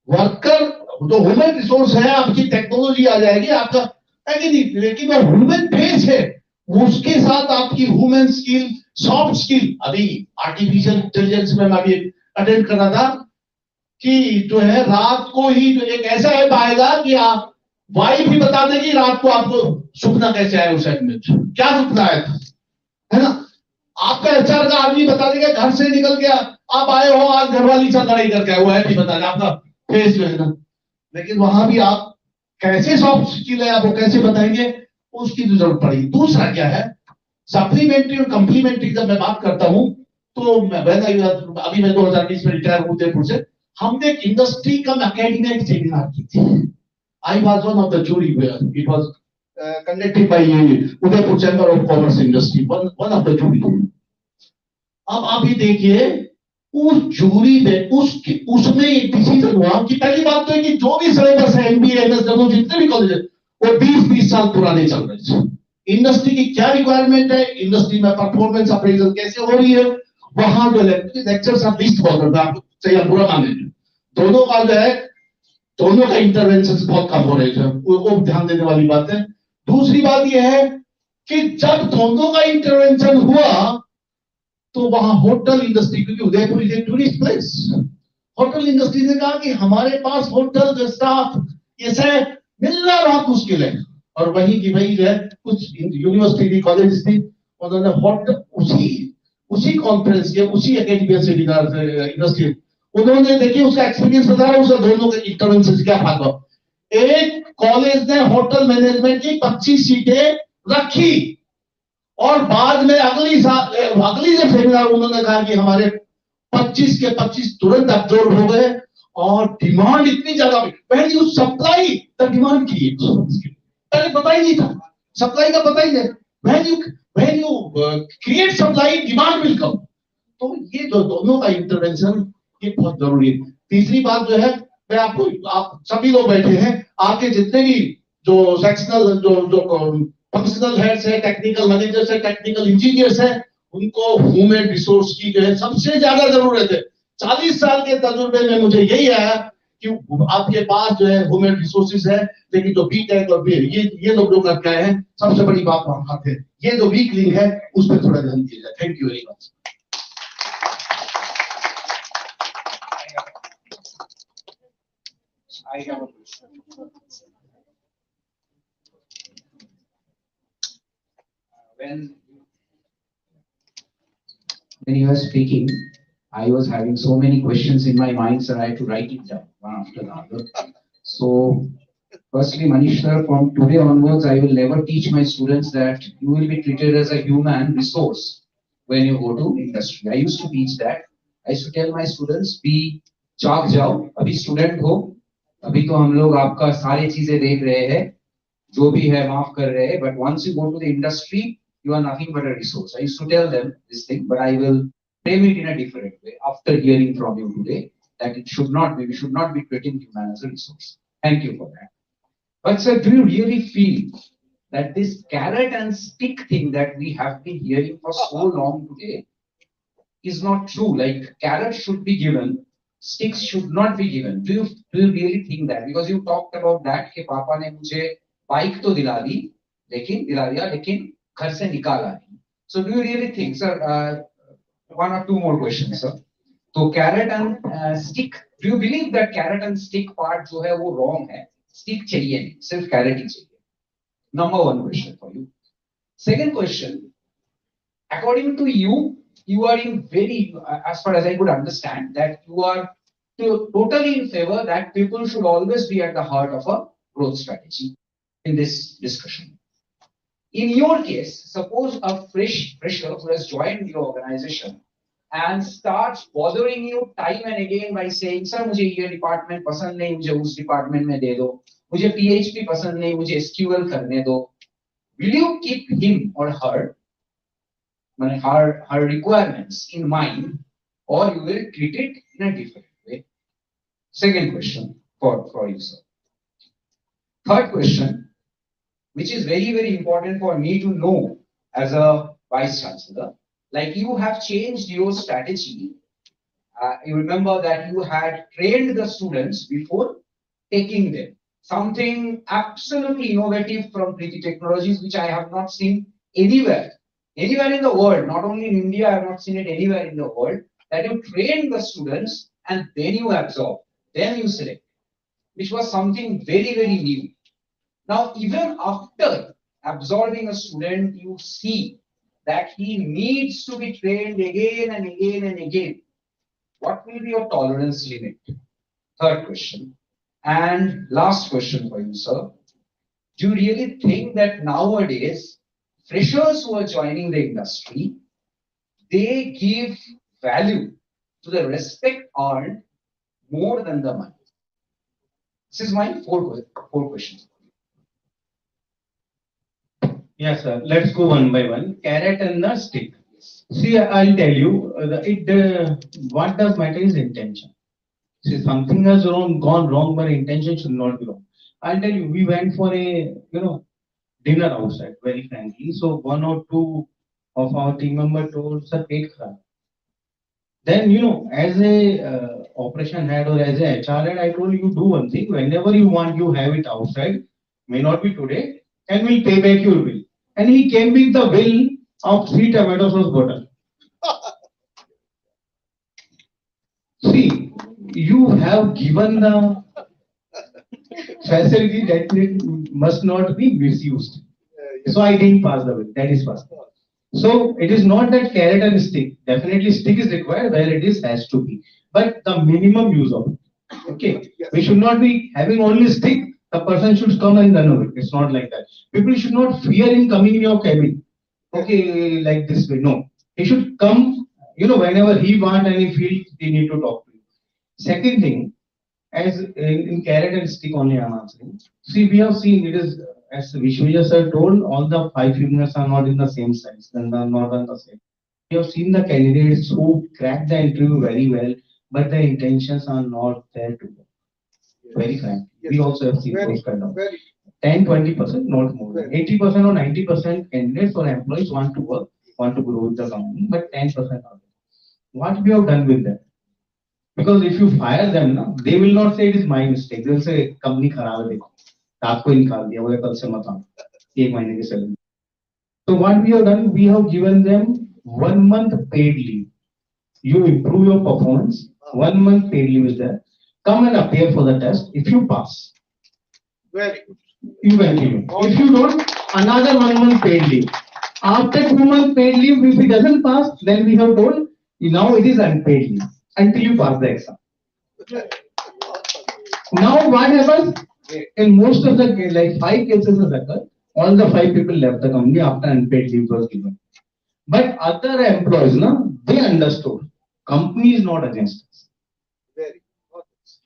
Speaker 18: वर्कर जो ह्यूमन रिसोर्स है, आपकी टेक्नोलॉजी आ जाएगी, आपका है कि नहीं, लेकिन वो ह्यूमन बेस है, उसके साथ आपकी ह्यूमन स्किल, सॉफ्ट स्किल। अभी आर्टिफिशियल इंटेलिजेंस में मैं अभी अटेंड कर रहा था कि जो है रात को ही जो एक ऐसा ऐप आएगा कि आप वाइफ ही बता देगी रात को आपको सुपना कैसे आया, उस ऐप में क्या सुपना आया था, है ना। आपका एचआर का आदमी बता देगा घर से निकल गया, आप आए हो आज घरवाली साथ लड़ाई करके आए, वो ऐप ही बता देगा आपका फेस जो है ना। लेकिन वहां भी आप कैसे सॉफ्ट स्किल है, आप वो कैसे बताएंगे, उसकी तो जरूरत पड़ेगी। दूसरा क्या है, सप्लीमेंट्री और कंप्लीमेंट्री जब मैं बात करता हूं तो अभी मैं 2020 में रिटायर हूं उदयपुर से, हमने एक इंडस्ट्री कम एकेडमी एक सेमिनार की थी। I was one of the jury, it was conducted by Udaipur chamber of commerce industry, one of the jury. अब आप ये देखिए उस जूरी में उसमें डिसीजन हुआ कि पहली बात तो है कि जो भी सिलेबस है एमबीए एमएसडब्ल्यू जितने भी कॉलेज है वो 20-20 साल पुराने चल रहे हैं। इंडस्ट्री की क्या रिक्वायरमेंट है, इंडस्ट्री में परफॉर्मेंस अप्रेजल कैसे हो रही है, वहां जो लेक्चर्स आप लिस्ट बहुत करते हैं, आप सही आप बुरा मान लीजिए, दोनों का जो है दोनों का इंटरवेंशन बहुत कम हो रहे थे, वो ध्यान देने वाली बात है। दूसरी बात यह है कि जब दोनों का इंटरवेंशन हुआ तो वहां होटल इंडस्ट्री, क्योंकि Udaipur is a tourist place, hotel industry ने कहा कि हमारे पास होटल स्टाफ ये सब मिलना बहुत मुश्किल है। और वही की वही जो है कुछ यूनिवर्सिटी की कॉलेज थी, उन्होंने होटल उसी कॉन्फ्रेंस के उसी एकेडमिक सेमिनार इंडस्ट्री, उन्होंने देखिए उसका एक्सपीरियंस बताया, उसका दोनों के इंटरवेंशन क्या फायदा। एक कॉलेज ने होटल मैनेजमेंट की 25 सीटें रखी और बाद में अगली जब सेमिनार उन्होंने कहा कि हमारे 25 के 25 तुरंत अब्जॉर्ब हो गए और डिमांड इतनी ज्यादा, पहले यू सप्लाई द डिमांड की, पहले पता ही नहीं था, सप्लाई का पता ही नहीं, when you create supply demand will come। तो ये जो दोनों का इंटरवेंशन ये बहुत जरूरी है। तीसरी बात जो है, मैं आपको, आप सभी लोग बैठे हैं, आपके जितने भी जो सेक्शनल जो फंक्शनल हेड्स है, टेक्निकल मैनेजर्स है, टेक्निकल इंजीनियर्स है, उनको ह्यूमन रिसोर्स की जो है सबसे ज्यादा जरूरत है। 40 साल के तजुर्बे में मुझे यही आया कि आपके पास जो है ह्यूमन रिसोर्सेज है, लेकिन जो बीटेक और ये लोग जो करके आए हैं, सबसे बड़ी बात वहां खाते हैं, ये जो वीक लिंक है उस पर थोड़ा ध्यान दिया जाए। Thank you very much.
Speaker 1: I have a question.
Speaker 14: When you were speaking, I was having so many questions in my mind, so I had to write it down one after the other. So, firstly, Manish sir, from today onwards, I will never teach my students that you will be treated as a human resource when you go to industry. I used to teach that. I used to tell my students, be जाग जाओ, अभी student हो, अभी तो हम लोग आपका सारी चीजें देख रहे हैं, जो भी है माफ कर रहे हैं, but once you go to the industry, you are nothing but a resource. I used to tell them this thing, but I will frame it in a different way after hearing from you today that it should not be, we should not be treating human as a resource. Thank you for that. But sir, do you really feel that this carrot and stick thing that we have been hearing for so long today is not true? Like carrots should be given, sticks should not be given. Do you really think that? Because you talked about that कि पापा ने मुझे bike तो दिला दी, लेकिन घर से निकाला नहीं. So do you really think, sir? One or two more questions, sir. So carrot and stick. Do you believe that carrot and stick part जो है वो wrong है? Stick चाहिए नहीं, सिर्फ carrot ही चाहिए. Number one question for you. Second question. According to you, you are in very, as far as I could understand, that you are totally in favor that people should always be at the heart of a growth strategy in this discussion. In your case, suppose a fresher who has joined your organization and starts bothering you time and again by saying, "Sir, मुझे ये department पसंद नहीं, मुझे उस department में दे दो, मुझे PHP पसंद नहीं, मुझे SQL करने दो." Will you keep him or her, her requirements in mind, or you will treat it in a different way? Second question for you, sir. Third question, which is very, very important for me to know as a vice chancellor, like you have changed your strategy. You remember that you had trained the students before taking them. Something absolutely innovative from Preeti Technologies, which I have not seen anywhere in the world, not only in India, I have not seen it anywhere in the world, that you train the students and then you absorb, then you select, which was something very, very new. Now, even after absorbing a student, you see that he needs to be trained again and again and again. What will be your tolerance limit? Third question. And last question for you, sir. Do you really think that nowadays, freshers who are joining the industry, they give value to the respect earned more than the money? This is my four questions.
Speaker 2: Yes, sir. Let's go one by one. Carrot and the stick. See, I'll tell you, what does matter is intention. See, something has gone wrong, but intention should not be wrong. I'll tell you, we went for a, dinner outside, very frankly. So one or two of our team members told, "Sir, pet kharab." Then, as a operation head or as a HR head, I told you, do one thing. Whenever you want, you have it outside. May not be today, and we'll pay back your bill. And he came with the bill of 3 tomato sauce bottle. See, you have given the facility that it must not be misused. So I didn't pass the bill. That is passed. So it is not that carrot and stick. Definitely stick is required where it is has to be. But the minimum use of it. Okay. We should not be having only stick. The person should come and run away. It's not like that. People should not fear him coming in your cabin. Okay, like this way. No. He should come, whenever he wants and he feels he need to talk to you. Second thing, as in carrot and stick only I'm answering. See, we have seen it is, as Vishwaja sir told, all the 5 fingers are not in the same size and are not on the same. We have seen the candidates who crack the interview very well, but the intentions are not there to work. Very frank. We also have seen those kind of 10-20%, not more. 80% or 90% candidates or employees want to work, want to grow with the company, but 10% are there. What we have done with them? Because if you fire them, they will not say it is my mistake. They will say company खराब है देखो, आपको ही निकाल दिया, वो कल से मत आओ, 1 महीने की salary. So what we have done, we have given them 1 month paid leave. You improve your performance, 1 month paid leave is there. Come and appear for the test. If you pass,
Speaker 15: Very good.
Speaker 2: you continue. If you don't, another 1 month paid leave. After 2 months paid leave, if he doesn't pass, then we have told now it is unpaid leave until you pass the exam. Now what happens? In most of the like 5 cases has occurred, all the 5 people left the company after unpaid leave was given. But other employees, they understood company is not against us.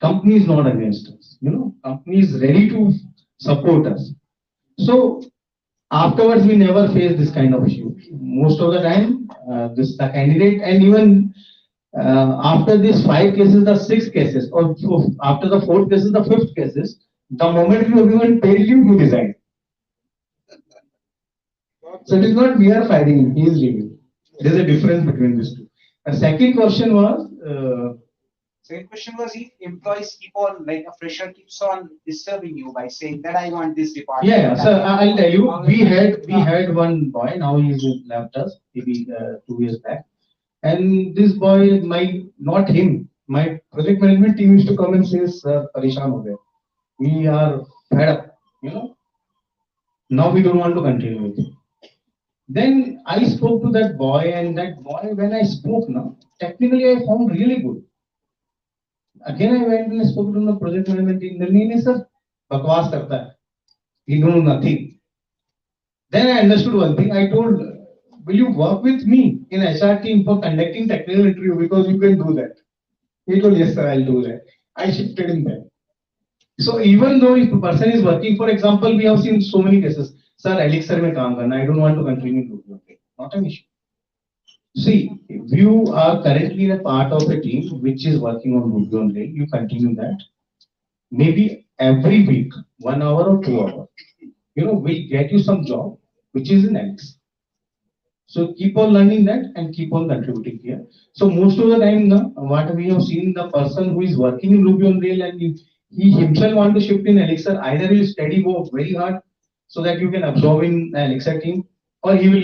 Speaker 2: Company is not against us. Company is ready to support us. So afterwards, we never face this kind of issue. Most of the time, the candidate, and even after these 5 cases, the 6 cases, or after the 4th cases, the 5th cases, the moment you have even paid leave, you resign. So it is not we are firing him, he is leaving. There is a difference between these two. The second question was.
Speaker 1: Second question was if employees keep on, like a fresher keeps on disturbing you by saying that I want this department.
Speaker 2: Yeah, so I'll tell you, we had one boy, now he's left us, maybe 2 years back. And this boy, not him, my project management team used to come and say, "Sir, parishan ho gaye. We are fed up, Now we don't want to continue with it." Then I spoke to that boy, and that boy, when I spoke, technically I found really good. Again, I went and spoke to the project management team. The name is, "Sir, bakwas karta hai. He knows nothing." Then I understood one thing. I told, will you work with me in HR team for conducting technical interview because you can do that. He told, yes, sir, I'll do that. I shifted him there. So even though if a person is working, for example, we have seen so many cases. Sir, Elixir mein kaam karna, I don't want to continue to do it. Not an issue. See, if you are currently a part of a team which is working on Ruby on Rails, you continue that. Maybe every week, 1 hour or 2 hours, we'll get you some job which is in Elixir. So keep on learning that and keep on contributing here. So most of the time, what we have seen, the person who is working in Ruby on Rails and he himself want to shift in Elixir, either he will study work very hard so that you can absorb in the Elixir team, or he will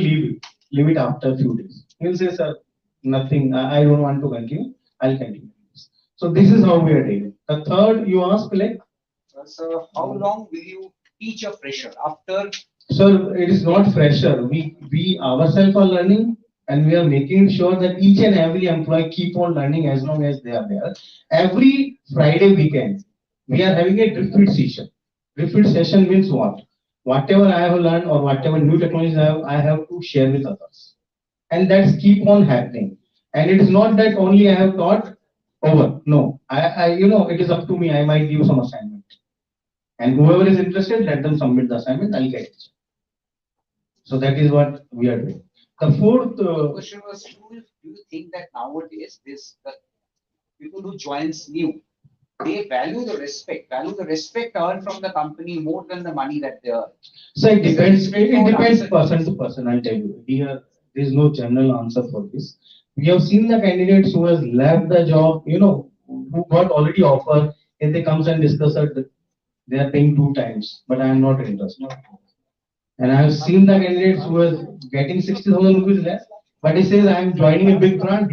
Speaker 2: leave it after a few days. He will say, sir, nothing, I don't want to continue, I'll continue. So this is how we are doing. The third, you ask like,
Speaker 1: so how long will you teach a fresher after?
Speaker 2: So it is not fresher. We ourselves are learning, and we are making sure that each and every employee keep on learning as long as they are there. Every Friday weekend, we are having a refit session. Refit session means what? Whatever I have learned or whatever new technologies I have to share with others. And that's keep on happening. And it is not that only I have taught over. No, it is up to me. I might give some assignment. And whoever is interested, let them submit the assignment. I'll get it. So that is what we are doing. The fourth
Speaker 1: question was: do you think that nowadays the people who joins new, they value the respect earned from the company more than the money that they earn?
Speaker 2: So it depends. It depends person to person. I'll tell you. Here, there is no general answer for this. We have seen the candidates who has left the job, who got already offer, and they comes and discuss that they are paying 2 times, but I am not interested. And I have seen the candidates who are getting 60,000 rupees less, but he says I am joining a big brand.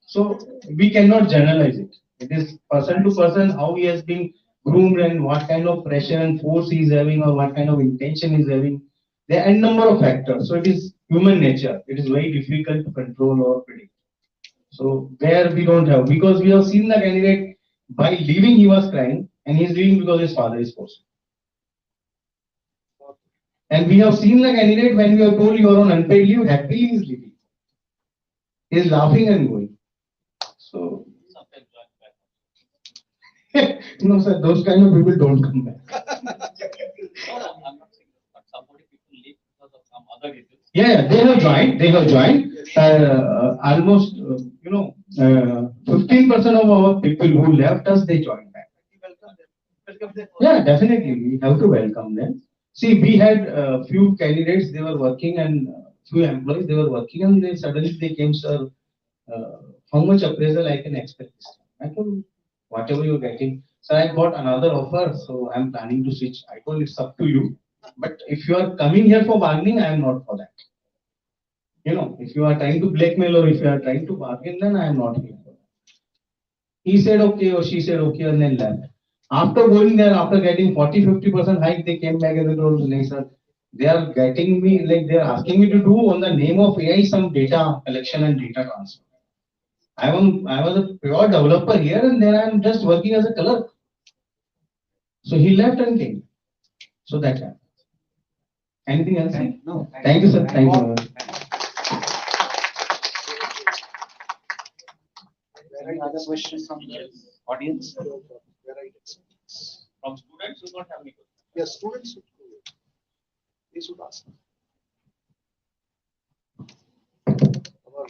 Speaker 2: So we cannot generalize it. It is person to person how he has been groomed and what kind of pressure and force he is having or what kind of intention he is having. There are a number of factors. So it is human nature. It is very difficult to control or predict. So there we don't have, because we have seen the candidate by leaving he was crying and he is leaving because his father is forcing. And we have seen the candidate when we have told you are on unpaid leave, happily he is leaving. He is laughing and going. So, no, sir, those kind of people don't come back. Yeah, they have joined. They have joined. Almost, 15% of our people who left us, they joined back. Yeah, definitely. We have to welcome them. See, we had a few candidates, they were working, and few employees, they were working, and they suddenly they came, sir, how much appraisal I can expect this time? I told, whatever you're getting. Sir, I got another offer, so I'm planning to switch. I told, it's up to you. But if you are coming here for bargaining, I am not for that. If you are trying to blackmail or if you are trying to bargain, then I am not here for that. He said okay or she said okay and then left. After going there, after getting 40-50% hike, they came back and they told me, sir, they are getting me, like they are asking me to do on the name of AI some data collection and data transfer. I was a pure developer here and then I am just working as a clerk. So he left and came. So that happened. Anything else?
Speaker 1: No.
Speaker 2: Thank you, sir. Thank you.
Speaker 1: Any other questions from the audience?
Speaker 8: From students, you don't have any questions.
Speaker 15: Yes, students. They should ask. Our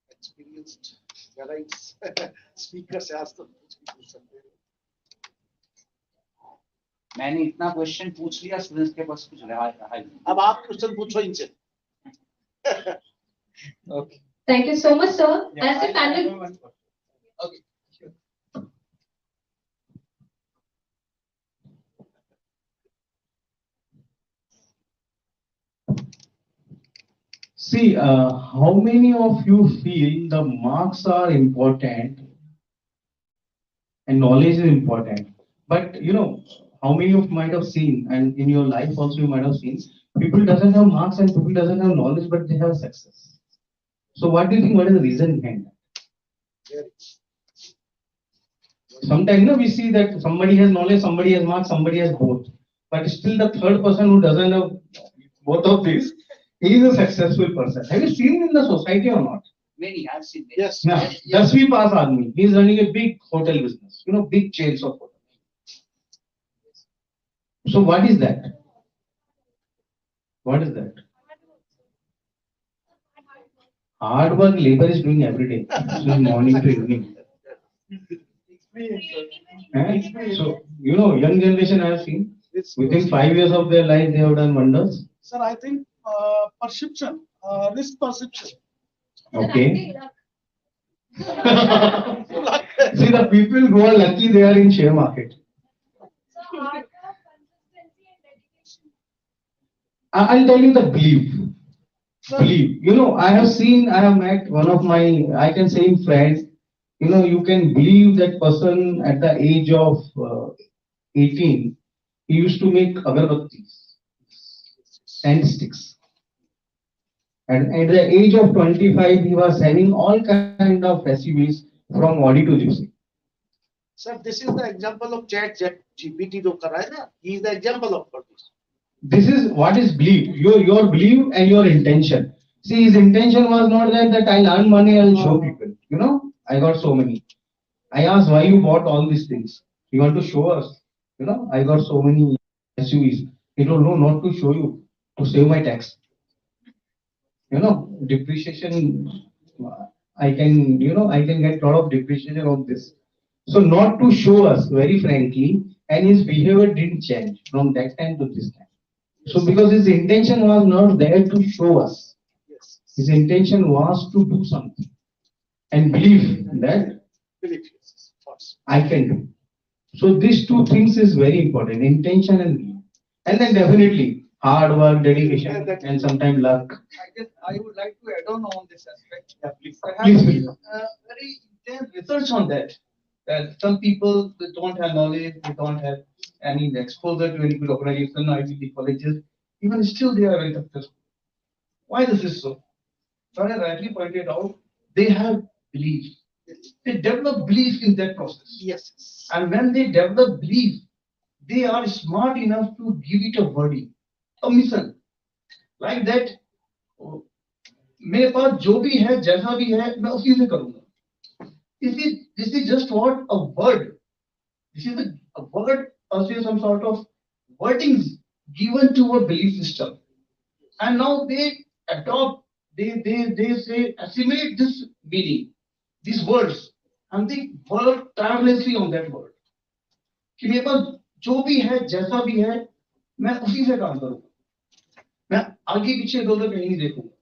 Speaker 15: experienced guides speakers ask them.
Speaker 1: मैंने इतना question पूछ लिया, students के पास कुछ रहा है।
Speaker 15: अब आप क्वेश्चन पूछो इनसे।
Speaker 1: Okay.
Speaker 3: Thank you so much, sir. As the panel.
Speaker 1: Okay.
Speaker 2: See, how many of you feel the marks are important and knowledge is important? But how many of you might have seen, and in your life also you might have seen, people doesn't have marks and people doesn't have knowledge, but they have success. So what do you think? What is the reason behind that? Sometimes we see that somebody has knowledge, somebody has marks, somebody has both. but still the third person who doesn't have both of these, he is a successful person. Have you seen in the society or not?
Speaker 1: Many, I've seen many.
Speaker 7: Yes.
Speaker 2: Now, Dasvi Pass Army, he is running a big hotel business, big chains of hotels. So what is that? What is that? Hard work, labor is doing every day, from morning to evening. So, young generation I have seen, within 5 years of their life, they have done wonders.
Speaker 7: Sir, I think perception, risk perception.
Speaker 2: Okay. See, the people who are lucky, they are in share market. I'll tell you the belief. Belief. I have met one of my, I can say friends, you can believe that person at the age of 18, he used to make agarbattis, sand sticks. And at the age of 25, he was having all kind of recipes from Audi to juicy.
Speaker 7: Sir, this is the example of chat GPT जो कर रहा है ना, he is the example of this.
Speaker 2: This is what is belief, your belief and your intention. See, his intention was not that I'll earn money, I'll show people. I got so many. I asked why you bought all these things. You want to show us? I got so many SUVs. He told no, not to show you, to save my tax. Depreciation. I can get a lot of depreciation on this. So not to show us, very frankly, and his behavior didn't change from that time to this time. So because his intention was not there to show us, his intention was to do something and believe that I can do. So these two things is very important, intention and belief. And then definitely hard work, dedication, and sometimes luck.
Speaker 7: I would like to add on this aspect.
Speaker 2: Yeah, please.
Speaker 7: I have
Speaker 2: Please.
Speaker 7: very intense research on that. That some people they don't have knowledge, they don't have any exposure to any good organization, IBD colleges, even still they are very successful. Why this is so? Sarah rightly pointed out, they have belief. They develop belief in that process. Yes. And when they develop belief, they are smart enough to give it a wording, a mission. Like that, मेरे पास जो भी है जैसा भी है मैं उसी से करूंगा. This is just what a word. This is a word or say some sort of wordings given to a belief system. And now they adopt, they say assimilate this meaning, these words, and they work tirelessly on that word. कि मेरे पास जो भी है जैसा भी है मैं उसी से काम करूंगा. मैं आगे पीछे दो कहीं नहीं देखूंगा.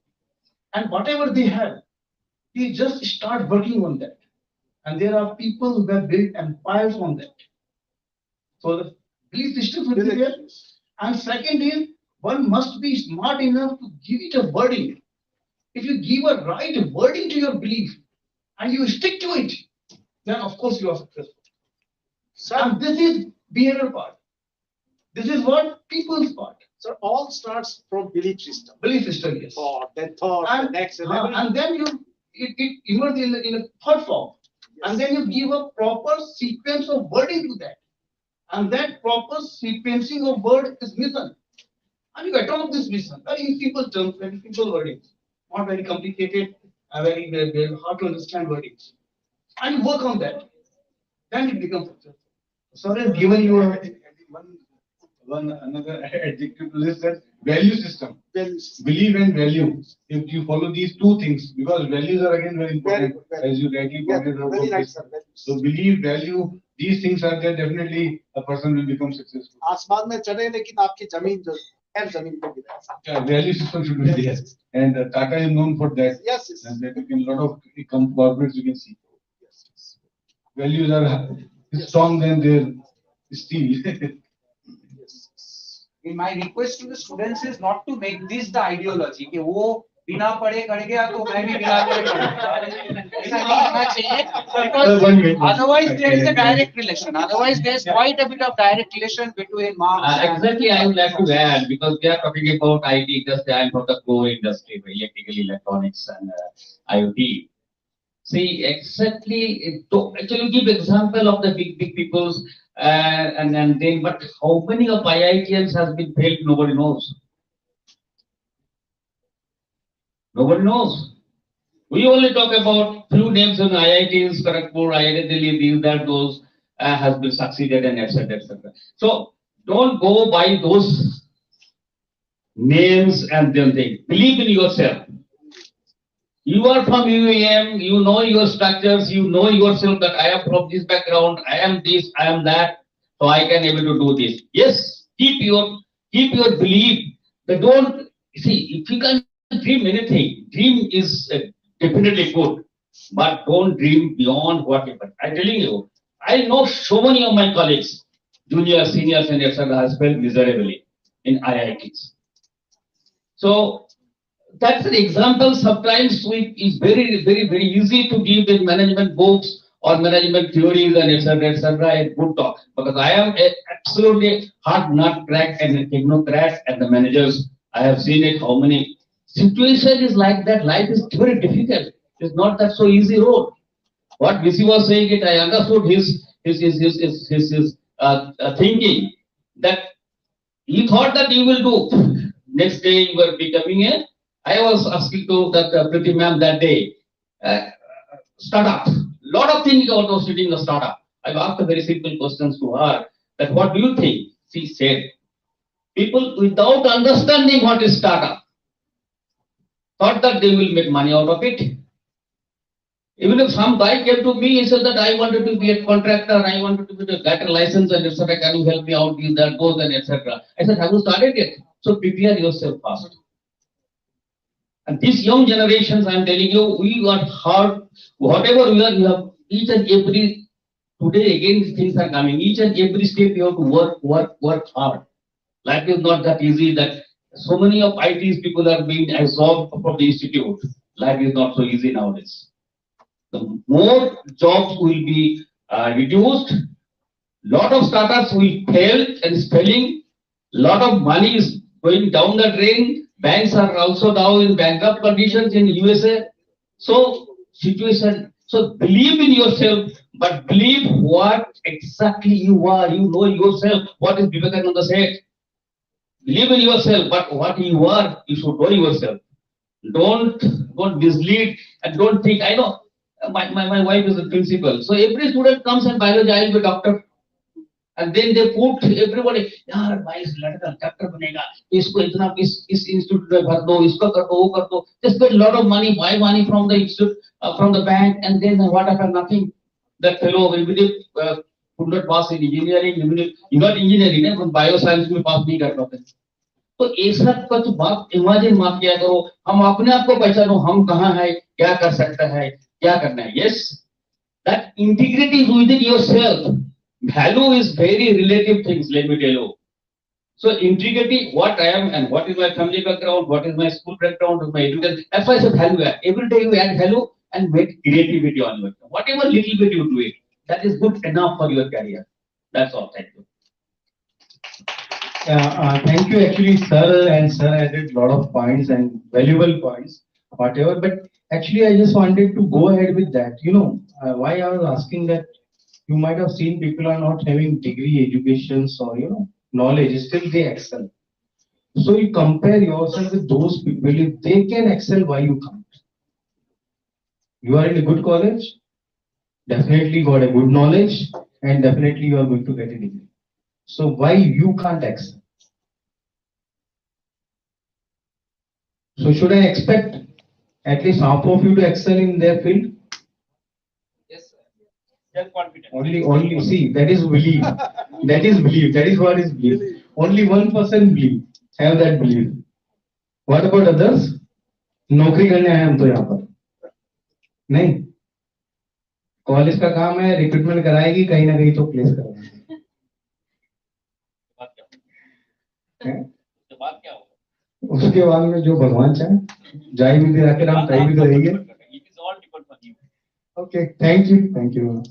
Speaker 7: And whatever they have, they just start working on that. And there are people who have built empires on that. So the belief system will be there. And second is, one must be smart enough to give it a wording. If you give a right wording to your belief and you stick to it, then of course you are successful. And this is behavioral part. This is what people's part. So all starts from belief system. Belief system, yes. Thought, and next, and then it emerges in a thought form. Yes. And then you give a proper sequence of wording to that. And that proper sequencing of word is mission. And you adopt this mission. Very simple terms, very simple wordings. Not very complicated, very, very hard to understand wordings. And you work on that. Then it becomes successful.
Speaker 18: Sorry, I've given you one another adjective to this, that value system. Belief and value. If you follow these two things, because values are again very important, as you rightly pointed out. So belief, value, these things are there, definitely a person will become successful.
Speaker 7: आसमान में चढ़े लेकिन आपकी जमीन जो है जमीन पे गिरे.
Speaker 18: Value system should be there, and Tata is known for that.
Speaker 7: Yes.
Speaker 18: And that you can lot of corporates you can see. Values are strong than their steel.
Speaker 1: In my request to the students is not to make this the ideology कि वो बिना पढ़े कर गया तो मैं भी बिना पढ़े करूँगा. ऐसा नहीं होना चाहिए. Because otherwise there is a direct relation. Otherwise there is quite a bit of direct relation between marks.
Speaker 8: Exactly, I would like to add, because we are talking about IT industry and for the core industry, electrical, electronics, and IoT. See, exactly. To actually give example of the big peoples, and then, but how many of IITians has been failed? Nobody knows. Nobody knows. We only talk about few names in IITs, Kharagpur, IIT Delhi, these, that, those has been succeeded and etc. etc. So don't go by those names and then think. Believe in yourself. You are from UEM, you know your structures, you know yourself that I am from this background, I am this, I am that, so I can able to do this. Yes, keep your belief. But don't see if you can dream anything. Dream is definitely good, but don't dream beyond whatever. I'm telling you, I know so many of my colleagues, juniors, seniors, and etc. has failed miserably in IITs. So that's an example. Sometimes it's very easy to give in management books or management theories and etc. and good talk, because I am absolutely hard nut crack and a technocrat and the managers. I have seen it. How many situation is like that? Life is very difficult. It's not that so easy road. What VC was saying it, I understood his thinking that you thought that you will do. Next day you were becoming a. I was asking to that Priti ma'am that day, startup. Lot of things about was sitting in the startup. I've asked a very simple questions to her that what do you think? She said, people without understanding what is startup thought that they will make money out of it. Even if some guy came to me, he said that I wanted to be a contractor, I wanted to get a license and etc. Can you help me out with that, goes and etc. I said, have you started yet? So prepare yourself first. And these young generations, I am telling you, we are hard, whatever we are, we have each and every, today again these things are coming, each and every step you have to work hard. Life is not that easy that so many of ITs people are being absorbed from the institute. Life is not so easy nowadays. The more jobs will be reduced, lot of startups will fail and is failing, lot of money is going down the drain. Banks are also now in bankrupt conditions in USA. So situation. So believe in yourself, but believe what exactly you are. You know yourself. What is Vivekananda said? Believe in yourself, but what you are, you should know yourself. Don't mislead and don't think. I know my wife is a principal, so every student comes and biology, I will be doctor. And then they put everybody, यार भाई इस लड़का doctor बनेगा, इसको इतना इस institute में भर दो, इसको कर दो, वो कर दो. They spend a lot of money, buy money from the institute, from the bank, and then what happened? Nothing. That fellow, even if could not pass in engineering, even if you got engineering, but bioscience में pass नहीं कर पाते. तो ऐसा कुछ बात imagine मत किया करो. हम अपने आप को पहचानो, हम कहाँ हैं, क्या कर सकते हैं, क्या करना है. Yes, that integrity is within yourself. Value is very relative things, let me tell you. So integrity, what I am and what is my family background, what is my school background, my education, that's why I say value add. Every day you add value and make creativity on your, whatever little bit you do it, that is good enough for your career. That's all. Thank you.
Speaker 2: Thank you, actually, sir, and sir added a lot of points and valuable points, whatever. But actually, I just wanted to go ahead with that. You know, why I was asking that, you might have seen people are not having degree educations or knowledge, still they excel. So you compare yourself with those people. If they can excel, why you can't? You are in a good college, definitely got a good knowledge, and definitely you are going to get a degree. So why you can't excel? So should I expect at least half of you to excel in their field?
Speaker 8: Yes, sir. Self-confidence.
Speaker 2: Only see, that is belief. That is belief. That is what is belief. Only 1% believe. Have that belief. What about others? नौकरी करने आए हम तो यहाँ पर नहीं. College का काम है रिक्रूटमेंट कराएगी, कहीं ना कहीं तो प्लेस कराएगी. उसके बाद में जो भगवान चाहे, जाए भी फिर आकर हम कहीं भी करेंगे. Okay, thank you. Thank you.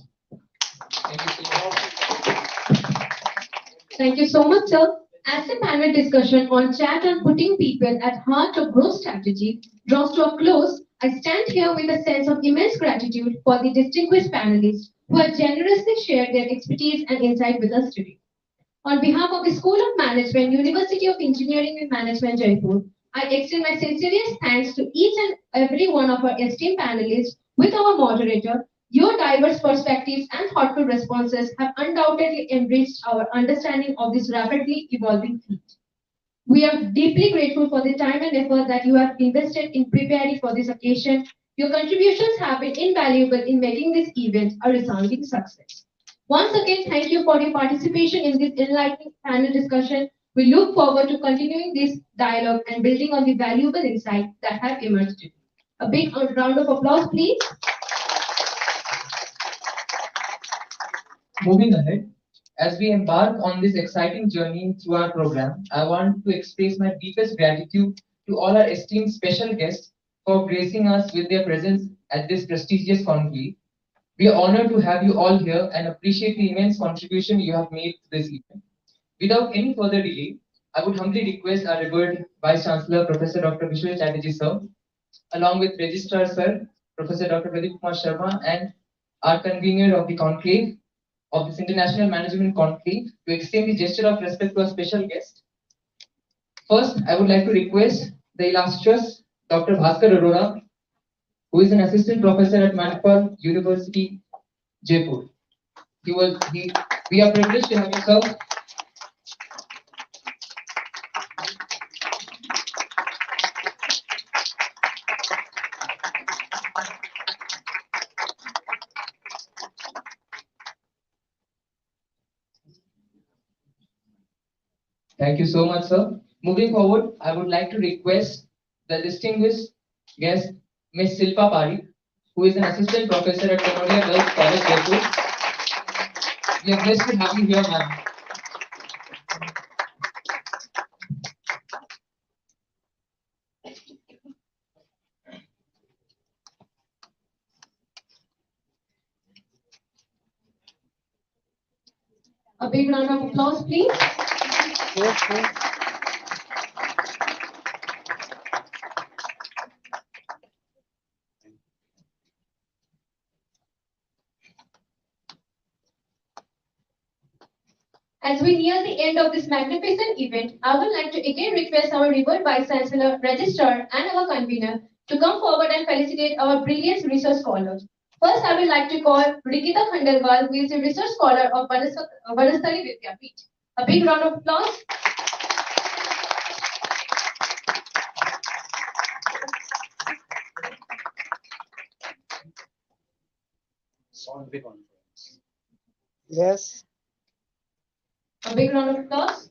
Speaker 3: Thank you so much, sir. As the panel discussion on chat and putting people at heart of growth strategy draws to a close, I stand here with a sense of immense gratitude for the distinguished panelists who have generously shared their expertise and insight with us today. On behalf of the School of Management, University of Engineering and Management, Jaipur, I extend my sincerest thanks to each and every one of our esteemed panelists. With our moderator, your diverse perspectives and thoughtful responses have undoubtedly enriched our understanding of this rapidly evolving field. We are deeply grateful for the time and effort that you have invested in preparing for this occasion. Your contributions have been invaluable in making this event a resounding success. Once again, thank you for your participation in this enlightening panel discussion. We look forward to continuing this dialogue and building on the valuable insights that have emerged today. A big round of applause, please.
Speaker 4: Moving ahead, as we embark on this exciting journey through our program, I want to express my deepest gratitude to all our esteemed special guests for gracing us with their presence at this prestigious conclave. We are honored to have you all here and appreciate the immense contribution you have made to this event. Without any further delay, I would humbly request our revered Vice Chancellor, Professor Dr. Vishal Chatterjee, sir, along with Registrar, sir, Professor Dr. Pradeep Kumar Sharma, and our convener of the conclave, of this International Management Conclave, to extend the gesture of respect to our special guest. First, I would like to request the illustrious Dr. Bhaskar Arora, who is an assistant professor at Manipal University, Jaipur. We are privileged to have you, sir. Thank you so much, sir. Moving forward, I would like to request the distinguished guest, Ms. Silpa Parikh, who is an assistant professor at Canodia Girls College, Jaipur. We are blessed to have you here, ma'am.
Speaker 3: A big round of applause, please. As we near the end of this magnificent event, I would like to again request our revered Vice Chancellor, Registrar, and our convener to come forward and felicitate our brilliant research scholars. First, I would like to call Rikita Khandelwal, who is a research scholar of Vanastali Vidyapeeth. A big round of applause.
Speaker 5: Yes.
Speaker 3: A big round of applause.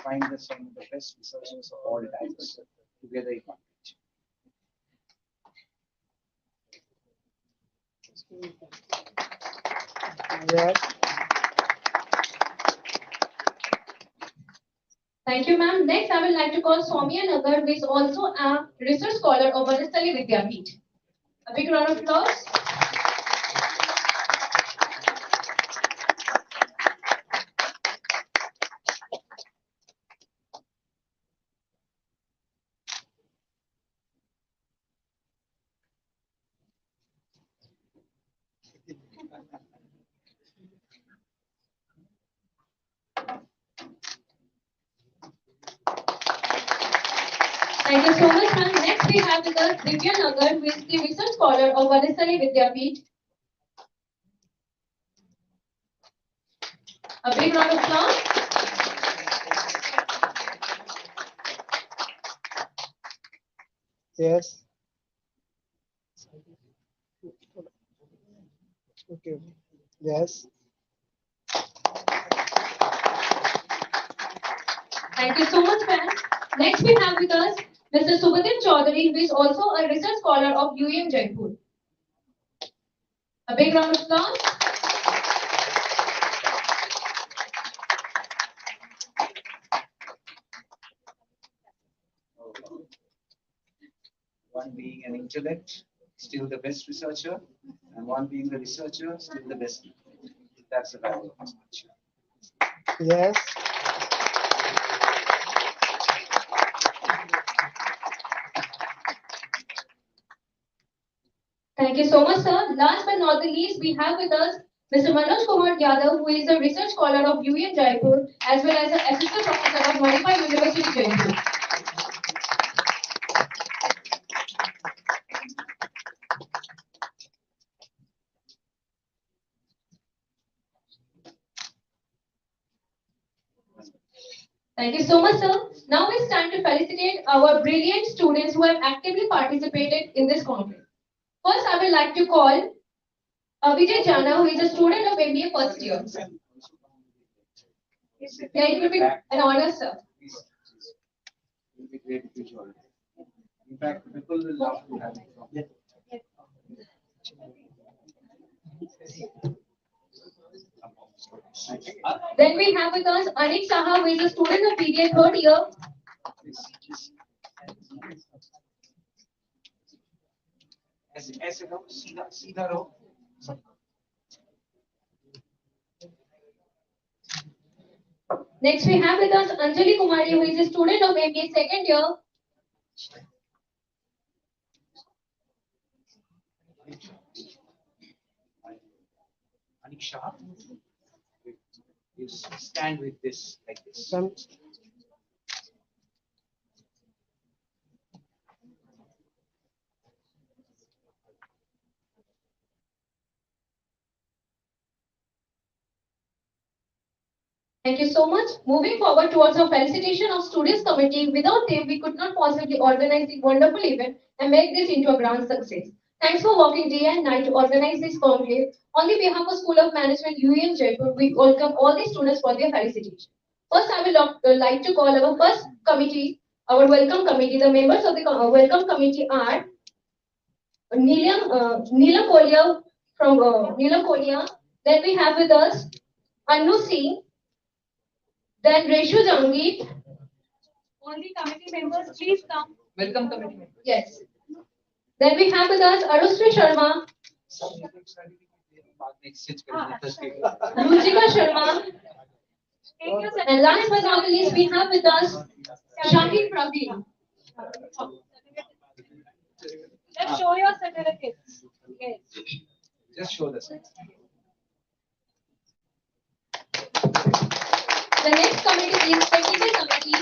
Speaker 1: Find some of the best researchers of all times together in one page.
Speaker 5: Yes.
Speaker 3: Thank you, ma'am. Next, I would like to call Soumya Nagar, who is also a research scholar of Vanastali Vidyapeeth. A big round of applause. Thank you so much, ma'am. Next, we have with us Divya Nagar, who is the research scholar of Vanastali Vidyapeeth. A big round of applause.
Speaker 5: Yes. Okay. Yes.
Speaker 3: Thank you so much, ma'am. Next, we have with us Mr. Subhadev Chaudhary, who is also a research scholar of UEM Jaipur. A big round of applause.
Speaker 1: One being an intellect, still the best researcher, and one being the researcher, still the best. That's the value of research.
Speaker 5: Yes.
Speaker 3: Thank you so much, sir. Last but not the least, we have with us Mr. Manoj Kumar Yadav, who is a research scholar of UEM Jaipur, as well as an assistant professor of Modified University Jaipur. Thank you so much, sir. Now it's time to felicitate our brilliant students who have actively participated in this conference. First, I would like to call Vijay Jana, who is a student of MBA first year. Yeah, it will be an honor, sir.
Speaker 1: It will be great if you join. In fact, people will love to have you.
Speaker 3: Then we have with us Anik Saha, who is a student of BBA third year.
Speaker 1: सीधा रहो.
Speaker 3: Next, we have with us Anjali Kumari, who is a student of MBA second year.
Speaker 1: Anik Shah. You stand with this like this.
Speaker 3: Thank you so much. Moving forward towards our felicitation of Students Committee, without them, we could not possibly organize the wonderful event and make this into a grand success. Thanks for working day and night to organize this conclave. On the behalf of School of Management, UEM Jaipur, we welcome all the students for their felicitation. First, I will like to call our first committee, our welcome committee. The members of the welcome committee are Neelam Kolia from Neelam Kolia. Then we have with us Anu Singh. Then Reshu Jangit.
Speaker 9: All the committee members, please come.
Speaker 4: Welcome, committee members.
Speaker 3: Yes. Then we have with us Arusri Sharma. Ruchika Sharma. And last but not the least, we have with us Shahid Praveen.
Speaker 9: Let's show your certificates. Yes.
Speaker 1: Just show the sign.
Speaker 3: The next committee is technical committee.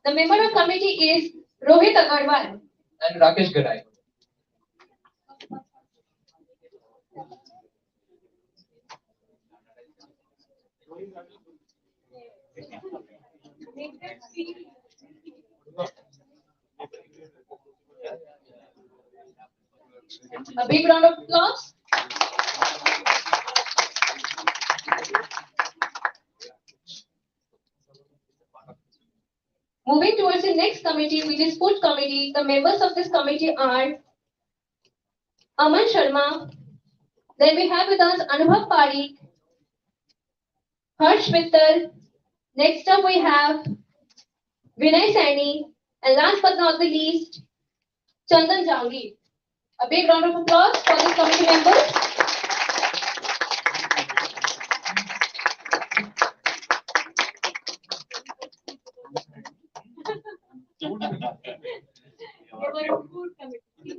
Speaker 3: The member of committee is Rohit Agarwal
Speaker 4: and Rakesh Garai.
Speaker 3: A big round of applause. Moving towards the next committee, which is food committee. The members of this committee are Aman Sharma. Then we have with us Anubhav Parikh, Harsh Mittal. Next up we have Vinay Saini. And last but not the least, Chandan Jangir. A big round of applause for this committee members.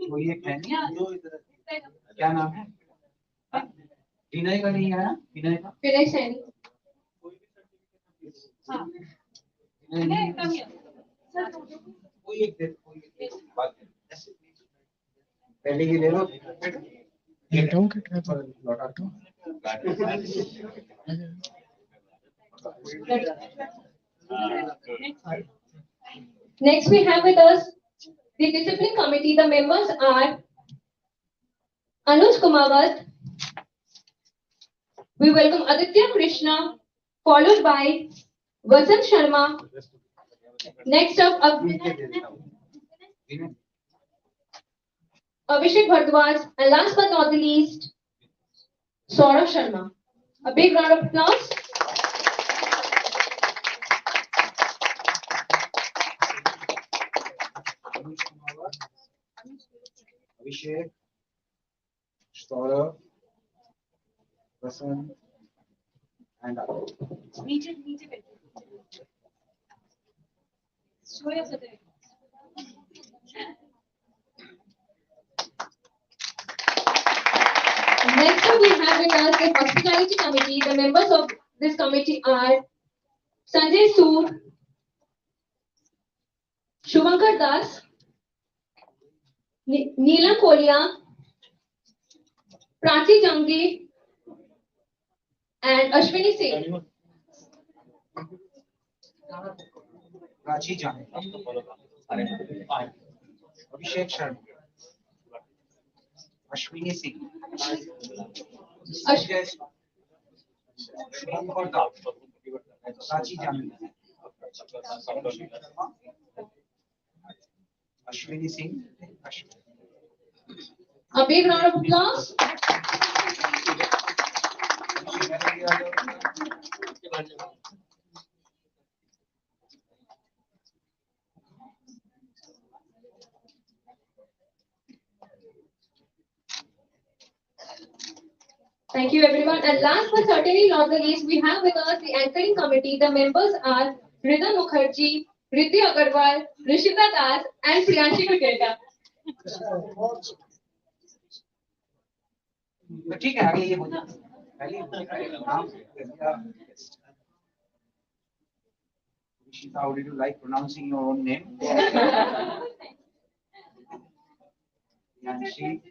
Speaker 1: तो ये कहनी क्या नाम है? विनय का नहीं है ना? विनय का?
Speaker 3: विनय सैनी.
Speaker 9: हाँ. विनय, come here.
Speaker 1: कोई एक दे, बात पहले ये ले लो. लौटा दो.
Speaker 3: Next we have with us the discipline committee. The members are Anuj Kumawat. We welcome Aditya Krishna, followed by Vasant Sharma. Next up, Abhishek Bhardwaj, and last but not the least, Saurabh Sharma. A big round of applause.
Speaker 1: Abhishek, Saurabh, Vasant, and others.
Speaker 9: नीचे बैठो. Show your certificates.
Speaker 3: have with us the Hospitality Committee. The members of this committee are Sanjay Sood, Shubhankar Das, Neelam Kolia, Prachi Jangi, and Ashwini Singh.
Speaker 1: Prachi Jan, Abhishek Sharma, Ashwini Singh, Shubhankar Das, Prachi Jan, Ashwini Singh,
Speaker 3: A big round of applause. Thank you, everyone. And last but certainly not the least, we have with us the anchoring committee. The members are Rida Mukherjee, Riddhi Agarwal, Rishita Das, and Priyanshi Kuketa.
Speaker 1: ठीक है आगे ये हो जाए पहले नाम Rishita, how did you like pronouncing your own name? Yanshi.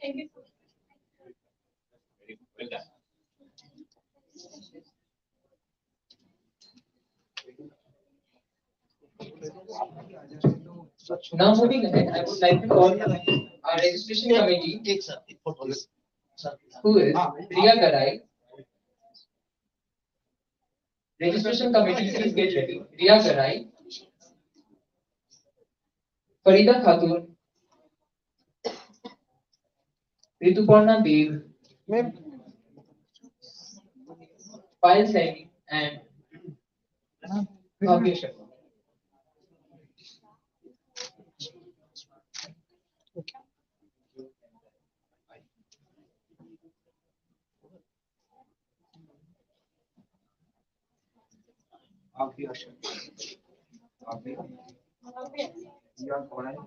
Speaker 3: Thank you.
Speaker 8: Well done.
Speaker 4: Now moving ahead, I would like to call our registration committee, who is Priya Garai. Registration committee, please get ready. Priya Garai, Farida Khatun, Rituparna Dev, Payal Saini, and Bhavya Sharma.
Speaker 1: Bhavya Sharma. You are correct.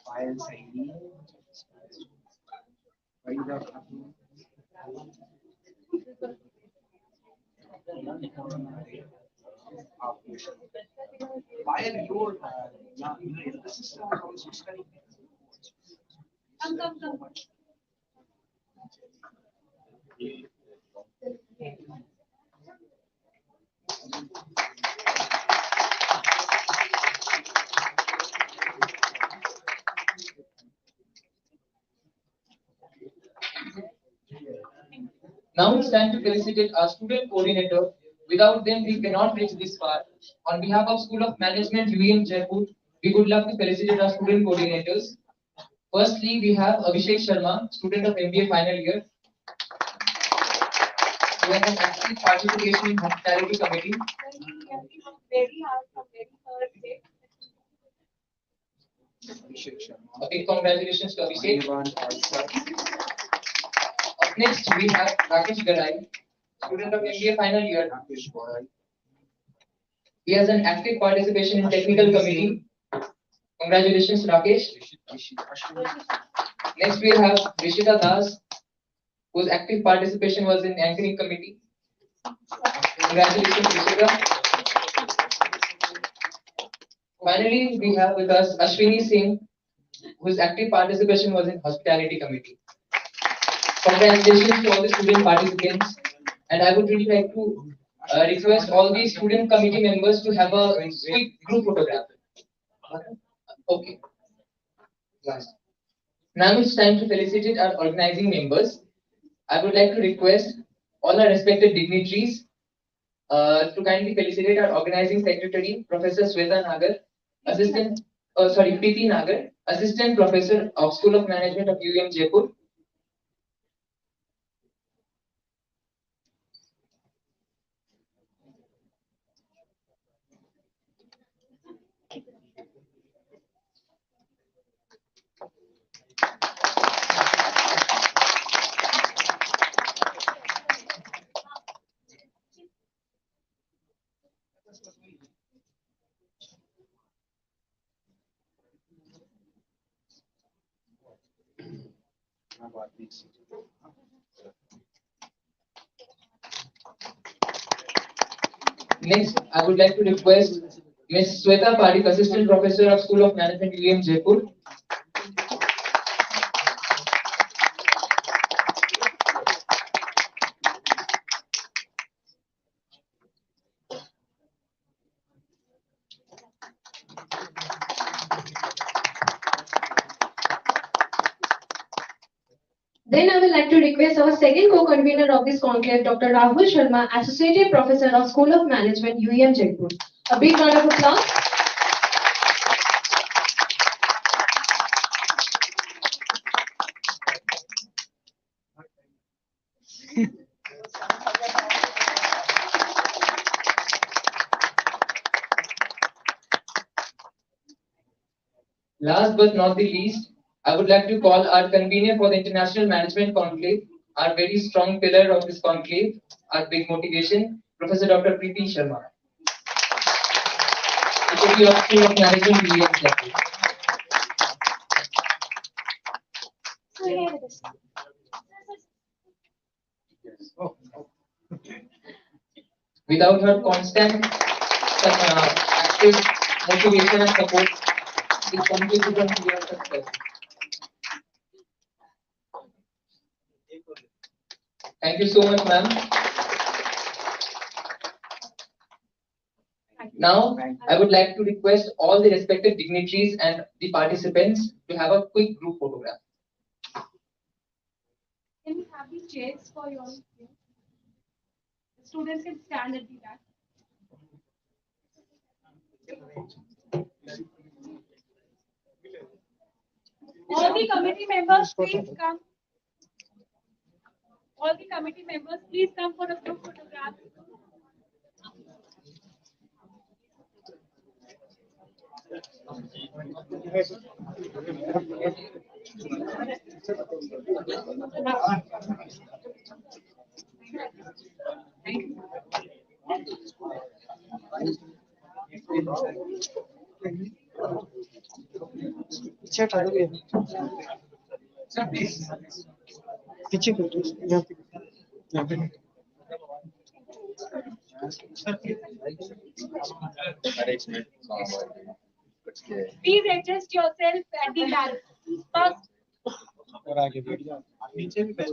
Speaker 1: Payal Saini. Farida Khatun. Payal, your elder sister was also studying.
Speaker 9: Come.
Speaker 4: Now it's time to felicitate our student coordinator. Without them, we cannot reach this far. On behalf of School of Management, UEM Jaipur, we would love to felicitate our student coordinators. Firstly, we have Abhishek Sharma, student of MBA final year, who has an active participation in hospitality committee.
Speaker 9: Very hard from very first day.
Speaker 1: Abhishek Sharma.
Speaker 4: Okay, congratulations to Abhishek. Up next, we have Rakesh Garai, student of MBA final year. He has an active participation in technical committee. Congratulations, Rakesh. Next, we have Rishita Das, whose active participation was in anchoring committee. Congratulations, Rishita. Finally, we have with us Ashwini Singh, whose active participation was in hospitality committee. Congratulations to all the student participants, and I would really like to request all the student committee members to have a quick group photograph. Okay. Now it's time to felicitate our organizing members. I would like to request all our respected dignitaries to kindly felicitate our organizing secretary, Professor Sweta Nagar, Preeti Nagar, Assistant Professor of School of Management of UEM Jaipur. Next, I would like to request Ms. Sweta Parik, Assistant Professor of School of Management, UEM Jaipur.
Speaker 3: Then I would like to request our second co-convener of this conclave, Dr. Rahul Sharma, Associate Professor of School of Management, UEM Jaipur. A big round of applause.
Speaker 4: Last but not the least, I would like to call our convener for the International Management Conclave, our very strong pillar of this conclave, our big motivation, Professor Dr. Preeti Sharma, HOD of School of Management, UEM Jaipur. Without her constant active motivation and support, this conclave would be a success. Thank you so much, ma'am. Now, I would like to request all the respected dignitaries and the participants to have a quick group photograph.
Speaker 9: Can we have these chairs for you all? The students can stand at the back. All the committee members, please come. All the committee members, please come for a group photograph.
Speaker 5: पीछे हटा दो sir please पीछे कर दो यहाँ पे
Speaker 9: Please adjust yourself at the back. First,
Speaker 5: और आगे बैठ जाओ नीचे भी बैठ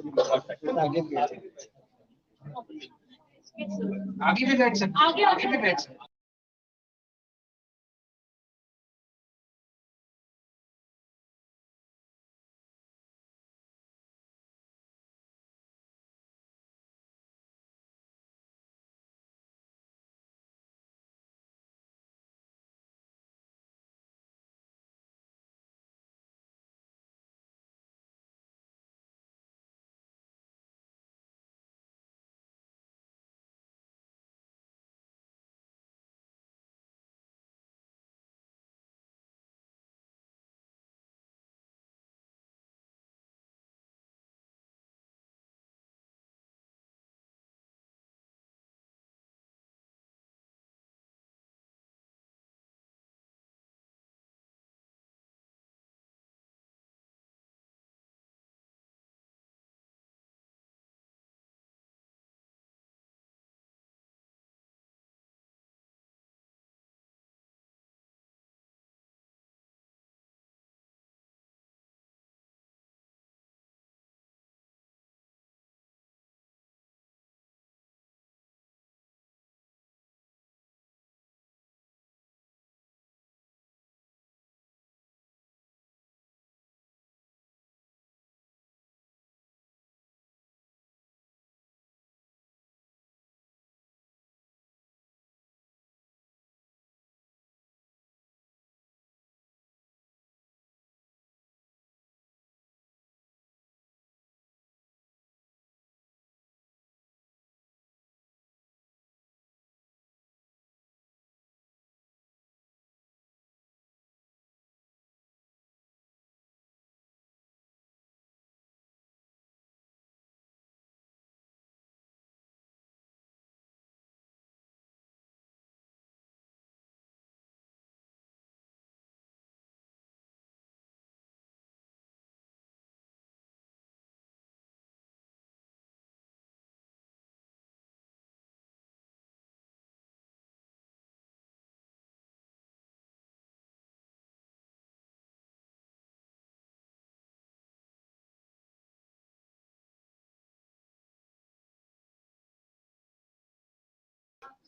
Speaker 5: आगे भी बैठ आगे भी बैठ सकते आगे भी बैठ सकते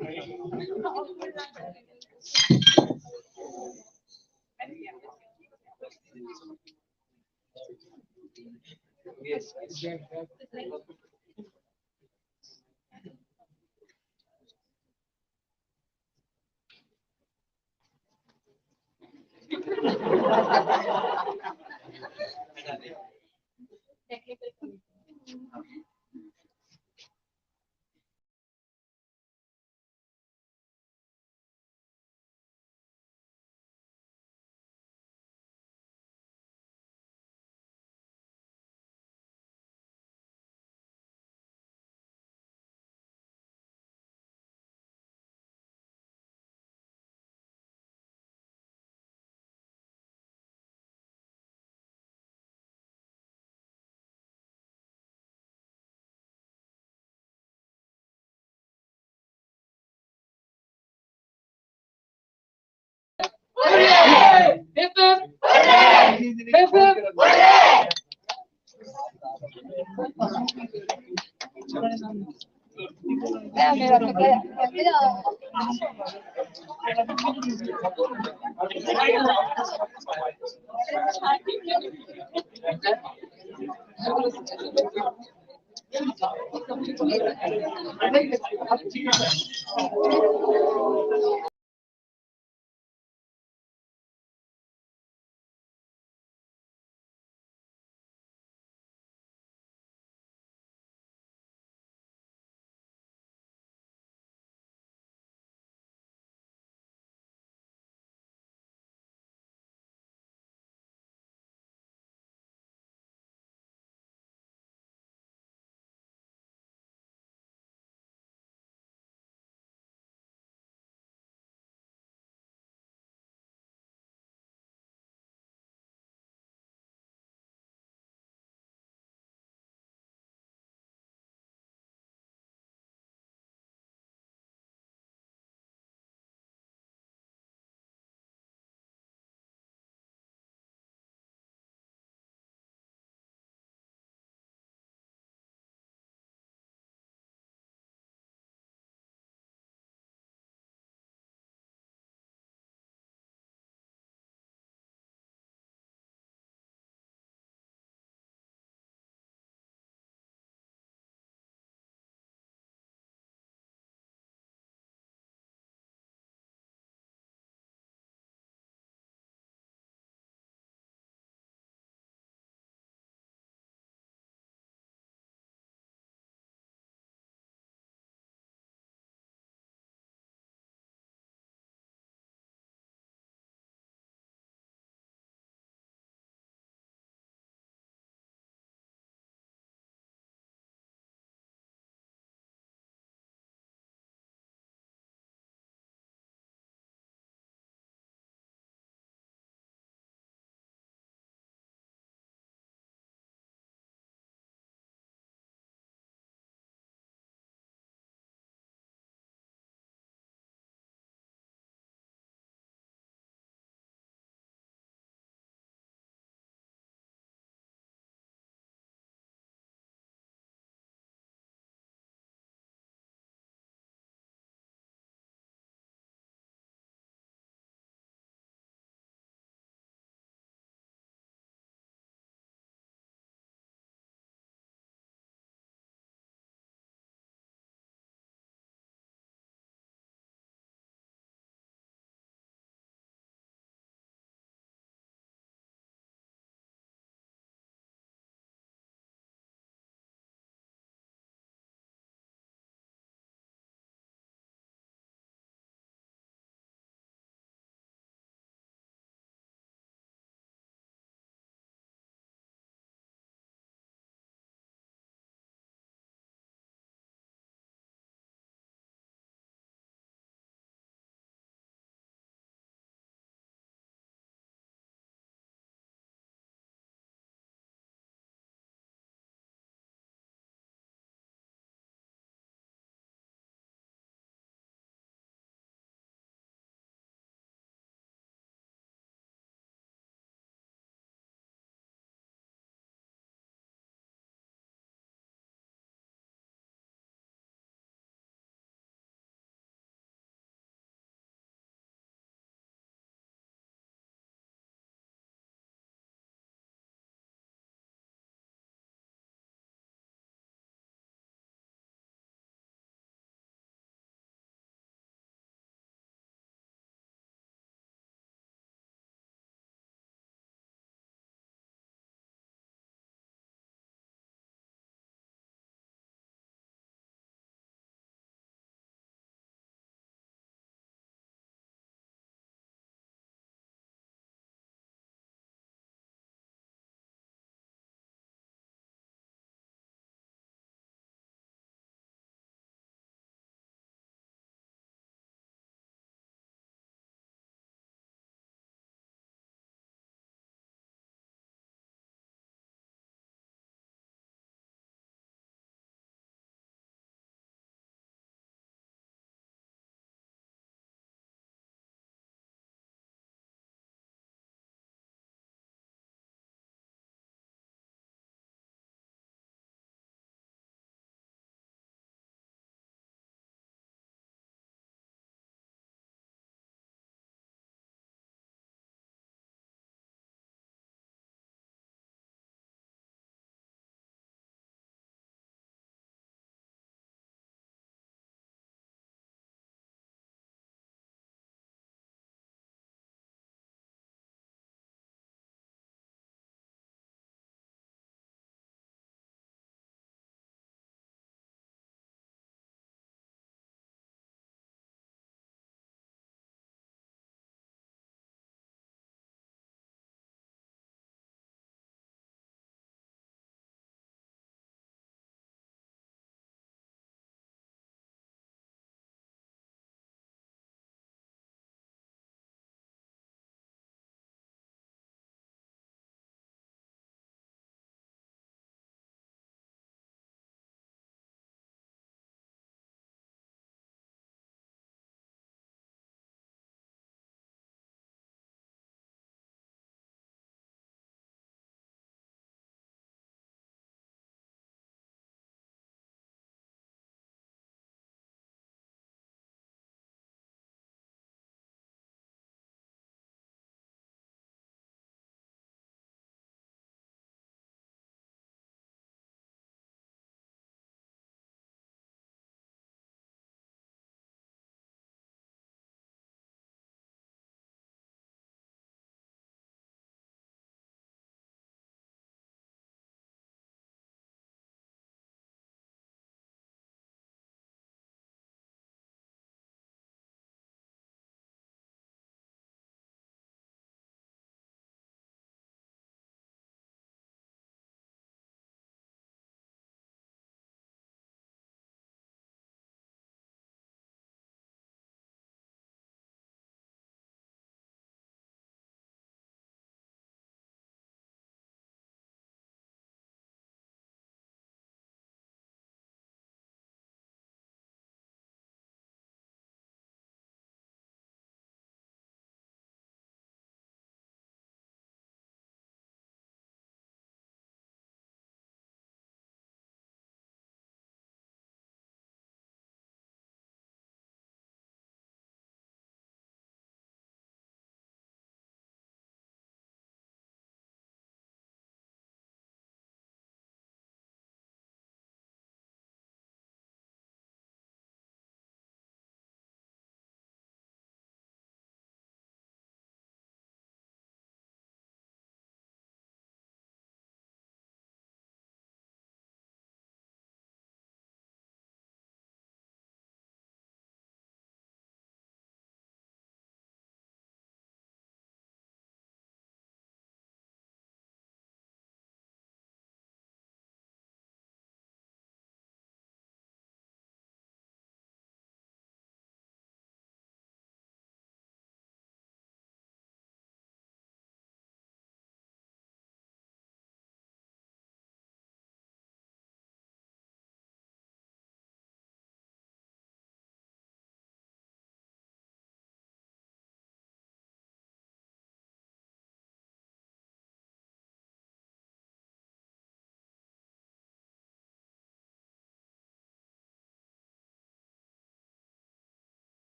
Speaker 1: Yes.